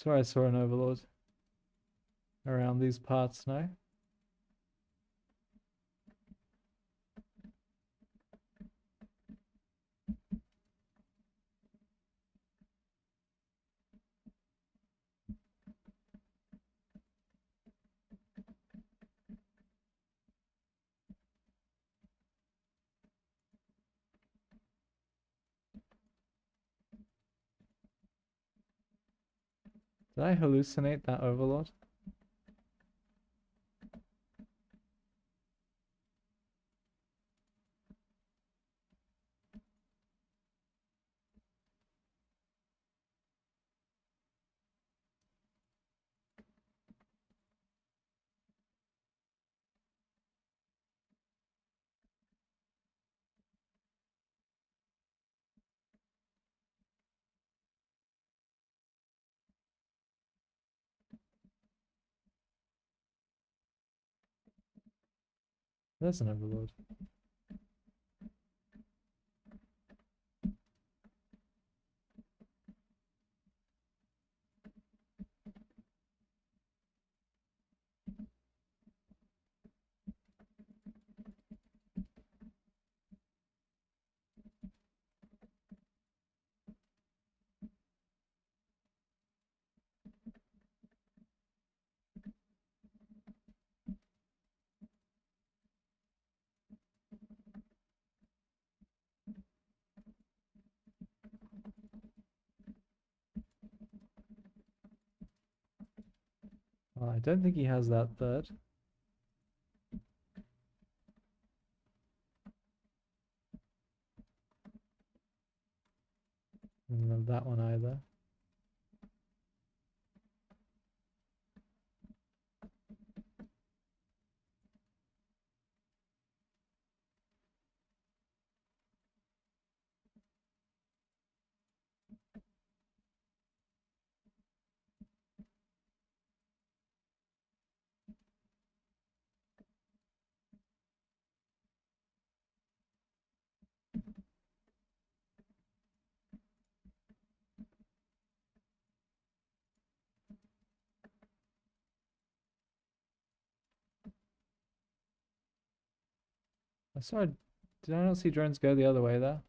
Speaker 1: So I saw an overlord around these parts now. Did I hallucinate that overlord? There's an overlord. Well, I don't think he has that third. And that one either. Did I not see drones go the other way there?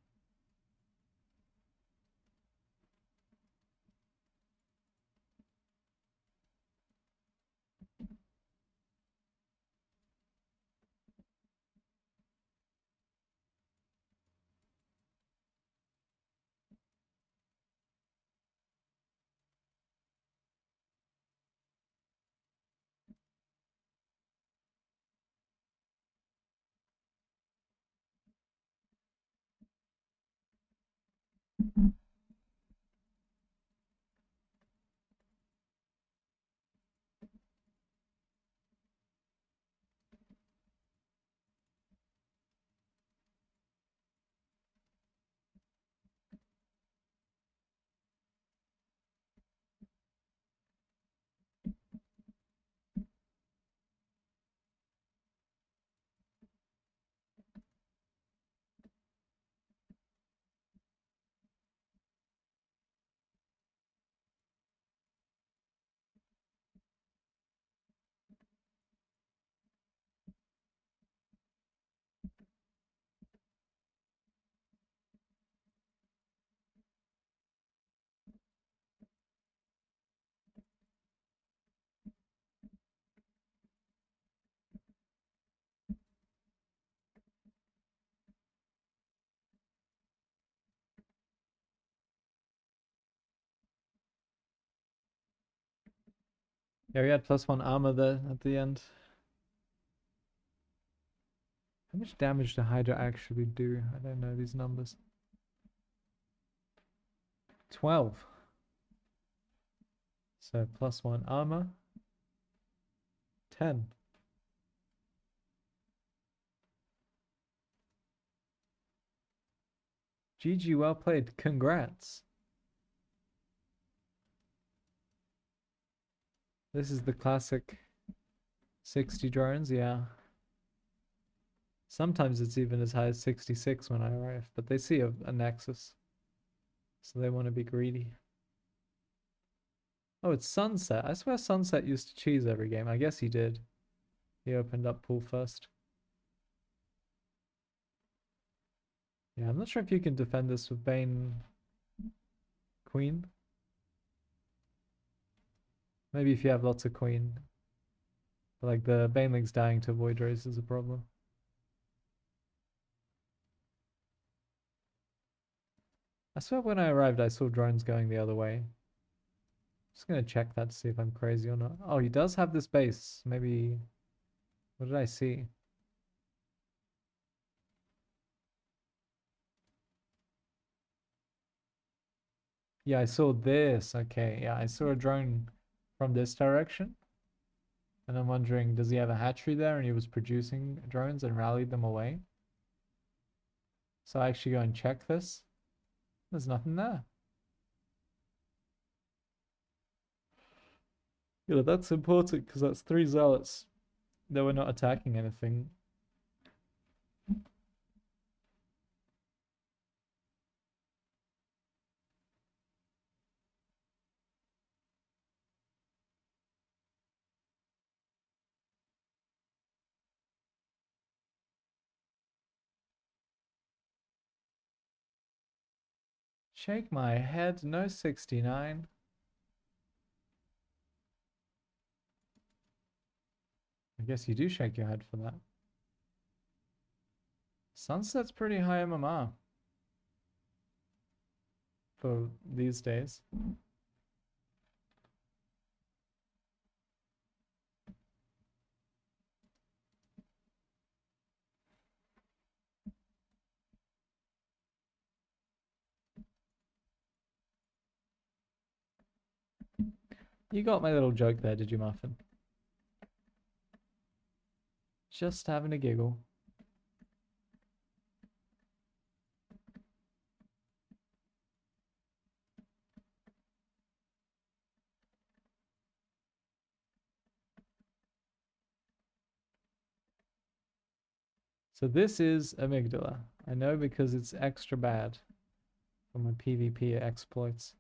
Speaker 1: Yeah, we had +1 armor there at the end. How much damage did Hydra actually do? I don't know these numbers. 12. So +1 armor. 10. GG, well played. Congrats. This is the classic 60 drones, yeah. Sometimes it's even as high as 66 when I arrive, but they see a Nexus. So they want to be greedy. Oh, it's Sunset. I swear Sunset used to cheese every game. I guess he did. He opened up pool first. Yeah, I'm not sure if you can defend this with Bane Queen. Maybe if you have lots of Queen. But like the Baneling's dying to Void Race is a problem. I swear when I arrived I saw drones going the other way. Just gonna check that to see if I'm crazy or not. Oh, he does have this base. Maybe... What did I see? Yeah, I saw this. Okay, yeah, I saw a drone from this direction. And I'm wondering, does he have a hatchery there and he was producing drones and rallied them away? So I actually go and check this. There's nothing there. Yeah, that's important because that's 3 zealots. They were not attacking anything. Shake my head, no 69. I guess you do shake your head for that. Sunset's pretty high MMR for these days. You got my little joke there, did you, Muffin? Just having a giggle. So this is amygdala. I know because it's extra bad for my PvP exploits.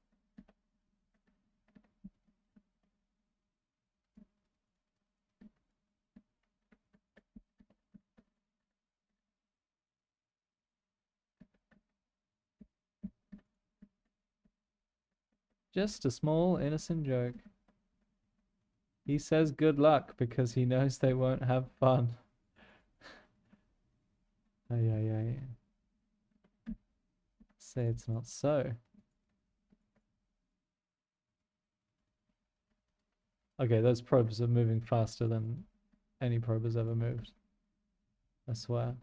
Speaker 1: Just a small innocent joke. He says good luck because he knows they won't have fun. Ay, ay, ay. Say it's not so. Okay, those probes are moving faster than any probe has ever moved. I swear.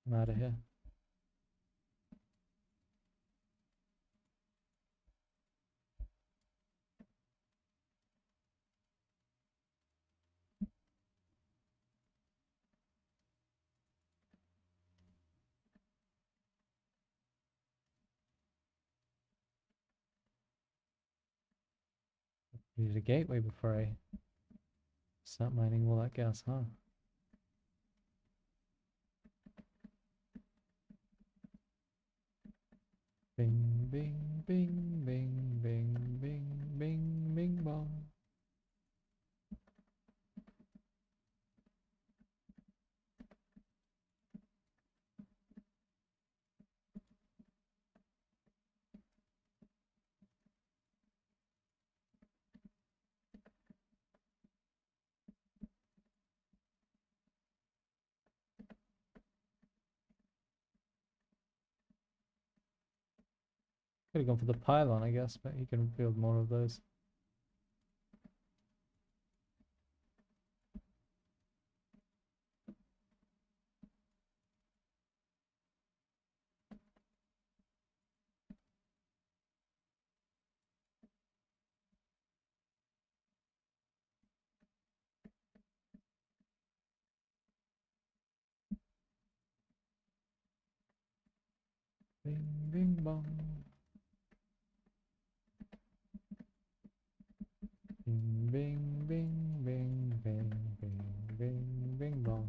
Speaker 1: I'm out of here. Need a gateway before I start mining all that gas, huh? Bing, bing, bing, bing, bing, bing, bing, bing, bong. Could have gone for the pylon, I guess, but he can build more of those. Bing, bing, bong. Bing, bing, bing, bing, bing, bing, bing, bing, bong.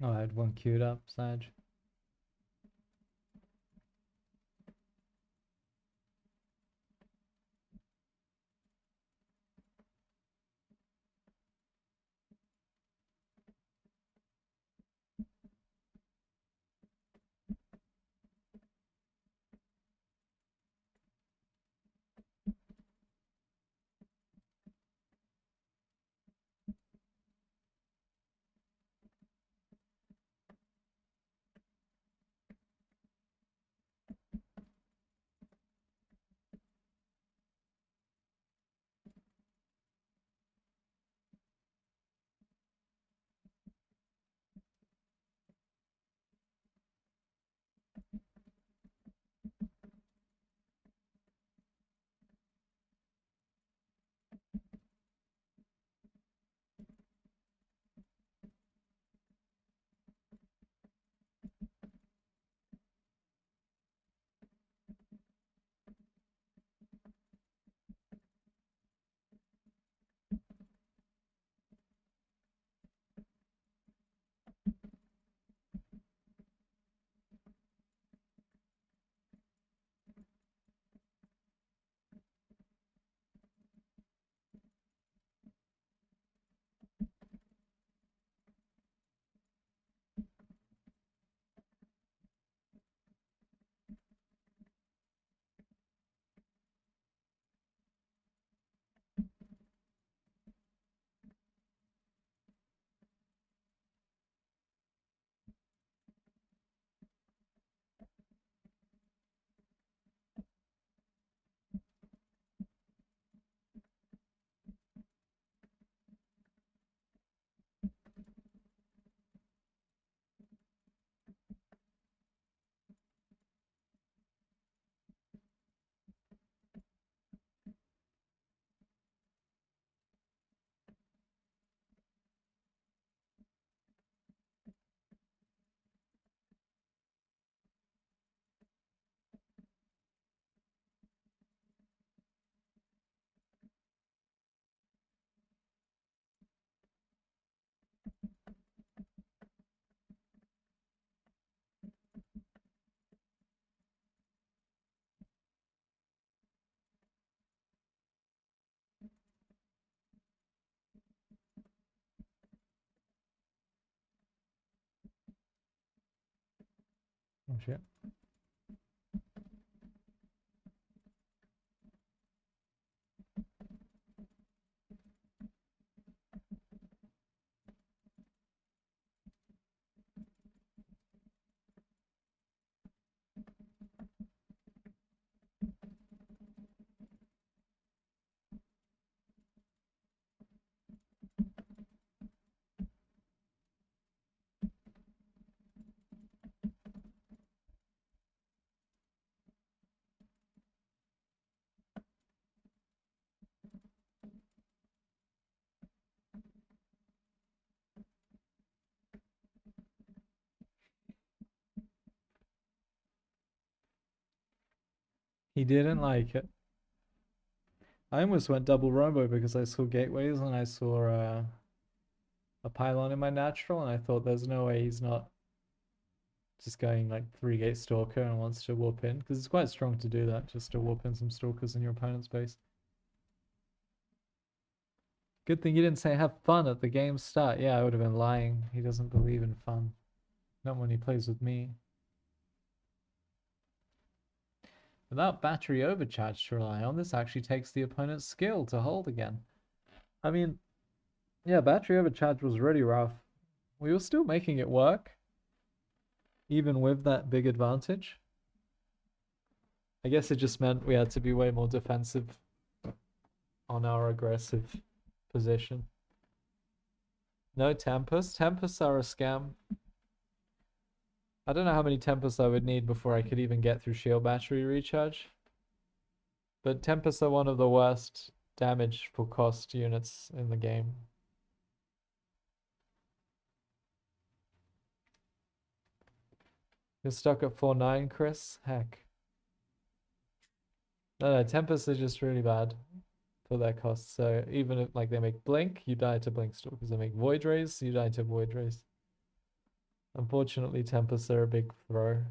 Speaker 1: Oh, I had one queued up, Sag. Oh shit. He didn't like it. I almost went double Robo because I saw gateways and I saw a pylon in my natural, and I thought there's no way he's not just going like 3-gate stalker and wants to warp in, because it's quite strong to do that, just to warp in some stalkers in your opponent's base. Good thing you didn't say have fun at the game start. Yeah, I would have been lying. He doesn't believe in fun. Not when he plays with me. Without battery overcharge to rely on, this actually takes the opponent's skill to hold again. I mean, yeah, battery overcharge was really rough. We were still making it work, even with that big advantage. I guess it just meant we had to be way more defensive on our aggressive position. No Tempest. Tempests are a scam. I don't know how many Tempests I would need before I could even get through shield battery recharge. But Tempests are one of the worst damage for cost units in the game. You're stuck at 4-9, Chris? Heck. No, Tempests are just really bad for their costs. So even if like they make Blink, you die to Blink Stalkers. They make Void Rays, you die to Void Rays. Unfortunately, Tempests are a big throw.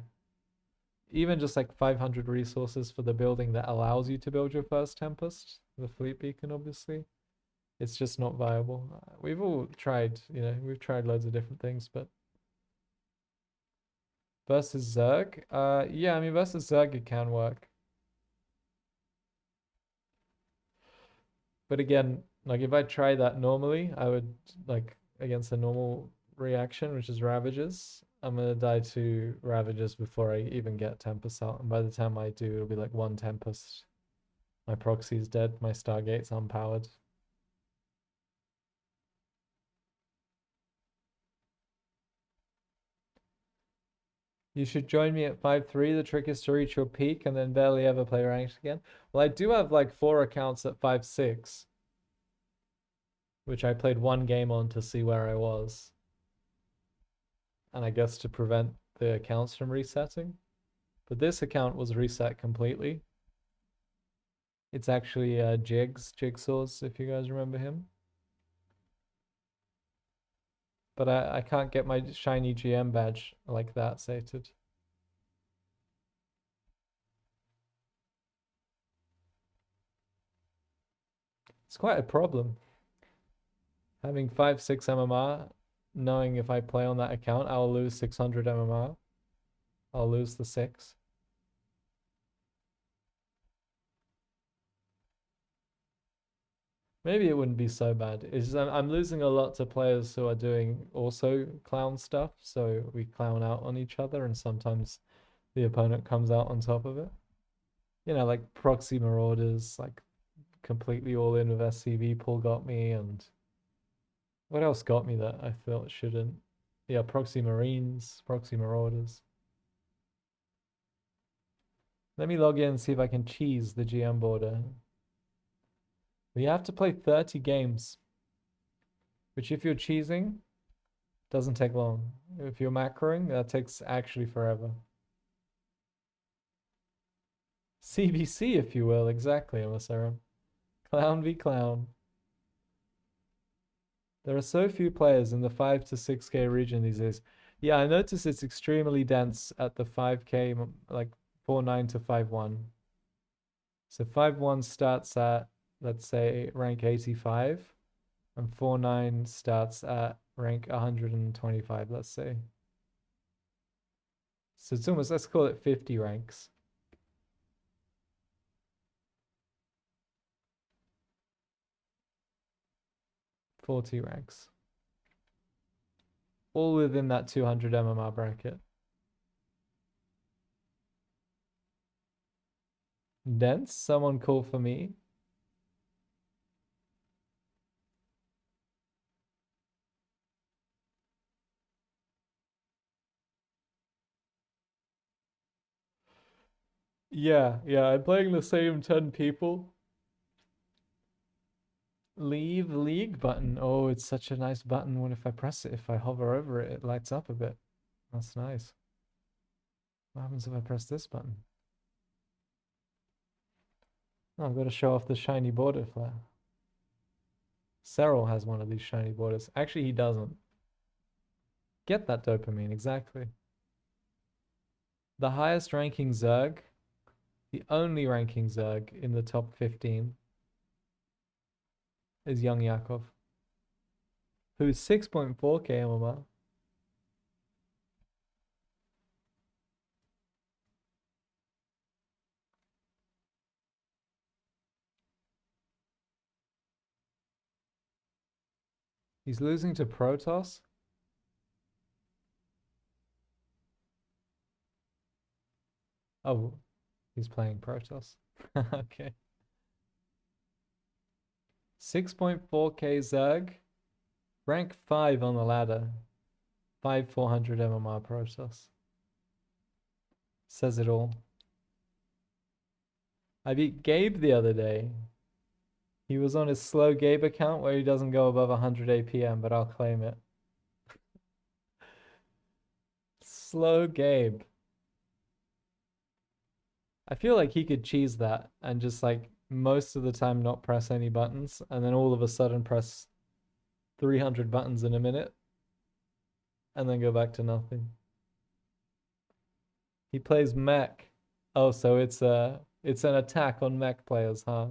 Speaker 1: Even just like 500 resources for the building that allows you to build your first Tempest, the Fleet Beacon, obviously, it's just not viable. We've all tried, we've tried loads of different things, but versus Zerg, yeah, I mean, versus Zerg it can work. But again, like if I try that normally, I would like against a normal reaction, which is Ravages. I'm gonna die to Ravages before I even get Tempest out, and by the time I do, it'll be like 1 Tempest. My proxy's dead, my Stargate's unpowered. You should join me at 5-3. The trick is to reach your peak and then barely ever play ranked again. Well, I do have like 4 accounts at 5-6, which I played 1 game on to see where I was. And I guess to prevent the accounts from resetting. But this account was reset completely. It's actually Jigsaws, if you guys remember him. But I can't get my shiny GM badge like that sated. It's quite a problem. Having 5-6 MMR, knowing if I play on that account, I'll lose 600 MMR. I'll lose the 6. Maybe it wouldn't be so bad. It's just I'm losing a lot to players who are doing also clown stuff, so we clown out on each other, and sometimes the opponent comes out on top of it. Like proxy marauders, like completely all in with SCV pull got me, and what else got me that I felt shouldn't? Yeah, proxy marines, proxy marauders. Let me log in and see if I can cheese the GM border. We have to play 30 games, which if you're cheesing, doesn't take long. If you're macroing, that takes actually forever. CBC, if you will, exactly, MSRM. Clown v clown. There are so few players in the 5 to 6k region these days. Yeah, I noticed it's extremely dense at the 5k, like 4-9 to 5-1. So 5-1 starts at, let's say, rank 85, and 4-9 starts at rank 125, let's say. So it's almost, let's call it 50 ranks. Forty ranks. All within that 200 MMR bracket. Dense, someone call for me. Yeah, I'm playing the same 10 people. Leave league button. Oh, it's such a nice button. What if I press it? If I hover over it, it lights up a bit. That's nice. What happens if I press this button? Oh, I've got to show off the shiny border flare. Cyril has one of these shiny borders. Actually, he doesn't. Get that dopamine, exactly. The highest ranking Zerg, the only ranking Zerg in the top 15 is Young Yakov, who's 6.4k MMR. He's losing to Protoss. Oh, he's playing Protoss. Okay. 6.4k Zerg. Rank 5 on the ladder. 400 MMR Protoss. Says it all. I beat Gabe the other day. He was on his slow Gabe account where he doesn't go above 100 APM, but I'll claim it. Slow Gabe. I feel like he could cheese that and just like most of the time not press any buttons and then all of a sudden press 300 buttons in a minute and then go back to nothing. He plays mech. Oh, so it's an attack on mech players, huh?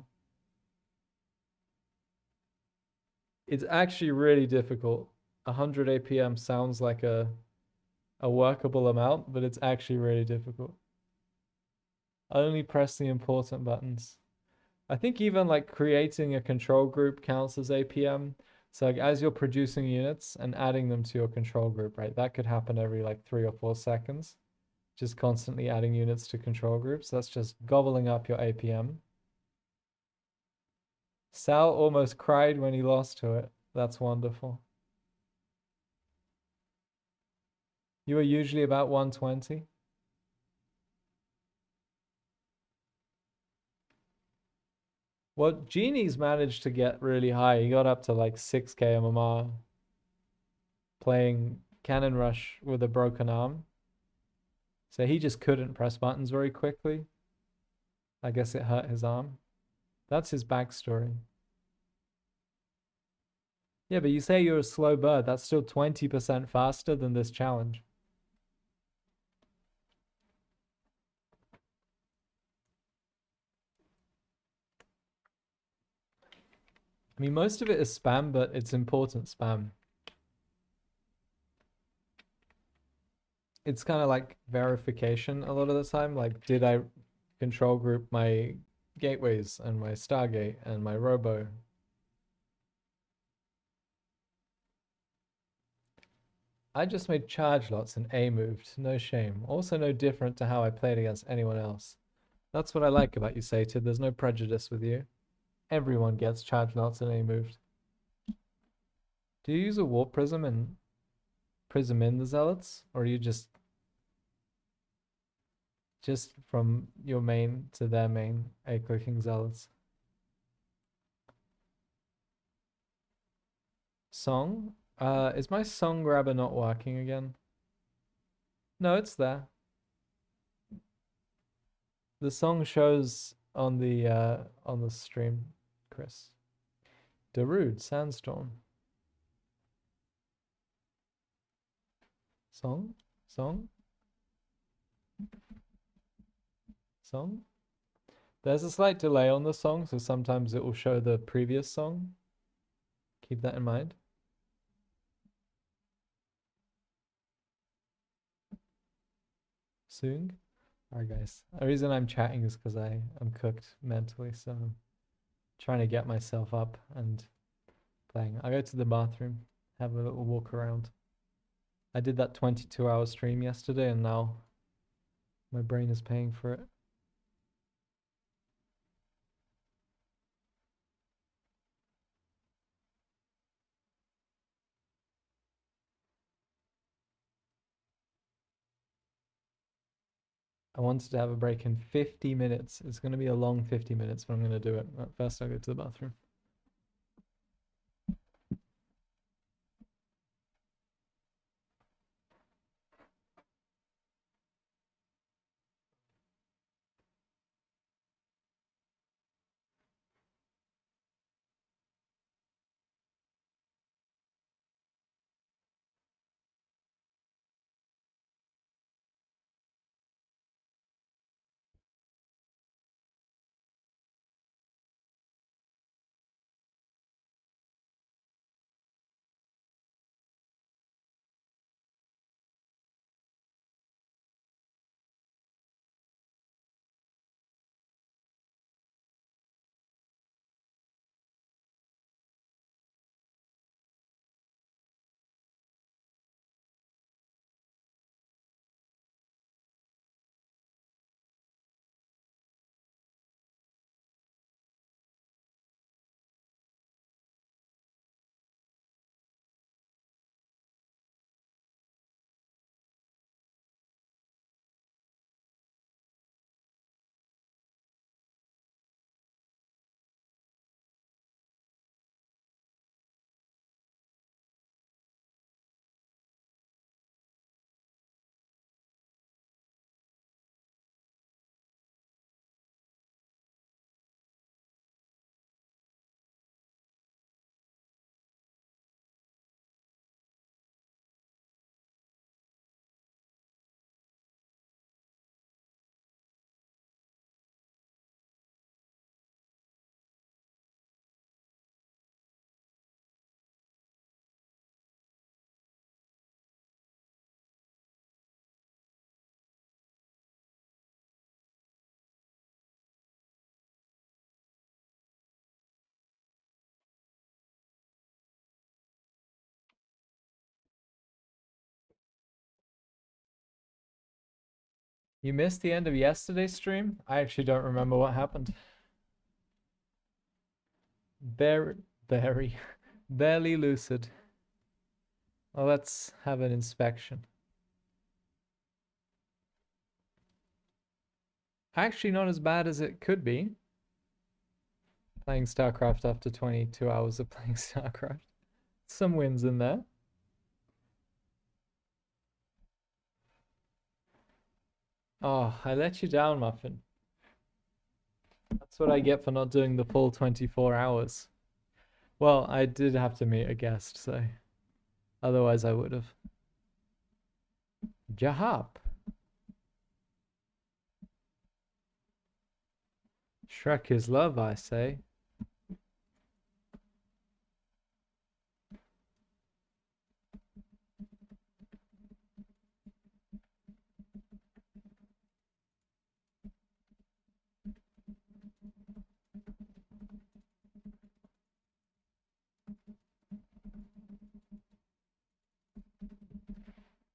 Speaker 1: It's actually really difficult. 100 APM sounds like a workable amount, but it's actually really difficult. Only press the important buttons. I think even like creating a control group counts as APM. So like as you're producing units and adding them to your control group, right? That could happen every like 3 or 4 seconds. Just constantly adding units to control groups. That's just gobbling up your APM. Sal almost cried when he lost to it. That's wonderful. You are usually about 120. Well, Genie's managed to get really high. He got up to like 6k MMR playing Cannon Rush with a broken arm. So he just couldn't press buttons very quickly. I guess it hurt his arm. That's his backstory. Yeah, but you say you're a slow bird. That's still 20% faster than this challenge. I mean, most of it is spam, but it's important spam. It's kind of like verification a lot of the time. Like, did I control group my gateways and my Stargate and my Robo? I just made charge lots and A moved. No shame. Also no different to how I played against anyone else. That's what I like about you, Sated. There's no prejudice with you. Everyone gets charge lots and A moved. Do you use a warp prism and prism in the zealots? Or are you just from your main to their main A-clicking zealots? Song? Is my song grabber not working again? No, it's there. The song shows on the stream, Chris. Darude, Sandstorm. Song? Song? Song? There's a slight delay on the song, so sometimes it will show the previous song. Keep that in mind. soon. Alright guys, the reason I'm chatting is because I'm cooked mentally, so I'm trying to get myself up and playing. I go to the bathroom, have a little walk around. I did that 22-hour stream yesterday and now my brain is paying for it. I wanted to have a break in 50 minutes. It's going to be a long 50 minutes, but I'm going to do it. First, I'll go to the bathroom. You missed the end of yesterday's stream? I actually don't remember what happened. Very, barely lucid. Well, let's have an inspection. Actually, not as bad as it could be. Playing StarCraft after 22 hours of playing StarCraft. Some wins in there. Oh, I let you down, Muffin. That's what I get for not doing the full 24 hours. Well, I did have to meet a guest, so otherwise I would have. Jahap. Shrek is love, I say.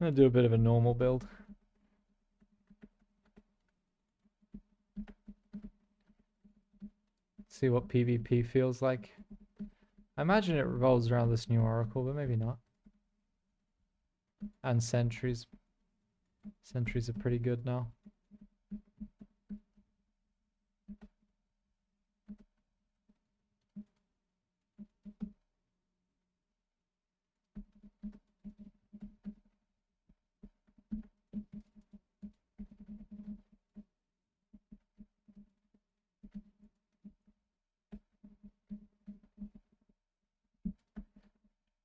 Speaker 1: I'm gonna do a bit of a normal build. See what PvP feels like. I imagine it revolves around this new oracle, but maybe not. And sentries. Sentries are pretty good now.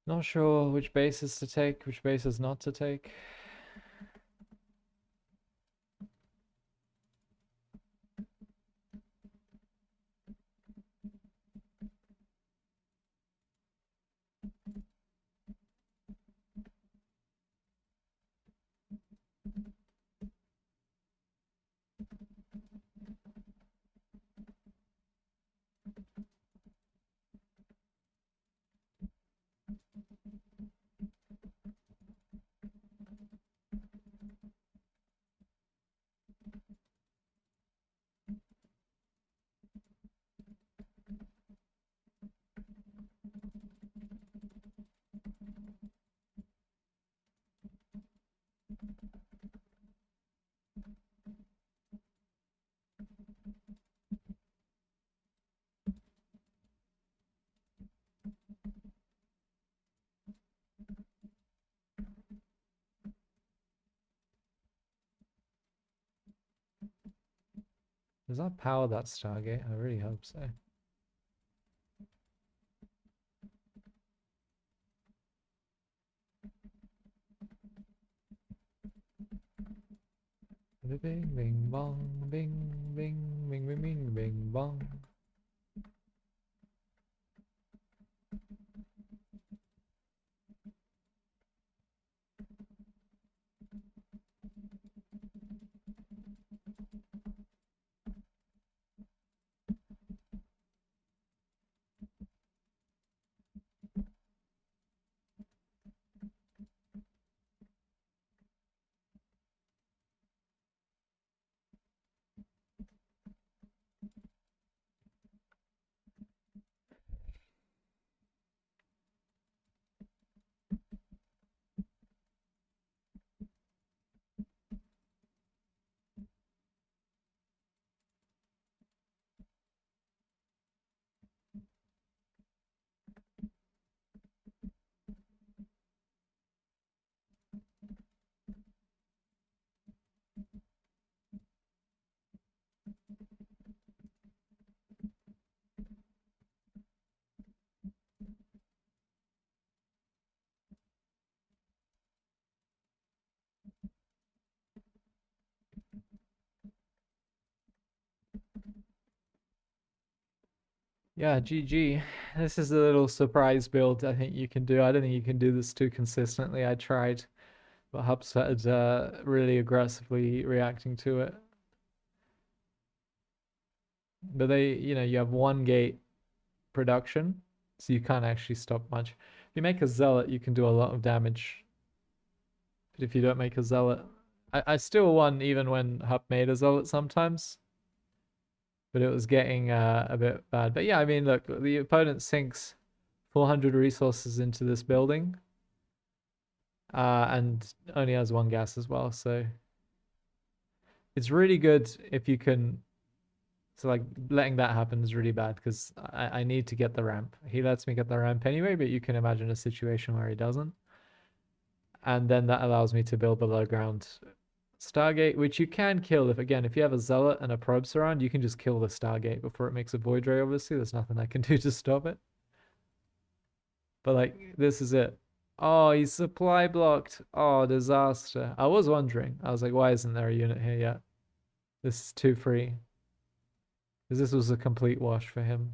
Speaker 1: Not sure which bases to take, which bases not to take. Does that power that Stargate? I really hope so. Bing, bing, bong, bing, bing, bing, bing, bing, bing, bong. Yeah, GG. This is a little surprise build I think you can do. I don't think you can do this too consistently. I tried, but Hub started really aggressively reacting to it. But you have one gate production, so you can't actually stop much. If you make a zealot, you can do a lot of damage. But if you don't make a zealot, I still won even when Hub made a zealot sometimes. But it was getting a bit bad. But yeah, I mean, look, the opponent sinks 400 resources into this building. And only has one gas as well, so it's really good if you can. So like letting that happen is really bad because I need to get the ramp. He lets me get the ramp anyway, but you can imagine a situation where he doesn't. And then that allows me to build the low ground Stargate, which you can kill if you have a Zealot and a Probe Surround, you can just kill the Stargate before it makes a Void Ray, obviously. There's nothing I can do to stop it. But like, this is it. Oh, he's supply blocked. Oh, disaster. I was wondering. I was like, why isn't there a unit here yet? This is too free. Because this was a complete wash for him.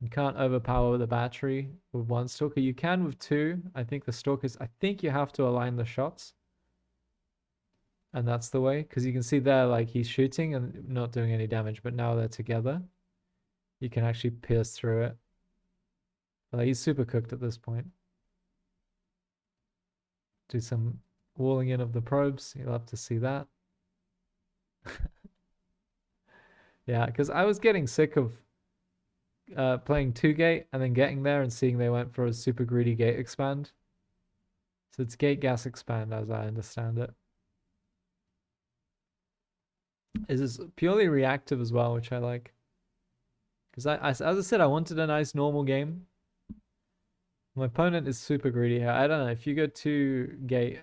Speaker 1: You can't overpower the battery with one Stalker. You can with two. I think the Stalkers, I think you have to align the shots. And that's the way. Because you can see there, like, he's shooting and not doing any damage. But now they're together. You can actually pierce through it. Like, he's super cooked at this point. Do some walling in of the probes. You'll have to see that. Yeah, because I was getting sick of playing 2-gate and then getting there and seeing they went for a super greedy gate expand. So it's gate gas expand as I understand it. It is purely reactive as well, which I like. Because as I said, I wanted a nice normal game. My opponent is super greedy here. I don't know, if you go 2-gate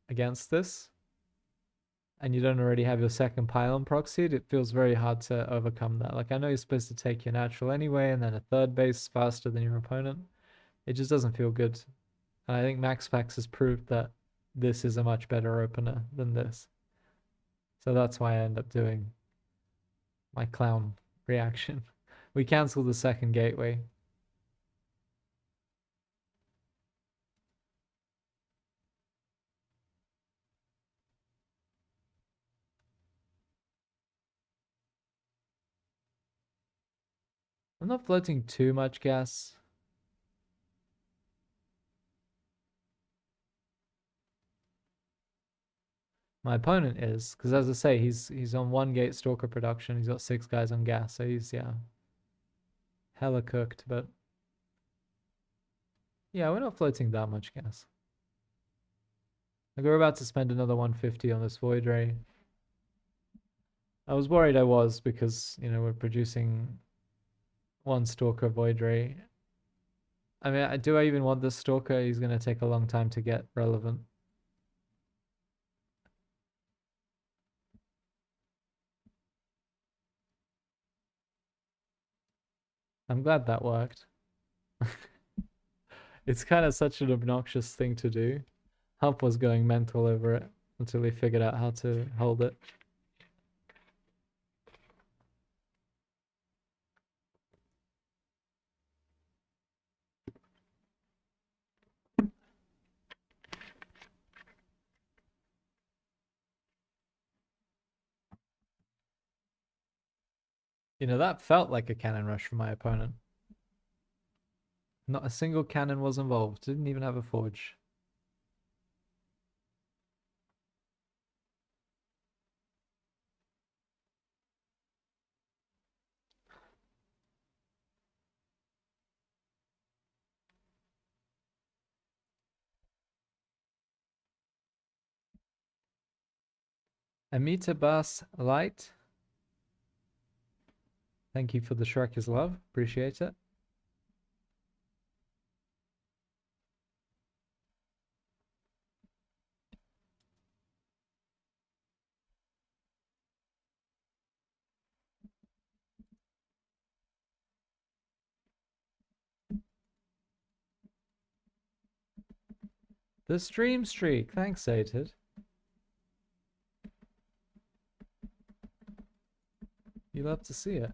Speaker 1: against this, and you don't already have your second pylon proxied, it feels very hard to overcome that. Like, I know you're supposed to take your natural anyway, and then a third base faster than your opponent. It just doesn't feel good. And I think Max Pax has proved that this is a much better opener than this. So that's why I end up doing my clown reaction. We cancel the second gateway. I'm not floating too much gas. My opponent is, because as I say, he's on 1-gate Stalker production. He's got 6 guys on gas, so he's, yeah, hella cooked. But yeah, we're not floating that much gas. Like, we're about to spend another 150 on this Void Ray. I was worried I was because, we're producing 1 Stalker Void Ray. I mean, do I even want this Stalker? He's going to take a long time to get relevant. I'm glad that worked. It's kind of such an obnoxious thing to do. Hump was going mental over it until he figured out how to hold it. You know, that felt like a cannon rush from my opponent. Not a single cannon was involved. Didn't even have a forge. Amita Bass Light. Thank you for the Shrek is love. Appreciate it. The stream streak. Thanks, Sated. You love to see it.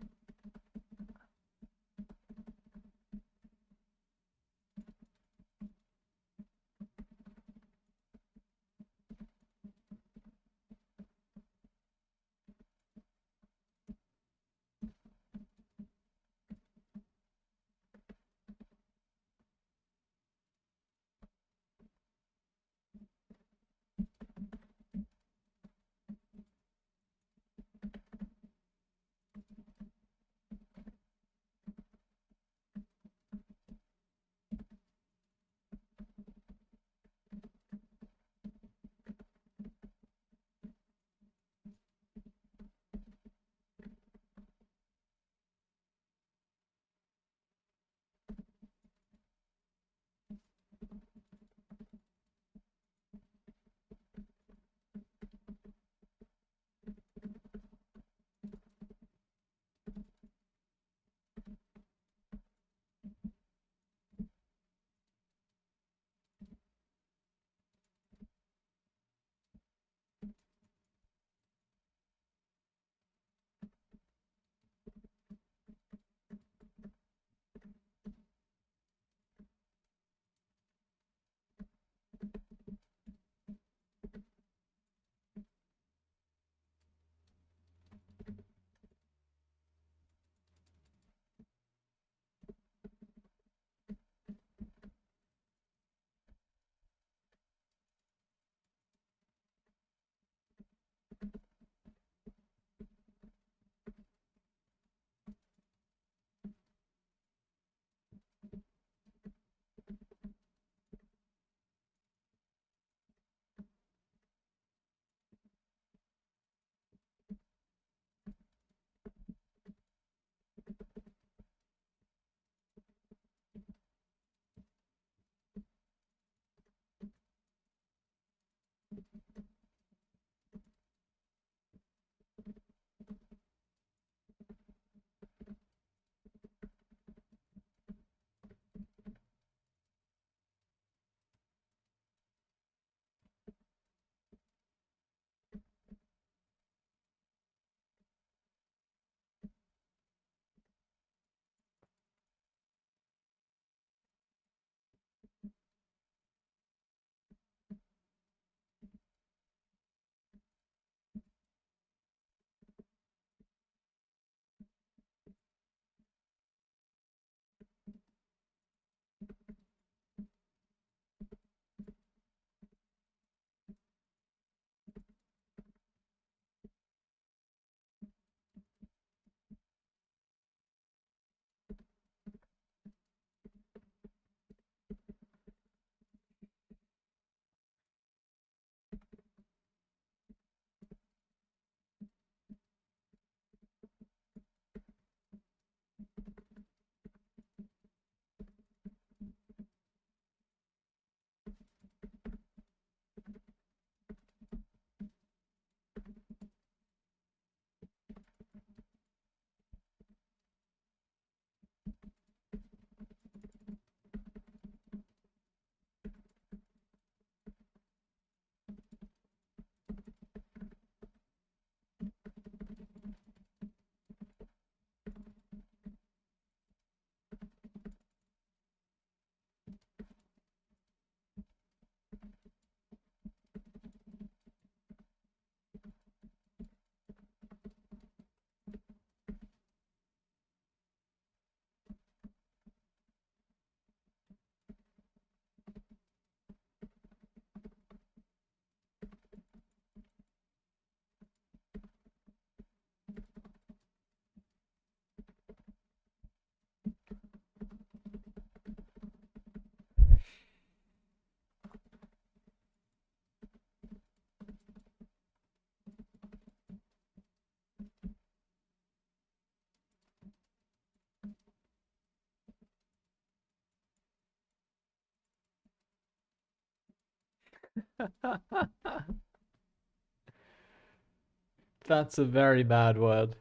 Speaker 1: That's a very bad word.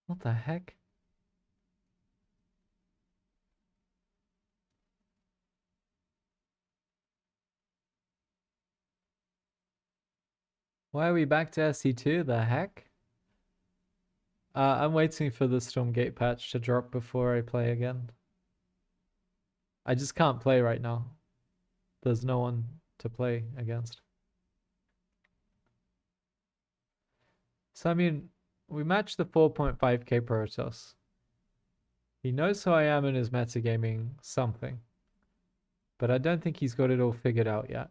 Speaker 1: What the heck? Why are we back to SC2? The heck? I'm waiting for the Stormgate patch to drop before I play again. I just can't play right now. There's no one to play against. So, I mean, we matched the 4.5k Protoss. He knows who I am in his metagaming something. But I don't think he's got it all figured out yet.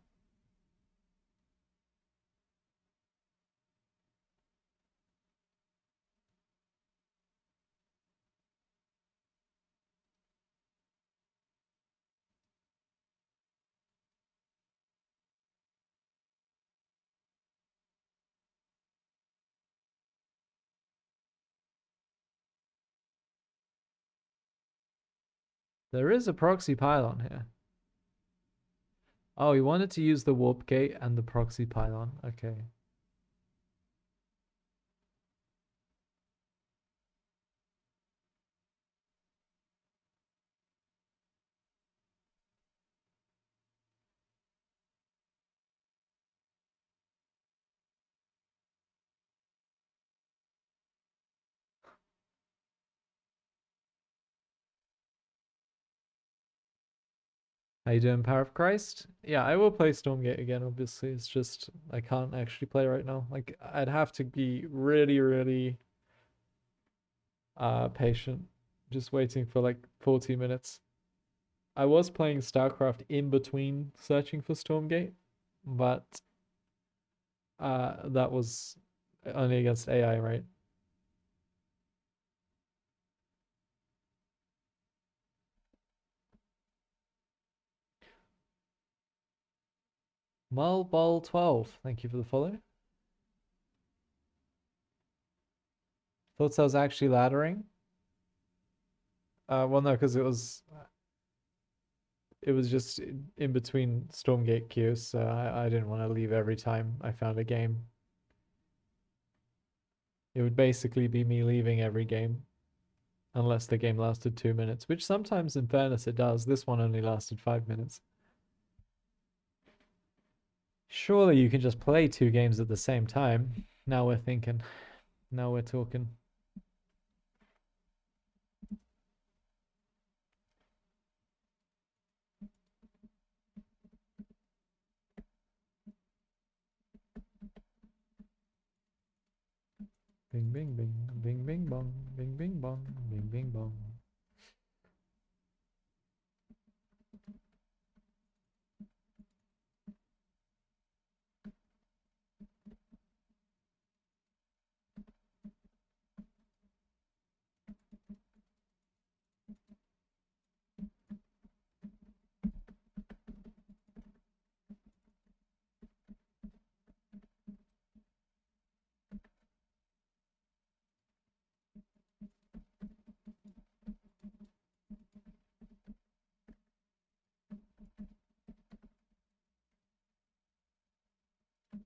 Speaker 1: There is a proxy pylon here. Oh, he wanted to use the warp gate and the proxy pylon. Okay. How you doing, Power of Christ? Yeah, I will play Stormgate again, obviously. It's just I can't actually play right now. Like I'd have to be really, really patient. Just waiting for like 40 minutes. I was playing StarCraft in between searching for Stormgate, but that was only against AI, right? Mulball12, thank you for the follow. Thought I was actually laddering. Well, no, because it was just in between Stormgate queues, so I didn't want to leave every time I found a game. It would basically be me leaving every game, unless the game lasted 2 minutes, which sometimes, in fairness, it does. This one only lasted 5 minutes. Surely you can just play 2 games at the same time. Now we're thinking. Now we're talking. Bing, bing, bing, bing, bing, bong, bing, bing, bong, bing, bing, bong.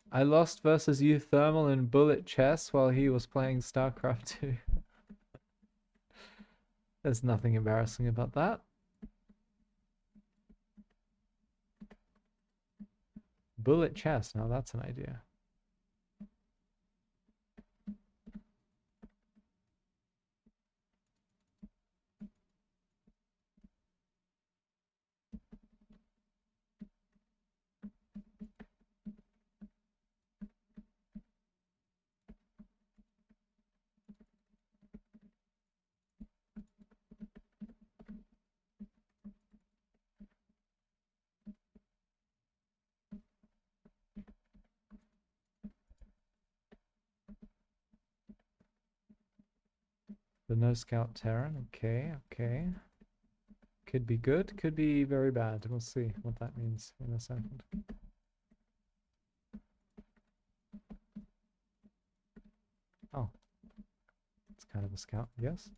Speaker 1: I lost versus you Thermal in bullet chess while he was playing StarCraft 2. There's nothing embarrassing about that. Bullet chess, now that's an idea. The no scout Terran, okay, okay. Could be good, could be very bad. We'll see what that means in a second. kind of a scout, yes.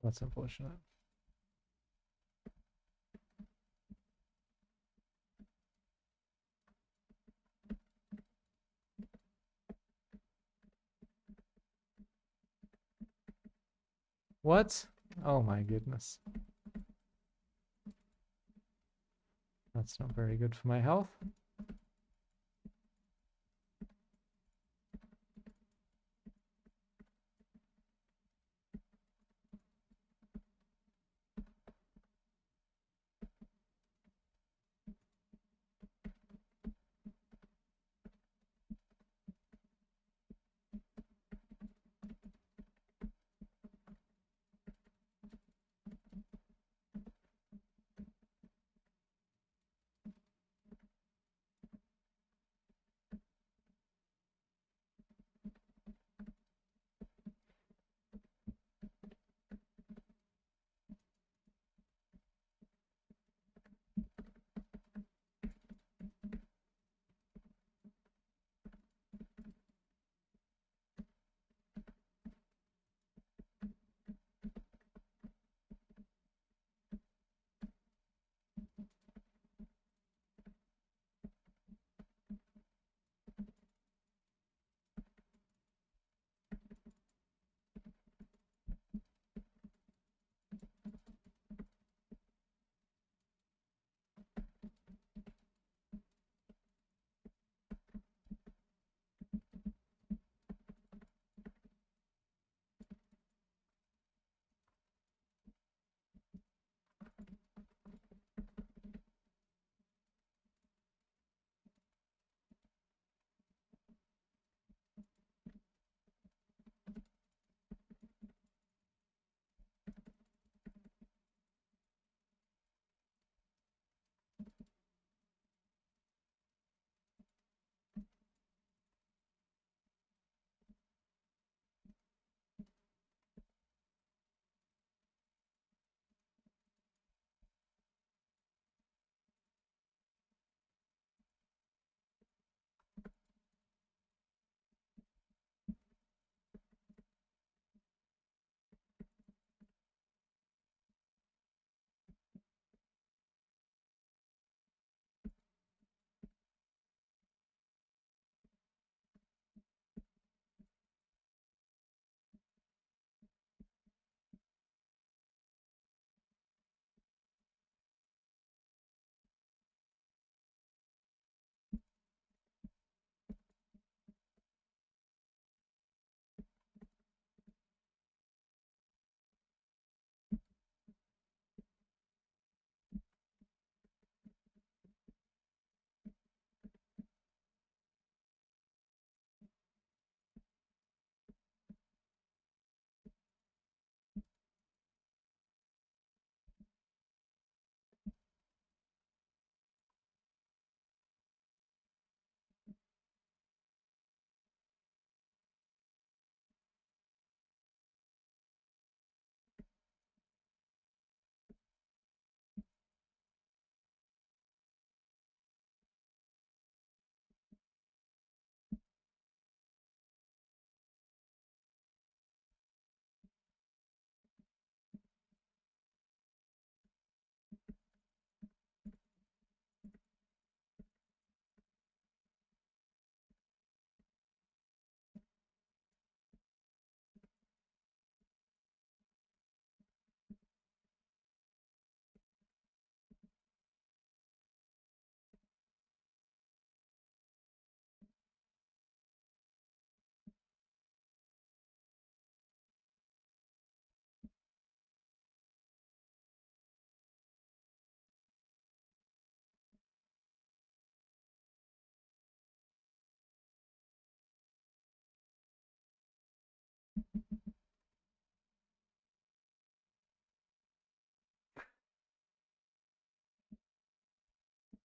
Speaker 1: That's unfortunate. What? Oh my goodness. That's not very good for my health.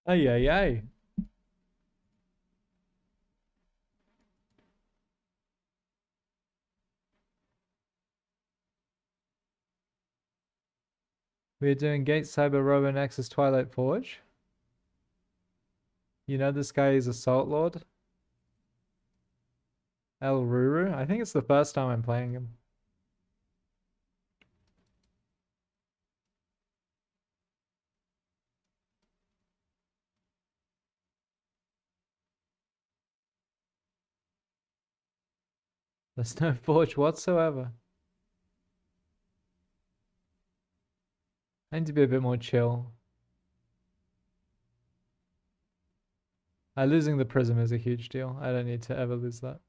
Speaker 1: Ay, ay, ay. We're doing Gate Cyber Robo Nexus Twilight Forge. You know this guy is Assault Lord? El Ruru? I think it's the first time I'm playing him. There's no forge whatsoever. I need to be a bit more chill. Losing the prism is a huge deal. I don't need to ever lose that.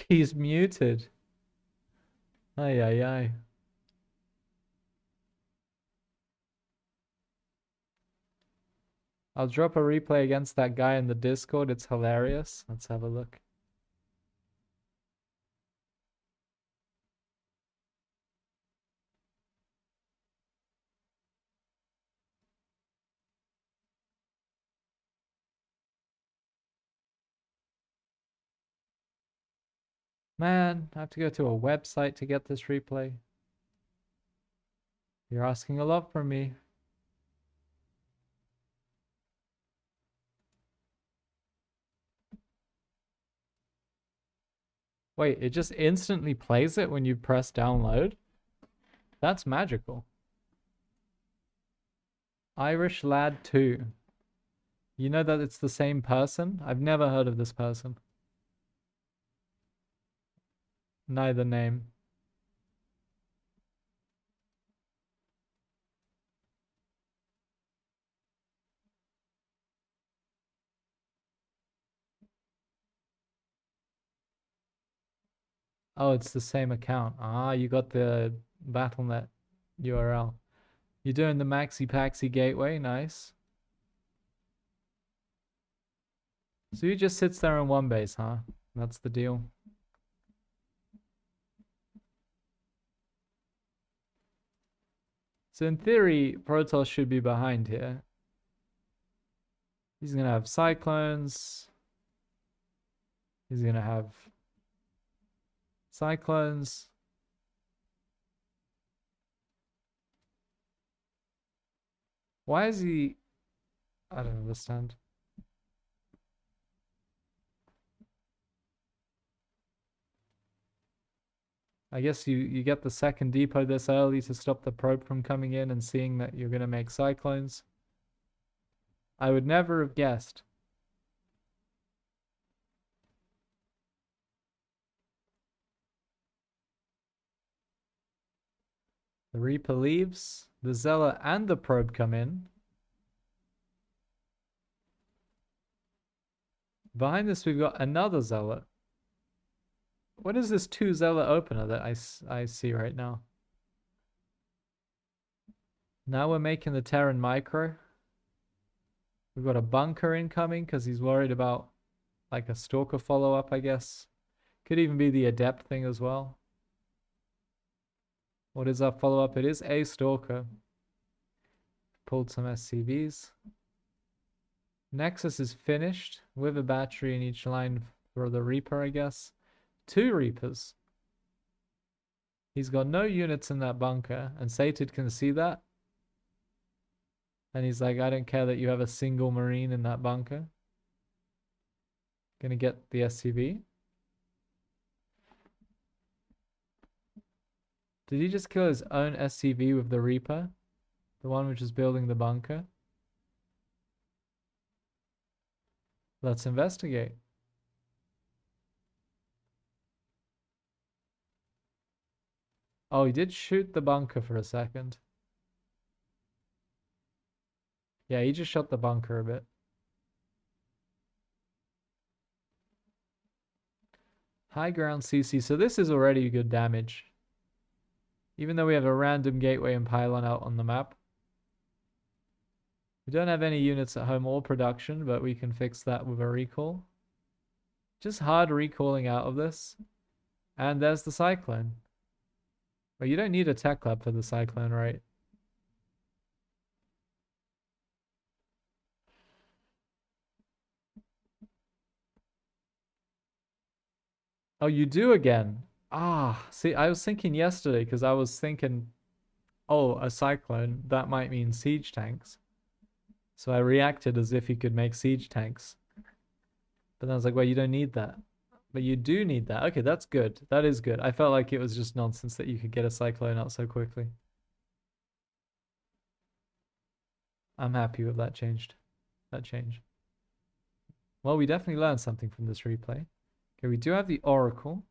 Speaker 1: He's muted. Ay, ay, ay. I'll drop a replay against that guy in the Discord. It's hilarious. Let's have a look. Man, I have to go to a website to get this replay. You're asking a lot from me. Wait, it just instantly plays it when you press download? That's magical. Irish Lad 2. You know that it's the same person? I've never heard of this person. Neither name. Oh, it's the same account. Ah, you got the Battle.net URL. You're doing the Maxi Paxi gateway, nice. So he just sits there in one base, huh? That's the deal. So in theory, Protoss should be behind here. He's gonna have Cyclones. He's gonna have Cyclones. Why is he... I don't understand. I guess you get the second depot this early to stop the probe from coming in and seeing that you're gonna make Cyclones. I would never have guessed. The Reaper leaves. The Zealot and the probe come in. Behind this, we've got another Zealot. What is this 2 Zealot opener that I see right now? Now we're making the Terran Micro. We've got a bunker incoming because he's worried about like a Stalker follow-up, I guess. Could even be the Adept thing as well. What is our follow-up? It is a Stalker. Pulled some SCVs. Nexus is finished with a battery in each line for the Reaper, I guess. 2 Reapers. He's got no units in that bunker, and Sated can see that. And he's like, I don't care that you have a single Marine in that bunker. Gonna get the SCV. Did he just kill his own SCV with the Reaper? The one which is building the bunker? Let's investigate. Oh, he did shoot the bunker for a second. Yeah, he just shot the bunker a bit. High ground CC. So this is already good damage. Even though we have a random gateway and pylon out on the map. We don't have any units at home or production, but we can fix that with a recall. Just hard recalling out of this. And there's the cyclone. But you don't need a tech lab for the cyclone, right? Oh, you do again. Ah, see, I was thinking yesterday because I was thinking, oh, a cyclone, that might mean siege tanks. So I reacted as if he could make siege tanks. But then I was like, well, you don't need that. But you do need that. Okay, that's good. That is good. I felt like it was just nonsense that you could get a cyclone out so quickly. I'm happy with that change. Well, we definitely learned something from this replay. Okay, we do have the Oracle.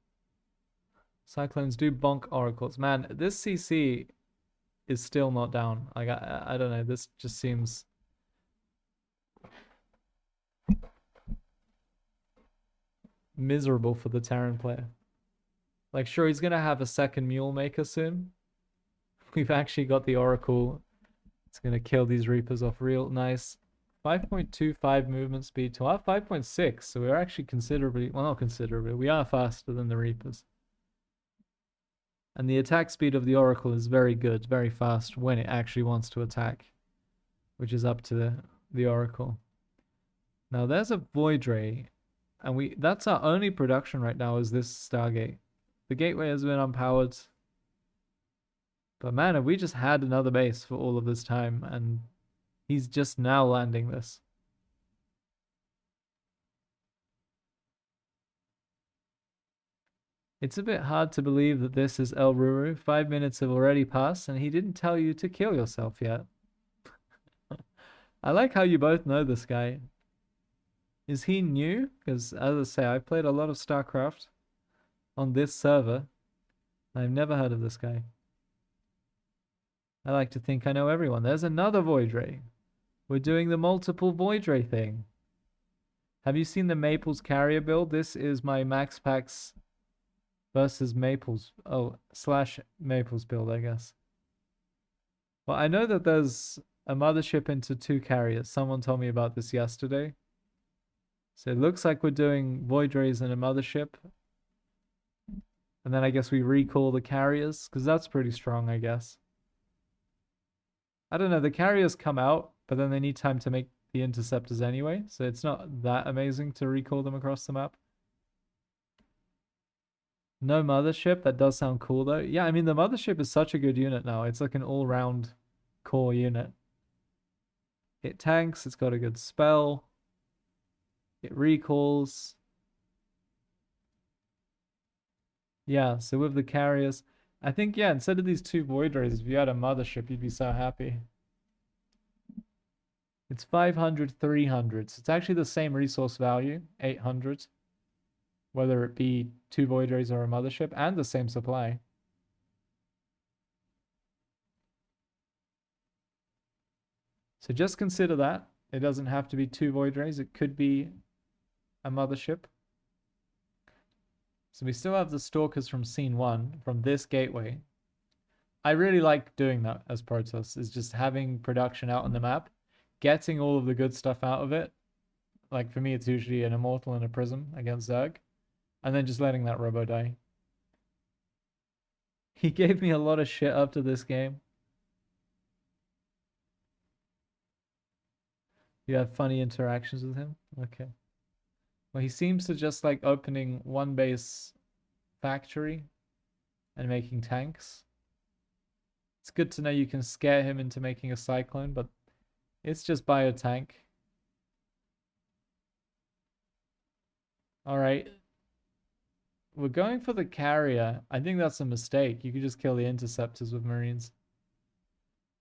Speaker 1: Cyclones do bonk Oracles. Man, this CC is still not down. Like, I don't know. This just seems... miserable for the Terran player. Like, sure, he's going to have a second Mule Maker soon. We've actually got the Oracle. It's going to kill these Reapers off real nice. 5.25 movement speed to our 5.6. So we're actually considerably, well, not considerably, we are faster than the Reapers. And the attack speed of the Oracle is very good, very fast when it actually wants to attack, which is up to the Oracle. Now there's a Void Ray, and that's our only production right now is this Stargate. The gateway has been unpowered. But man, have we just had another base for all of this time, and he's just now landing this. It's a bit hard to believe that this is El Ruru. 5 minutes have already passed, and he didn't tell you to kill yourself yet. I like how you both know this guy. Is he new? Because, as I say, I played a lot of StarCraft on this server. I've never heard of this guy. I like to think I know everyone. There's another Void Ray. We're doing the multiple Void Ray thing. Have you seen the Maples carrier build? This is my Max Packs versus Maples. Oh, / Maples build, I guess. Well, I know that there's a mothership into 2 carriers. Someone told me about this yesterday. So it looks like we're doing Void Rays in a mothership. And then I guess we recall the carriers, because that's pretty strong, I guess. I don't know, the carriers come out, but then they need time to make the interceptors anyway, so it's not that amazing to recall them across the map. No mothership, that does sound cool though. Yeah, I mean, the mothership is such a good unit now. It's like an all-round core unit. It tanks, it's got a good spell. It recalls. Yeah, so with the carriers, I think, yeah, instead of these 2 Void Rays, if you had a mothership, you'd be so happy. It's 500, 300. So it's actually the same resource value, 800. Whether it be 2 Void Rays or a mothership, and the same supply. So just consider that. It doesn't have to be 2 Void Rays. It could be a mothership. So we still have the Stalkers from Scene 1, from this gateway. I really like doing that as Protoss, is just having production out on the map, getting all of the good stuff out of it. Like for me, it's usually an Immortal and a Prism against Zerg. And then just letting that Robo die. He gave me a lot of shit after this game. You have funny interactions with him? Okay. Well, he seems to just like opening one base factory and making tanks. It's good to know you can scare him into making a cyclone, but it's just buy a tank. Alright. We're going for the carrier. I think that's a mistake. You could just kill the interceptors with Marines.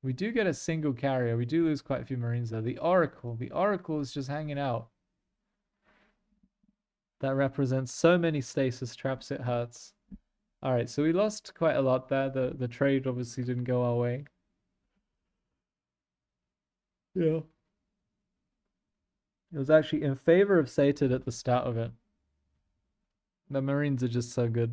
Speaker 1: We do get a single carrier. We do lose quite a few Marines though. The Oracle. The Oracle is just hanging out. That represents so many stasis traps, it hurts. All right, so we lost quite a lot there. The trade obviously didn't go our way. Yeah. It was actually in favor of Sated at the start of it. The Marines are just so good.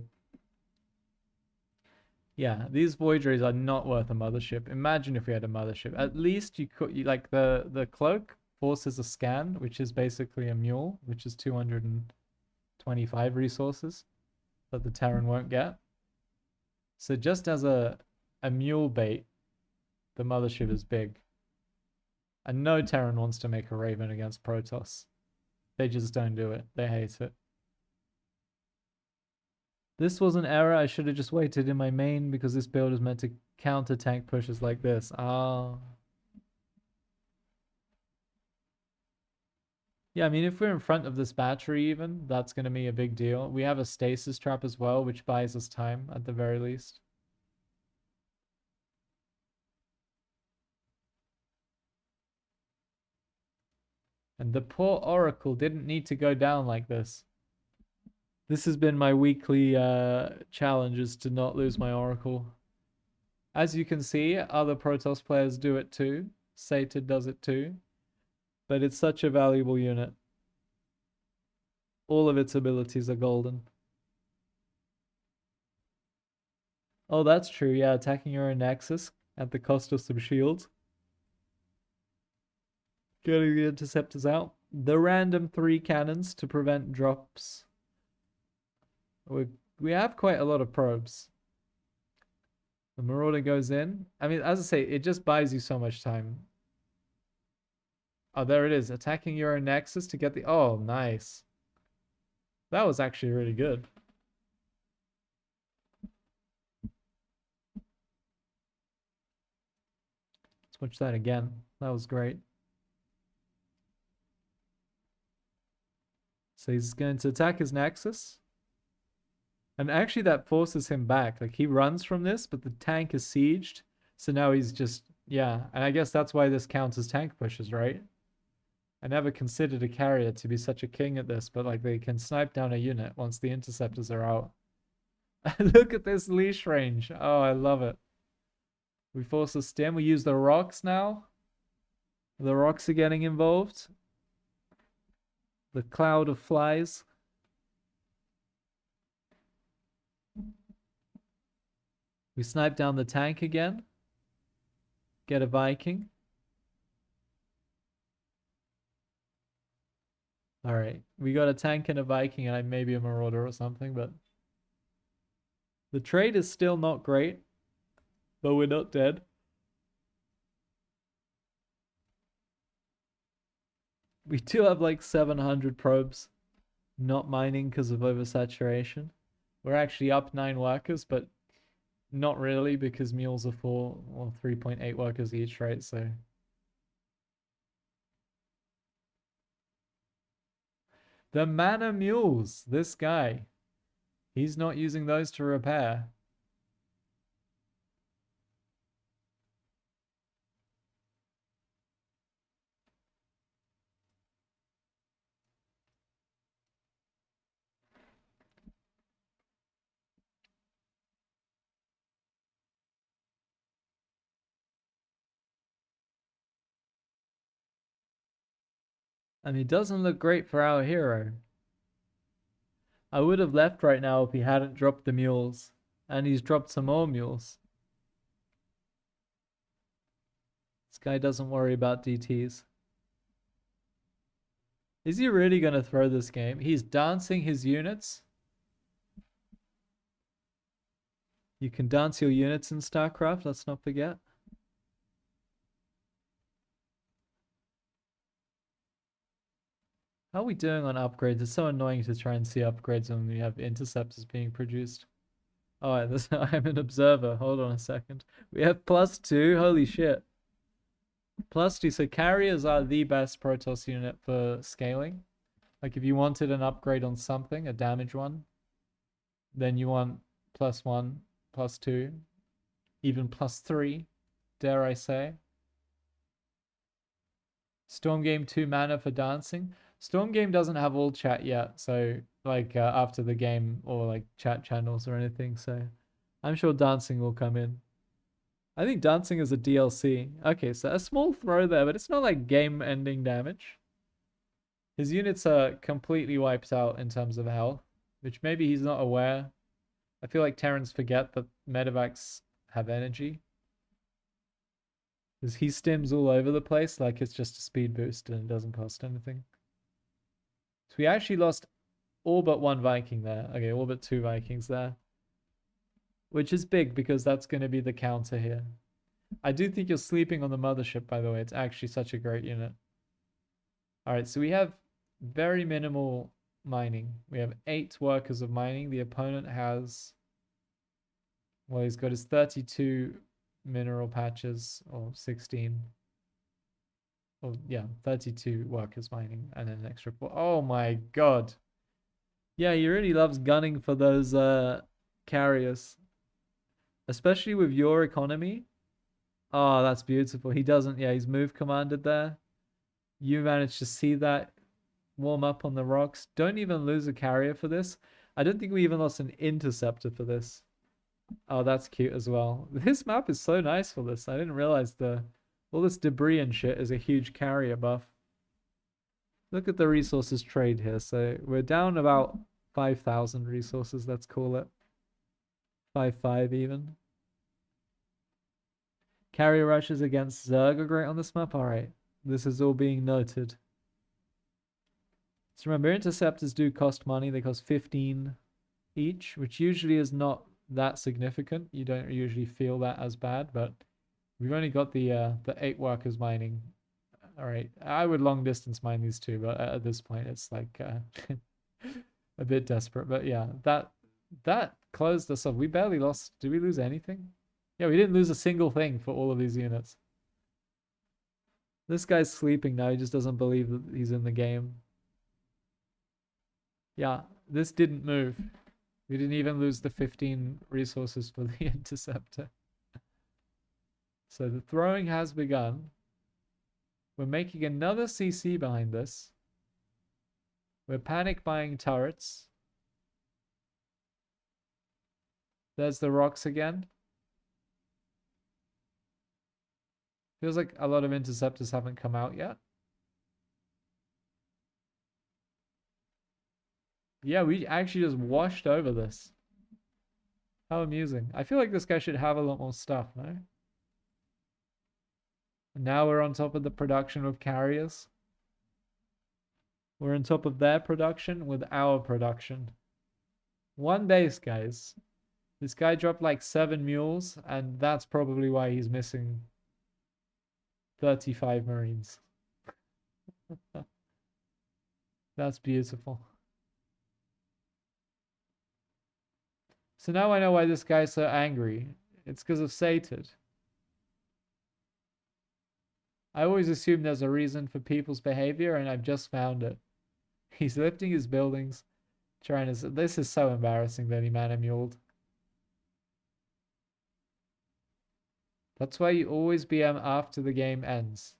Speaker 1: Yeah, these Voyageries are not worth a mothership. Imagine if we had a mothership. At least you could, like the cloak forces a scan, which is basically a mule, which is 225 resources that the Terran won't get. So just as a mule bait, the mothership is big. And no Terran wants to make a Raven against Protoss. They just don't do it. They hate it. This was an error. I should have just waited in my main because this build is meant to counter tank pushes like this. Ah. Yeah, I mean, if we're in front of this battery even, that's going to be a big deal. We have a stasis trap as well, which buys us time at the very least. And the poor Oracle didn't need to go down like this. This has been my weekly challenge, is to not lose my Oracle. As you can see, other Protoss players do it too. Sated does it too. But it's such a valuable unit. All of its abilities are golden. Oh, that's true. Yeah, attacking your own Nexus at the cost of some shields. Getting the interceptors out. The random 3 cannons to prevent drops. We have quite a lot of probes. The Marauder goes in. I mean, as I say, it just buys you so much time. Oh, there it is. Attacking your own Nexus to get the... Oh, nice. That was actually really good. Let's watch that again. That was great. So he's going to attack his Nexus. And actually that forces him back. Like, he runs from this, but the tank is sieged. So now he's just... Yeah, and I guess that's why this counts as tank pushes, right? I never considered a carrier to be such a king at this, but like they can snipe down a unit once the interceptors are out. Look at this leash range. Oh, I love it. We force a stim. We use the rocks now. The rocks are getting involved. The cloud of flies. We snipe down the tank again. Get a Viking. Alright, we got a tank and a Viking and maybe a Marauder or something, but... The trade is still not great, but we're not dead. We do have like 700 probes not mining because of oversaturation. We're actually up 9 workers, but not really because mules are 4 or 3.8 workers each, right? So the mana mules, this guy, he's not using those to repair. I mean, it doesn't look great for our hero. I would have left right now if he hadn't dropped the mules. And he's dropped some more mules. This guy doesn't worry about DTs. Is he really going to throw this game? He's dancing his units. You can dance your units in StarCraft, let's not forget. How are we doing on upgrades? It's so annoying to try and see upgrades when we have interceptors being produced. Oh, I'm an observer. Hold on a second. We have +2. Holy shit. +2. So carriers are the best Protoss unit for scaling. Like if you wanted an upgrade on something, a damage one, then you want +1, +2, even +3, dare I say. Storm Game 2 mana for dancing. Storm Game doesn't have all chat yet, so like after the game or like chat channels or anything. So I'm sure dancing will come in. I think dancing is a DLC. Okay, so a small throw there, but it's not like game-ending damage. His units are completely wiped out in terms of health, which maybe he's not aware. I feel like Terrans forget that medevacs have energy. Because he stims all over the place like it's just a speed boost and it doesn't cost anything. So we actually lost all but one Viking there. Okay, all but two Vikings there. Which is big because that's going to be the counter here. I do think you're sleeping on the mothership, by the way. It's actually such a great unit. Alright, so we have very minimal mining. We have 8 workers of mining. The opponent has... Well, he's got his 32 mineral patches, or 16. Or, yeah, 32 workers mining, and then an extra 4. Oh my god. Yeah, he really loves gunning for those carriers. Especially with your economy. Oh, that's beautiful. He doesn't, yeah, he's move commanded there. You managed to see that warm up on the rocks. Don't even lose a carrier for this. I don't think we even lost an interceptor for this. Oh, that's cute as well. This map is so nice for this. I didn't realize all this debris and shit is a huge carrier buff. Look at the resources trade here. So we're down about 5,000 resources, let's call it. 5,500 even. Carrier rushes against Zerg are great on this map. Alright, this is all being noted. So remember, interceptors do cost money. They cost 15 each, which usually is not that significant. You don't usually feel that as bad, but we've only got the 8 workers mining. Alright, I would long distance mine these two, but at this point it's like a bit desperate. But yeah, that closed us off. We barely lost. Did we lose anything? Yeah, we didn't lose a single thing for all of these units. This guy's sleeping now. He just doesn't believe that he's in the game. Yeah, this didn't move. We didn't even lose the 15 resources for the interceptor. So the throwing has begun. We're making another CC behind this. We're panic buying turrets. There's the rocks again. Feels like a lot of interceptors haven't come out yet. Yeah, we actually just washed over this. How amusing. I feel like this guy should have a lot more stuff, no? Now we're on top of the production of carriers. We're on top of their production with our production. One base, guys. This guy dropped like 7 mules, and that's probably why he's missing 35 Marines. That's beautiful. So now I know why this guy's so angry. It's because of Sated. I always assume there's a reason for people's behavior, and I've just found it. He's lifting his buildings, trying to... This is so embarrassing that he mana-muled. That's why you always BM after the game ends.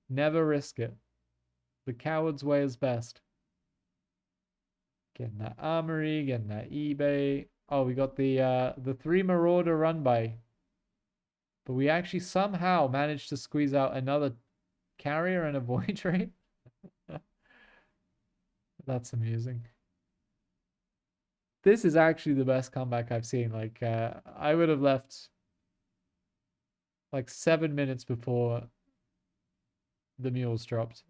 Speaker 1: Never risk it. The coward's way is best. Getting that armory, getting that eBay. Oh, we got the 3 Marauder run by. But we actually somehow managed to squeeze out another carrier and a void rate. That's amusing. This is actually the best comeback I've seen. Like, I would have left like 7 minutes before the mules dropped.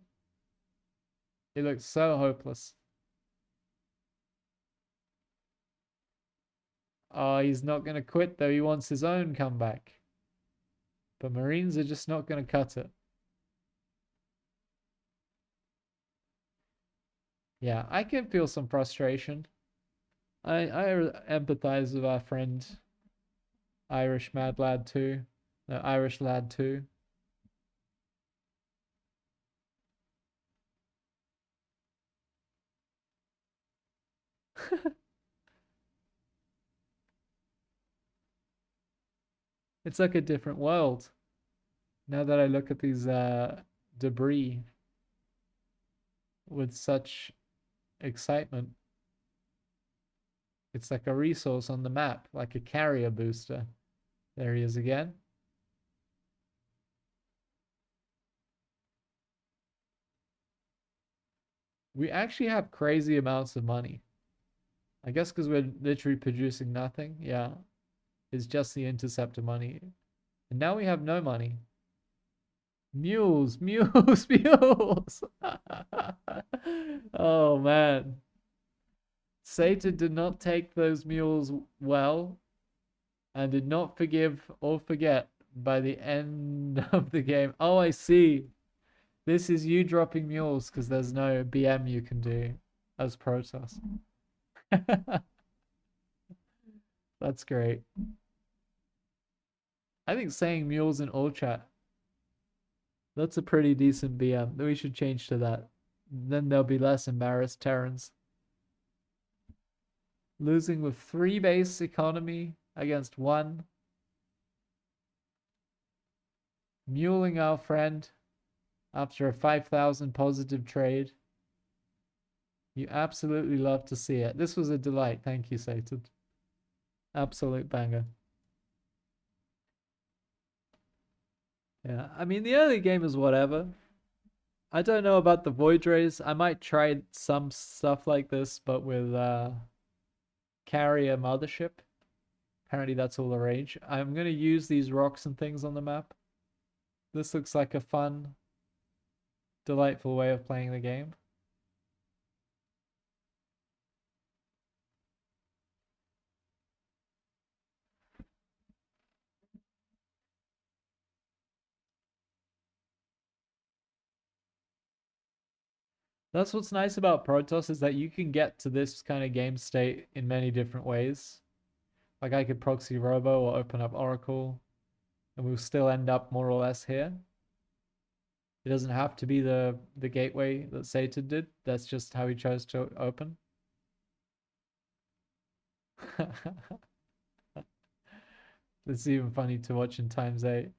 Speaker 1: It looks so hopeless. Oh, he's not going to quit though. He wants his own comeback. But Marines are just not going to cut it. Yeah, I can feel some frustration. I empathize with our friend Irish Mad Lad 2. No, Irish Lad 2. It's like a different world. Now that I look at these debris. with such excitement. It's like a resource on the map, like a carrier booster. There he is again. We actually have crazy amounts of money. I guess because we're literally producing nothing. Yeah. It's just the interceptor money. And now we have no money. Mules, mules, mules. Oh man. Satan did not take those mules well and did not forgive or forget by the end of the game. Oh, I see. This is you dropping mules because there's no BM you can do as Protoss. That's great. I think saying mules in all chat, that's a pretty decent BM. We should change to that. Then there'll be less embarrassed Terrans. Losing with 3 base economy against 1. Muling our friend after a 5,000 positive trade. You absolutely love to see it. This was a delight. Thank you, Satan. Absolute banger. Yeah, I mean, the early game is whatever. I don't know about the Void Rays. I might try some stuff like this, but with carrier mothership. Apparently that's all the rage. I'm going to use these rocks and things on the map. This looks like a fun, delightful way of playing the game. That's what's nice about Protoss is that you can get to this kind of game state in many different ways. Like I could proxy Robo or open up Oracle, and we'll still end up more or less here. It doesn't have to be the gateway that Satan did. That's just how he chose to open. It's even funny to watch in ×8.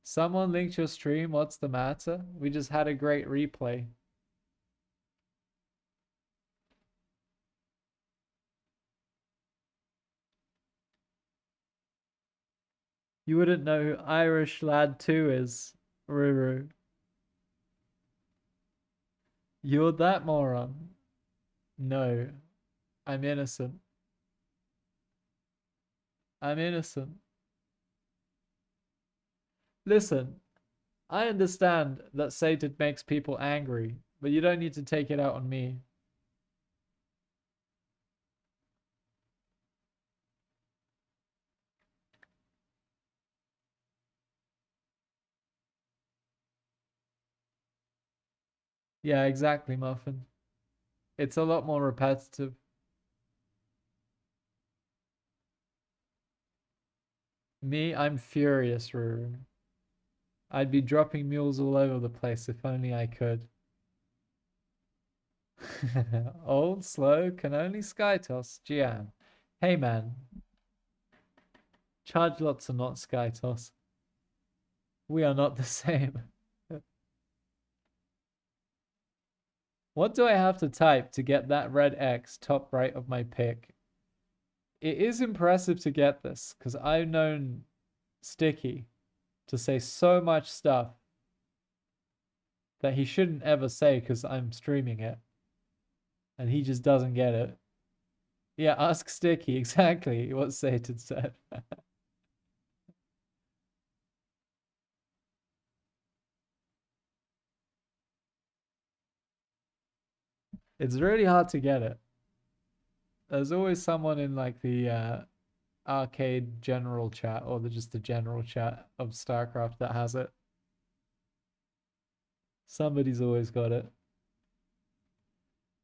Speaker 1: Someone linked your stream. What's the matter? We just had a great replay. You wouldn't know who Irish Lad 2 is, Ruru. You're that moron. No, I'm innocent. I'm innocent. Listen, I understand that Satan makes people angry, but you don't need to take it out on me. Yeah, exactly, Muffin. It's a lot more repetitive. Me, I'm furious, Ruru. I'd be dropping mules all over the place if only I could. Old, slow, can only sky toss. Gian. Hey man, charge lots are not sky toss. We are not the same. What do I have to type to get that red X top right of my pick? It is impressive to get this, because I've known Sticky to say so much stuff that he shouldn't ever say because I'm streaming it. And he just doesn't get it. Yeah, ask Sticky exactly what Satan said. It's really hard to get it. There's always someone in like the arcade general chat or just the general chat of StarCraft that has it. Somebody's always got it.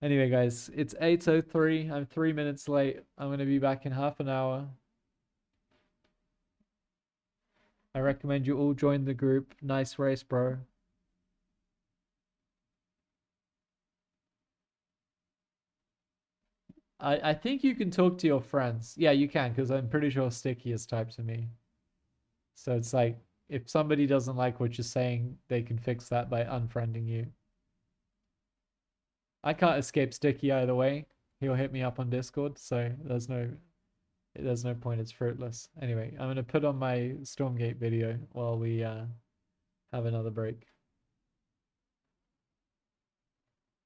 Speaker 1: Anyway, guys, it's 8:03. I'm 3 minutes late. I'm going to be back in half an hour. I recommend you all join the group. Nice race, bro. I think you can talk to your friends. Yeah, you can, because I'm pretty sure Sticky has typed to me. So it's like if somebody doesn't like what you're saying, they can fix that by unfriending you. I can't escape Sticky either way. He'll hit me up on Discord, so there's no point. It's fruitless. Anyway, I'm gonna put on my Stormgate video while we have another break.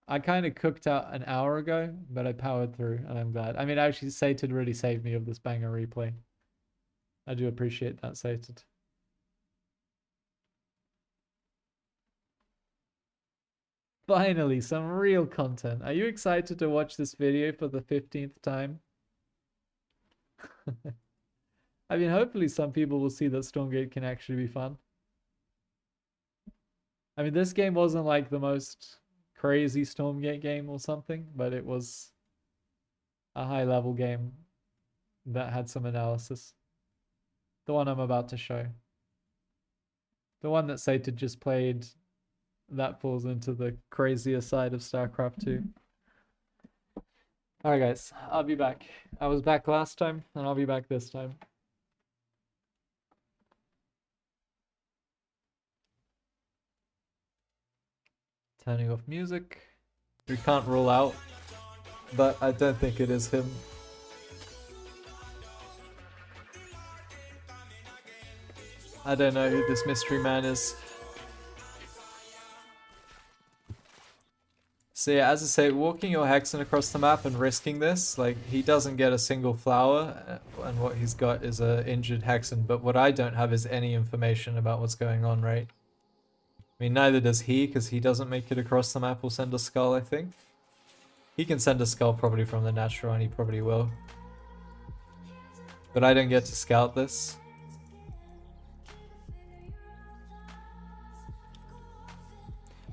Speaker 1: I kind of cooked out an hour ago, but I powered through, and I'm glad. I mean, actually, Sated really saved me of this banger replay. I do appreciate that, Sated. Finally, some real content. Are you excited to watch this video for the 15th time? I mean, hopefully some people will see that Stormgate can actually be fun. I mean, this game wasn't like the most crazy Stormgate game or something, but it was a high-level game that had some analysis. The one I'm about to show. The one that Sated just played, that falls into the crazier side of StarCraft 2. Alright guys, I'll be back. I was back last time, and I'll be back this time. Turning off music. We can't rule out, but I don't think it is him. I don't know who this mystery man is. So yeah, as I say, walking your Hexen across the map and risking this, like, he doesn't get a single flower, and what he's got is a injured Hexen, but what I don't have is any information about what's going on, right? I mean, neither does he, because he doesn't make it across the map or send a skull, I think. He can send a skull probably from the natural, and he probably will. But I don't get to scout this.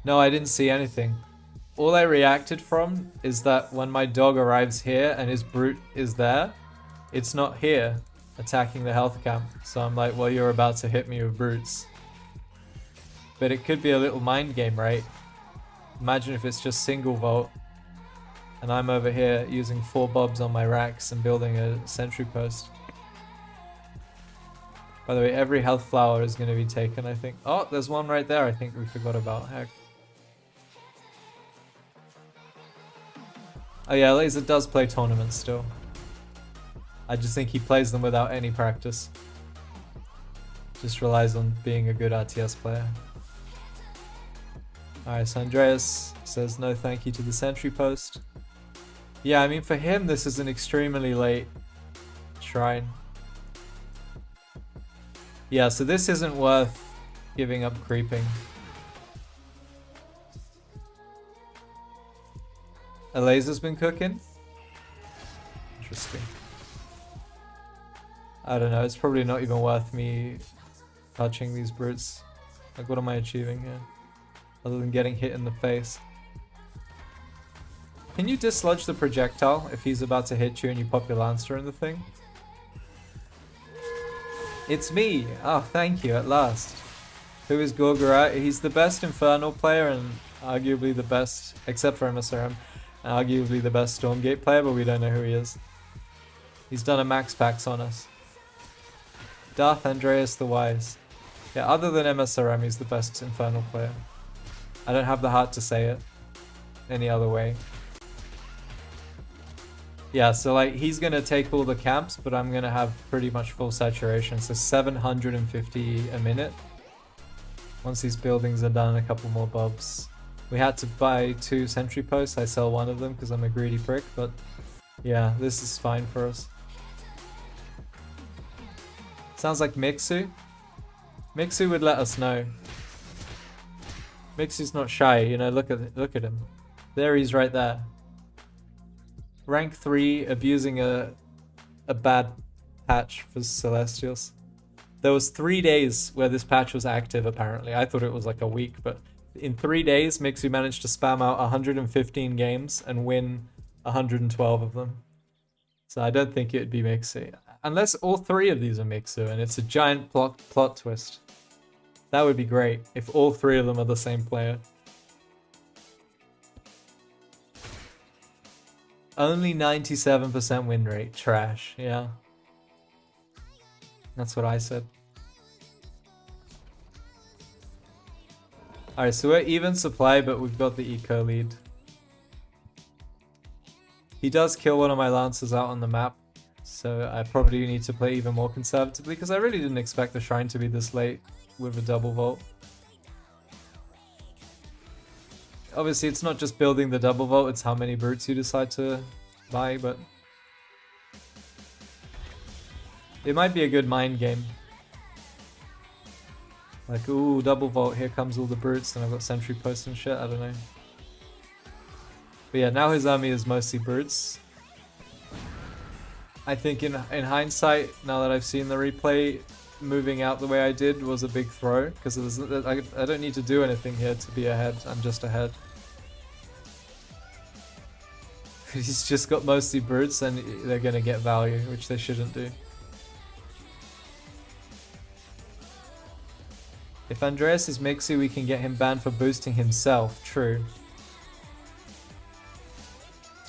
Speaker 1: No, I didn't see anything. All I reacted from is that when my dog arrives here and his brute is there, it's not here attacking the health camp. So I'm like, well, you're about to hit me with brutes. But it could be a little mind game, right? Imagine if it's just single vault and I'm over here using 4 bobs on my racks and building a sentry post. By the way, every health flower is going to be taken, I think. Oh, there's one right there I think we forgot about. Heck. Oh yeah, Laser does play tournaments still. I just think he plays them without any practice. Just relies on being a good RTS player. Alright, so Andreas says no thank you to the sentry post. Yeah, I mean for him this is an extremely late shrine. Yeah, so this isn't worth giving up creeping. A laser's been cooking? Interesting. I don't know, it's probably not even worth me touching these brutes. Like, what am I achieving here? Other than getting hit in the face. Can you dislodge the projectile if he's about to hit you and you pop your Lancer in the thing? It's me! Oh, thank you, at last. Who is Gorgorat? He's the best Infernal player and arguably the best, except for MSRM, arguably the best Stormgate player, but we don't know who he is. He's done a max packs on us. Darth Andreas the Wise. Yeah, other than MSRM, he's the best Infernal player. I don't have the heart to say it any other way. Yeah, so like, he's gonna take all the camps, but I'm gonna have pretty much full saturation, so 750 a minute. Once these buildings are done, a couple more bobs. We had to buy 2 sentry posts. I sell one of them because I'm a greedy prick, but yeah, this is fine for us. Sounds like Mixu. Mixu would let us know. Mixu's not shy, you know, look at him. There, he's right there. Rank 3, abusing a bad patch for Celestials. There was 3 days where this patch was active, apparently. I thought it was like a week, but in 3 days, Mixu managed to spam out 115 games and win 112 of them. So I don't think it would be Mixu. Unless all 3 of these are Mixu and it's a giant plot twist. That would be great if all 3 of them are the same player. Only 97% win rate. Trash, yeah. That's what I said. Alright, so we're even supply, but we've got the eco lead. He does kill one of my lancers out on the map, so I probably need to play even more conservatively, because I really didn't expect the shrine to be this late with a double vault. Obviously, it's not just building the double vault, it's how many brutes you decide to buy, but it might be a good mind game. Like, ooh, double vault, here comes all the brutes, and I've got sentry posts and shit, I don't know. But yeah, now his army is mostly brutes. I think in hindsight, now that I've seen the replay, moving out the way I did was a big throw, because I don't need to do anything here to be ahead, I'm just ahead. He's just got mostly brutes and they're gonna get value, which they shouldn't do. If Andreas is Mixie, we can get him banned for boosting himself. True.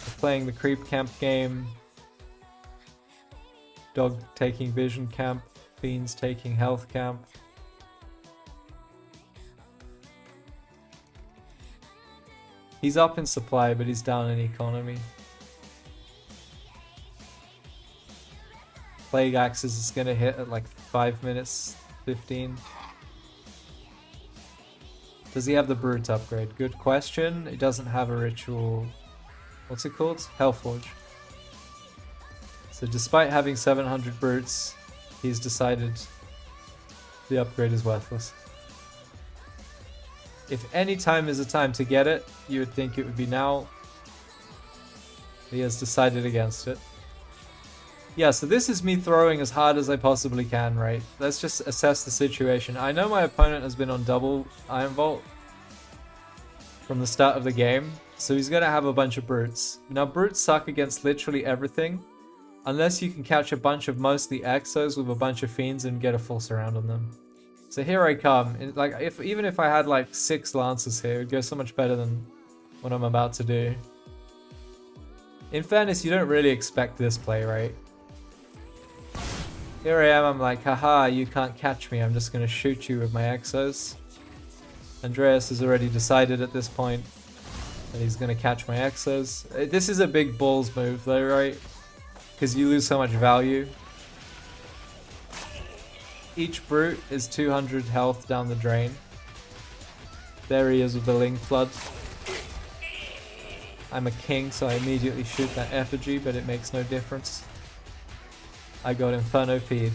Speaker 1: We're playing the creep camp game. Dog taking vision camp. Fiends taking health camp. He's up in supply, but he's down in economy. Plague Axes is gonna hit at like 5 minutes 15. Does he have the Brute upgrade? Good question. He doesn't have a ritual. What's it called? Hellforge. So despite having 700 Brutes, he's decided the upgrade is worthless. If any time is a time to get it, you would think it would be now. He has decided against it. Yeah, so this is me throwing as hard as I possibly can, right? Let's just assess the situation. I know my opponent has been on double Iron Vault from the start of the game, so he's going to have a bunch of brutes. Now, brutes suck against literally everything, unless you can catch a bunch of mostly exos with a bunch of fiends and get a full surround on them. So here I come. Even if I had like 6 lances here, it would go so much better than what I'm about to do. In fairness, you don't really expect this play, right? Here I am, I'm like, haha, you can't catch me, I'm just gonna shoot you with my exos. Andreas has already decided at this point that he's gonna catch my exos. This is a big balls move though, right? Because you lose so much value. Each brute is 200 health down the drain. There he is with the Ling Flood. I'm a king, so I immediately shoot that effigy, but it makes no difference. I got Inferno P'd.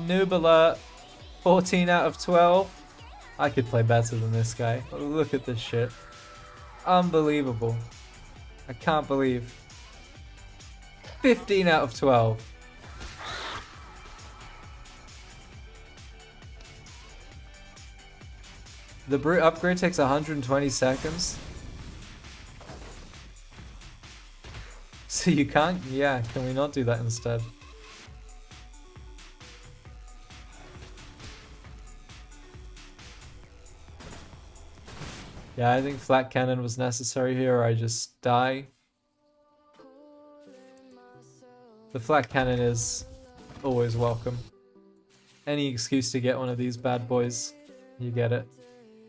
Speaker 1: Noob alert. 14 out of 12. I could play better than this guy. Look at this shit. Unbelievable. I can't believe. 15 out of 12. The brute upgrade takes 120 seconds. So you can't? Yeah, can we not do that instead? Yeah, I think flat cannon was necessary here, or I just die. The flat cannon is always welcome. Any excuse to get one of these bad boys, you get it.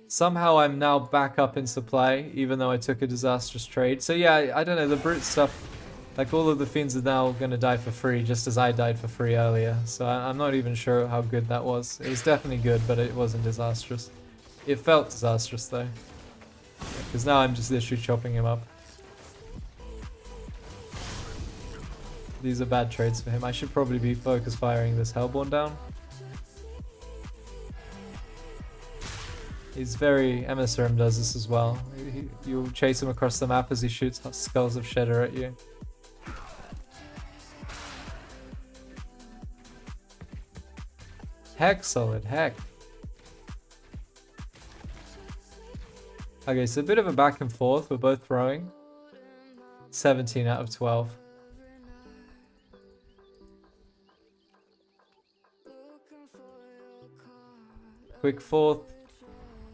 Speaker 1: Somehow I'm now back up in supply, even though I took a disastrous trade. So yeah, I don't know, the brute stuff, like all of the fiends are now going to die for free, just as I died for free earlier. So I'm not even sure how good that was. It was definitely good, but it wasn't disastrous. It felt disastrous though. Because now I'm just literally chopping him up. These are bad trades for him. I should probably be focus firing this Hellborn down. He's very... MSRM does this as well. You'll chase him across the map as he shoots Skulls of Shedder at you. Heck solid, heck. Okay, so a bit of a back and forth. We're both throwing. 17 out of 12. Quick fourth.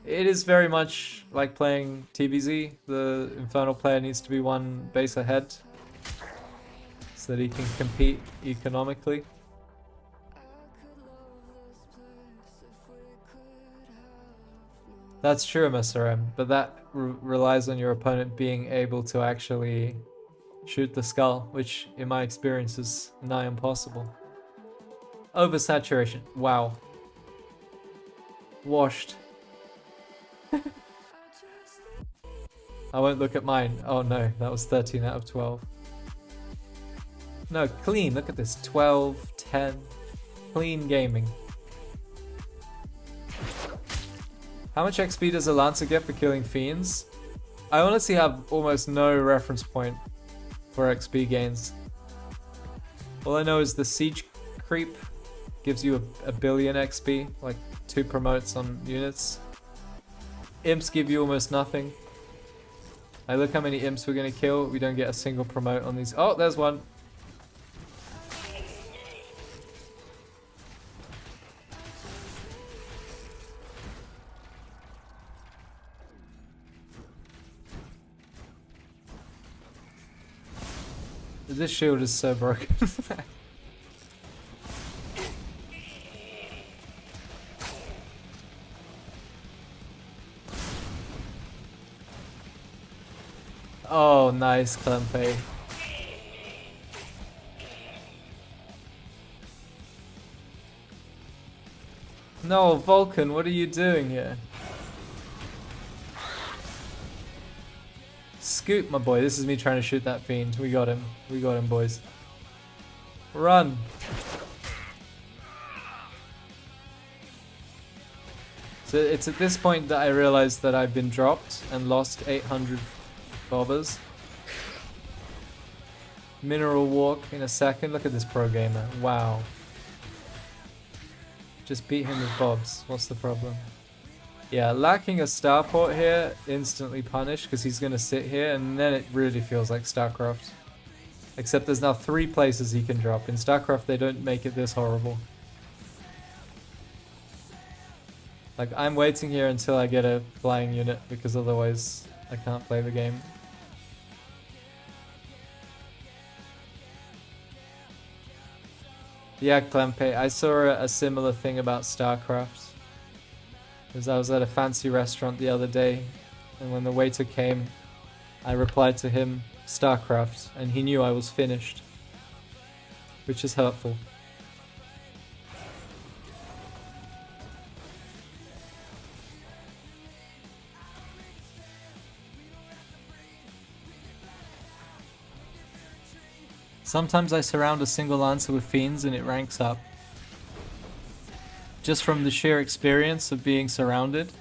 Speaker 1: It is very much like playing TVZ. The Infernal player needs to be one base ahead so that he can compete economically. That's true, MSRM, but that relies on your opponent being able to actually shoot the skull, which in my experience is nigh impossible. Oversaturation. Wow. Washed. I won't look at mine. Oh no, that was 13 out of 12. No, clean. Look at this. 12, 10. Clean gaming. How much XP does a Lancer get for killing fiends? I honestly have almost no reference point for XP gains. All I know is the siege creep gives you a billion XP, like 2 promotes on units. Imps give you almost nothing. Like, look how many imps we're gonna kill. We don't get a single promote on these. Oh, there's one. This shield is so broken. Oh, nice, Clempe. No, Vulcan, what are you doing here? Scoot, my boy. This is me trying to shoot that fiend. We got him. We got him, boys. Run. So it's at this point that I realized that I've been dropped and lost 800 bobbers. Mineral walk in a second. Look at this pro gamer. Wow. Just beat him with bobs. What's the problem? Yeah, lacking a starport here, instantly punished because he's going to sit here, and then it really feels like StarCraft. Except there's now 3 places he can drop. In StarCraft they don't make it this horrible. Like, I'm waiting here until I get a flying unit because otherwise I can't play the game. Yeah, Clempe, I saw a similar thing about StarCraft. Because I was at a fancy restaurant the other day, and when the waiter came, I replied to him, StarCraft, and he knew I was finished. Which is hurtful. Sometimes I surround a single Lancer with fiends and it ranks up. Just from the sheer experience of being surrounded.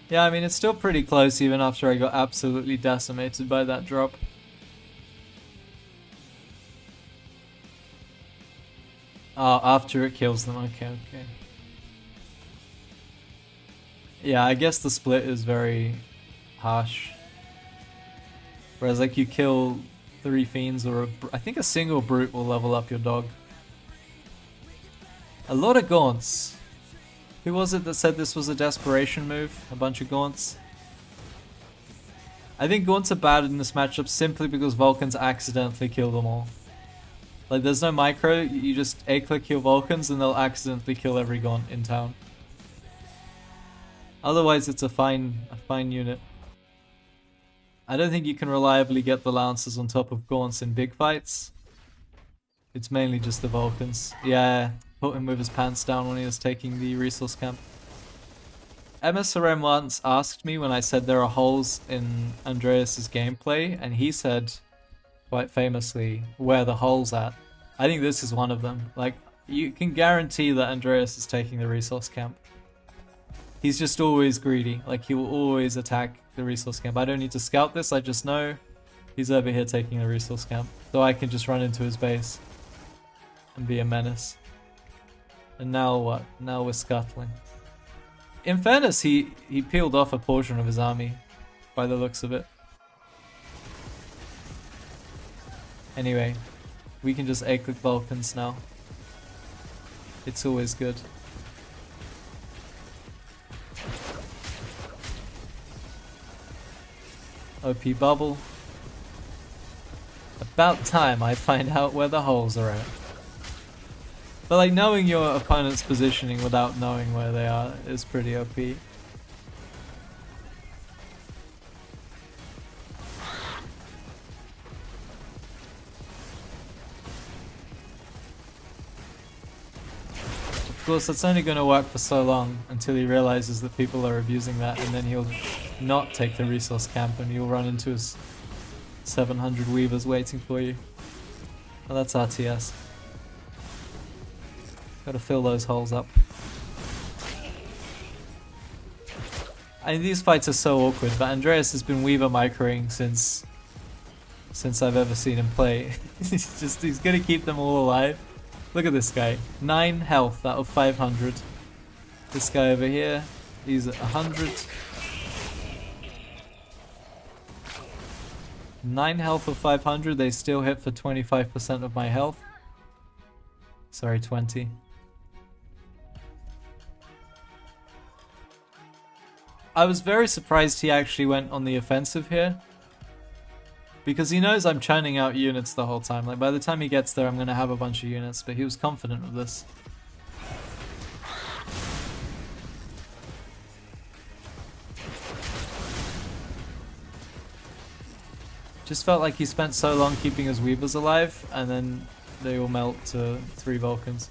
Speaker 1: Yeah, I mean, it's still pretty close even after I got absolutely decimated by that drop. Oh, after it kills them. Okay, okay. Yeah, I guess the split is very harsh. Whereas, like, you kill 3 fiends or I think a single brute will level up your dog. A lot of gaunts. Who was it that said this was a desperation move? A bunch of gaunts. I think gaunts are bad in this matchup simply because Vulcans accidentally kill them all. Like, there's no micro, you just A-click your Vulcans and they'll accidentally kill every gaunt in town. Otherwise, it's a fine unit. I don't think you can reliably get the Lancers on top of gaunts in big fights. It's mainly just the Vulcans. Yeah, put him with his pants down when he was taking the resource camp. MSRM once asked me when I said there are holes in Andreas's gameplay, and he said, quite famously, where the hole's at. I think this is one of them. Like, you can guarantee that Andreas is taking the resource camp. He's just always greedy. Like, he will always attack the resource camp. I don't need to scout this, I just know he's over here taking the resource camp. So I can just run into his base and be a menace. And now what? Now we're scuttling. In fairness, he peeled off a portion of his army. by the looks of it. Anyway, we can just A-click Vulcans now. It's always good. OP bubble. About time I find out where the holes are at. But like knowing your opponent's positioning without knowing where they are is pretty OP. Of course, that's only going to work for so long until he realizes that people are abusing that, and then he'll not take the resource camp and you'll run into his 700 weavers waiting for you. Well, that's RTS. Gotta fill those holes up. I mean, these fights are so awkward, but Andreas has been weaver microing since I've ever seen him play. he's gonna keep them all alive. Look at this guy. 9 health out of 500. This guy over here, he's at 100. 9 health of 500, they still hit for 25% of my health. Sorry, 20. I was very surprised he actually went on the offensive here. Because he knows I'm churning out units the whole time. Like by the time he gets there, I'm going to have a bunch of units, but he was confident of this. Just felt like he spent so long keeping his weavers alive, and then they all melt to 3 Vulcans.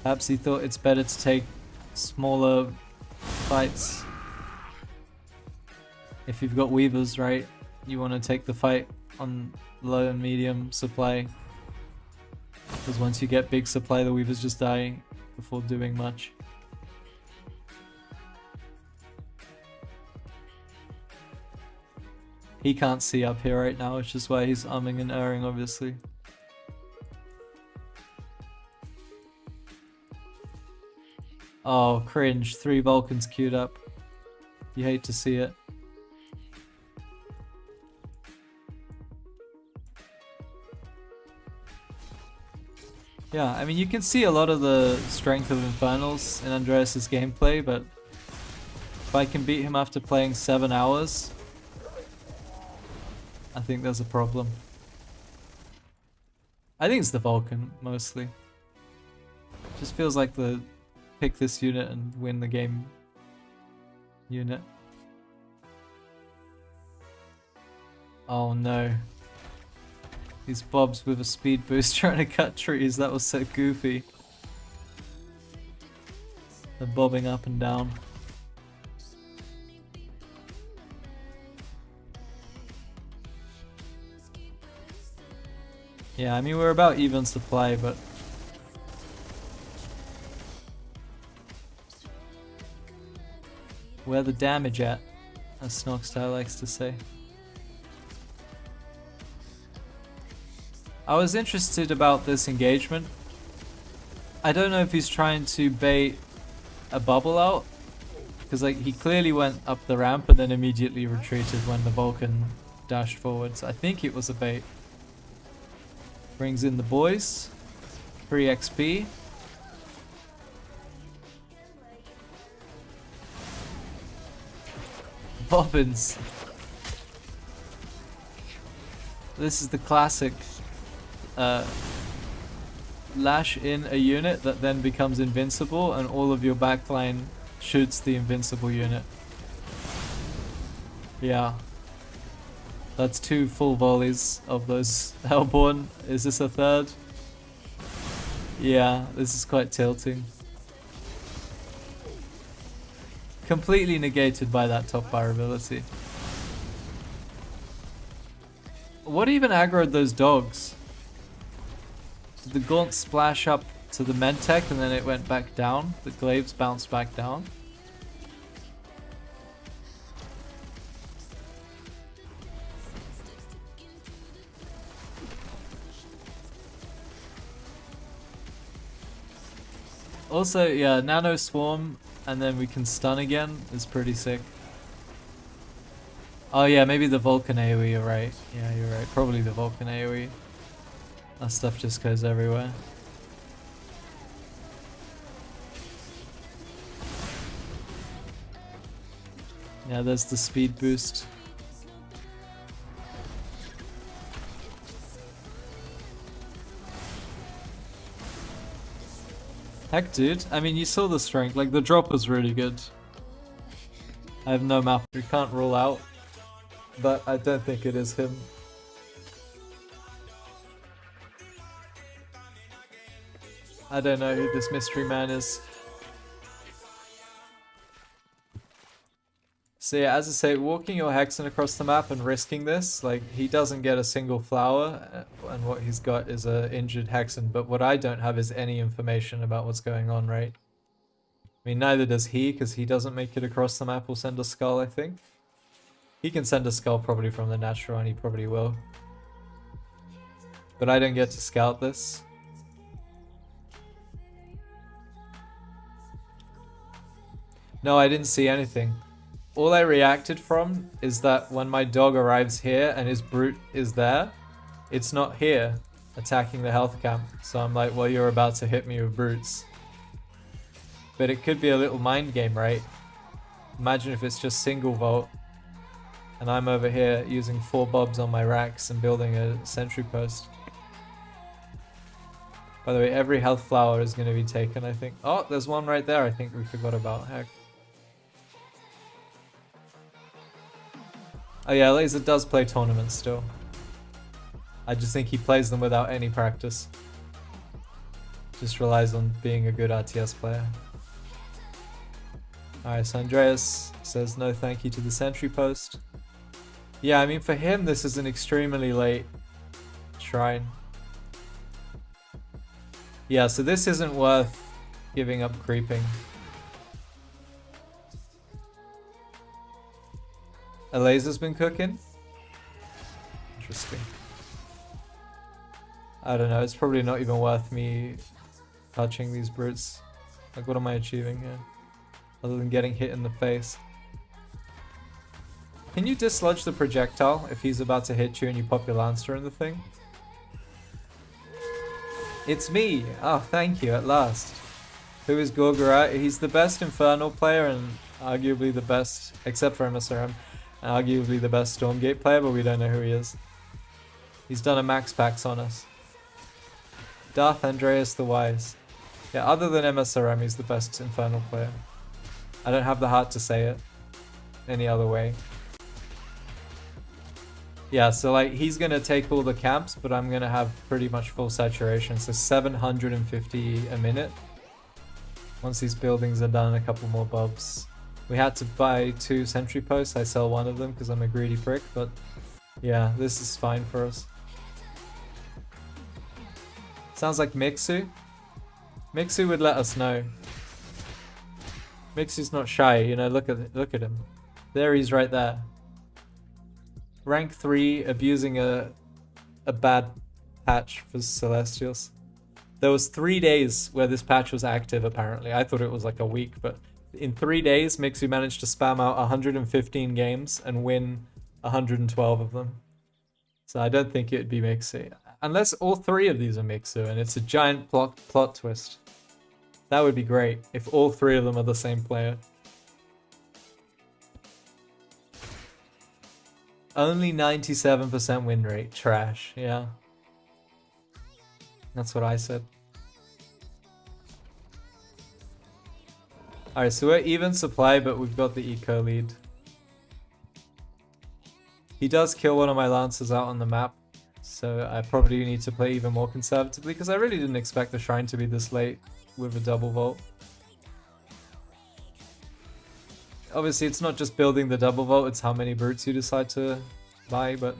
Speaker 1: Perhaps he thought it's better to take smaller fights. If you've got weavers, right, you want to take the fight on low and medium supply. Because once you get big supply, the weavers just die before doing much. He can't see up here right now, which is why he's umming and erring, obviously. Oh, cringe. 3 Vulcans queued up. You hate to see it. Yeah, I mean, you can see a lot of the strength of Infernals in Andreas' gameplay, but if I can beat him after playing 7 hours, I think there's a problem. I think it's the Vulcan, mostly. Just feels like the pick this unit and win the game unit. Oh no. These bobs with a speed boost trying to cut trees, that was so goofy. They're bobbing up and down. Yeah, I mean we're about even supply, but where the damage at, as Snockstyle likes to say. I was interested about this engagement. I don't know if he's trying to bait a bubble out, because like he clearly went up the ramp and then immediately retreated when the Vulcan dashed forwards. I think it was a bait. Brings in the boys. Free XP. Bobbins. This is the classic lash in a unit that then becomes invincible and all of your backline shoots the invincible unit. Yeah. That's 2 full volleys of those Hellborn. Is this a 3rd? Yeah, this is quite tilting. Completely negated by that top fire ability. What even aggroed those dogs? Did the Gaunt splash up to the Medtech and then it went back down? The Glaives bounced back down? Also, yeah, Nano Swarm, and then we can stun again. Is pretty sick. Oh yeah, maybe the Vulcan AoE, you're right. Yeah, you're right. Probably the Vulcan AoE. That stuff just goes everywhere. Yeah, there's the speed boost. Heck, dude. I mean, you saw the strength. Like, the drop was really good. I have no map. We can't rule out. But I don't think it is him. I don't know who this mystery man is. So yeah, as I say, walking your Hexen across the map and risking this, like, he doesn't get a single flower, and what he's got is a injured Hexen, but what I don't have is any information about what's going on, right? I mean, neither does he, because he doesn't make it across the map or send a skull, I think. He can send a skull probably from the natural, and he probably will. But I don't get to scout this. No, I didn't see anything. All I reacted from is that when my dog arrives here and his brute is there, it's not here attacking the health camp. So I'm like, well, you're about to hit me with brutes. But it could be a little mind game, right? Imagine if it's just single vault and I'm over here using 4 bobs on my racks and building a sentry post. By the way, every health flower is going to be taken, I think. Oh, there's one right there I think we forgot about. Heck. Oh yeah, Laser does play tournaments still. I just think he plays them without any practice. Just relies on being a good RTS player. Alright, so Andreas says no thank you to the sentry post. Yeah, I mean for him this is an extremely late shrine. Yeah, so this isn't worth giving up creeping. A laser's been cooking? Interesting. I don't know, it's probably not even worth me touching these brutes. Like, what am I achieving here? Other than getting hit in the face. Can you dislodge the projectile if he's about to hit you and you pop your Lancer in the thing? It's me! Oh, thank you, at last. Who is Gorgora? He's the best Infernal player and arguably the best, except for MSRM, arguably the best Stormgate player, but we don't know who he is. He's done a max packs on us. Darth Andreas the Wise. Yeah, other than MSRM, he's the best Infernal player. I don't have the heart to say it any other way. Yeah, so like, he's gonna take all the camps, but I'm gonna have pretty much full saturation, so 750 a minute. Once these buildings are done, a couple more bobs. We had to buy 2 sentry posts. I sell one of them because I'm a greedy prick, but yeah, this is fine for us. Sounds like Mixu. Mixu would let us know. Mixu's not shy, you know, look at him. There, he's right there. Rank 3, abusing a bad patch for Celestials. There was 3 days where this patch was active, apparently. I thought it was like a week, but in 3 days, Mixu managed to spam out 115 games and win 112 of them. So I don't think it'd be Mixu. Unless all 3 of these are Mixu and it's a giant plot twist. That would be great if all 3 of them are the same player. Only 97% win rate. Trash, yeah. That's what I said. Alright, so we're even supply, but we've got the eco lead. He does kill one of my Lancers out on the map, so I probably need to play even more conservatively, because I really didn't expect the shrine to be this late with a double vault. Obviously, it's not just building the double vault, it's how many brutes you decide to buy, but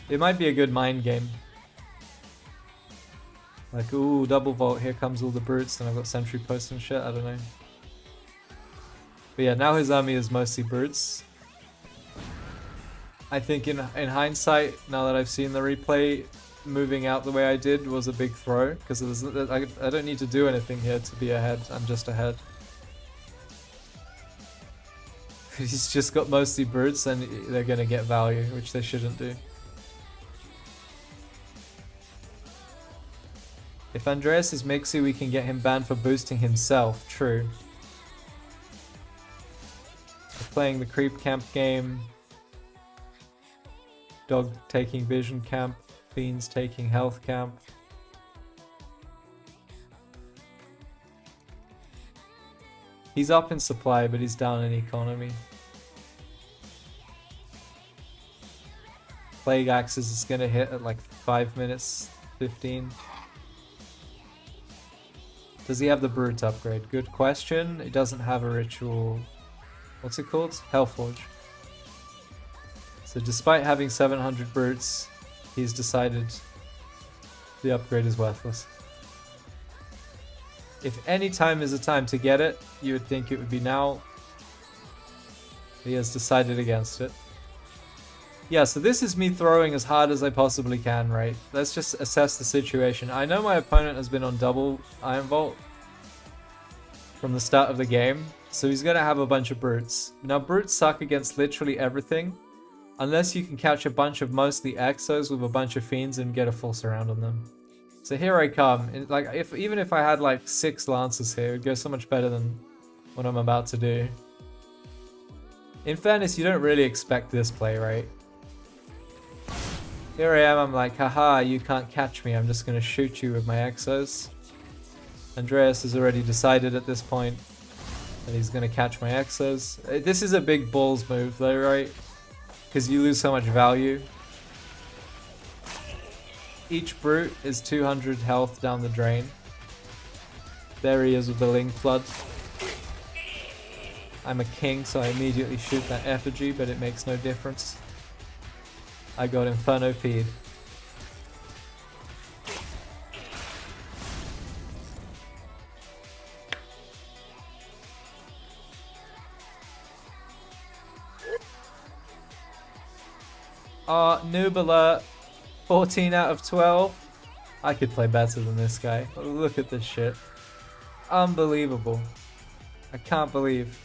Speaker 1: it might be a good mind game. Like, ooh, double vault, here comes all the brutes, and I've got sentry posts and shit, I don't know. But yeah, now his army is mostly brutes. I think in hindsight, now that I've seen the replay, moving out the way I did was a big throw, because I don't need to do anything here to be ahead. I'm just ahead. He's just got mostly brutes and they're gonna get value, which they shouldn't do. If Andreas is Mixie, we can get him banned for boosting himself. True. We're playing the creep camp game. Dog taking vision camp. Fiends taking health camp. He's up in supply, but he's down in economy. Plague Axes is gonna hit at like 5 minutes 15. Does he have the Brute upgrade? Good question. He doesn't have a ritual. What's it called? Hellforge. So despite having 700 Brutes, he's decided the upgrade is worthless. If any time is a time to get it, you would think it would be now. He has decided against it. Yeah, so this is me throwing as hard as I possibly can, right? Let's just assess the situation. I know my opponent has been on double Iron Vault from the start of the game, so he's going to have a bunch of Brutes. Now, Brutes suck against literally everything, unless you can catch a bunch of mostly Exos with a bunch of Fiends and get a full surround on them. So here I come. Even if I had like 6 Lancers here, it would go so much better than what I'm about to do. In fairness, you don't really expect this play, right? Here I am, I'm like, haha, you can't catch me, I'm just going to shoot you with my Exos. Andreas has already decided at this point that he's going to catch my Exos. This is a big balls move though, right? Because you lose so much value. Each Brute is 200 health down the drain. There he is with the Link Flood. I'm a king, so I immediately shoot that effigy, but it makes no difference. I got Inferno P'd. Noob alert. 14 out of 12. I could play better than this guy. Look at this shit. Unbelievable. I can't believe.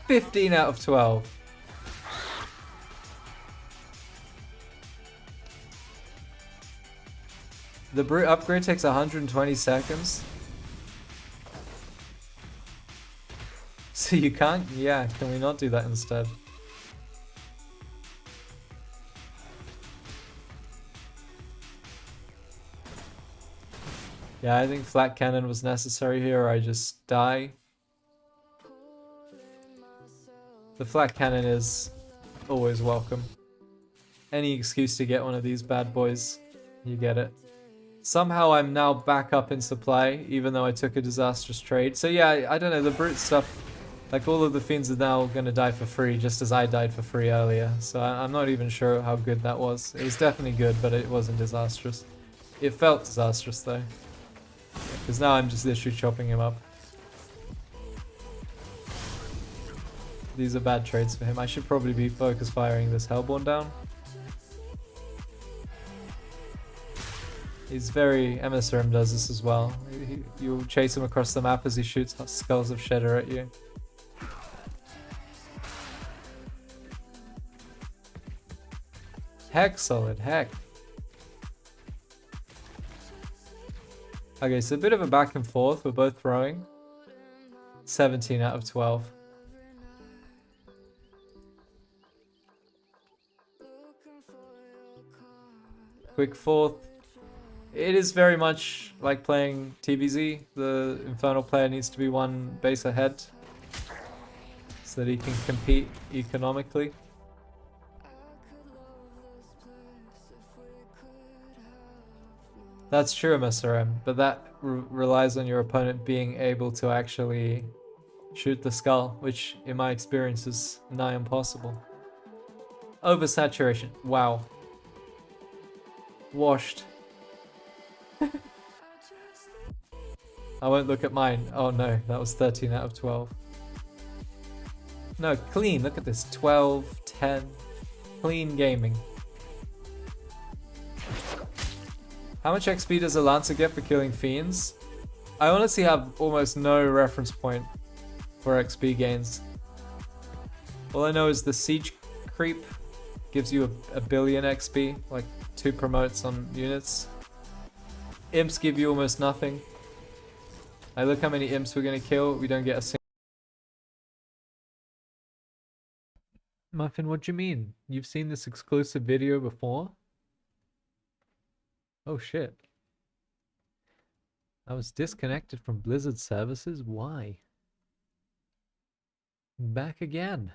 Speaker 1: 15 out of 12. The Brute upgrade takes 120 seconds. So you can't? Yeah, can we not do that instead? Yeah, I think Flat Cannon was necessary here, or I just die. The Flat Cannon is always welcome. Any excuse to get one of these bad boys, you get it. Somehow I'm now back up in supply, even though I took a disastrous trade. So yeah, I don't know, the Brute stuff, like all of the Fiends are now going to die for free, just as I died for free earlier. So I'm not even sure how good that was. It was definitely good, but it wasn't disastrous. It felt disastrous though. Because now I'm just literally chopping him up. These are bad trades for him. I should probably be focus firing this Hellborn down. He's very... MSRM does this as well. You'll chase him across the map as he shoots Skulls of Shedder at you. Heck solid, heck. Okay, so a bit of a back and forth. We're both throwing. 17 out of 12. Quick fourth. It is very much like playing TVZ. The Infernal player needs to be one base ahead so that he can compete economically. That's true, MSRM, but that relies on your opponent being able to actually shoot the skull, which in my experience is nigh impossible. Oversaturation. Wow. Washed. I won't look at mine. Oh no, that was 13 out of 12. No, clean. Look at this. 12, 10. Clean gaming. How much XP does a Lancer get for killing fiends? I honestly have almost no reference point for XP gains. All I know is the siege creep gives you a billion XP, like 2 promotes on units. Imps give you almost nothing. I look how many imps we're gonna kill, we don't get a single. Muffin, what do you mean? You've seen this exclusive video before? Oh shit. I was disconnected from Blizzard services? Why? Back again.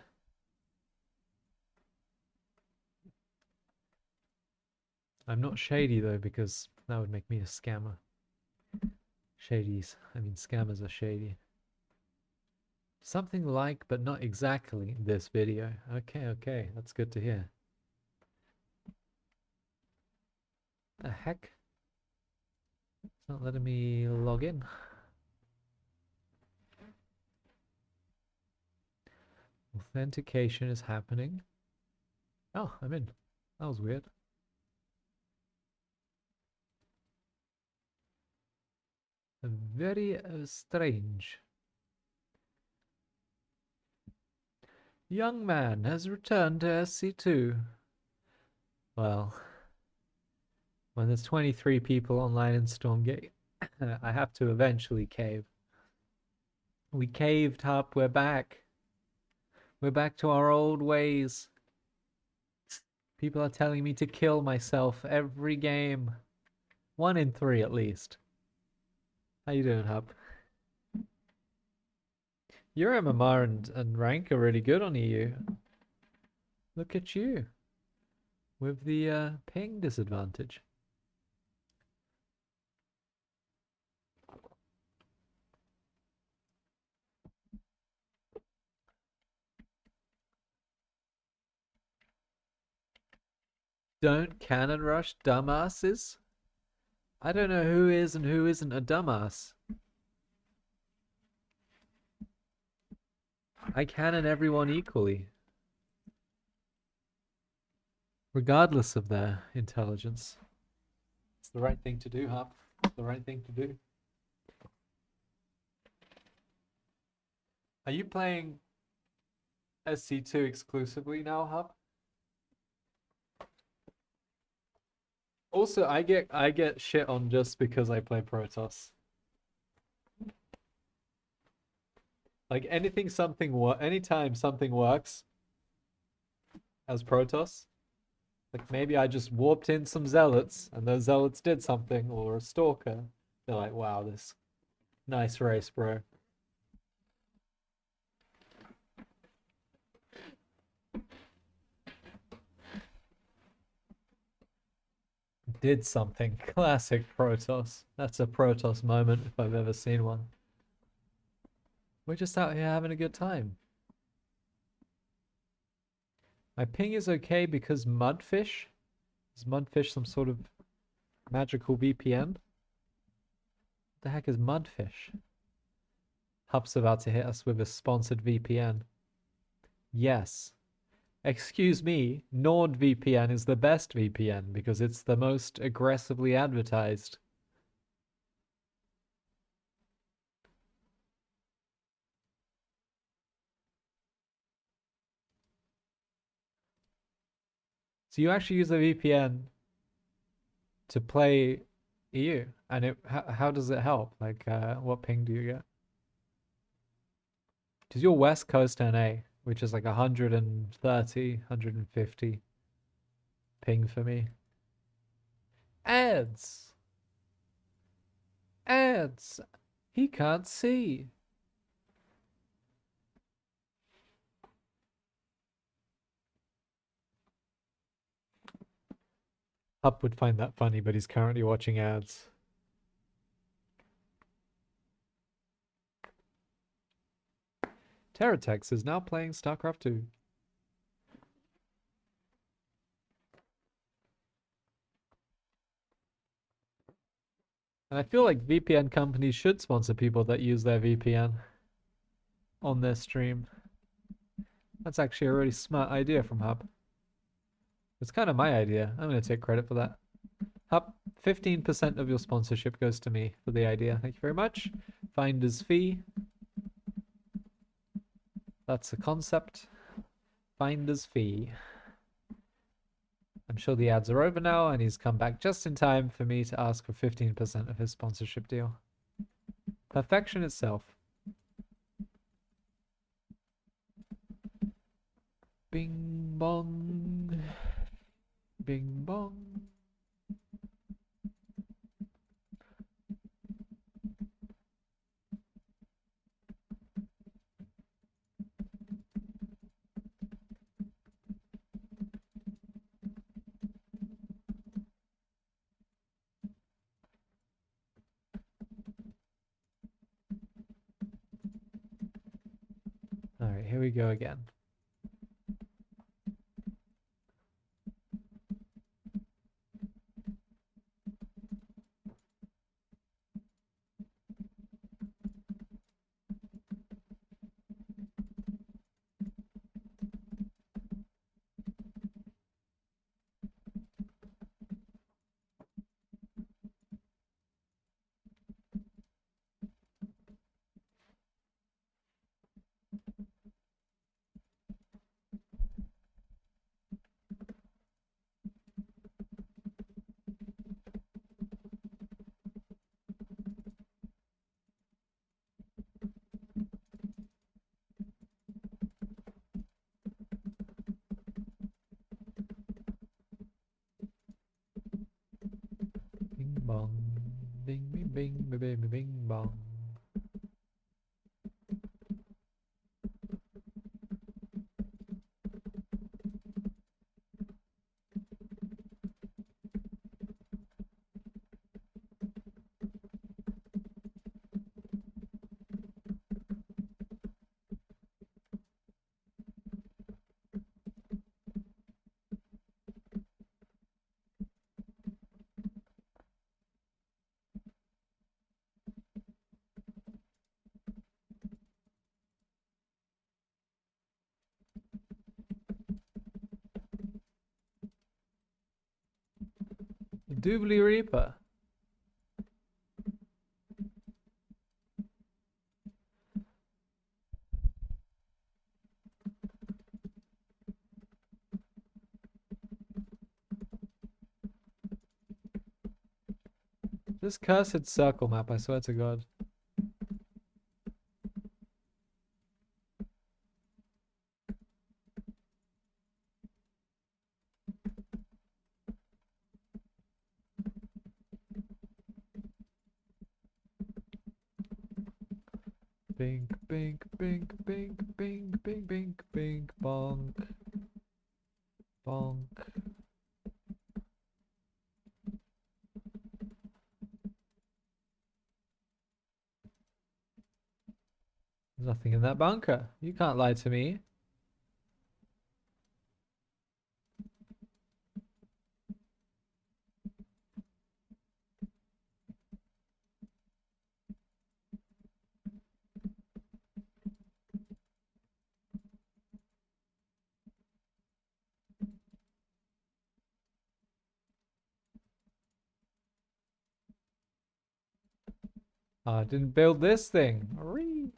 Speaker 1: I'm not shady though, because that would make me a scammer. Scammers are shady. Something like, but not exactly, this video. Okay, that's good to hear. The heck? It's not letting me log in. Authentication is happening. Oh, I'm in. That was weird. Very strange. Young man has returned to SC2. Well, when there's 23 people online in Stormgate, I have to eventually cave. We caved up, we're back. We're back to our old ways. People are telling me to kill myself every game. 1 in 3 at least. How you doing, Hub? Your MMR and rank are really good on EU. Look at you. With the ping disadvantage. Don't cannon rush dumbasses? I don't know who is and who isn't a dumbass. I cannon everyone equally. Regardless of their intelligence. It's the right thing to do, Hub. It's the right thing to do. Are you playing SC2 exclusively now, Hub? Also, I get shit on just because I play Protoss. Like anytime something works as Protoss, like maybe I just warped in some zealots and those zealots did something, or a stalker. They're like, wow, this nice race, bro. Did something. Classic Protoss. That's a Protoss moment if I've ever seen one. We're just out here having a good time. My ping is okay because Mudfish? Is Mudfish some sort of magical VPN? What the heck is Mudfish? Hub's about to hit us with a sponsored VPN. Yes. Excuse me, NordVPN is the best VPN because it's the most aggressively advertised. So you actually use a VPN to play EU, and how does it help? Like, what ping do you get? Because you're West Coast NA, which is like 130, 150 ping for me. Ads! Ads! He can't see. Up would find that funny, but he's currently watching ads. Terratex is now playing StarCraft 2. And I feel like VPN companies should sponsor people that use their VPN on their stream. That's actually a really smart idea from Hub. It's kind of my idea. I'm going to take credit for that. Up 15% of your sponsorship goes to me for the idea. Thank you very much. Finder's fee. That's a concept. Finder's fee. I'm sure the ads are over now, and he's come back just in time for me to ask for 15% of his sponsorship deal. Perfection itself. Bing bong. Bing bong. All right, here we go again. Bing bong. Bing bing bing bing bing bing bong. Doobly Reaper. This cursed circle map, I swear to God. Bink, bink, bink, bink, bink, bink, bink, bink, bonk. Bonk. There's nothing in that bunker. You can't lie to me. I didn't build this thing. Arree.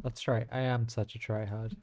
Speaker 1: That's right. I am such a tryhard.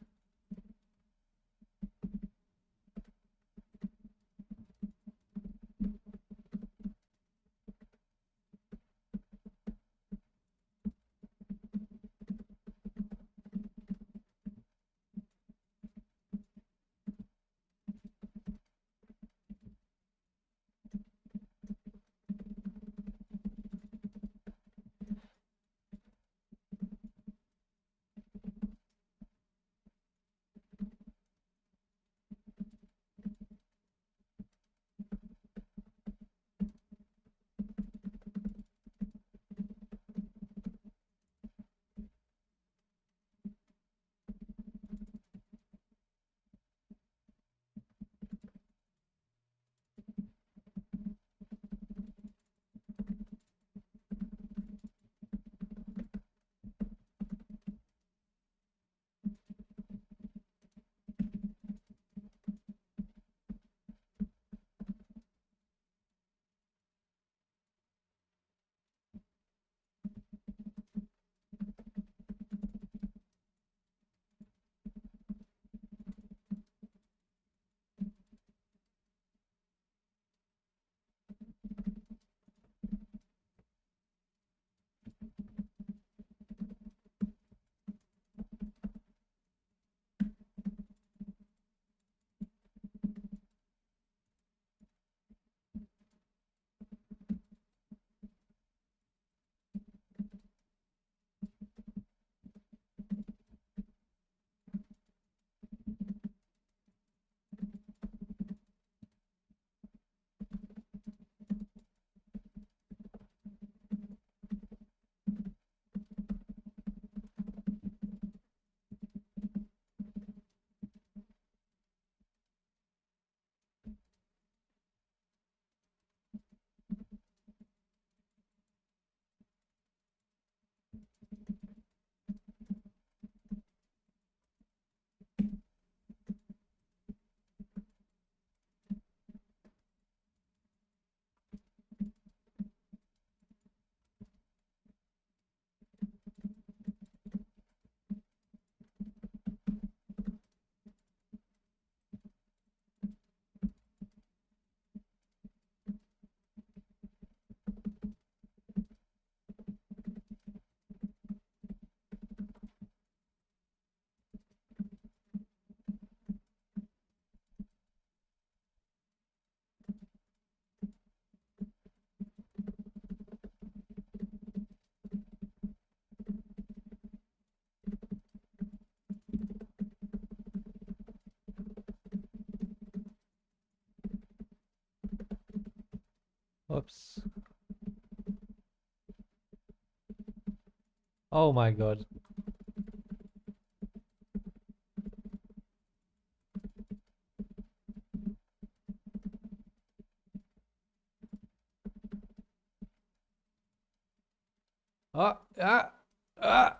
Speaker 1: Whoops. Oh my god. Ah, ah, ah.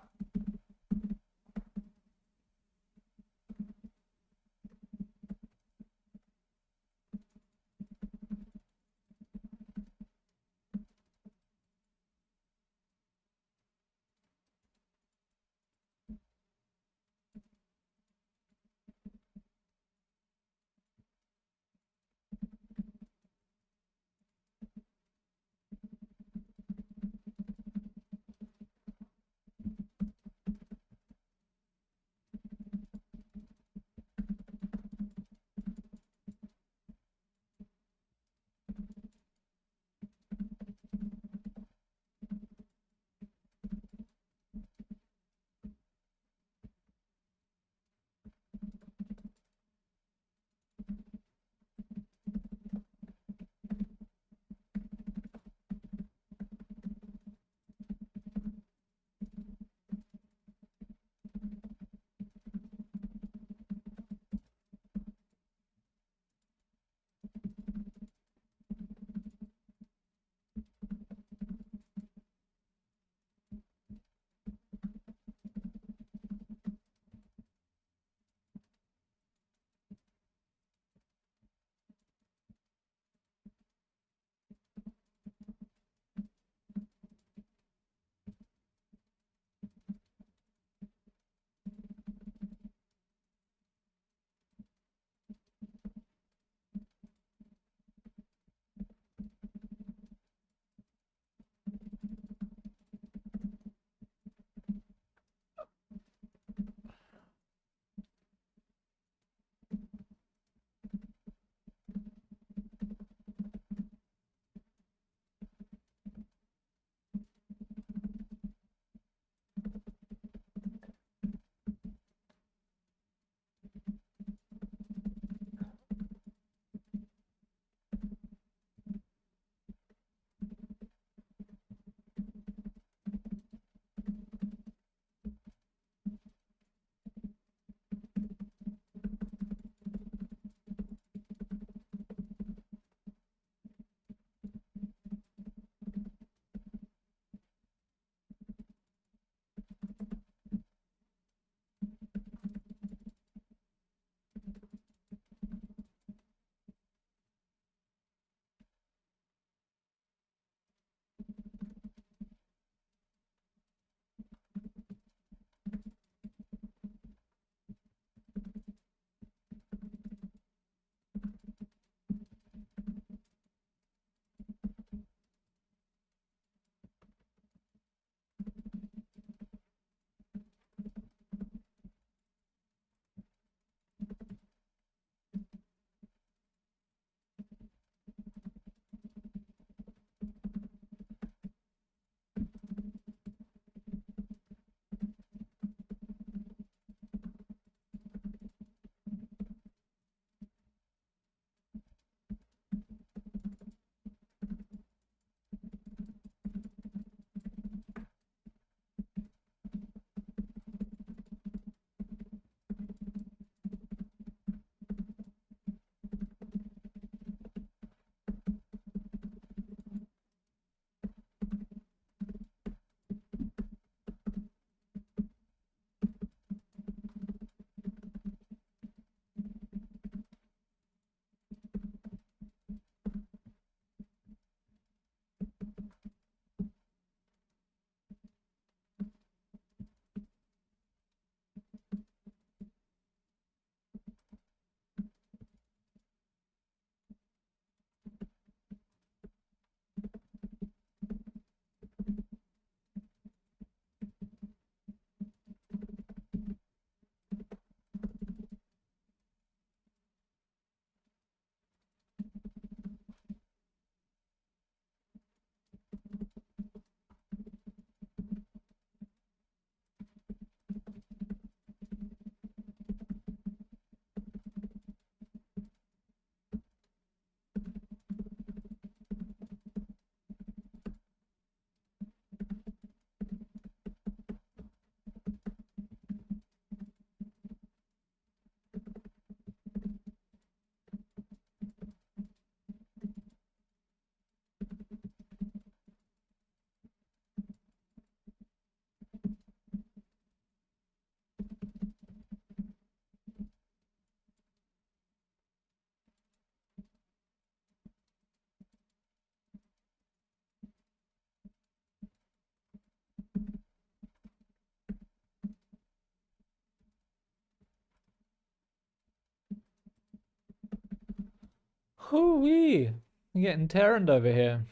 Speaker 1: Hoo-wee! I'm getting Terran over here.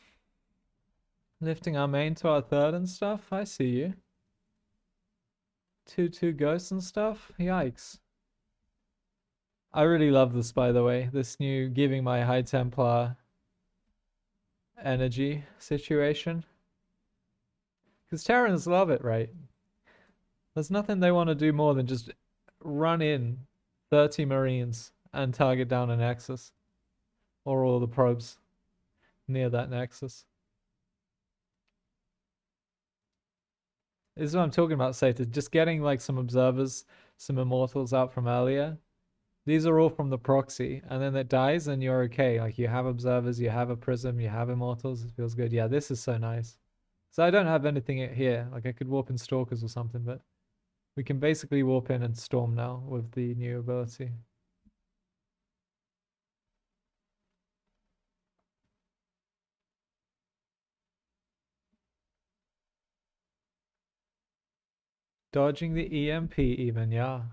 Speaker 1: Lifting our main to our third and stuff. I see you. 2/2 ghosts and stuff. Yikes. I really love this, by the way. This new giving my High Templar energy situation. Because Terrans love it, right? There's nothing they want to do more than just run in 30 Marines and target down a Nexus. Or all the probes near that Nexus. This is what I'm talking about, Sata. Just getting like some observers, some immortals out from earlier. These are all from the proxy, and then it dies and you're okay. Like you have observers, you have a prism, you have immortals. It feels good. Yeah, this is so nice. So I don't have anything here. Like I could warp in stalkers or something, but we can basically warp in and storm now with the new ability. Dodging the EMP even, yeah.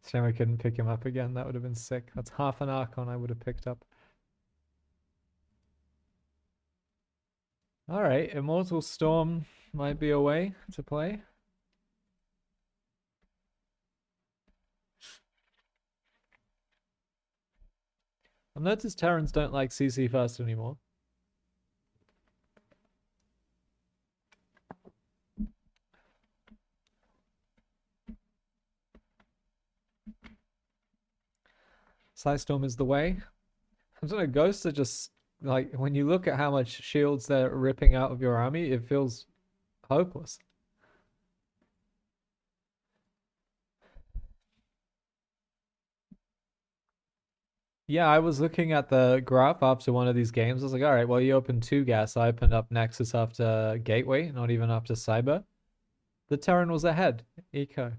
Speaker 1: Shame I couldn't pick him up again. That would have been sick. That's half an Archon I would have picked up. Alright, Immortal Storm might be a way to play. I've noticed Terrans don't like CC first anymore. Psystorm is the way. I don't know, ghosts are just like when you look at how much shields they're ripping out of your army, it feels hopeless. Yeah, I was looking at the graph after one of these games. I was like, all right, well, you opened 2 gas. I opened up Nexus after Gateway, not even after Cyber. The Terran was ahead. Eco.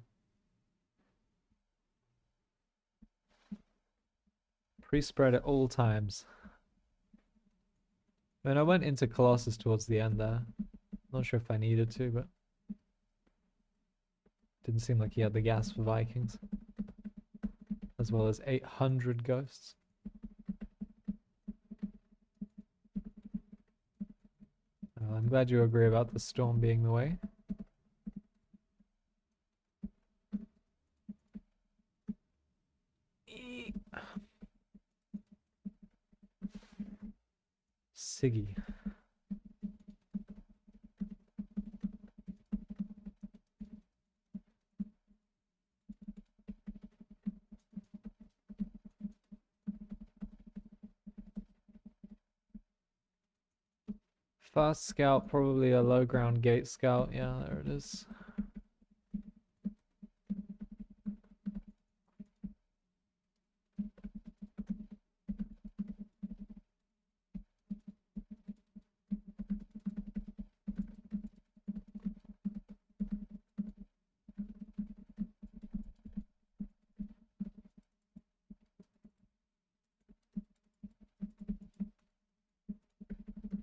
Speaker 1: Pre-spread at all times. Then I went into Colossus towards the end there. Not sure if I needed to, but didn't seem like he had the gas for Vikings. As well as 800 ghosts. I'm glad you agree about the storm being the way. Siggy. Fast scout, probably a low ground gate scout. Yeah, there it is.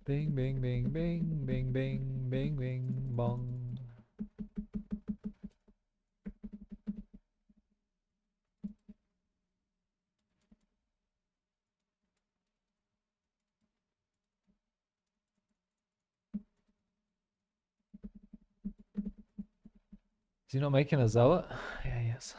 Speaker 1: Bing, bing, bing, bing, bing, bing, bing, bing, bong. Is he not making a zealot? Yeah, he is.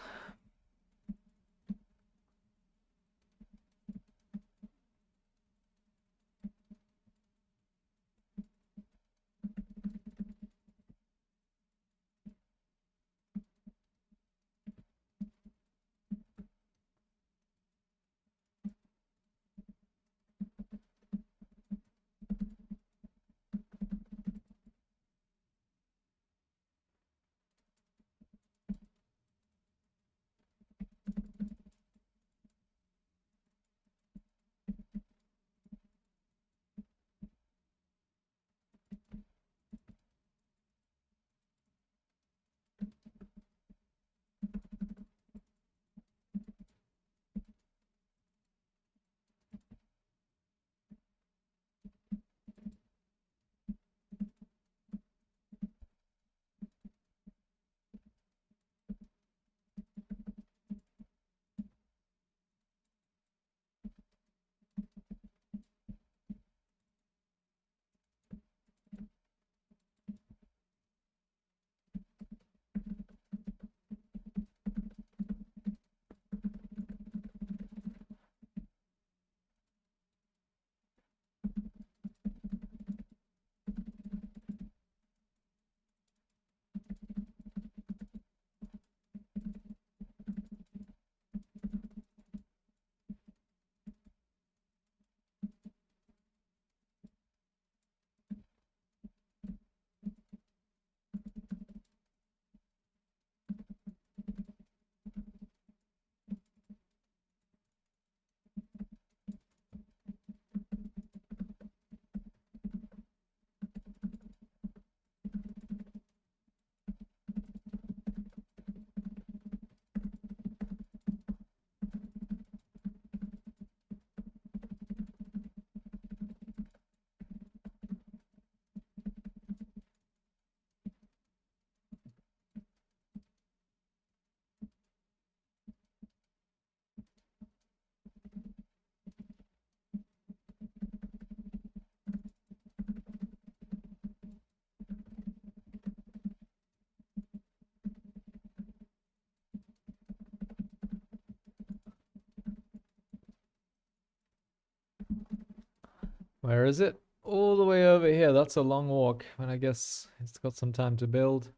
Speaker 1: Where is it? All the way over here. That's a long walk, but I guess it's got some time to build.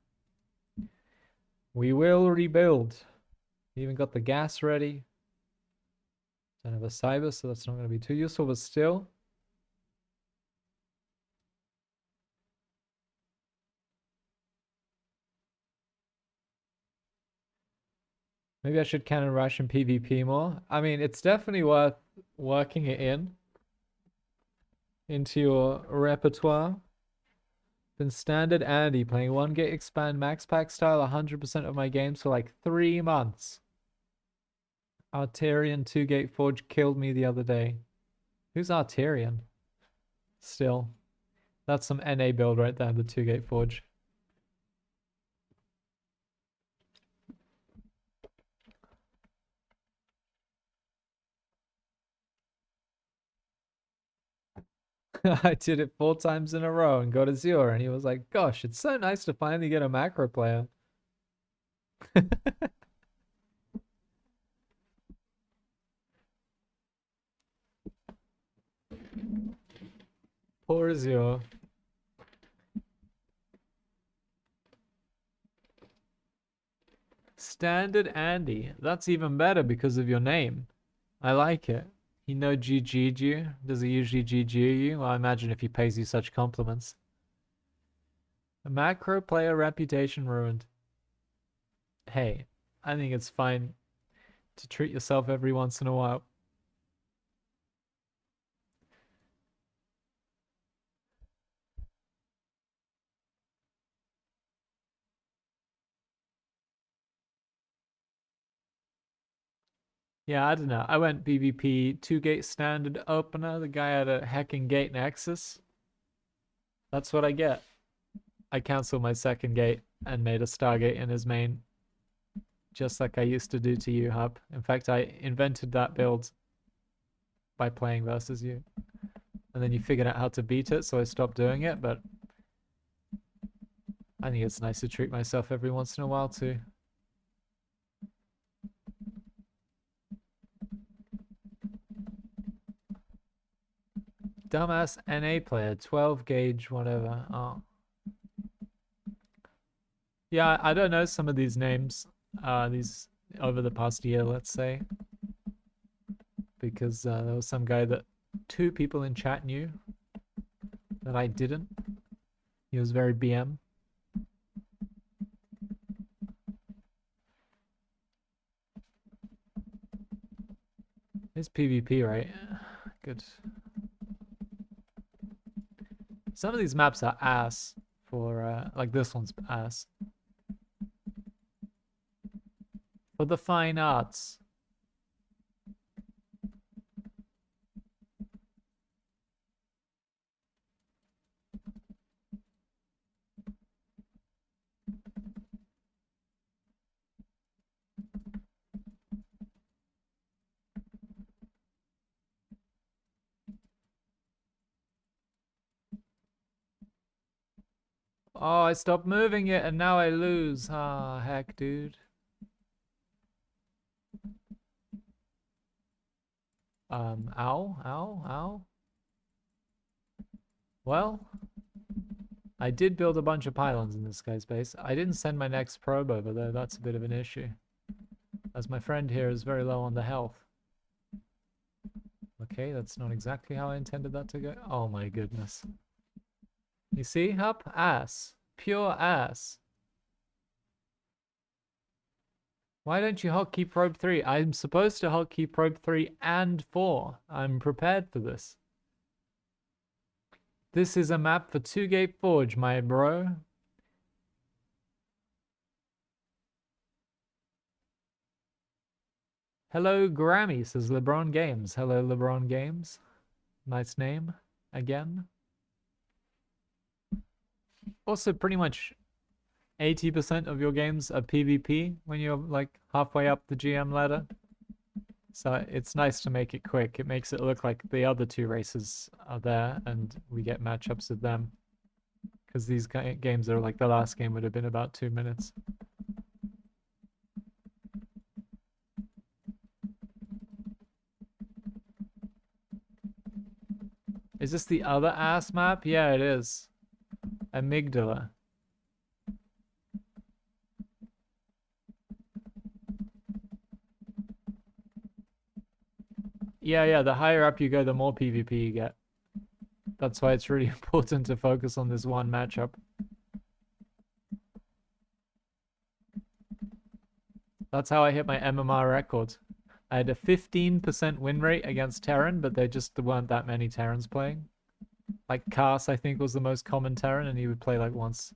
Speaker 1: We will rebuild. Even got the gas ready. Don't have a cyber, so that's not going to be too useful, but still. Maybe I should cannon rush and PvP more. I mean, it's definitely worth working it into your repertoire. Been standard Andy playing 1 gate expand max pack style 100% of my games for like 3 months. Arterian 2 gate forge killed me the other day. Who's Arterian? Still. That's some NA build right there, the 2 gate forge. I did it 4 times in a row and got a 0, and he was like, gosh, it's so nice to finally get a macro player. Poor Azure. Standard Andy. That's even better because of your name. I like it. He no GG'd you? Does he usually GG you? Well, I imagine if he pays you such compliments. A macro player reputation ruined. Hey, I think it's fine to treat yourself every once in a while. Yeah, I don't know. I went BBP 2-gate standard opener. The guy had a hecking gate nexus. That's what I get. I canceled my second gate and made a Stargate in his main. Just like I used to do to you, Hub. In fact, I invented that build by playing versus you. And then you figured out how to beat it, so I stopped doing it, but I think it's nice to treat myself every once in a while too. Dumbass NA player, 12 gauge, whatever. Oh. Yeah, I don't know some of these names, these over the past year, let's say. Because there was some guy that 2 people in chat knew that I didn't. He was very BM. It's PvP, right? Good. Some of these maps are ass for, like this one's ass. For the fine arts. Oh, I stopped moving it and now I lose. Ah, heck, dude. Ow, ow, ow. Well, I did build a bunch of pylons in this guy's base. I didn't send my next probe over though. That's a bit of an issue. As my friend here is very low on the health. Okay, that's not exactly how I intended that to go. Oh my goodness. You see, Hup? Ass. Pure ass. Why don't you hotkey probe 3? I'm supposed to hotkey probe 3 and 4. I'm prepared for this. This is a map for 2-gate forge, my bro. Hello, Grammy, says LeBron Games. Hello, LeBron Games. Nice name, again. Also, pretty much 80% of your games are PvP when you're like halfway up the GM ladder. So it's nice to make it quick. It makes it look like the other 2 races are there and we get matchups with them. Because these games are like the last game would have been about 2 minutes. Is this the other ass map? Yeah, it is. Amygdala. Yeah, the higher up you go, the more PvP you get. That's why it's really important to focus on this one matchup. That's how I hit my MMR record. I had a 15% win rate against Terran, but there just weren't that many Terrans playing. Like Cast, I think, was the most common Terran, and he would play like once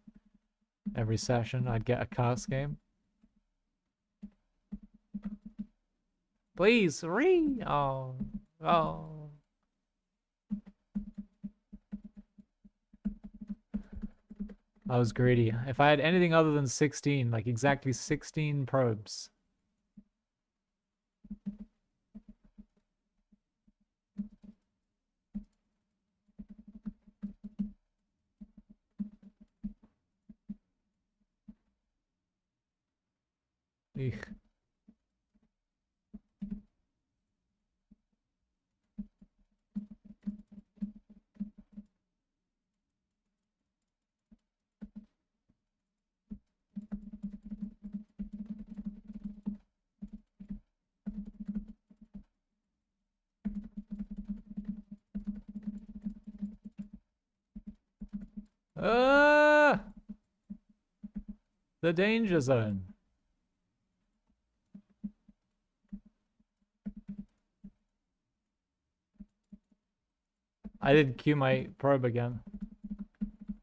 Speaker 1: every session. I'd get a Cast game. Please, oh. I was greedy. If I had anything other than 16, like exactly 16 probes. Eek. The danger zone. I didn't cue my probe again.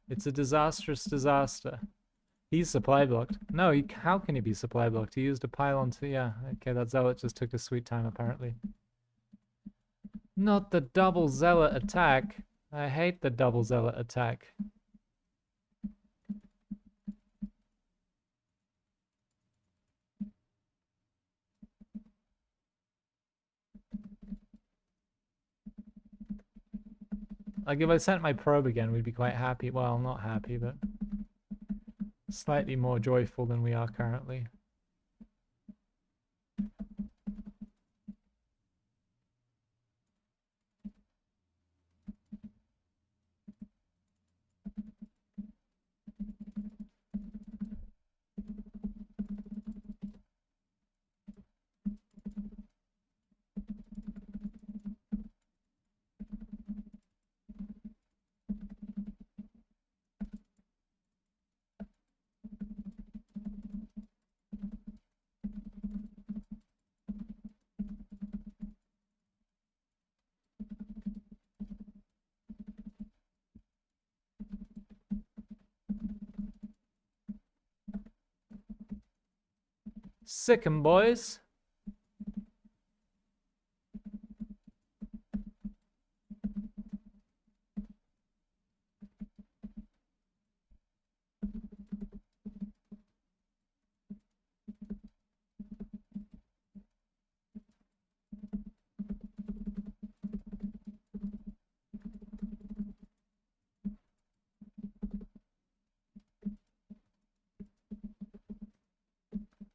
Speaker 1: It's a disastrous disaster. He's supply blocked. No, how can he be supply blocked? He used a pylon to, yeah. Okay, that zealot just took a sweet time, apparently. Not the double zealot attack. I hate the double zealot attack. Like, if I sent my probe again, we'd be quite happy. Well, not happy, but slightly more joyful than we are currently. Sick 'em, boys.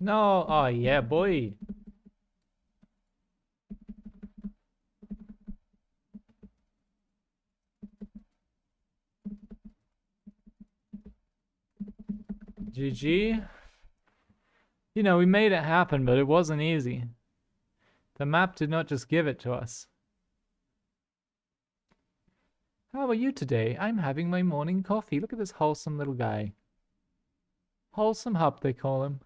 Speaker 1: No, oh yeah, boy. GG. You know, we made it happen, but it wasn't easy. The map did not just give it to us. How are you today? I'm having my morning coffee. Look at this wholesome little guy. Wholesome Hup, they call him.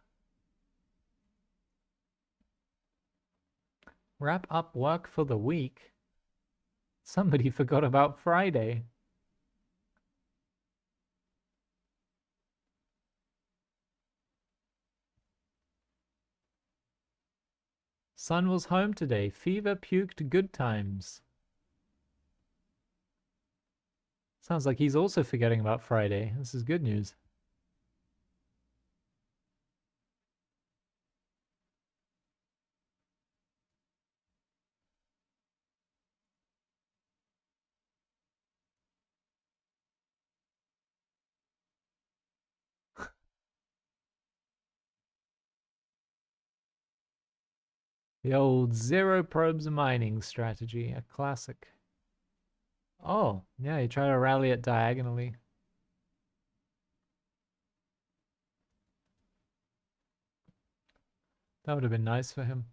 Speaker 1: Wrap up work for the week. Somebody forgot about Friday. Son was home today. Fever puked good times. Sounds like he's also forgetting about Friday. This is good news. The old zero probes mining strategy, a classic. Oh, yeah, you try to rally it diagonally. That would have been nice for him.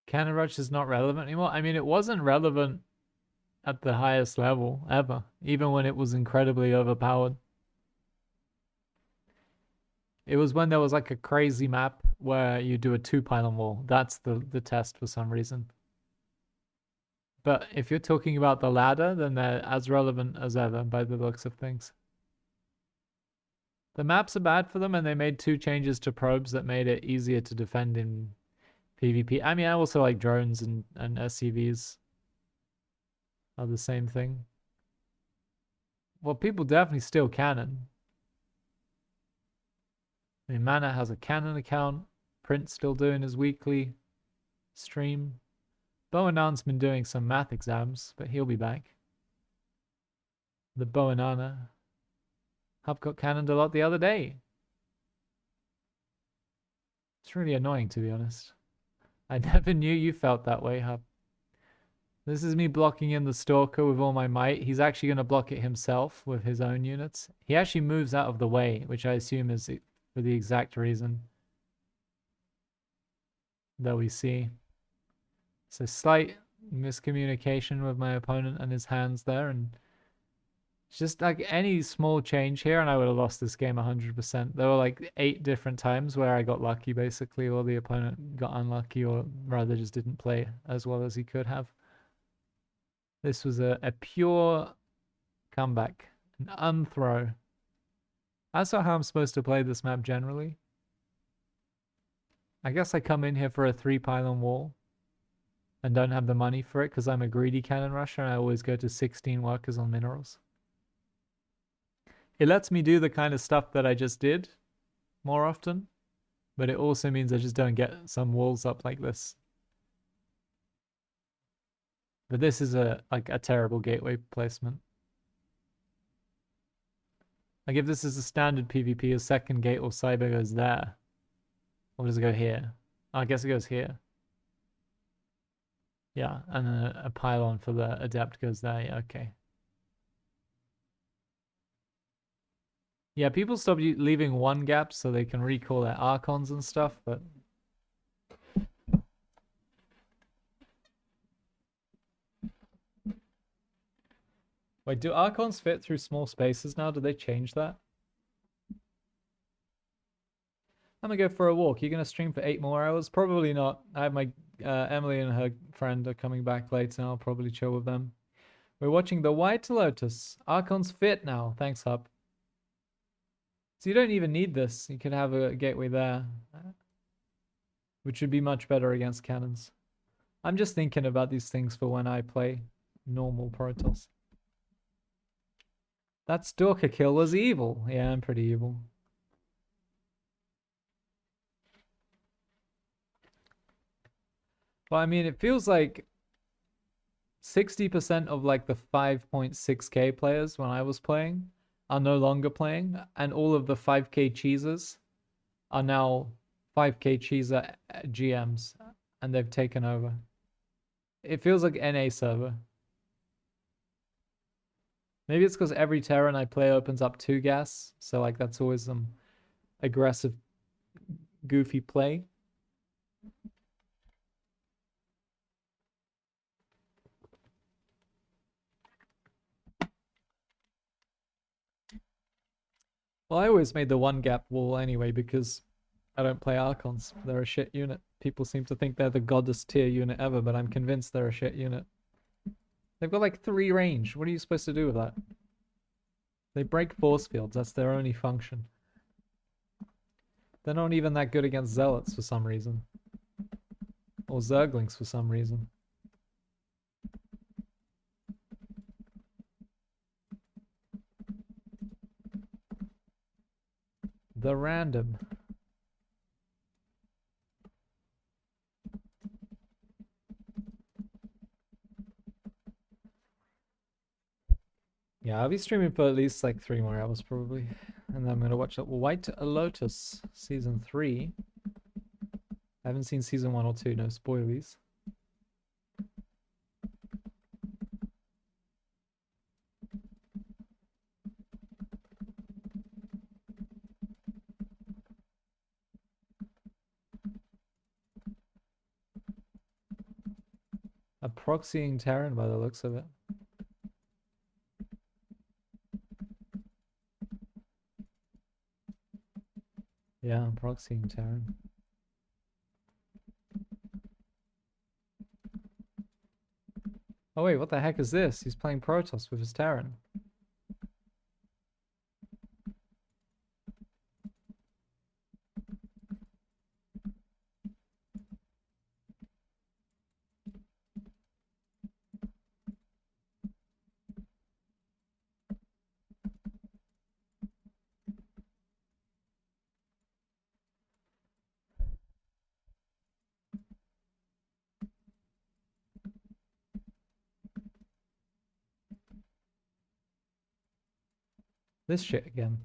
Speaker 1: Cannon Rush is not relevant anymore. I mean, it wasn't relevant at the highest level ever, even when it was incredibly overpowered. It was when there was like a crazy map where you do a 2 pylon wall. That's the test for some reason. But if you're talking about the ladder, then they're as relevant as ever by the looks of things. The maps are bad for them, and they made 2 changes to probes that made it easier to defend in PvP. I mean, I also like drones and SCVs are the same thing. Well, people definitely steal cannon. I mean, Mana has a cannon account. Print's still doing his weekly stream. Bow and Nan's been doing some math exams, but he'll be back. The Bow and Nana. Hub got cannoned a lot the other day. It's really annoying, to be honest. I never knew you felt that way, Hub. This is me blocking in the Stalker with all my might. He's actually going to block it himself with his own units. He actually moves out of the way, which I assume is for the exact reason that we see. So slight miscommunication with my opponent and his hands there, and just like any small change here and I would have lost this game 100%. There were like 8 different times where I got lucky basically, or the opponent got unlucky, or rather just didn't play as well as he could have. This was a pure comeback, an unthrow. That's not how I'm supposed to play this map generally. I guess I come in here for a 3 pylon wall and don't have the money for it because I'm a greedy cannon rusher and I always go to 16 workers on minerals. It lets me do the kind of stuff that I just did more often, but it also means I just don't get some walls up like this. But this is a terrible gateway placement. Like if this is a standard PvP, a second gate or cyber goes there. Or does it go here? Oh, I guess it goes here. Yeah, and a pylon for the adept goes there. Yeah, okay. Yeah, people stop leaving 1 gap so they can recall their archons and stuff, but wait, do archons fit through small spaces now? Did they change that? I'm gonna go for a walk. You're gonna stream for 8 more hours? Probably not. I have my Emily and her friend are coming back later. I'll probably chill with them. We're watching the White Lotus. Archons fit now. Thanks, Hub. So you don't even need this. You could have a gateway there, which would be much better against cannons. I'm just thinking about these things for when I play normal Protoss. That Stalker kill was evil. Yeah, I'm pretty evil. Well, I mean, it feels like 60% of like the 5.6k players when I was playing are no longer playing, and all of the 5k cheesers are now 5k cheeser GMs, and they've taken over. It feels like NA server. Maybe it's because every Terran I play opens up 2 gas, so like that's always some aggressive, goofy play. Well, I always made the 1 gap wall anyway because I don't play Archons. They're a shit unit. People seem to think they're the goddess tier unit ever, but I'm convinced they're a shit unit. They've got like 3 range. What are you supposed to do with that? They break force fields. That's their only function. They're not even that good against Zealots for some reason. Or Zerglings for some reason. The random. Yeah, I'll be streaming for at least like 3 more hours probably. And then I'm gonna watch White Lotus season 3. I haven't seen season 1 or 2, no spoilies. A proxying Terran by the looks of it. Yeah, I'm proxying Terran. Oh wait, what the heck is this? He's playing Protoss with his Terran. This shit again.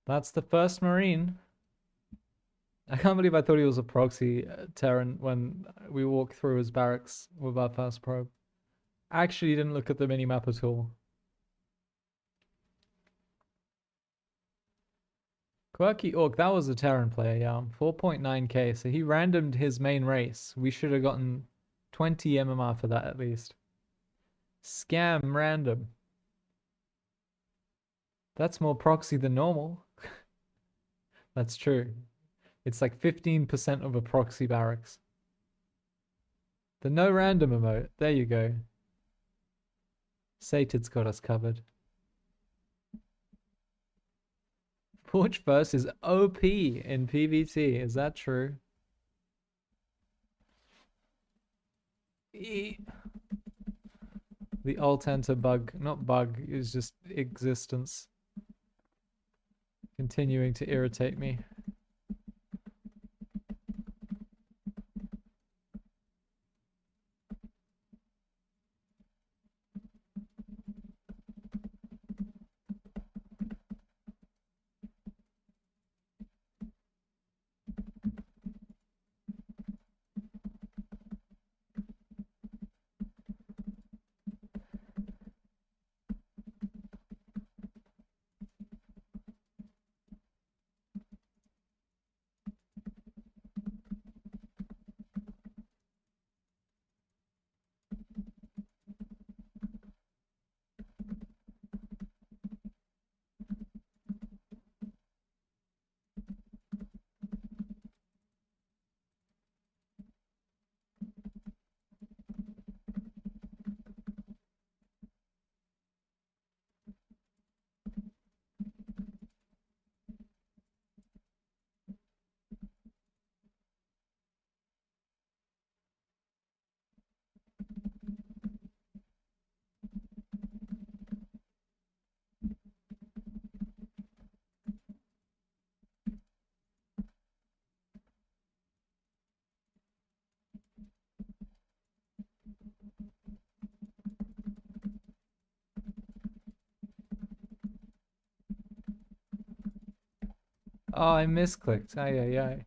Speaker 1: That's the first Marine. I can't believe I thought he was a proxy Terran when we walked through his barracks with our first probe. I actually didn't look at the minimap at all. Quirky Orc, that was a Terran player, yeah. 4.9k, so he randomed his main race. We should have gotten 20 MMR for that at least. Scam random. That's more proxy than normal. That's true. It's like 15% of a proxy barracks. The no random emote. There you go. Satid's got us covered. Forge First is OP in PvT. Is that true? The alt enter bug, not bug, is just existence. Continuing to irritate me. Oh, I misclicked. Ay, ay, ay.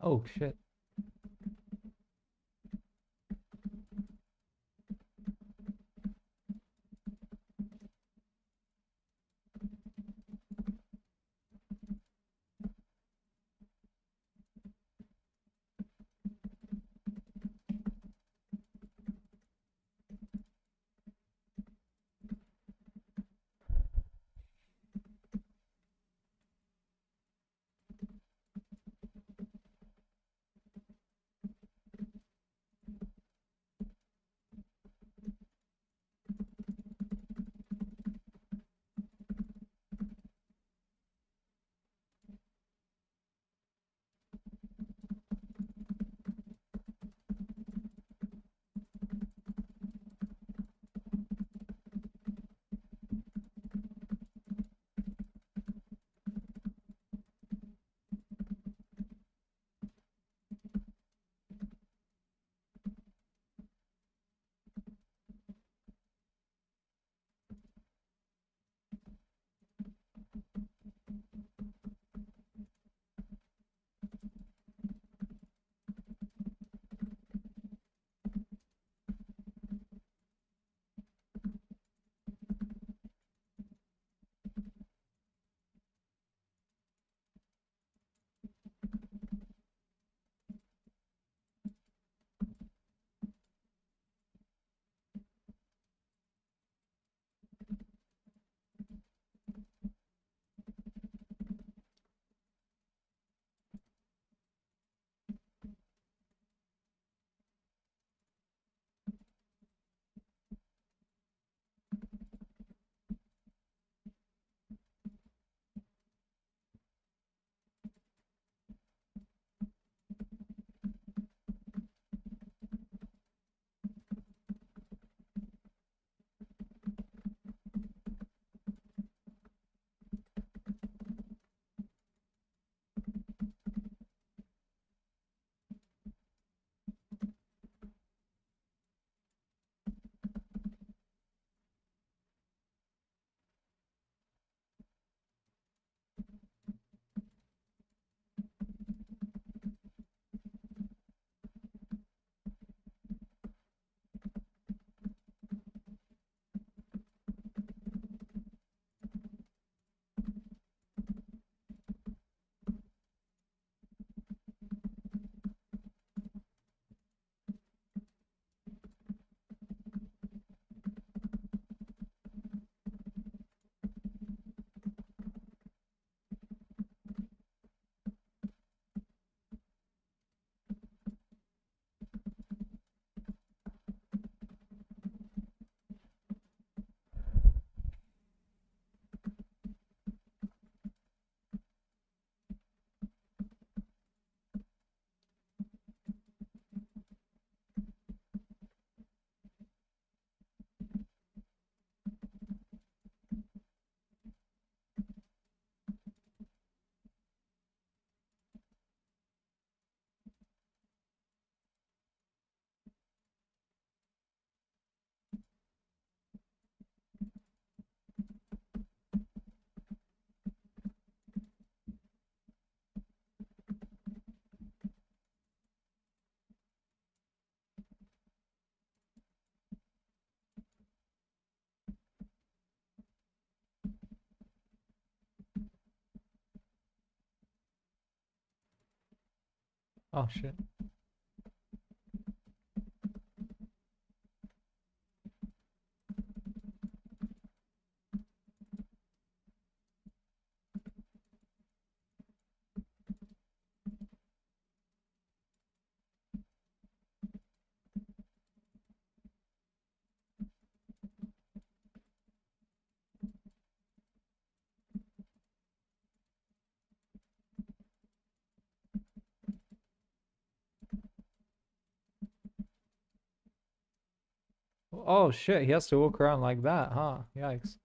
Speaker 1: Oh, shit. Oh shit. Oh shit, he has to walk around like that, huh? Yikes.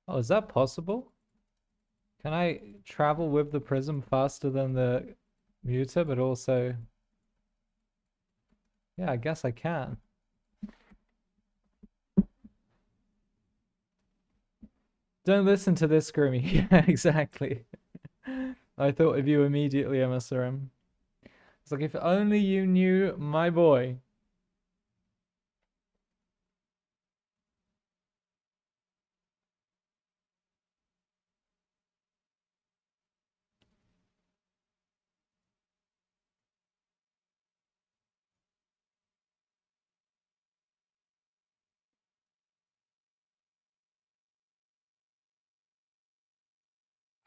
Speaker 1: Oh, is that possible? Can I travel with the prism faster than the muter, but also... Yeah, I guess I can. Don't listen to this, Grimmy. Yeah, exactly. I thought of you immediately, MSRM. It's like, if only you knew my boy.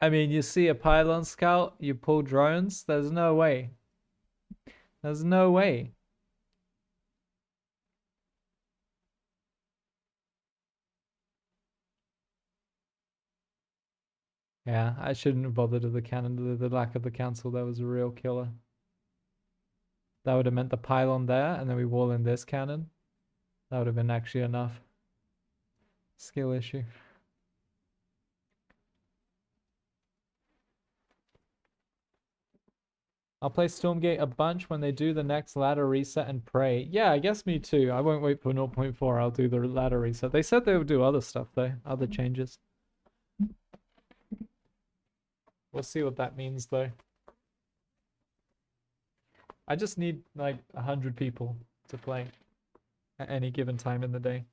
Speaker 1: I mean, you see a pylon scout, you pull drones. There's no way. There's no way. Yeah, I shouldn't have bothered with the cannon. The lack of the cancel there was a real killer. That would have meant the pylon there, and then we wall in this cannon. That would have been actually enough. Skill issue. I'll play Stormgate a bunch when they do the next ladder reset and pray. Yeah, I guess me too. I won't wait for 0.4. I'll do the ladder reset. They said they would do other stuff though, other changes. We'll see what that means though. I just need like 100 people to play at any given time in the day.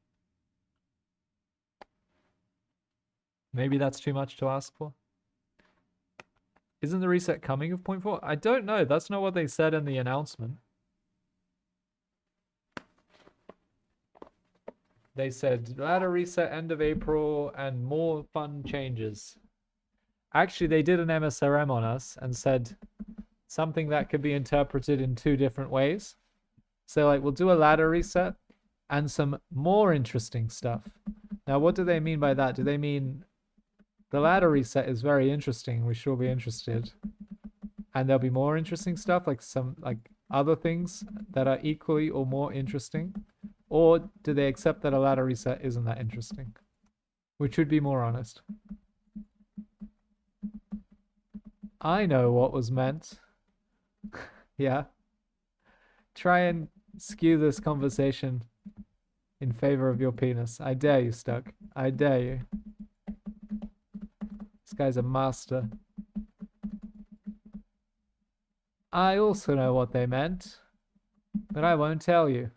Speaker 1: Maybe that's too much to ask for. Isn't the reset coming of 0.4? I don't know. That's not what they said in the announcement. They said ladder reset end of April and more fun changes. Actually, they did an MSRM on us and said something that could be interpreted in two different ways. So like, we'll do a ladder reset and some more interesting stuff. Now, what do they mean by that? Do they mean the ladder reset is very interesting, we should all be interested, and there'll be more interesting stuff, like some like other things that are equally or more interesting? Or do they accept that a ladder reset isn't that interesting? Which would be more honest? I know what was meant. Yeah. Try and skew this conversation in favor of your penis. I dare you, Stuck. I dare you. This guy's a master. I also know what they meant, but I won't tell you.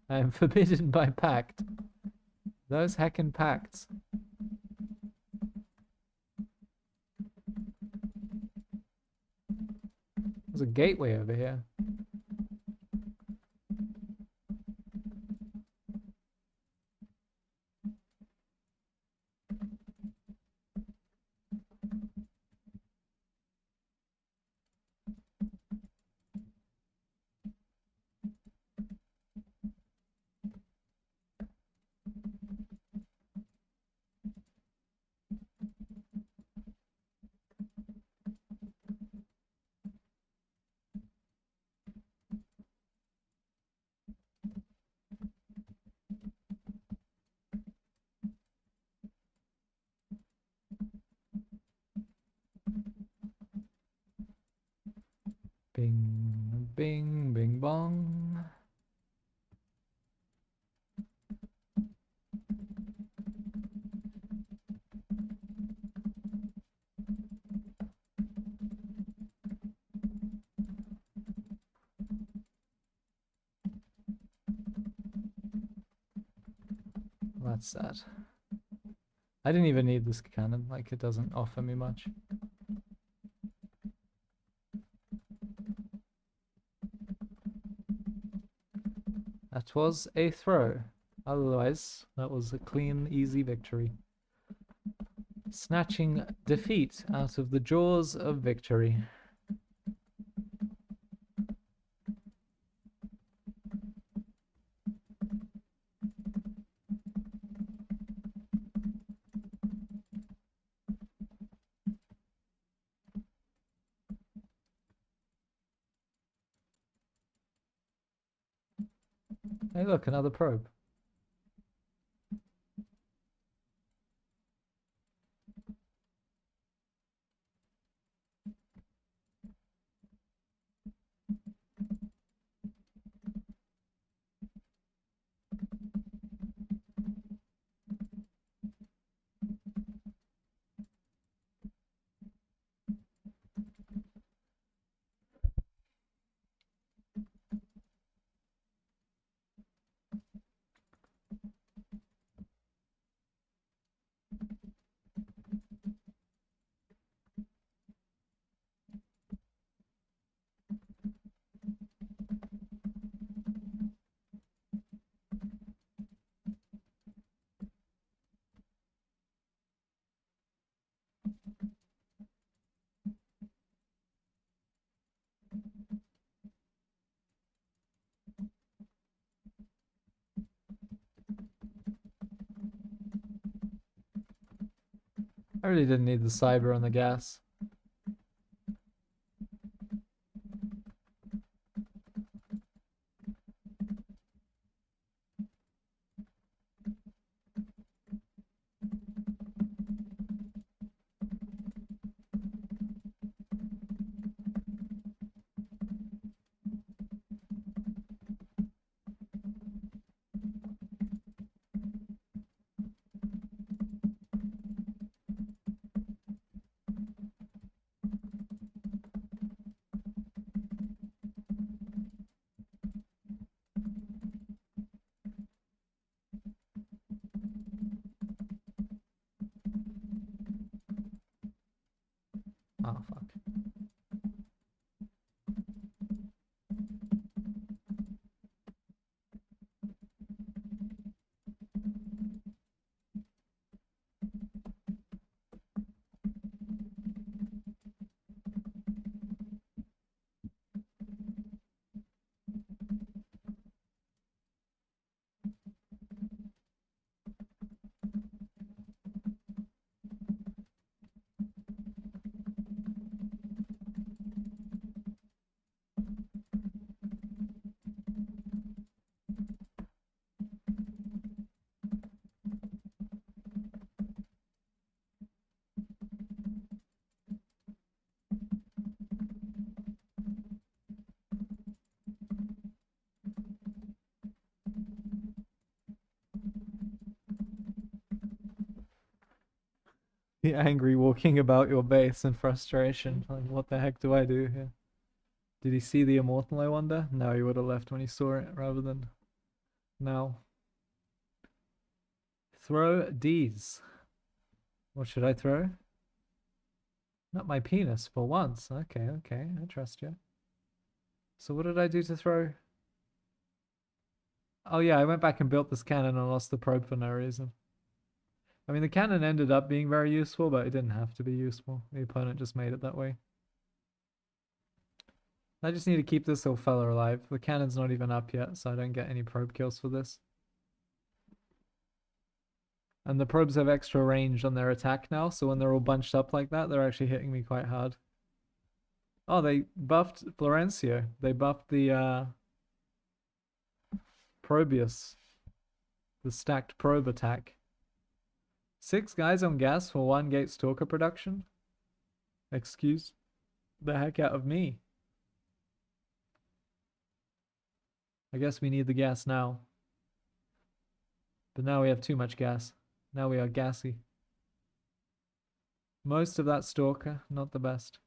Speaker 1: I am forbidden by pact. Those heckin' pacts. There's a gateway over here. Bing, bing, bing, bong. That's sad. I didn't even need this cannon, like it doesn't offer me much. That was a throw. Otherwise, that was a clean, easy victory. Snatching defeat out of the jaws of victory. Hey, look, another probe. I really didn't need the cyber on the gas. Oh, fuck. The angry walking about your base in frustration. Like, what the heck do I do here? Did he see the immortal, I wonder? No, he would have left when he saw it rather than now. Throw D's. What should I throw? Not my penis for once. Okay, okay, I trust you. So what did I do to throw? Oh yeah, I went back and built this cannon and lost the probe for no reason. I mean, the cannon ended up being very useful, but it didn't have to be useful. The opponent just made it that way. I just need to keep this little fella alive. The cannon's not even up yet, so I don't get any probe kills for this. And the probes have extra range on their attack now, so when they're all bunched up like that, they're actually hitting me quite hard. Oh, they buffed Florencio. They buffed the Probius. The stacked probe attack. 6 guys on gas for 1 gate stalker production? Excuse the heck out of me. I guess we need the gas now. But now we have too much gas. Now we are gassy. Most of that stalker, not the best.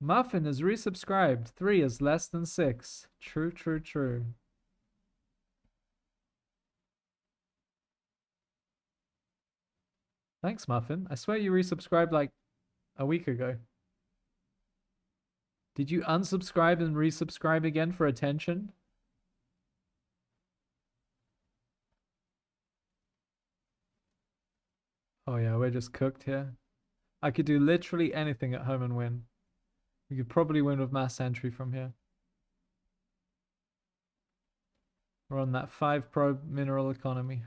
Speaker 1: Muffin is resubscribed. 3 is less than 6. True, true, true. Thanks, Muffin. I swear you resubscribed like a week ago. Did you unsubscribe and resubscribe again for attention? Oh yeah, we're just cooked here. I could do literally anything at home and win. We could probably win with mass entry from here. We're on that 5 probe mineral economy.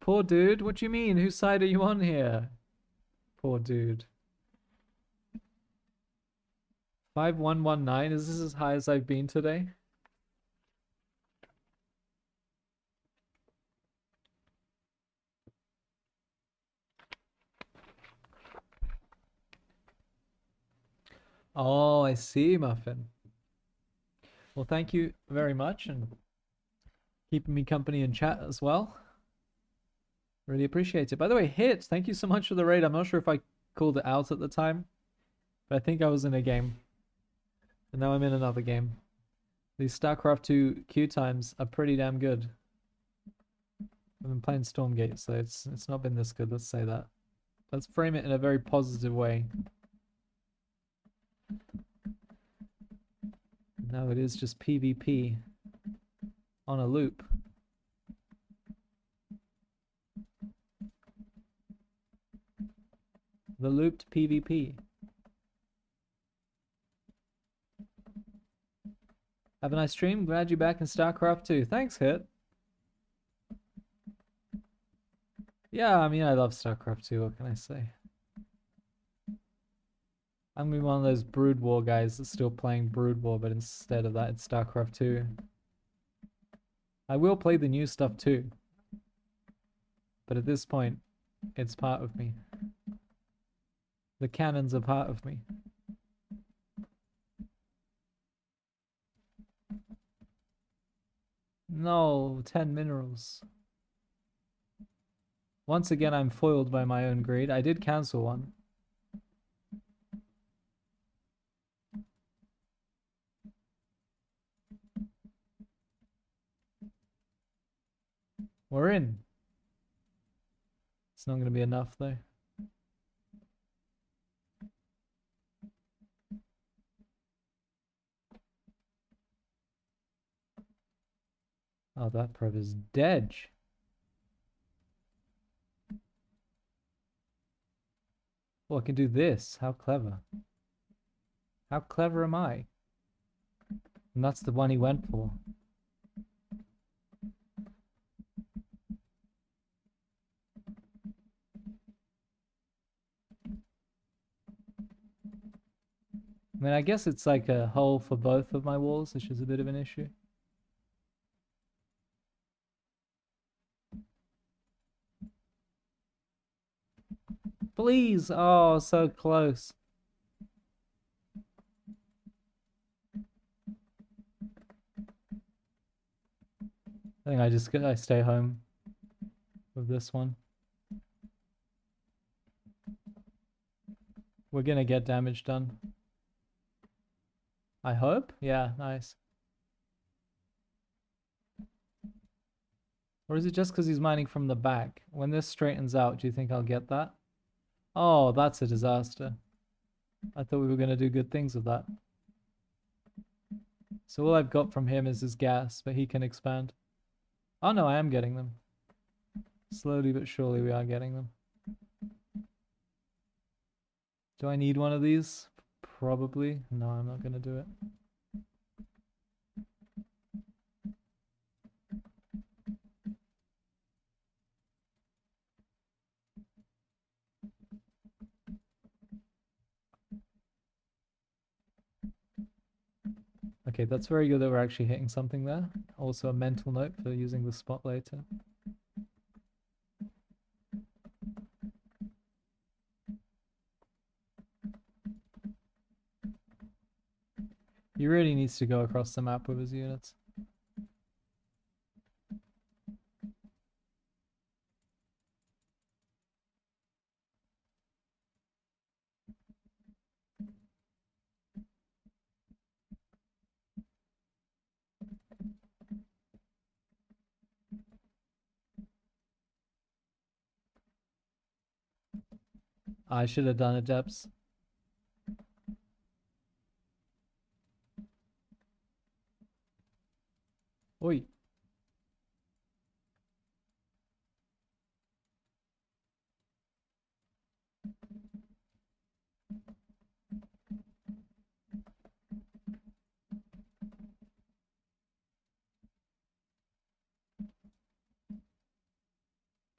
Speaker 1: Poor dude, what do you mean? Whose side are you on here? Poor dude. 5119, is this as high as I've been today? Oh, I see, Muffin. Well, thank you very much and keeping me company in chat as well. Really appreciate it. By the way, Hit, thank you so much for the raid. I'm not sure if I called it out at the time, but I think I was in a game. And now I'm in another game. These StarCraft 2 queue times are pretty damn good. I've been playing Stormgate, so it's not been this good, let's say that. Let's frame it in a very positive way. Now it is just PvP on a loop. The looped PvP. Have a nice stream. Glad you're back in StarCraft 2. Thanks, Hit. Yeah, I mean, I love StarCraft 2. What can I say? I'm gonna be one of those Brood War guys that's still playing Brood War, but instead of that, it's StarCraft 2. I will play the new stuff too. But at this point, it's part of me. The cannons are part of me. No, 10 minerals. Once again, I'm foiled by my own greed. I did cancel one. We're in. It's not going to be enough though. Oh, that probe is dead. Well, I can do this. How clever. How clever am I? And that's the one he went for. I mean, I guess it's like a hole for both of my walls, which is a bit of an issue. Please! Oh, so close. I think I stay home with this one. We're gonna get damage done. I hope? Yeah, nice. Or is it just because he's mining from the back? When this straightens out, do you think I'll get that? Oh, that's a disaster. I thought we were going to do good things with that. So all I've got from him is his gas, but he can expand. Oh no, I am getting them. Slowly but surely we are getting them. Do I need one of these? Probably. No, I'm not going to do it. Okay, that's very good that we're actually hitting something there. Also a mental note for using the spot later. He really needs to go across the map with his units. I should have done adepts. Oi.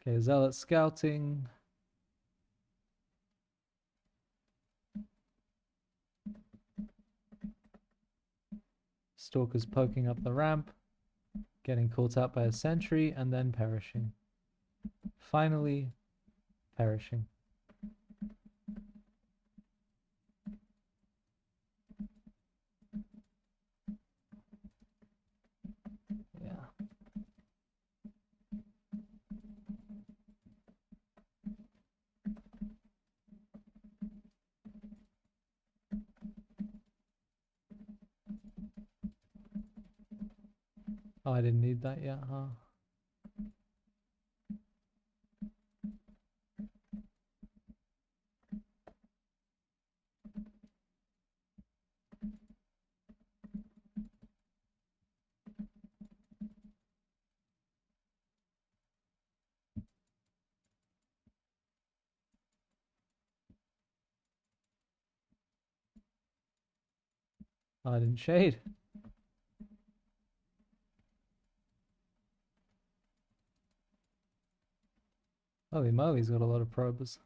Speaker 1: Okay, zealot scouting. Stalkers poking up the ramp, getting caught out by a sentry, and then perishing. Finally, perishing. Yeah. Oh, I didn't need that yet, huh? Oh, I didn't shade. Holy moly, he's got a lot of probers.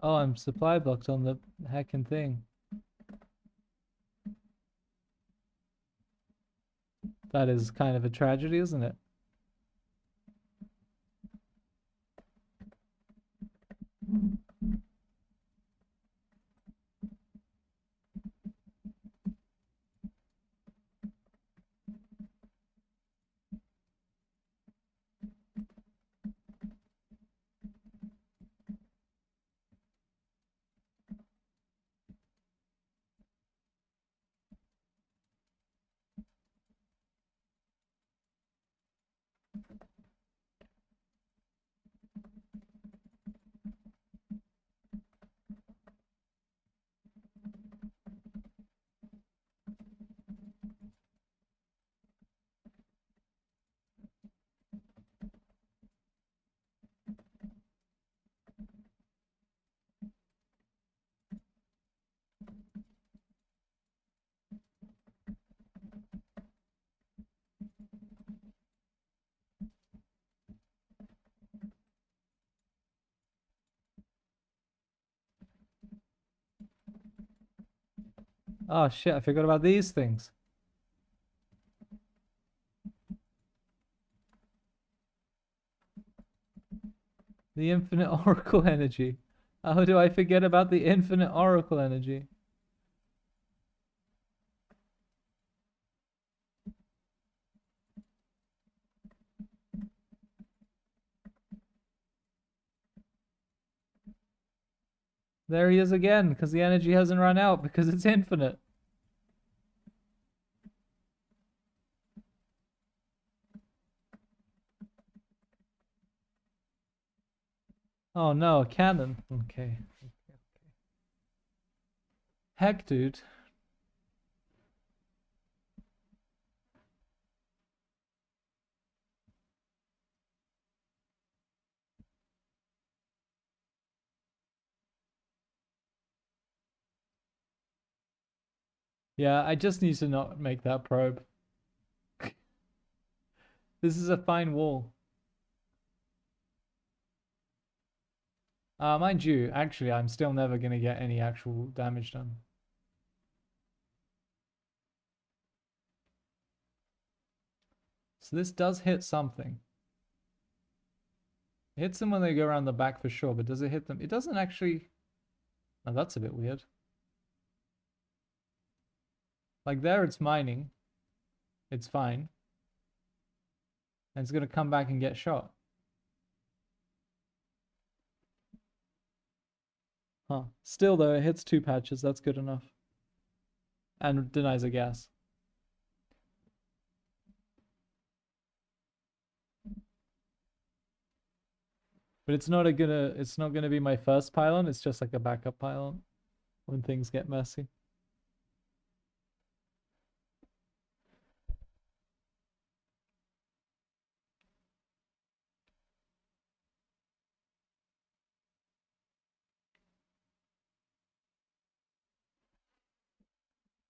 Speaker 1: Oh, I'm supply blocked on the heckin' thing. That is kind of a tragedy, isn't it? Oh shit, I forgot about these things. The infinite oracle energy. How do I forget about the infinite oracle energy? There he is again, because the energy hasn't run out, because it's infinite. Oh no, a cannon. Okay. Heck, dude. Yeah, I just need to not make that probe. This is a fine wall. Mind you, actually, I'm still never going to get any actual damage done. So this does hit something. It hits them when they go around the back for sure, but does it hit them? It doesn't actually... Oh, that's a bit weird. Like there it's mining. It's fine. And it's going to come back and get shot. Huh. Still though, it hits 2 patches. That's good enough. And denies a gas. But it's not gonna be my first pylon, it's just like a backup pylon when things get messy.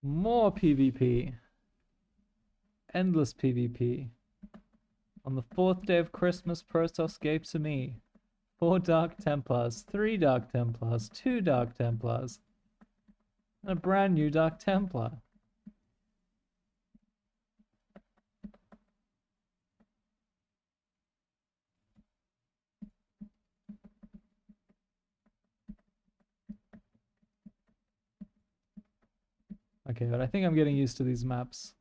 Speaker 1: More PvP. Endless PvP. On the 4th day of Christmas, Protoss gave to me 4 Dark Templars, 3 Dark Templars, 2 Dark Templars, and a brand new Dark Templar. Okay, but I think I'm getting used to these maps.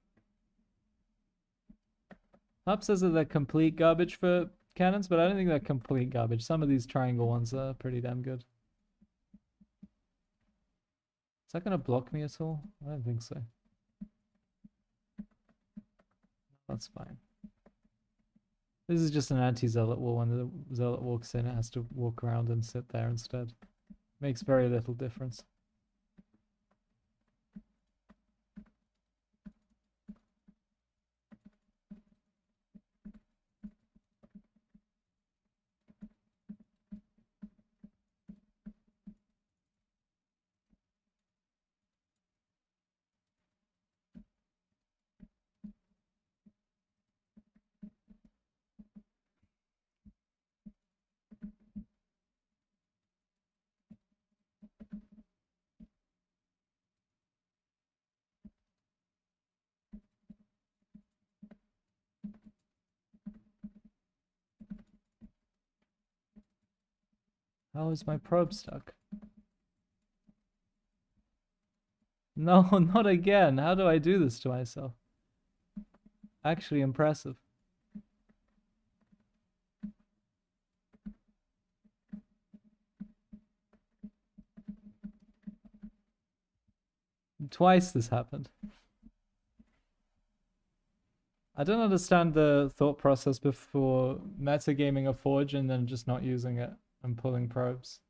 Speaker 1: Hub says that they're complete garbage for cannons, but I don't think they're complete garbage. Some of these triangle ones are pretty damn good. Is that gonna block me at all? I don't think so. That's fine. This is just an anti-zealot wall. When the zealot walks in, it has to walk around and sit there instead. Makes very little difference. How is my probe stuck? No, not again. How do I do this to myself? Actually impressive. Twice this happened. I don't understand the thought process before metagaming a forge and then just not using it and pulling probes.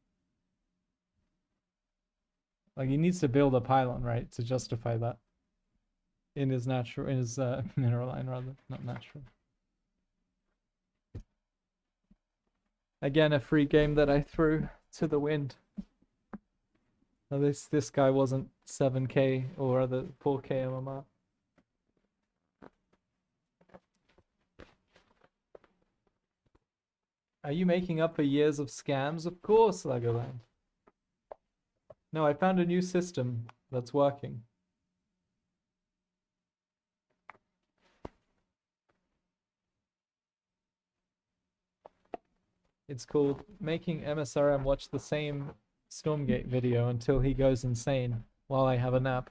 Speaker 1: Like, he needs to build a pylon, right, to justify that. In his mineral line, rather, not natural. Again, a free game that I threw to the wind. Now this guy wasn't 7k or other 4k MMR. Are you making up for years of scams? Of course, Legoland. No, I found a new system that's working. It's called making MSRM watch the same Stormgate video until he goes insane while I have a nap.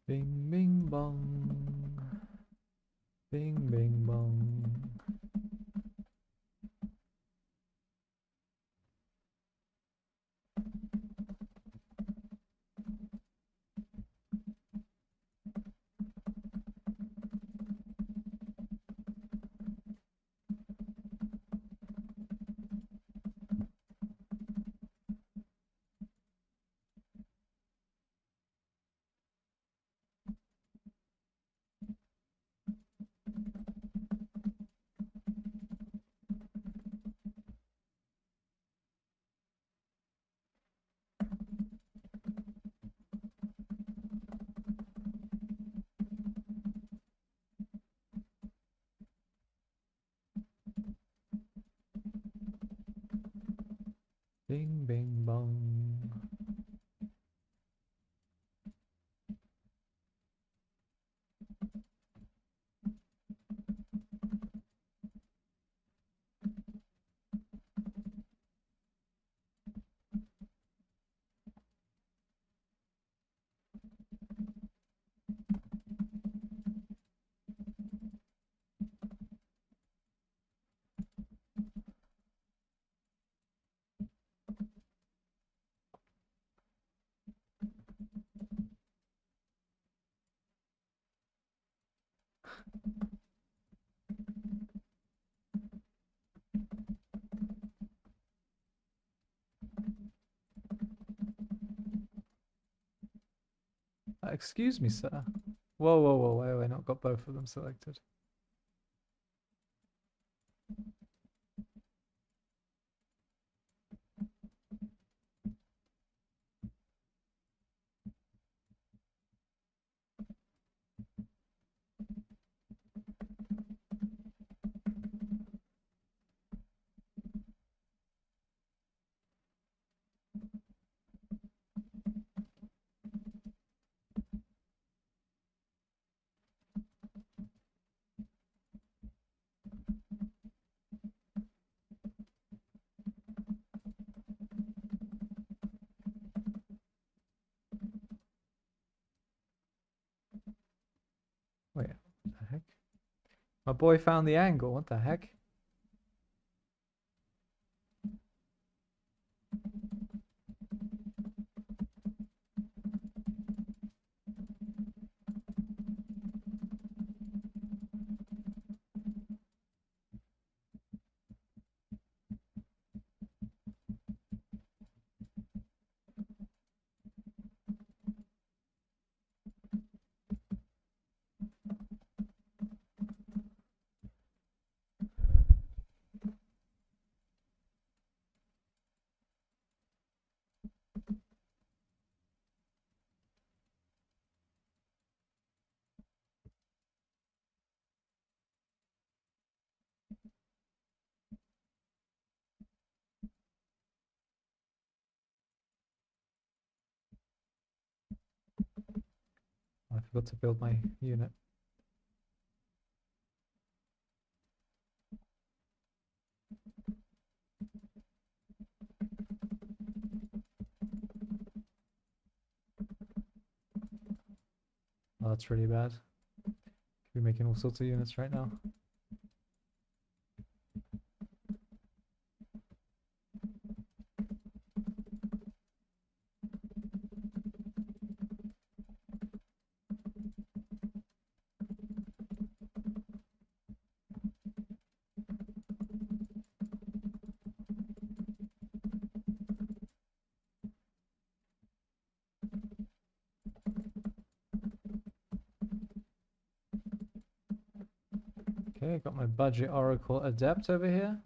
Speaker 1: Bing, bing, bong. Bing, bing, bong. Bing, bing, bong. Excuse me, sir. Whoa, whoa, whoa, why have I not got both of them selected? Wait, what the heck? My boy found the angle, what the heck? I forgot to build my unit. Oh, that's really bad. Could be making all sorts of units right now. Okay, got my budget oracle adept over here.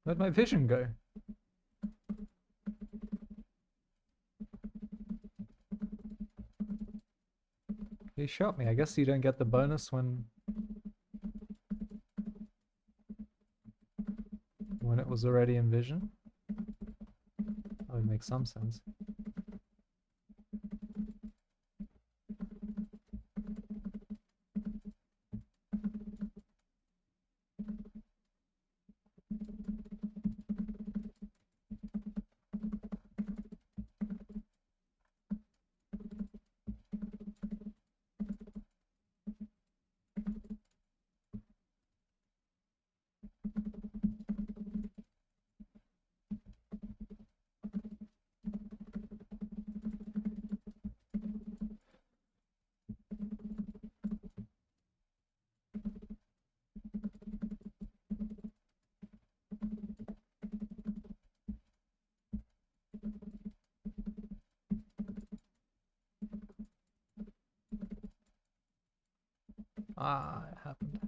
Speaker 1: Where'd my vision go? He shot me. I guess you don't get the bonus when it was already in vision. That would make some sense. Ah, it happened.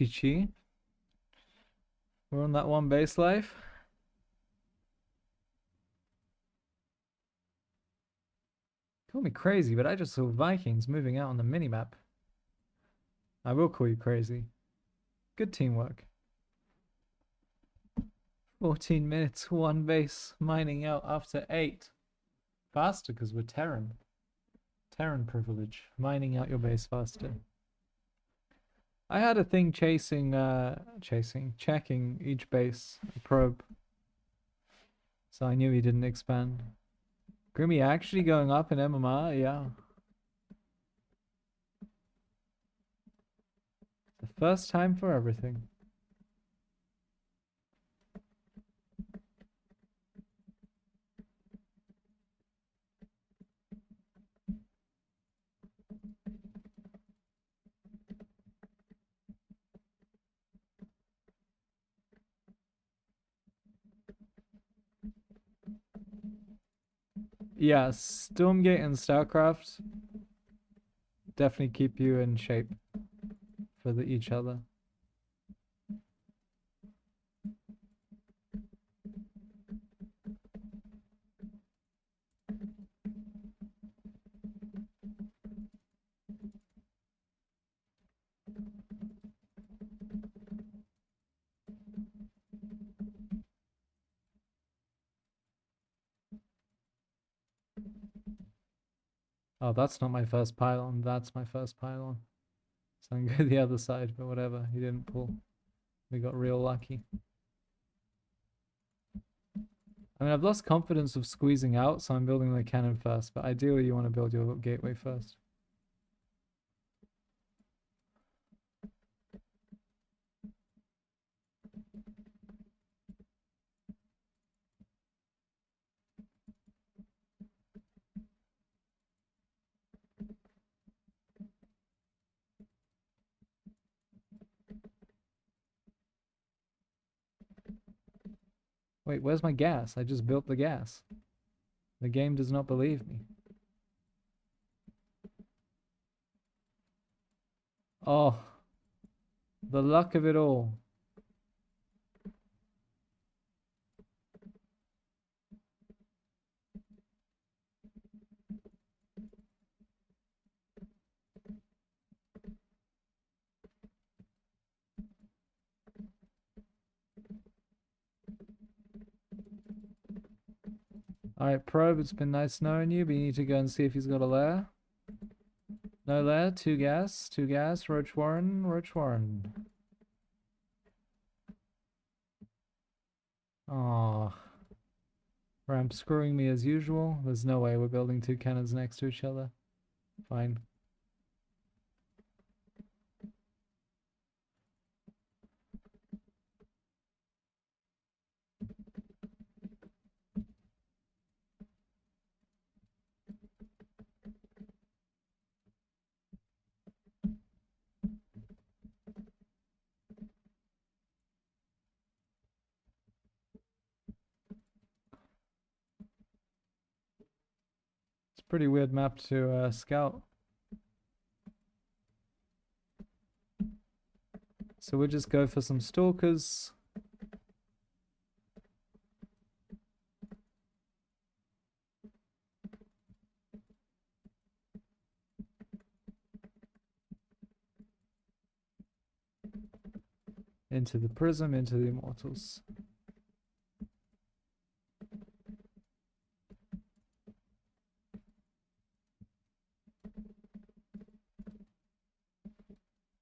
Speaker 1: Chi. We're on that one base life. Call me crazy, but I just saw Vikings moving out on the minimap. I will call you crazy. Good teamwork. 14 minutes, one base, mining out after 8. Faster because we're Terran. Terran privilege. Mining out your base faster. I had a thing checking each base, a probe. So I knew he didn't expand. Grimmy actually going up in MMR, yeah. The first time for everything. Yeah, Stormgate and StarCraft definitely keep you in shape for each other. Oh, that's not my first pylon. That's my first pylon. So I can go the other side, but whatever. He didn't pull. We got real lucky. I mean, I've lost confidence of squeezing out, so I'm building the cannon first. But ideally, you want to build your gateway first. Wait, where's my gas? I just built the gas. The game does not believe me. Oh, the luck of it all. Alright, Probe, it's been nice knowing you, but you need to go and see if he's got a lair. No lair, 2 gas, Roach Warren. Aww. Ramp screwing me as usual. There's no way we're building 2 cannons next to each other. Fine. It's a pretty weird map to scout. So we'll just go for some stalkers. Into the prism, into the immortals.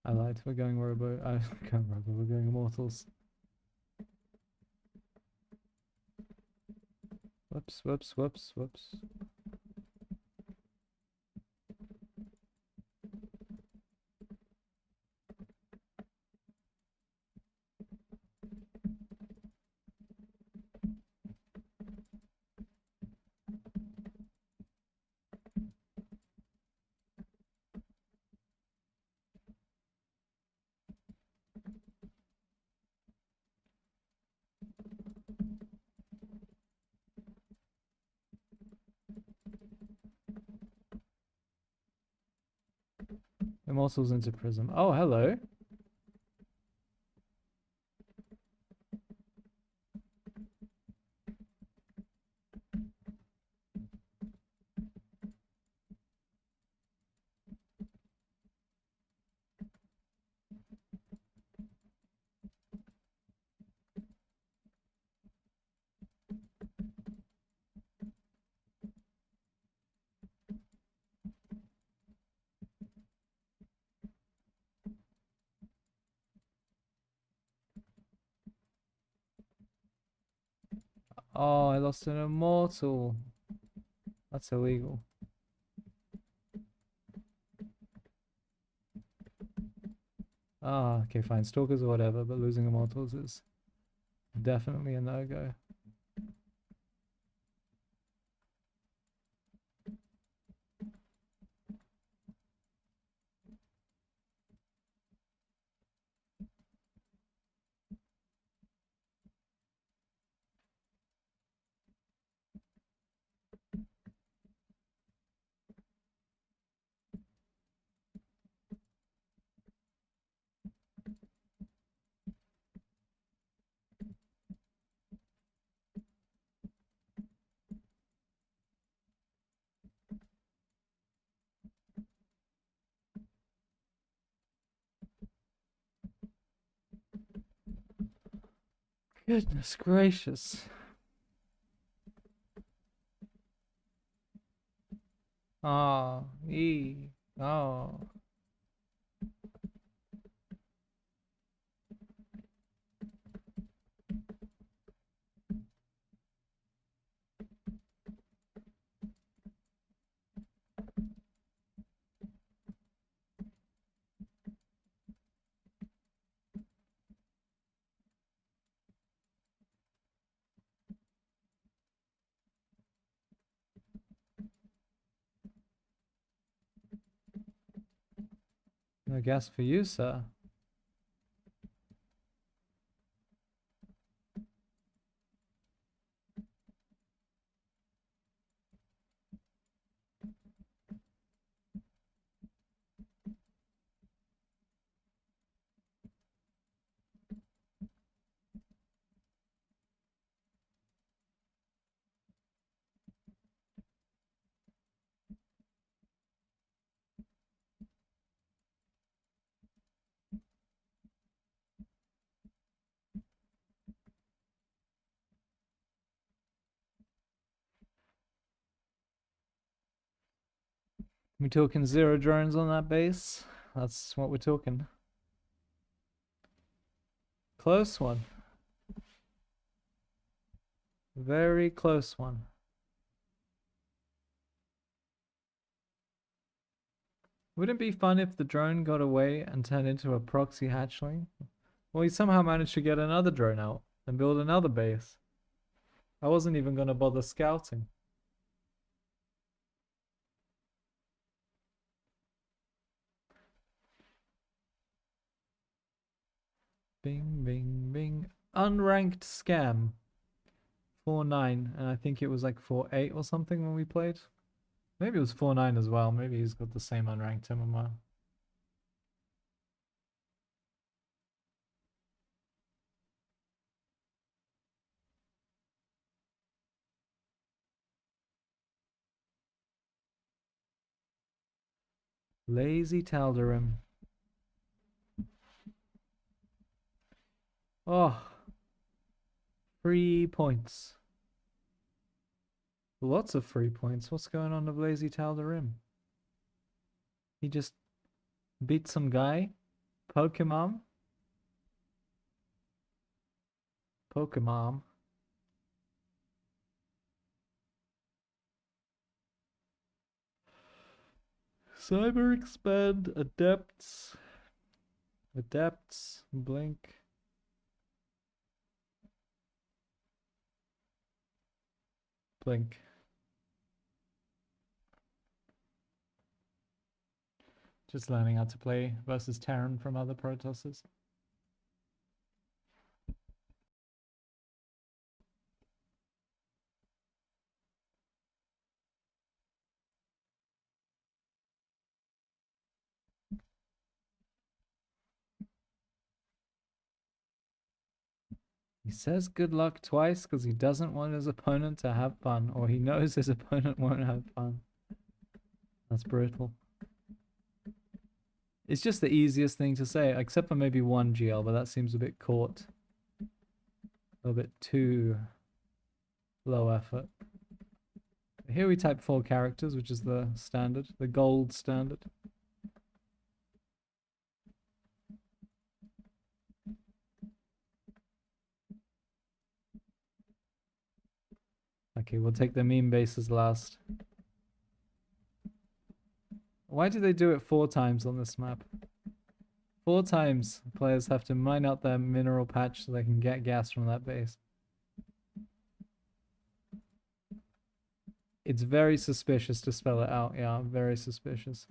Speaker 1: I lied, we're going robo. We're going immortals. Whoops. Immortals into prism. Oh, hello. Oh, I lost an immortal. That's illegal. Ah, okay, fine. Stalkers or whatever, but losing immortals is definitely a no-go. Goodness gracious. Ah, oh. No gas for you, sir. We talking 0 drones on that base? That's what we're talking. Close one. Very close one. Wouldn't it be fun if the drone got away and turned into a proxy hatchling? Well, he somehow managed to get another drone out and build another base. I wasn't even going to bother scouting. Bing, bing, bing. Unranked scam. 4-9, and I think it was like 4-8 or something when we played. Maybe it was 4-9 as well. Maybe he's got the same unranked MMR. Lazy Tal'Darim. Oh, 3 points. Lots of 3 points. What's going on with Lazy Tal'Darim? He just beat some guy. Pokemon. Pokemon. Cyber Expand. Adepts. Adepts. Blink. Blink. Just learning how to play versus Terran from other Protosses. He says good luck twice because he doesn't want his opponent to have fun, or he knows his opponent won't have fun. That's brutal. It's just the easiest thing to say, except for maybe one GL, but that seems a bit caught. A little bit too low effort. Here we type 4 characters, which is the standard, the gold standard. Okay, we'll take the meme bases last. Why do they do it 4 times on this map? 4 times players have to mine out their mineral patch so they can get gas from that base. It's very suspicious to spell it out. Yeah, very suspicious.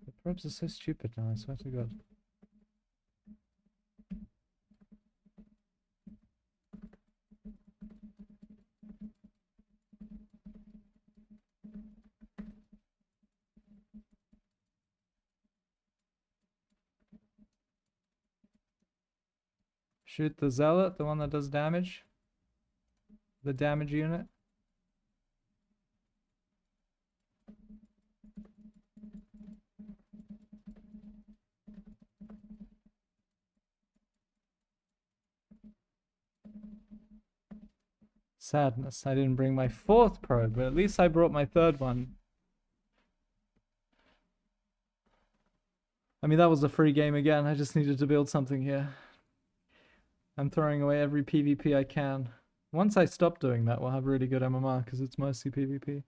Speaker 1: The probes are so stupid now, I swear to God. Shoot the zealot, the one that does damage. The damage unit. Sadness, I didn't bring my 4th probe, but at least I brought my 3rd one. I mean, that was a free game again. I just needed to build something here. I'm throwing away every PvP I can. Once I stop doing that, we'll have really good MMR because it's mostly PvP.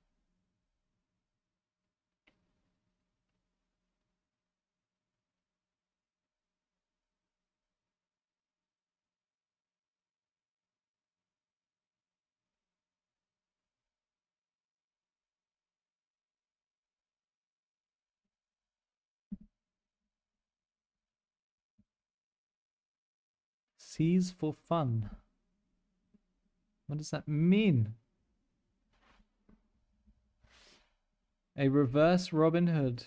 Speaker 1: Seize for fun. What does that mean? A reverse Robin Hood.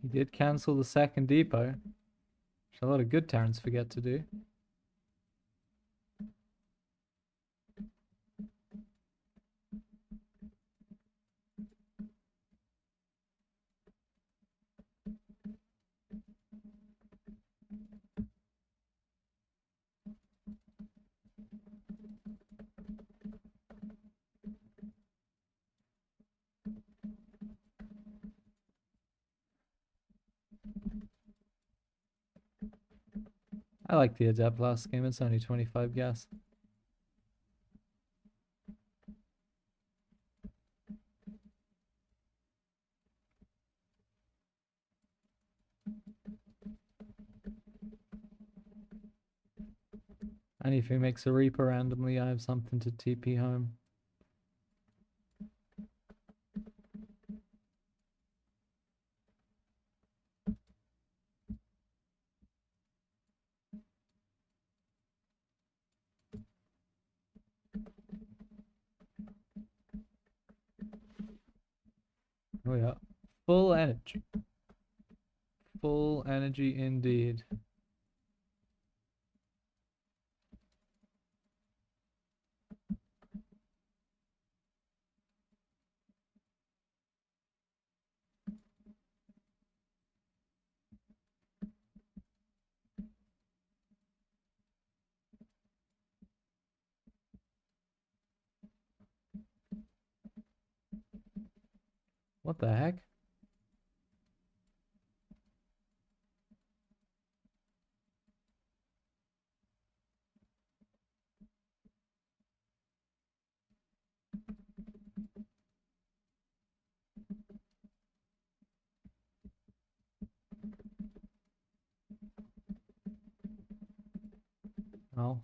Speaker 1: He did cancel the 2nd depot, which a lot of good Terrans forget to do. I like the Adept last game. It's only 25 gas. And if he makes a Reaper randomly, I have something to TP home. Oh yeah. Full energy. Full energy indeed. What the heck? Oh.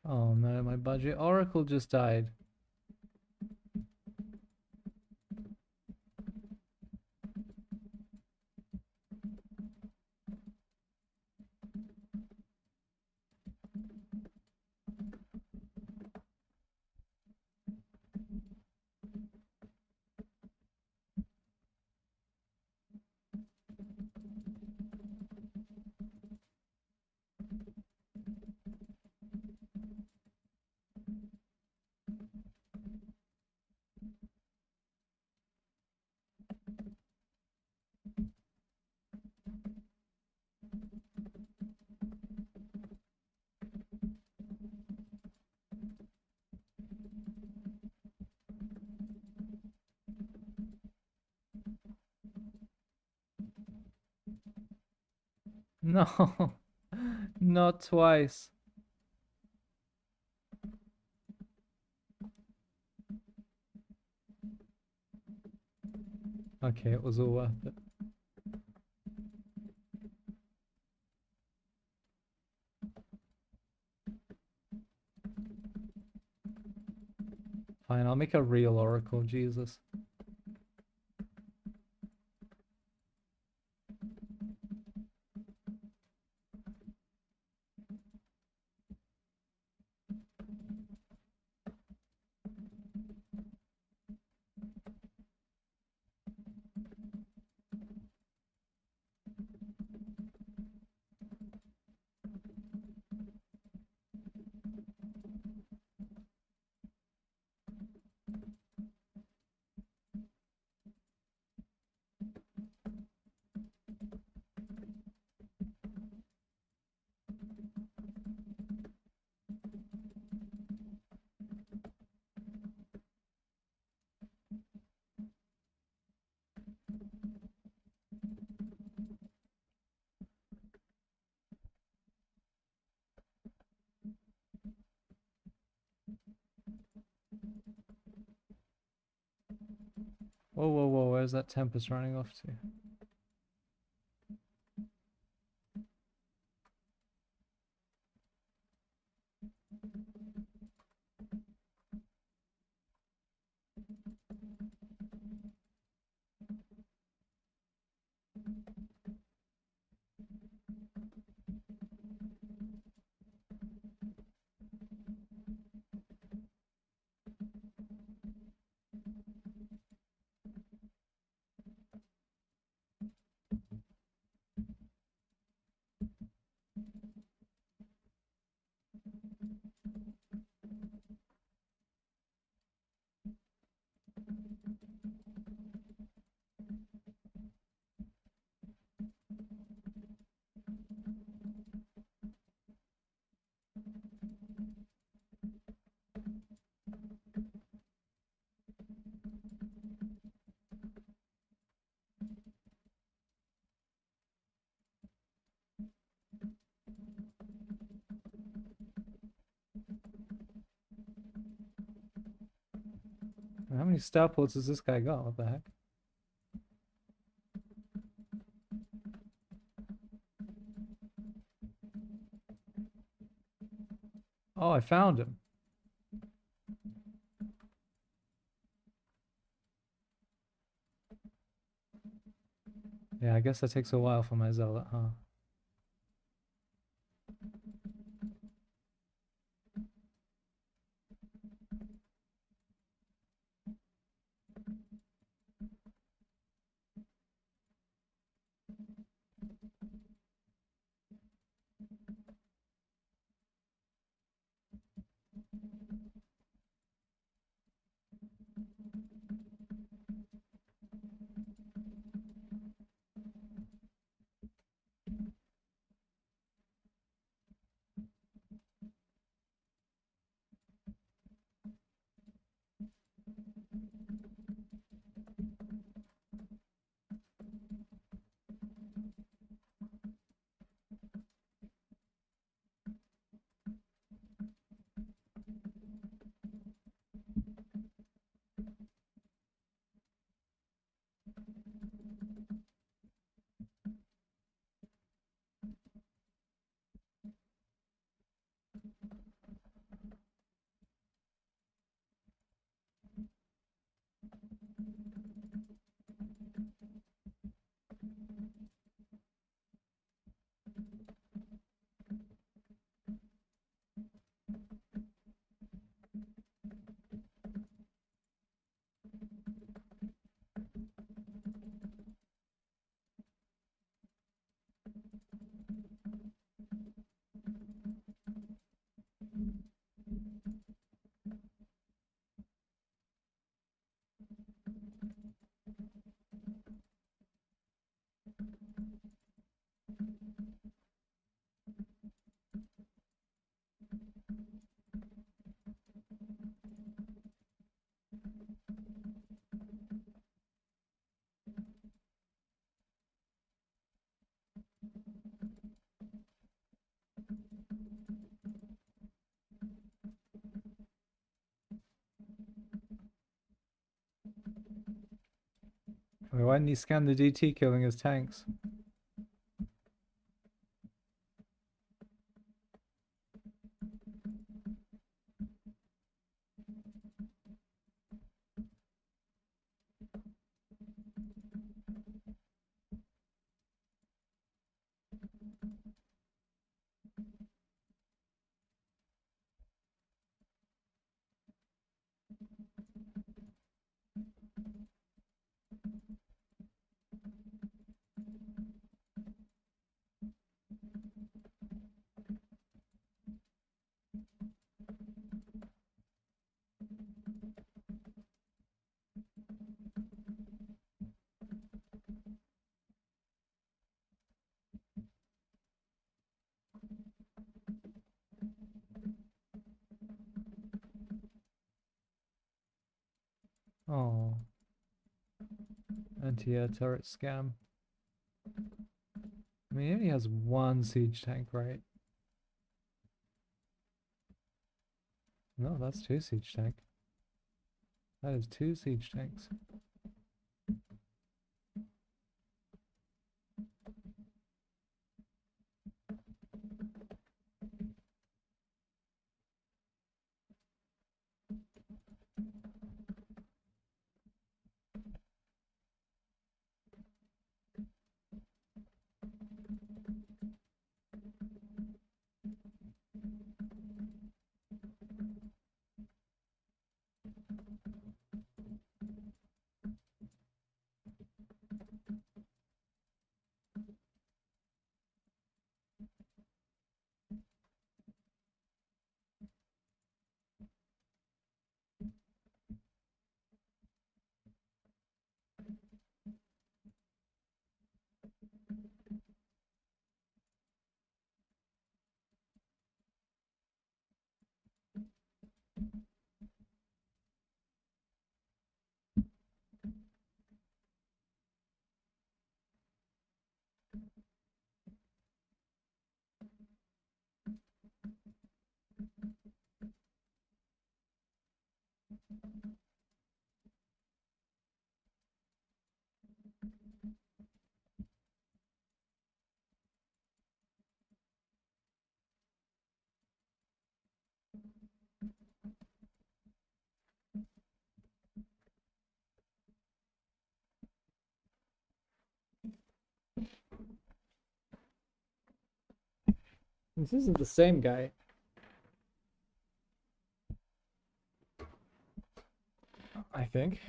Speaker 1: Oh no, my budget Oracle just died. No, not twice. Okay, it was all worth it. Fine, I'll make a real Oracle, Jesus. Whoa, whoa, whoa, where's that Tempest running off to? How many starports has this guy got? What the heck? Oh, I found him. Yeah, I guess that takes a while for my zealot, huh? Why didn't he scan the DT killing his tanks? Oh. Anti-air turret scam. I mean, he only has one siege tank, right? No, that's two siege tank. That is two siege tanks. This isn't the same guy. I think.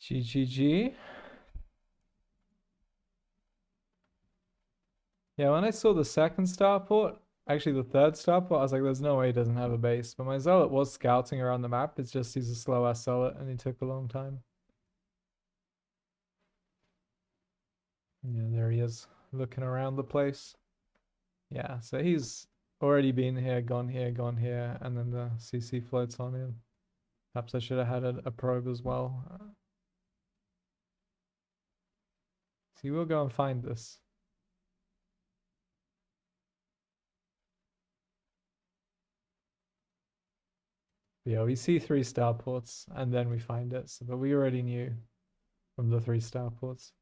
Speaker 1: GGG. Yeah, when I saw the second starport, actually the third starport, I was like, there's no way he doesn't have a base. But my zealot was scouting around the map. It's just he's a slow ass zealot and he took a long time. Yeah, there he is, looking around the place. Yeah, so he's already been here, gone here, and then the CC floats on in. Perhaps I should have had a probe as well. So we'll go and find this. But yeah, we see 3 starports and then we find it. So, but we already knew from the 3 starports.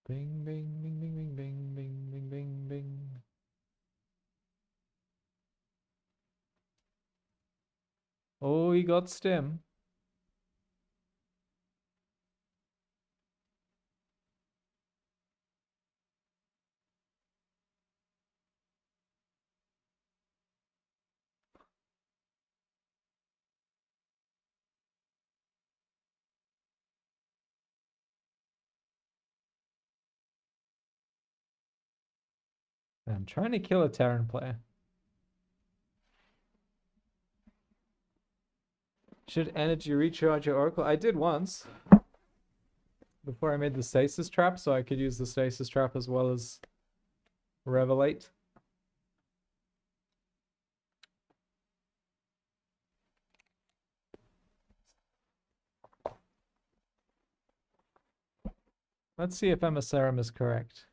Speaker 1: Bing, bing, bing, bing, bing, bing, bing, bing, bing, bing. Oh, he got stim. I'm trying to kill a Terran player. Should energy recharge your oracle? I did once. Before I made the stasis trap, so I could use the stasis trap as well as revelate. Let's see if Emissarum is correct.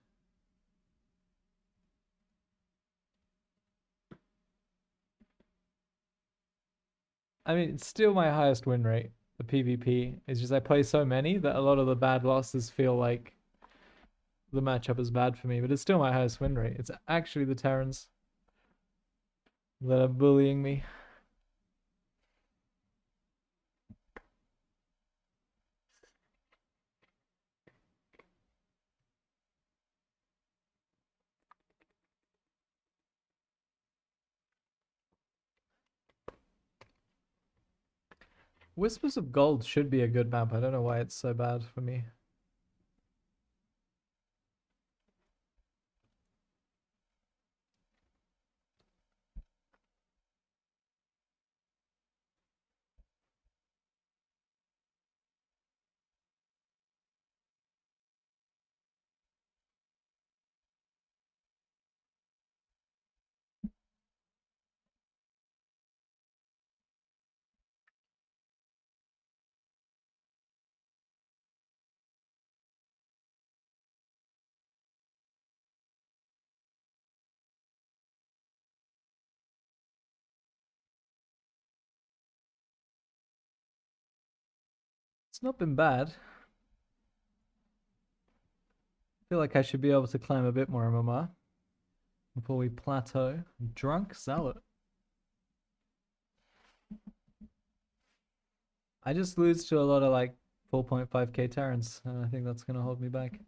Speaker 1: I mean, it's still my highest win rate, the PvP. It's just I play so many that a lot of the bad losses feel like the matchup is bad for me, but it's still my highest win rate. It's actually the Terrans that are bullying me. Whispers of Gold should be a good map. I don't know why it's so bad for me. It's not been bad. I feel like I should be able to climb a bit more MMR before we plateau. Drunk Zealot. I just lose to a lot of like 4.5k Terrans, and I think that's going to hold me back.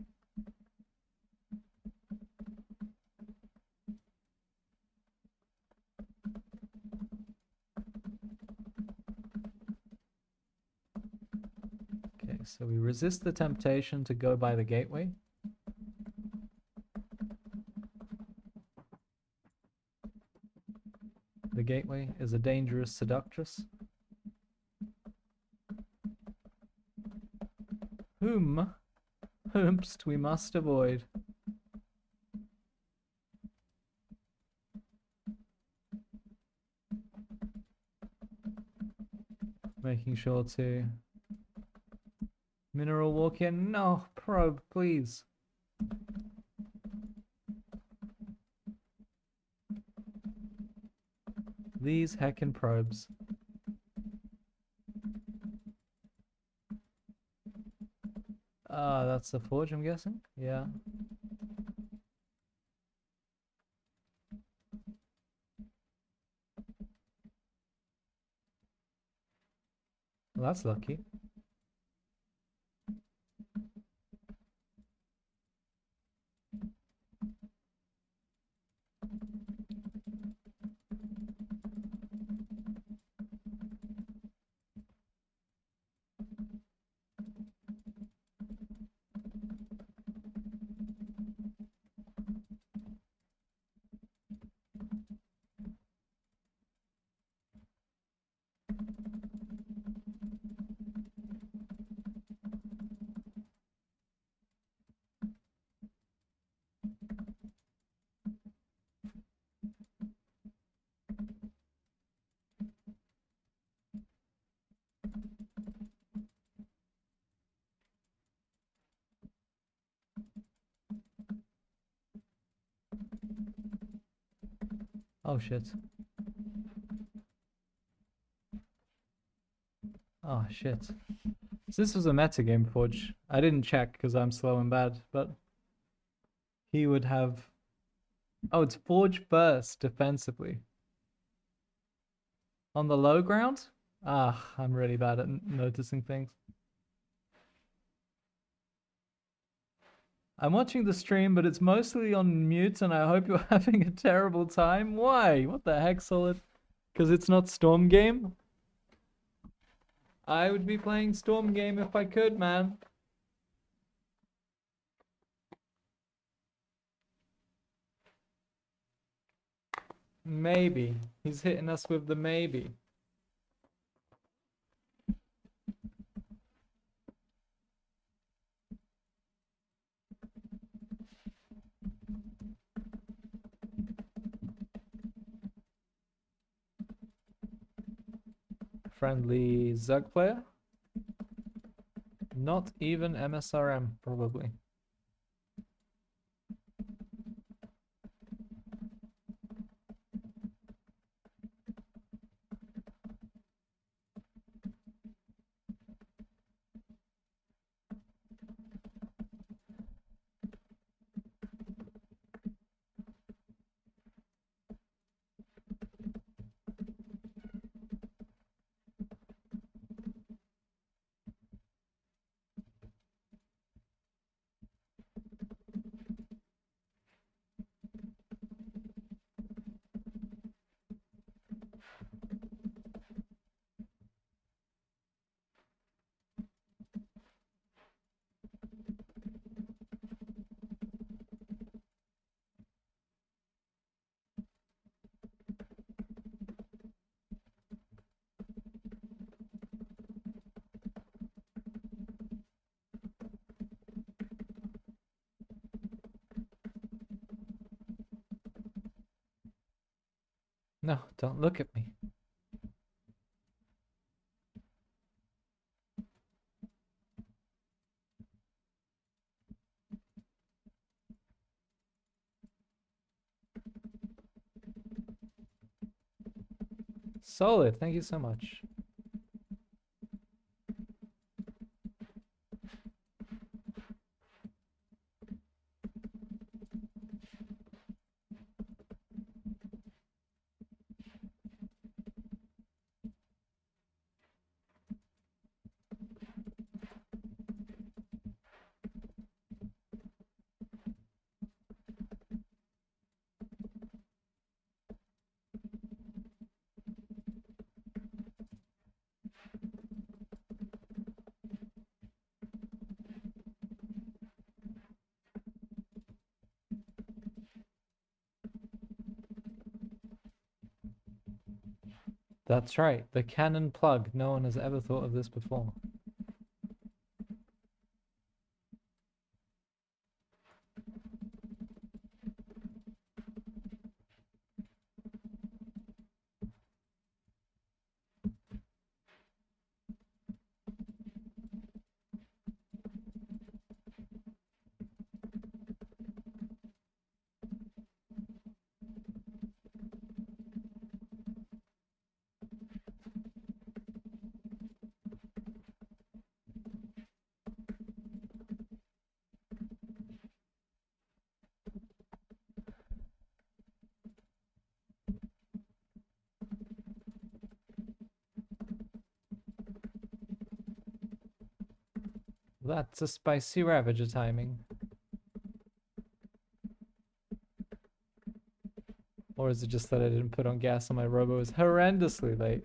Speaker 1: Okay, so we resist the temptation to go by the gateway. the gateway is a dangerous seductress. Whomst we must avoid. Making sure to mineral walk in. No, probe, please. These heckin' probes. That's the forge, I'm guessing? Yeah. Well, that's lucky. Oh shit. Oh shit. So this was a metagame forge. I didn't check because I'm slow and bad, but he would have... Oh, it's forge first defensively. On the low ground? Ah, I'm really bad at noticing things. I'm watching the stream, but it's mostly on mute, and I hope you're having a terrible time. Why? What the heck, Solid? Because it's not Storm Game? I would be playing Storm Game if I could, man. Maybe. He's hitting us with the maybe. Friendly Zug player? Not even MSRM, probably. No, don't look at me. Solid, thank you so much. That's right, the Canon plug. No one has ever thought of this before. That's a spicy Ravager timing. Or is it just that I didn't put on gas and my robo is horrendously late?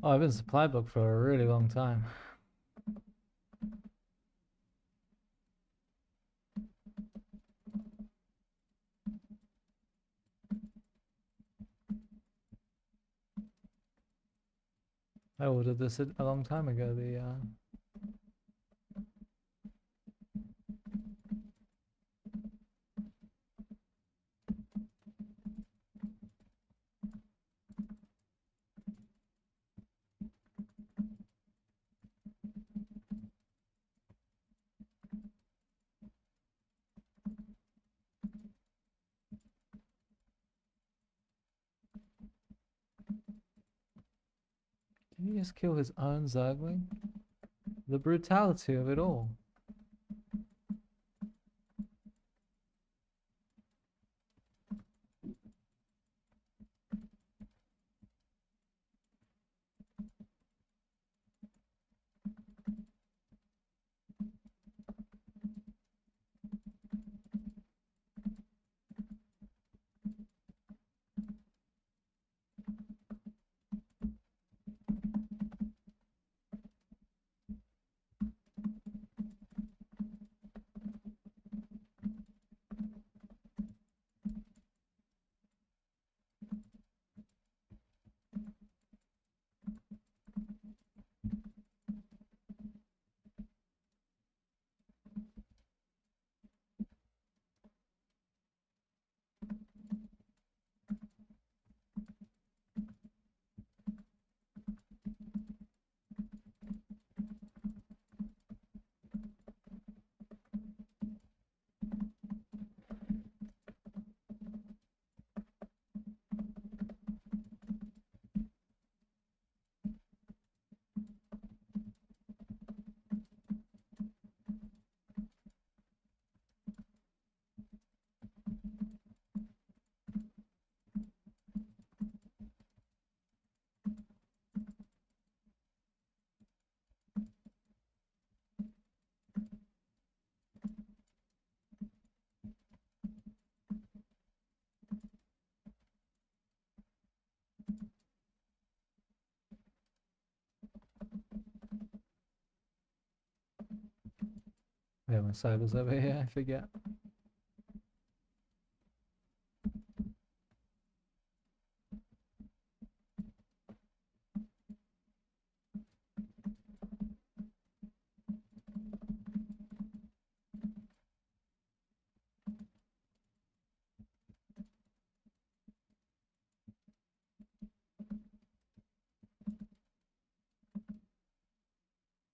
Speaker 1: Oh, I've been supply booked for a really long time. I ordered this a long time ago. Did he just kill his own Zergling? The brutality of it all. Yeah, my cyber's over here, I forget.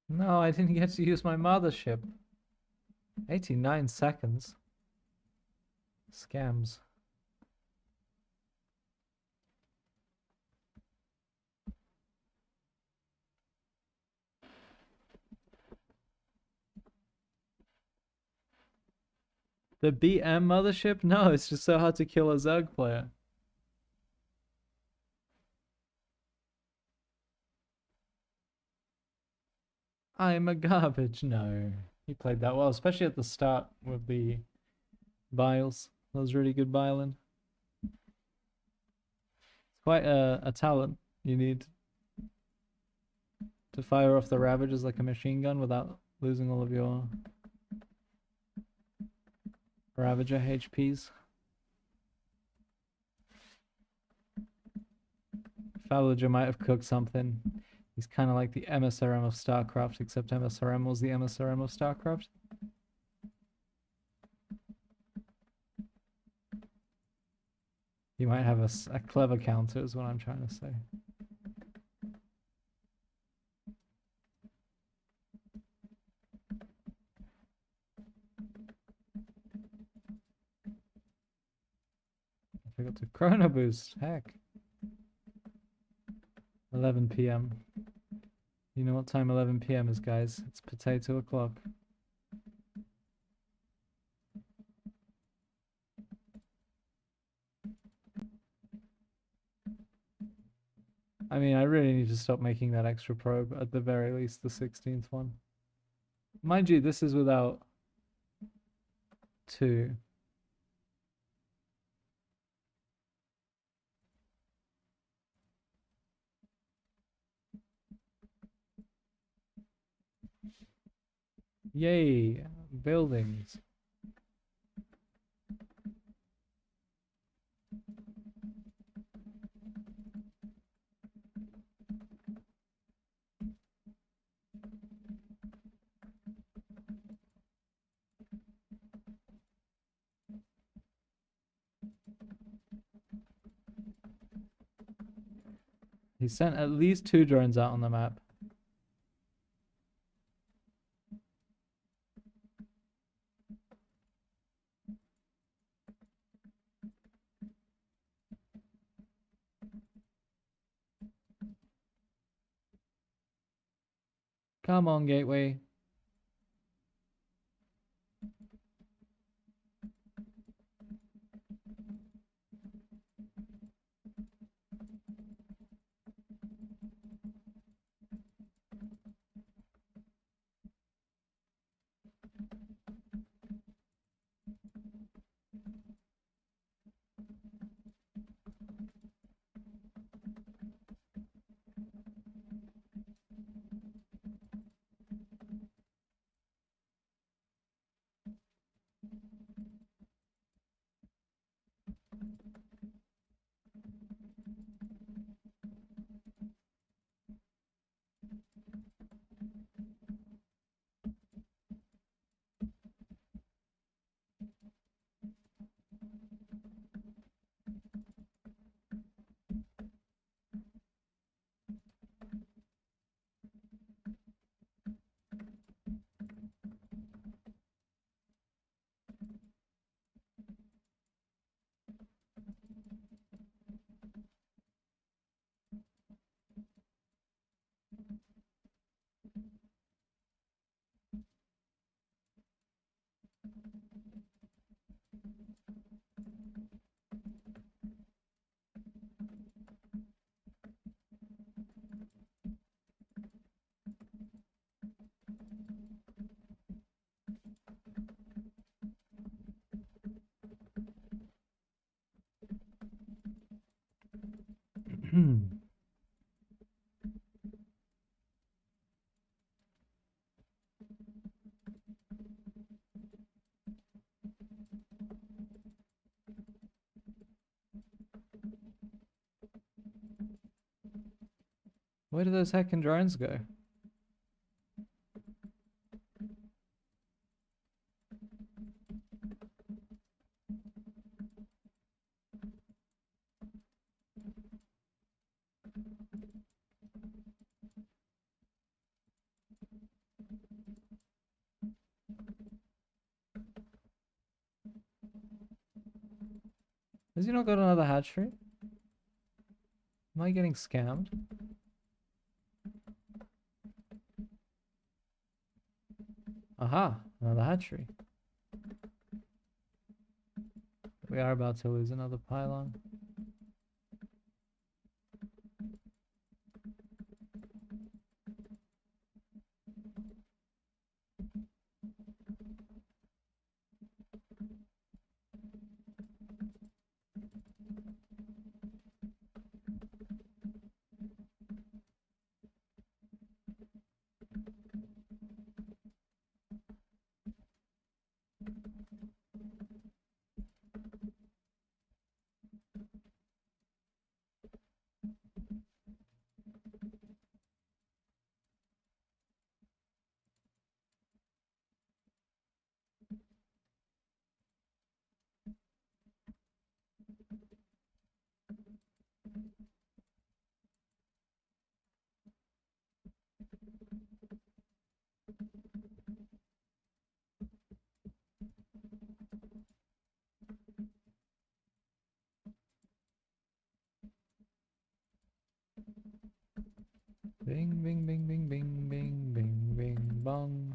Speaker 1: No, I didn't get to use my mothership. 89 seconds. Scams. The BM mothership? No, it's just so hard to kill a Zerg player. I'm a garbage. No. He played that well, especially at the start with the Biles. That was really good Biling. It's quite a talent you need to fire off the Ravagers like a machine gun without losing all of your Ravager HPs. Falager might have cooked something. He's kind of like the MSRM of StarCraft, except MSRM was the MSRM of StarCraft. He might have a clever counter is what I'm trying to say. I forgot to chrono boost. Heck. 11 p.m. You know what time 11 p.m. is, guys? It's potato o'clock. I mean, I really need to stop making that extra probe, at the very least the 16th one. Mind you, this is without 2. Yay, buildings. He sent at least 2 drones out on the map. Come on, Gateway. Where do those heckin' drones go? Has he not got another hatchery? Am I getting scammed? Aha, another hatchery. We are about to lose another pylon. Bing, bing, bing, bing, bing, bing, bing, bing, bong.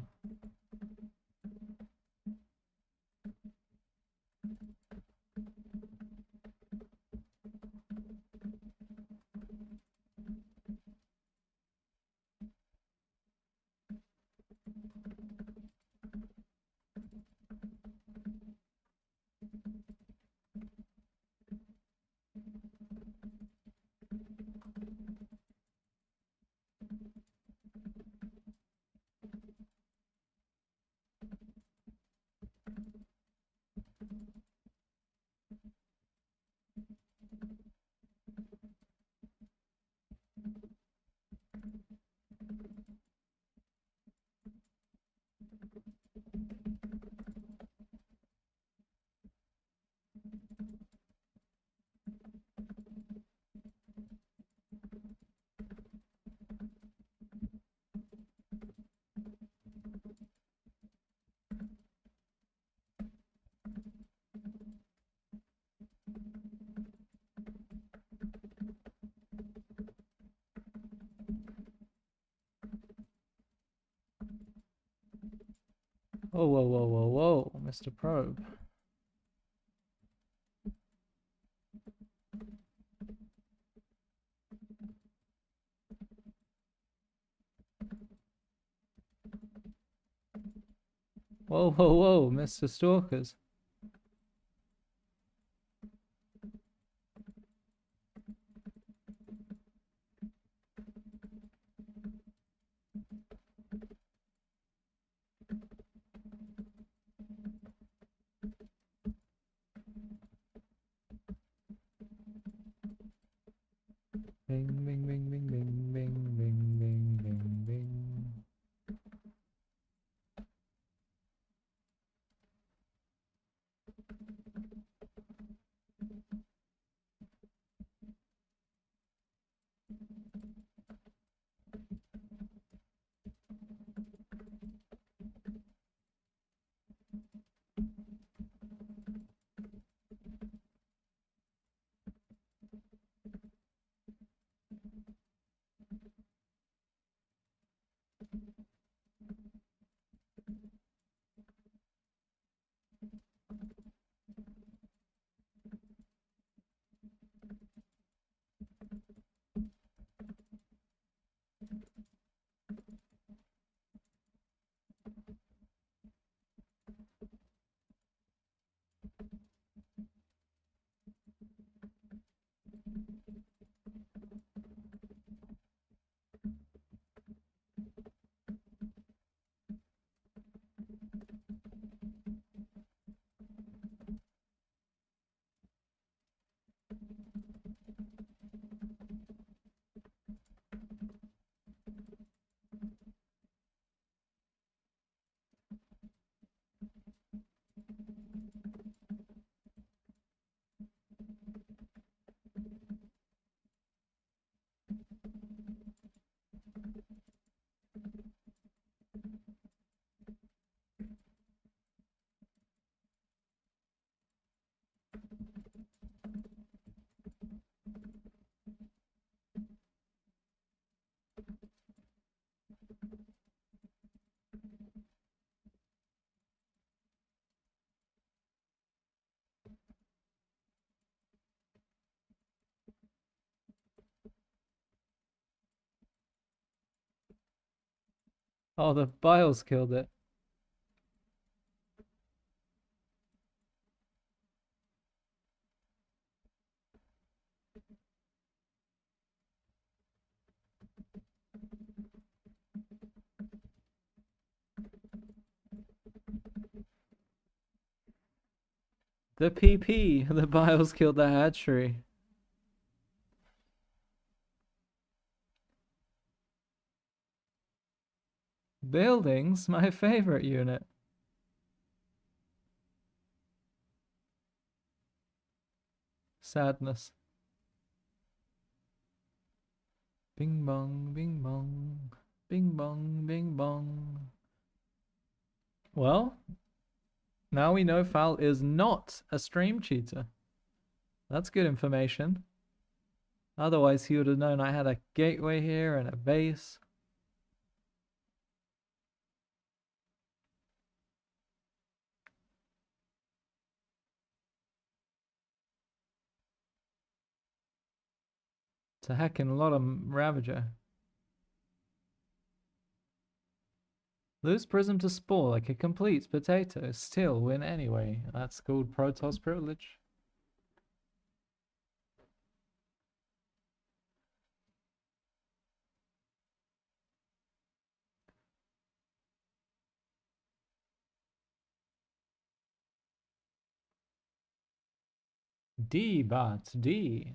Speaker 1: Oh, whoa, whoa, whoa, whoa, Mr. Probe. Whoa, whoa, whoa, Mr. Stalkers. Bing, bing, bing, bing, bing, bing, bing, bing, bing, bing. Oh, the bios killed it. The PP, the bios killed the hatchery. Buildings, my favorite unit. Sadness. Bing bong, bing bong, bing bong, bing bong. Well, now we know Fowl is not a stream cheater. That's good information. Otherwise, he would have known I had a gateway here and a base. It's a heckin' lot of Ravager. Lose Prism to Spore like a complete potato. Still win anyway. That's called Protoss privilege. D-Bot, D.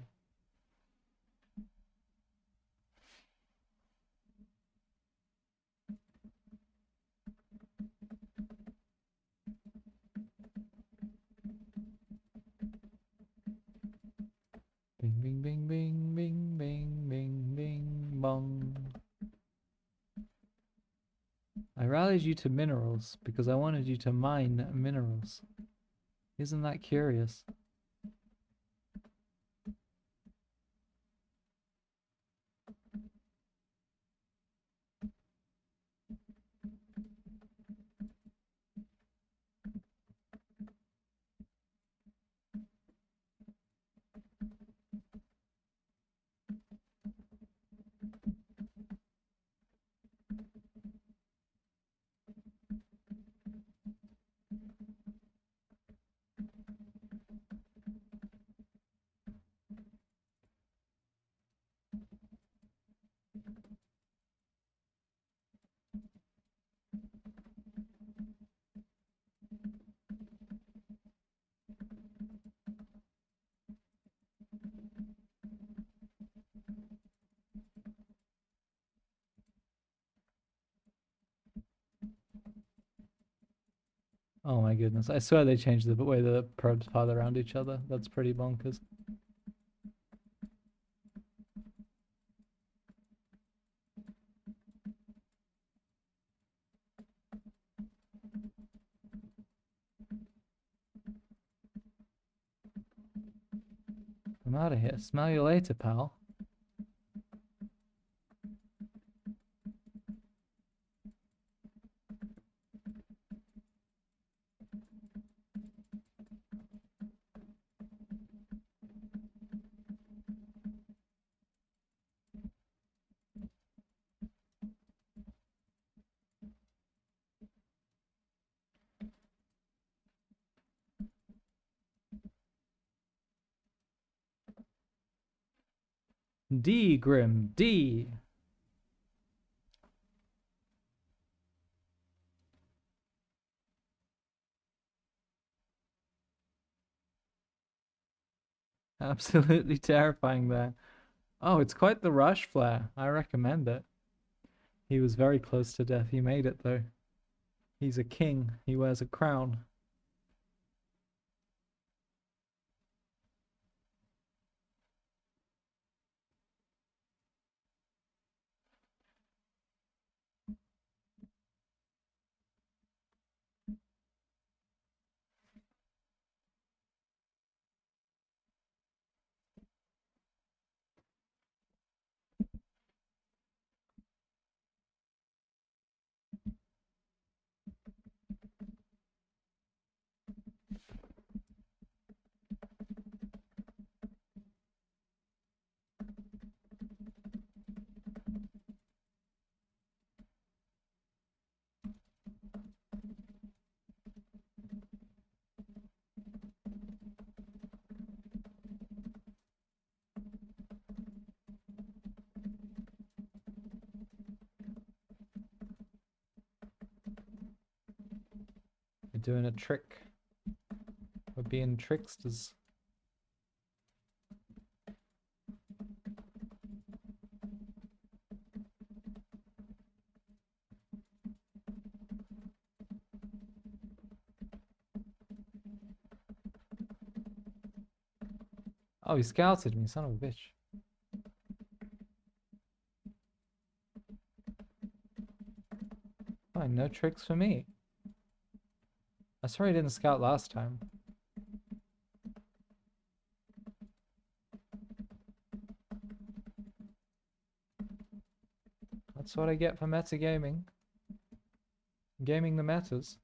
Speaker 1: Bing, bing, bing, bing, bing, bing, bing, bing, bong. I rallied you to minerals because I wanted you to mine minerals. Isn't that curious? Oh my goodness. I swear they changed the way the probes path around each other. That's pretty bonkers. I'm out of here. Smell you later, pal. D, Grim, D. Absolutely terrifying there. Oh, it's quite the rush flare. I recommend it. He was very close to death. He made it, though. He's a king. He wears a crown. We're doing a trick. We're being tricksters. Oh, he scouted me, son of a bitch. Fine, no tricks for me. I swear he didn't scout last time. That's what I get for metagaming. Gaming the metas.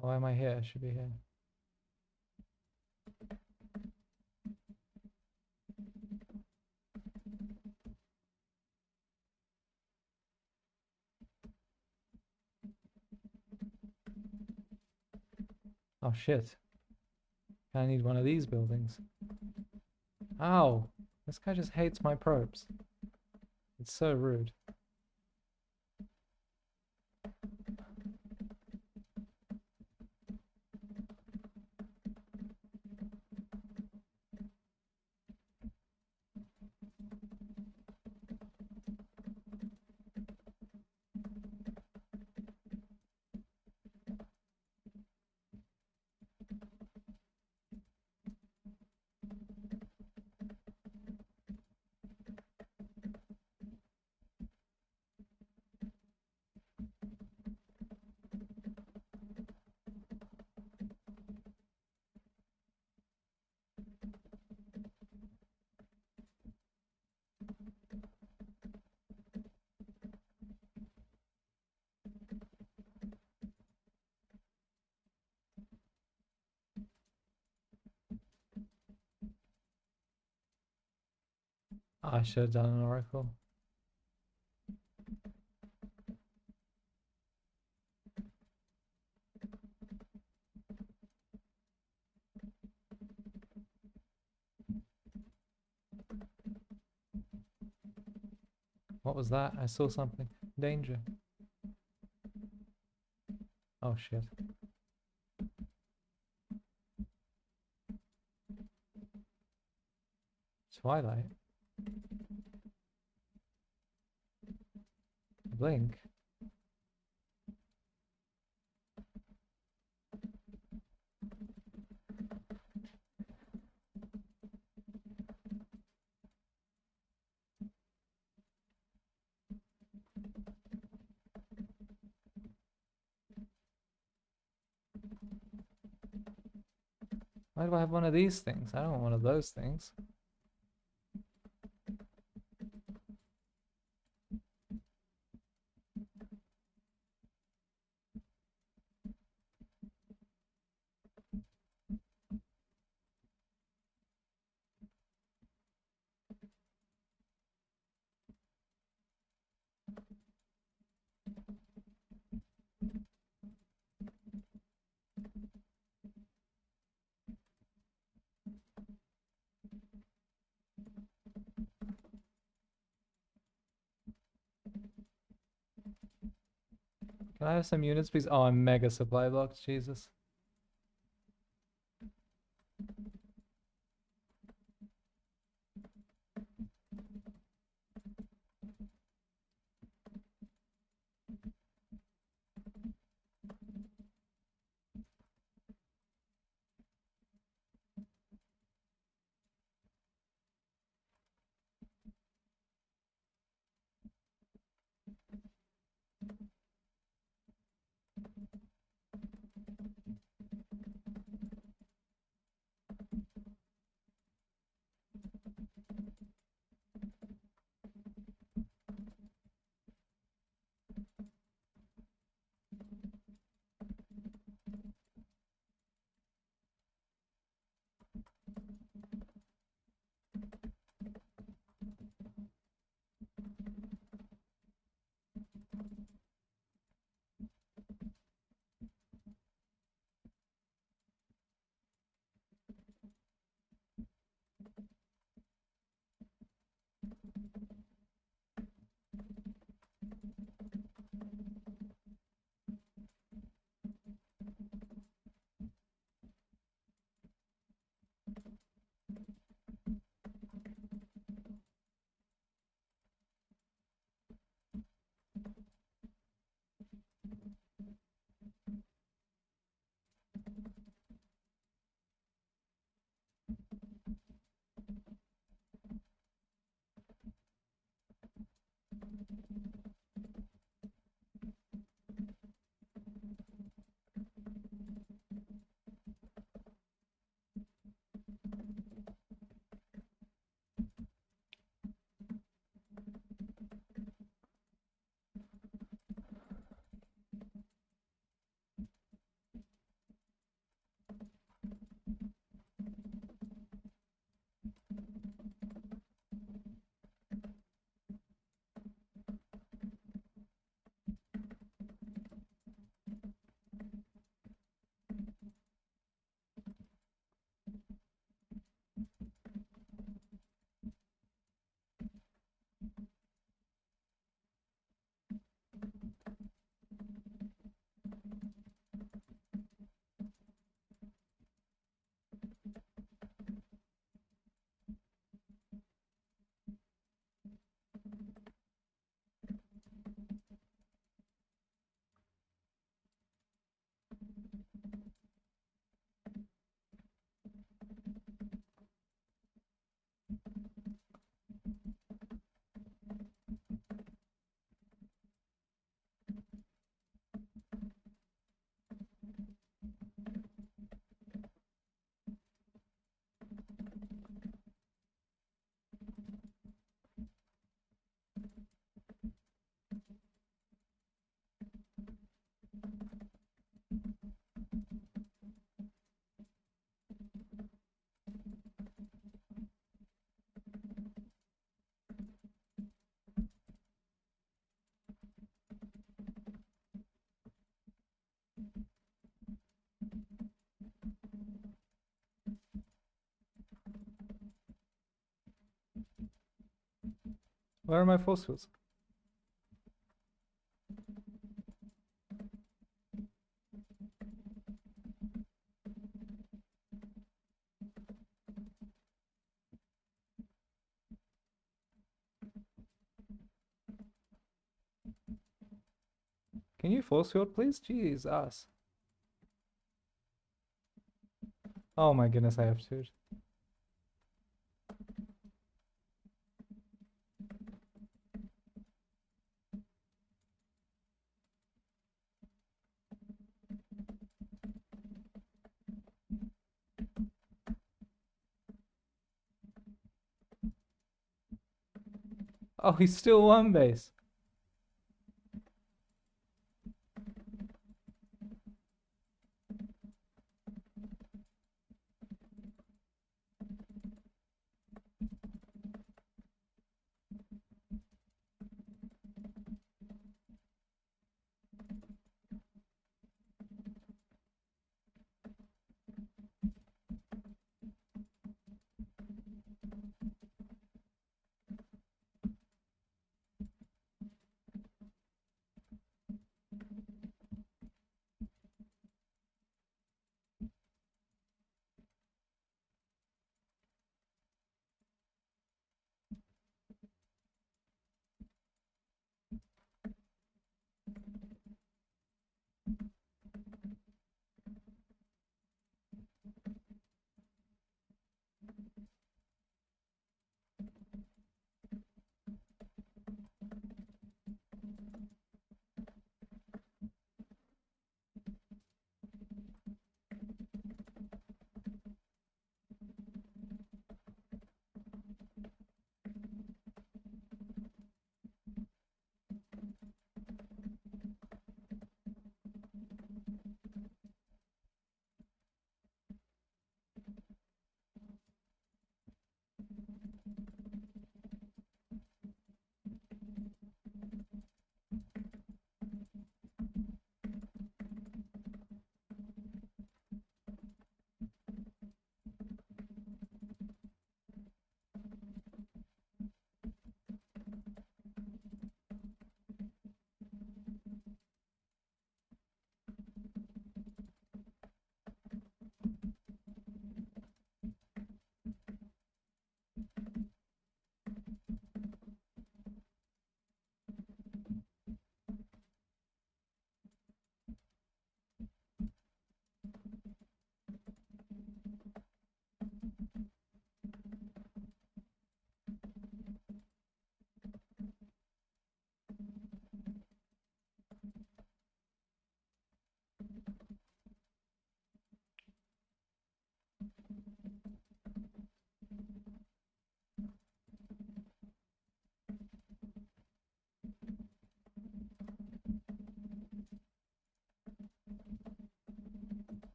Speaker 1: Why am I here? I should be here. Oh shit. I need one of these buildings. Ow! This guy just hates my probes. It's so rude. I should have done an oracle. What was that? I saw something. Danger. Oh shit. Twilight. Blink. Why do I have one of these things? I don't want one of those things. Can I have some units, please? Oh, I'm mega supply blocked. Jesus. Where are my force fields? Can you force field, please? Jesus. Oh my goodness, I have to. Oh, he's still one base.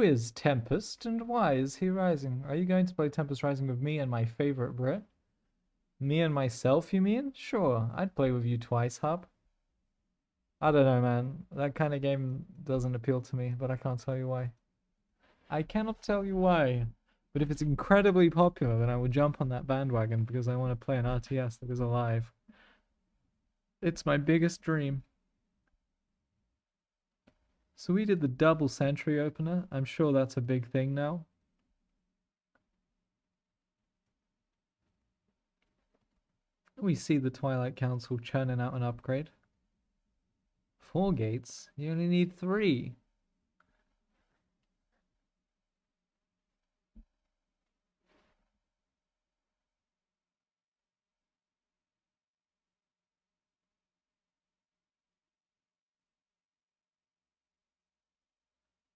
Speaker 1: Who is Tempest and why is he rising? Are you going to play Tempest Rising with me and my favorite Brit? Me and myself, you mean? Sure, I'd play with you twice, Hub. I don't know, man. That kind of game doesn't appeal to me, but I can't tell you why. I cannot tell you why. But if it's incredibly popular, then I will jump on that bandwagon because I want to play an RTS that is alive. It's my biggest dream. So we did the double sentry opener. I'm sure that's a big thing now. We see the Twilight Council churning out an upgrade. 4 gates? You only need 3.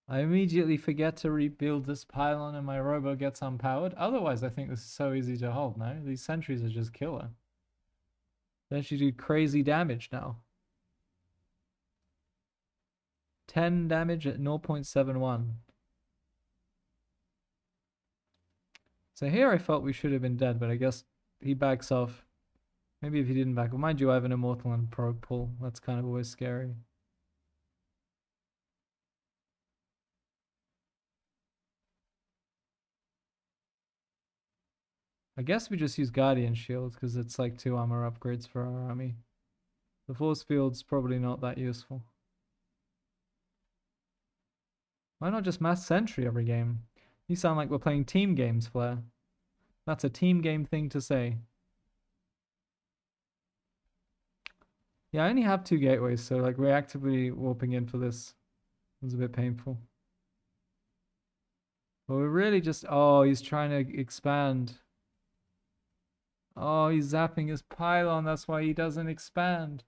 Speaker 1: I immediately forget to rebuild this pylon and my robo gets unpowered. Otherwise, I think this is so easy to hold, no? These sentries are just killer. They actually do crazy damage now. 10 damage at 0.71. So here I felt we should have been dead, but I guess he backs off. Maybe if he didn't back off. Mind you, I have an Immortal and Probe pull. That's kind of always scary. I guess we just use Guardian Shield because it's like 2 armor upgrades for our army. The Force Field's probably not that useful. Why not just Mass Sentry every game? You sound like we're playing team games, Flair. That's a team game thing to say. Yeah, I only have 2 gateways, so like reactively warping in for this was a bit painful. But we're really just... Oh, he's trying to expand. Oh, he's zapping his pylon. That's why he doesn't expand.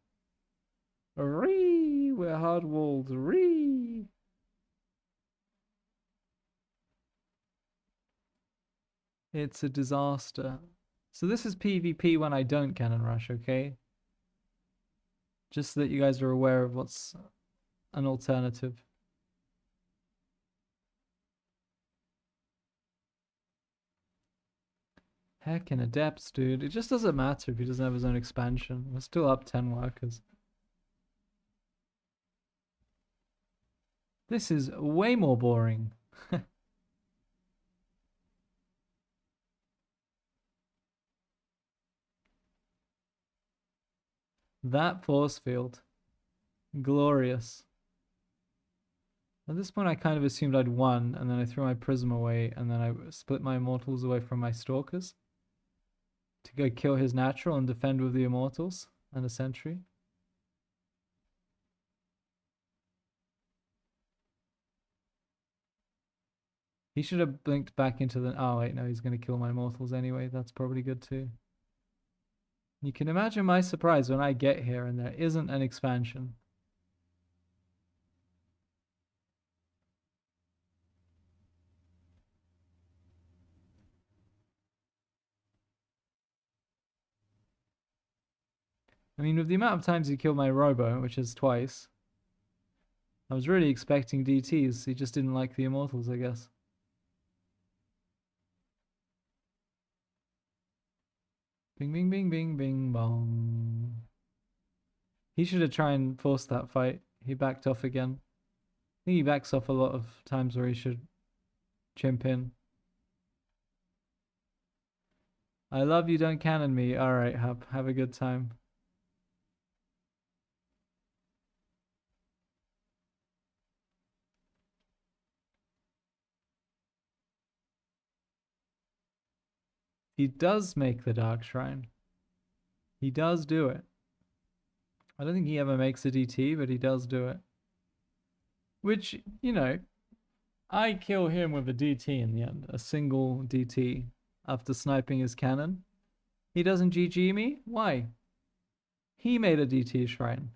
Speaker 1: Ree! We're hard-walled. Ree! It's a disaster. So this is PvP when I don't cannon rush, okay? Just so that you guys are aware of what's an alternative. Heck in Adepts, dude. It just doesn't matter if he doesn't have his own expansion. We're still up 10 workers. This is way more boring. That force field. Glorious. At this point I kind of assumed I'd won, and then I threw my prism away, and then I split my immortals away from my stalkers to go kill his natural and defend with the immortals and a sentry. He should have blinked back into the... Oh wait, no, he's going to kill my immortals anyway. That's probably good too. You can imagine my surprise when I get here and there isn't an expansion. I mean, with the amount of times he killed my robo, which is twice, I was really expecting DTs. He just didn't like the immortals, I guess. Bing, bing, bing, bing, bing, bong. He should have tried and forced that fight. He backed off again. I think he backs off a lot of times where he should chimp in. I love you, don't cannon me. Alright, Hub. Have a good time. He does make the Dark Shrine. He does do it. I don't think he ever makes a DT, but he does do it. Which, you know, I kill him with a DT in the end. A single DT after sniping his cannon. He doesn't GG me? Why? He made a DT shrine.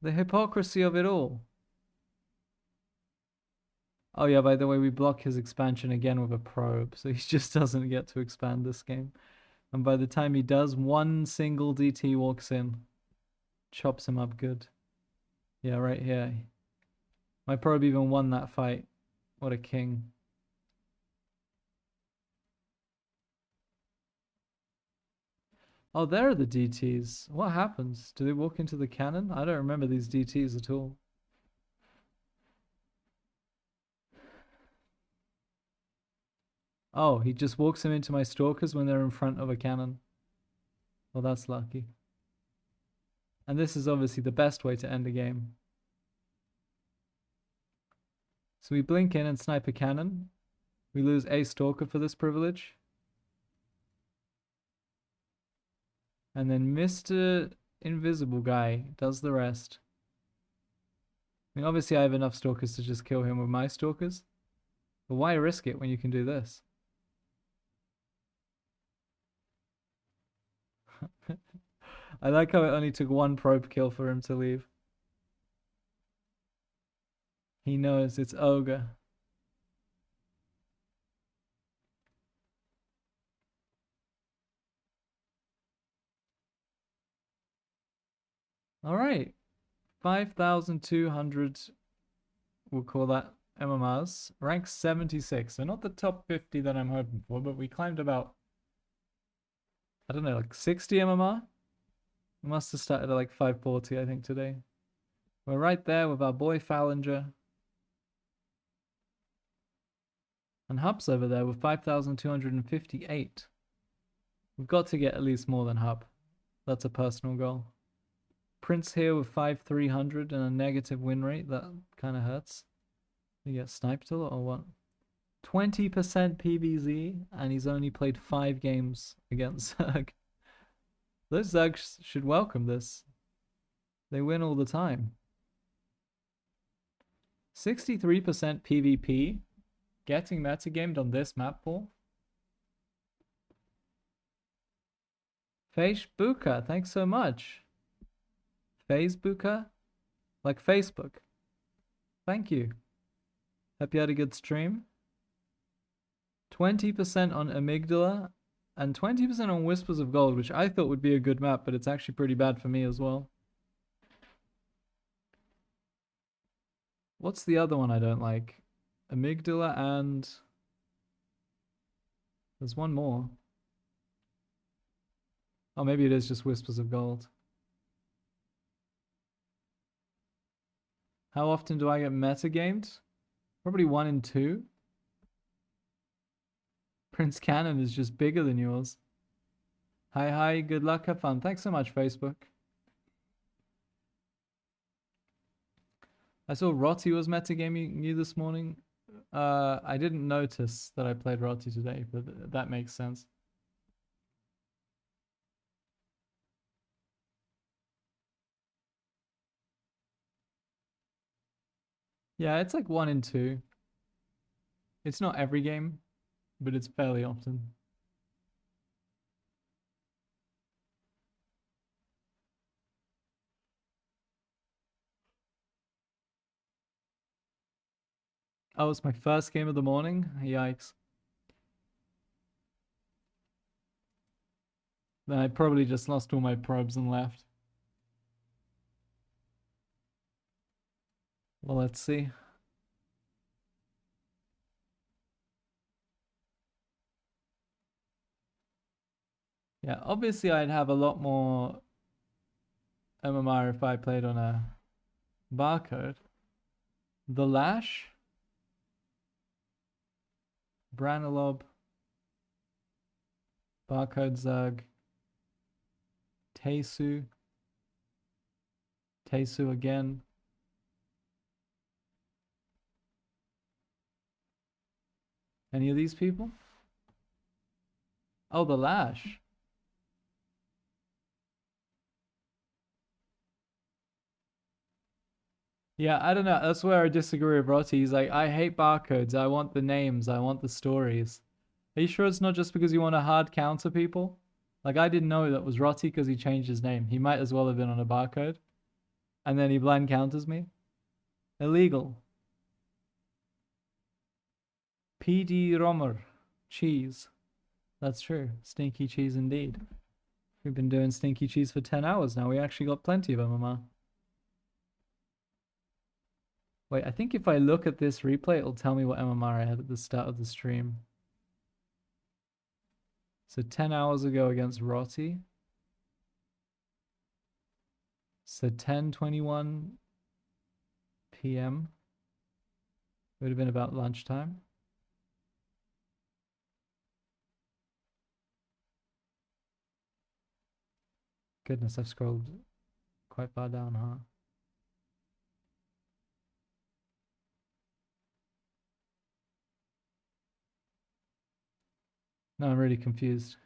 Speaker 1: The hypocrisy of it all. Oh yeah, by the way, we block his expansion again with a probe, so he just doesn't get to expand this game. And by the time he does, one single DT walks in. Chops him up good. Yeah, right here. My probe even won that fight. What a king. Oh, there are the DTs. What happens? Do they walk into the cannon? I don't remember these DTs at all. Oh, he just walks them into my stalkers when they're in front of a cannon. Well, that's lucky. And this is obviously the best way to end a game. So we blink in and snipe a cannon. We lose a stalker for this privilege. And then Mr. Invisible Guy does the rest. I mean, obviously I have enough stalkers to just kill him with my stalkers. But why risk it when you can do this? I like how it only took one probe kill for him to leave. He knows it's ogre. All right. 5,200, we'll call that MMRs. Rank 76. So not the top 50 that I'm hoping for, but we climbed about, I don't know, like 60 MMR? We must have started at like 540, I think, today. We're right there with our boy Fallinger. And Hub's over there with 5,258. We've got to get at least more than Hub. That's a personal goal. Prince here with 5,300 and a negative win rate. That kind of hurts. You get sniped a lot or what? 20% PVZ, and he's only played 5 games against Zerg. Those Zergs should welcome this. They win all the time. 63% PvP. Getting metagamed on this map pool. Facebooka, thanks so much. Facebooka? Like Facebook. Thank you. Hope you had a good stream. 20% on Amygdala and 20% on Whispers of Gold, which I thought would be a good map, but it's actually pretty bad for me as well. What's the other one I don't like? Amygdala and... there's one more. Oh, maybe it is just Whispers of Gold. How often do I get metagamed? Probably 1 in 2. Prince Cannon is just bigger than yours. Hi, good luck, have fun. Thanks so much, Facebook. I saw Rotti was metagaming you this morning. I didn't notice that I played Rotti today, but that makes sense. Yeah, it's like 1 in 2. It's not every game, but it's fairly often. Oh, it's my first game of the morning? Yikes. Then I probably just lost all my probes and left. Well, let's see. Yeah, obviously I'd have a lot more MMR if I played on a barcode. The Lash, Branalob, Barcode Zerg, Teisu, Teisu again. Any of these people? Oh, the Lash. Yeah, I don't know. That's where I disagree with Rotti. He's like, I hate barcodes. I want the names. I want the stories. Are you sure it's not just because you want to hard counter people? Like, I didn't know that was Rotti because he changed his name. He might as well have been on a barcode. And then he blind counters me. Illegal. PD Romer. Cheese. That's true. Stinky cheese indeed. We've been doing stinky cheese for 10 hours now. We actually got plenty of MMR. Wait, I think if I look at this replay, it'll tell me what MMR I had at the start of the stream. So 10 hours ago against Rotti. So 10:21 p.m. It would have been about lunchtime. Goodness, I've scrolled quite far down, huh? No, I'm really confused.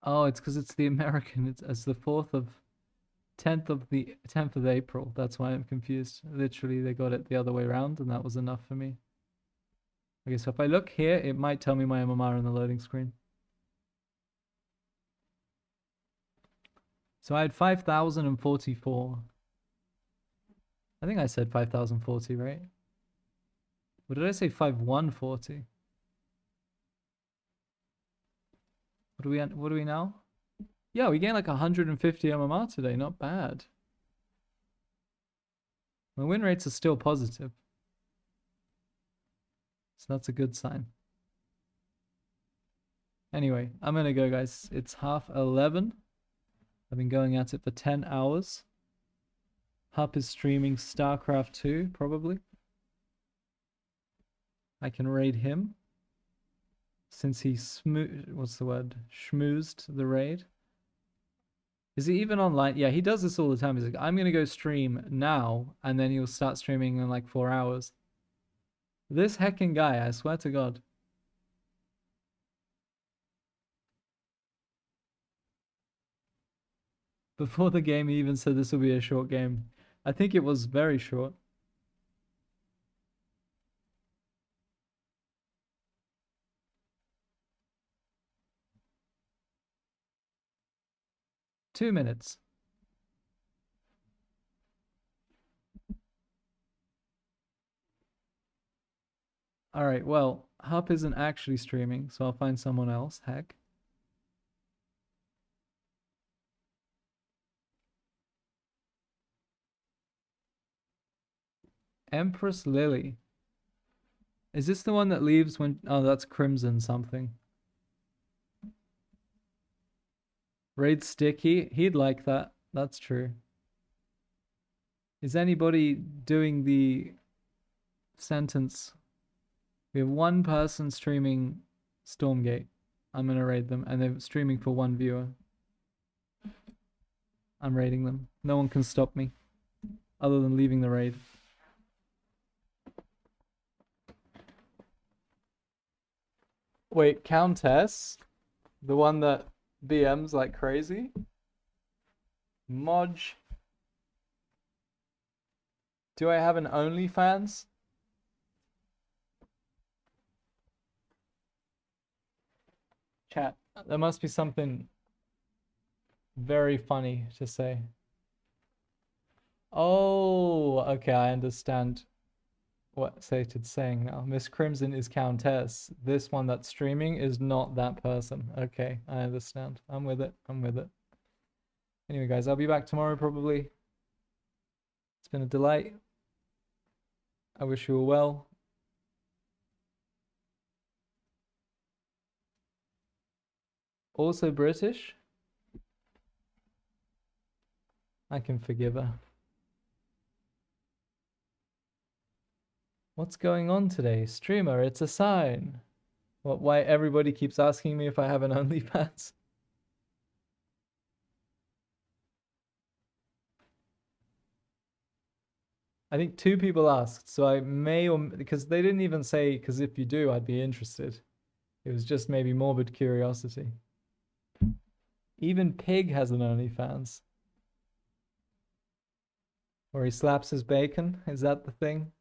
Speaker 1: Oh, it's because it's the American. It's the 10th of April. That's why I'm confused. Literally, they got it the other way around, and that was enough for me. Okay, so if I look here, it might tell me my MMR on the loading screen. So I had 5,044. I think I said 5,040, right? What did I say? 5,140. What do we now? Yeah, we gained like 150 MMR today. Not bad. My win rates are still positive. So that's a good sign. Anyway, I'm gonna go, guys. It's 11:30. I've been going at it for 10 hours. Hup is streaming StarCraft 2, probably. I can raid him. Since he schmoozed the raid. Is he even online? Yeah, he does this all the time. He's like, I'm gonna go stream now, and then he'll start streaming in like 4 hours. This heckin' guy, I swear to God. Before the game, he even said this will be a short game. I think it was very short. Two minutes. Alright, well, Hup isn't actually streaming, so I'll find someone else. Heck. Empress Lily. Is this the one that leaves when... Oh, that's Crimson something. Raid Sticky. He'd like that. That's true. Is anybody doing the sentence? We have one person streaming Stormgate. I'm going to raid them. And they're streaming for one viewer. I'm raiding them. No one can stop me. Other than leaving the raid. Wait, Countess? The one that BMs like crazy? Modge. Do I have an OnlyFans? Chat. There must be something very funny to say. Oh, okay, I understand what Sated's saying now. Miss Crimson is Countess. This one that's streaming is not that person. Okay, I understand. I'm with it. I'm with it. Anyway, guys, I'll be back tomorrow probably. It's been a delight. I wish you all well. Also British. I can forgive her. What's going on today? Streamer, it's a sign. What, why everybody keeps asking me if I have an OnlyFans? I think 2 people asked, so I may or because they didn't even say because if you do, I'd be interested. It was just maybe morbid curiosity. Even Pig has an OnlyFans. Where he slaps his bacon. Is that the thing?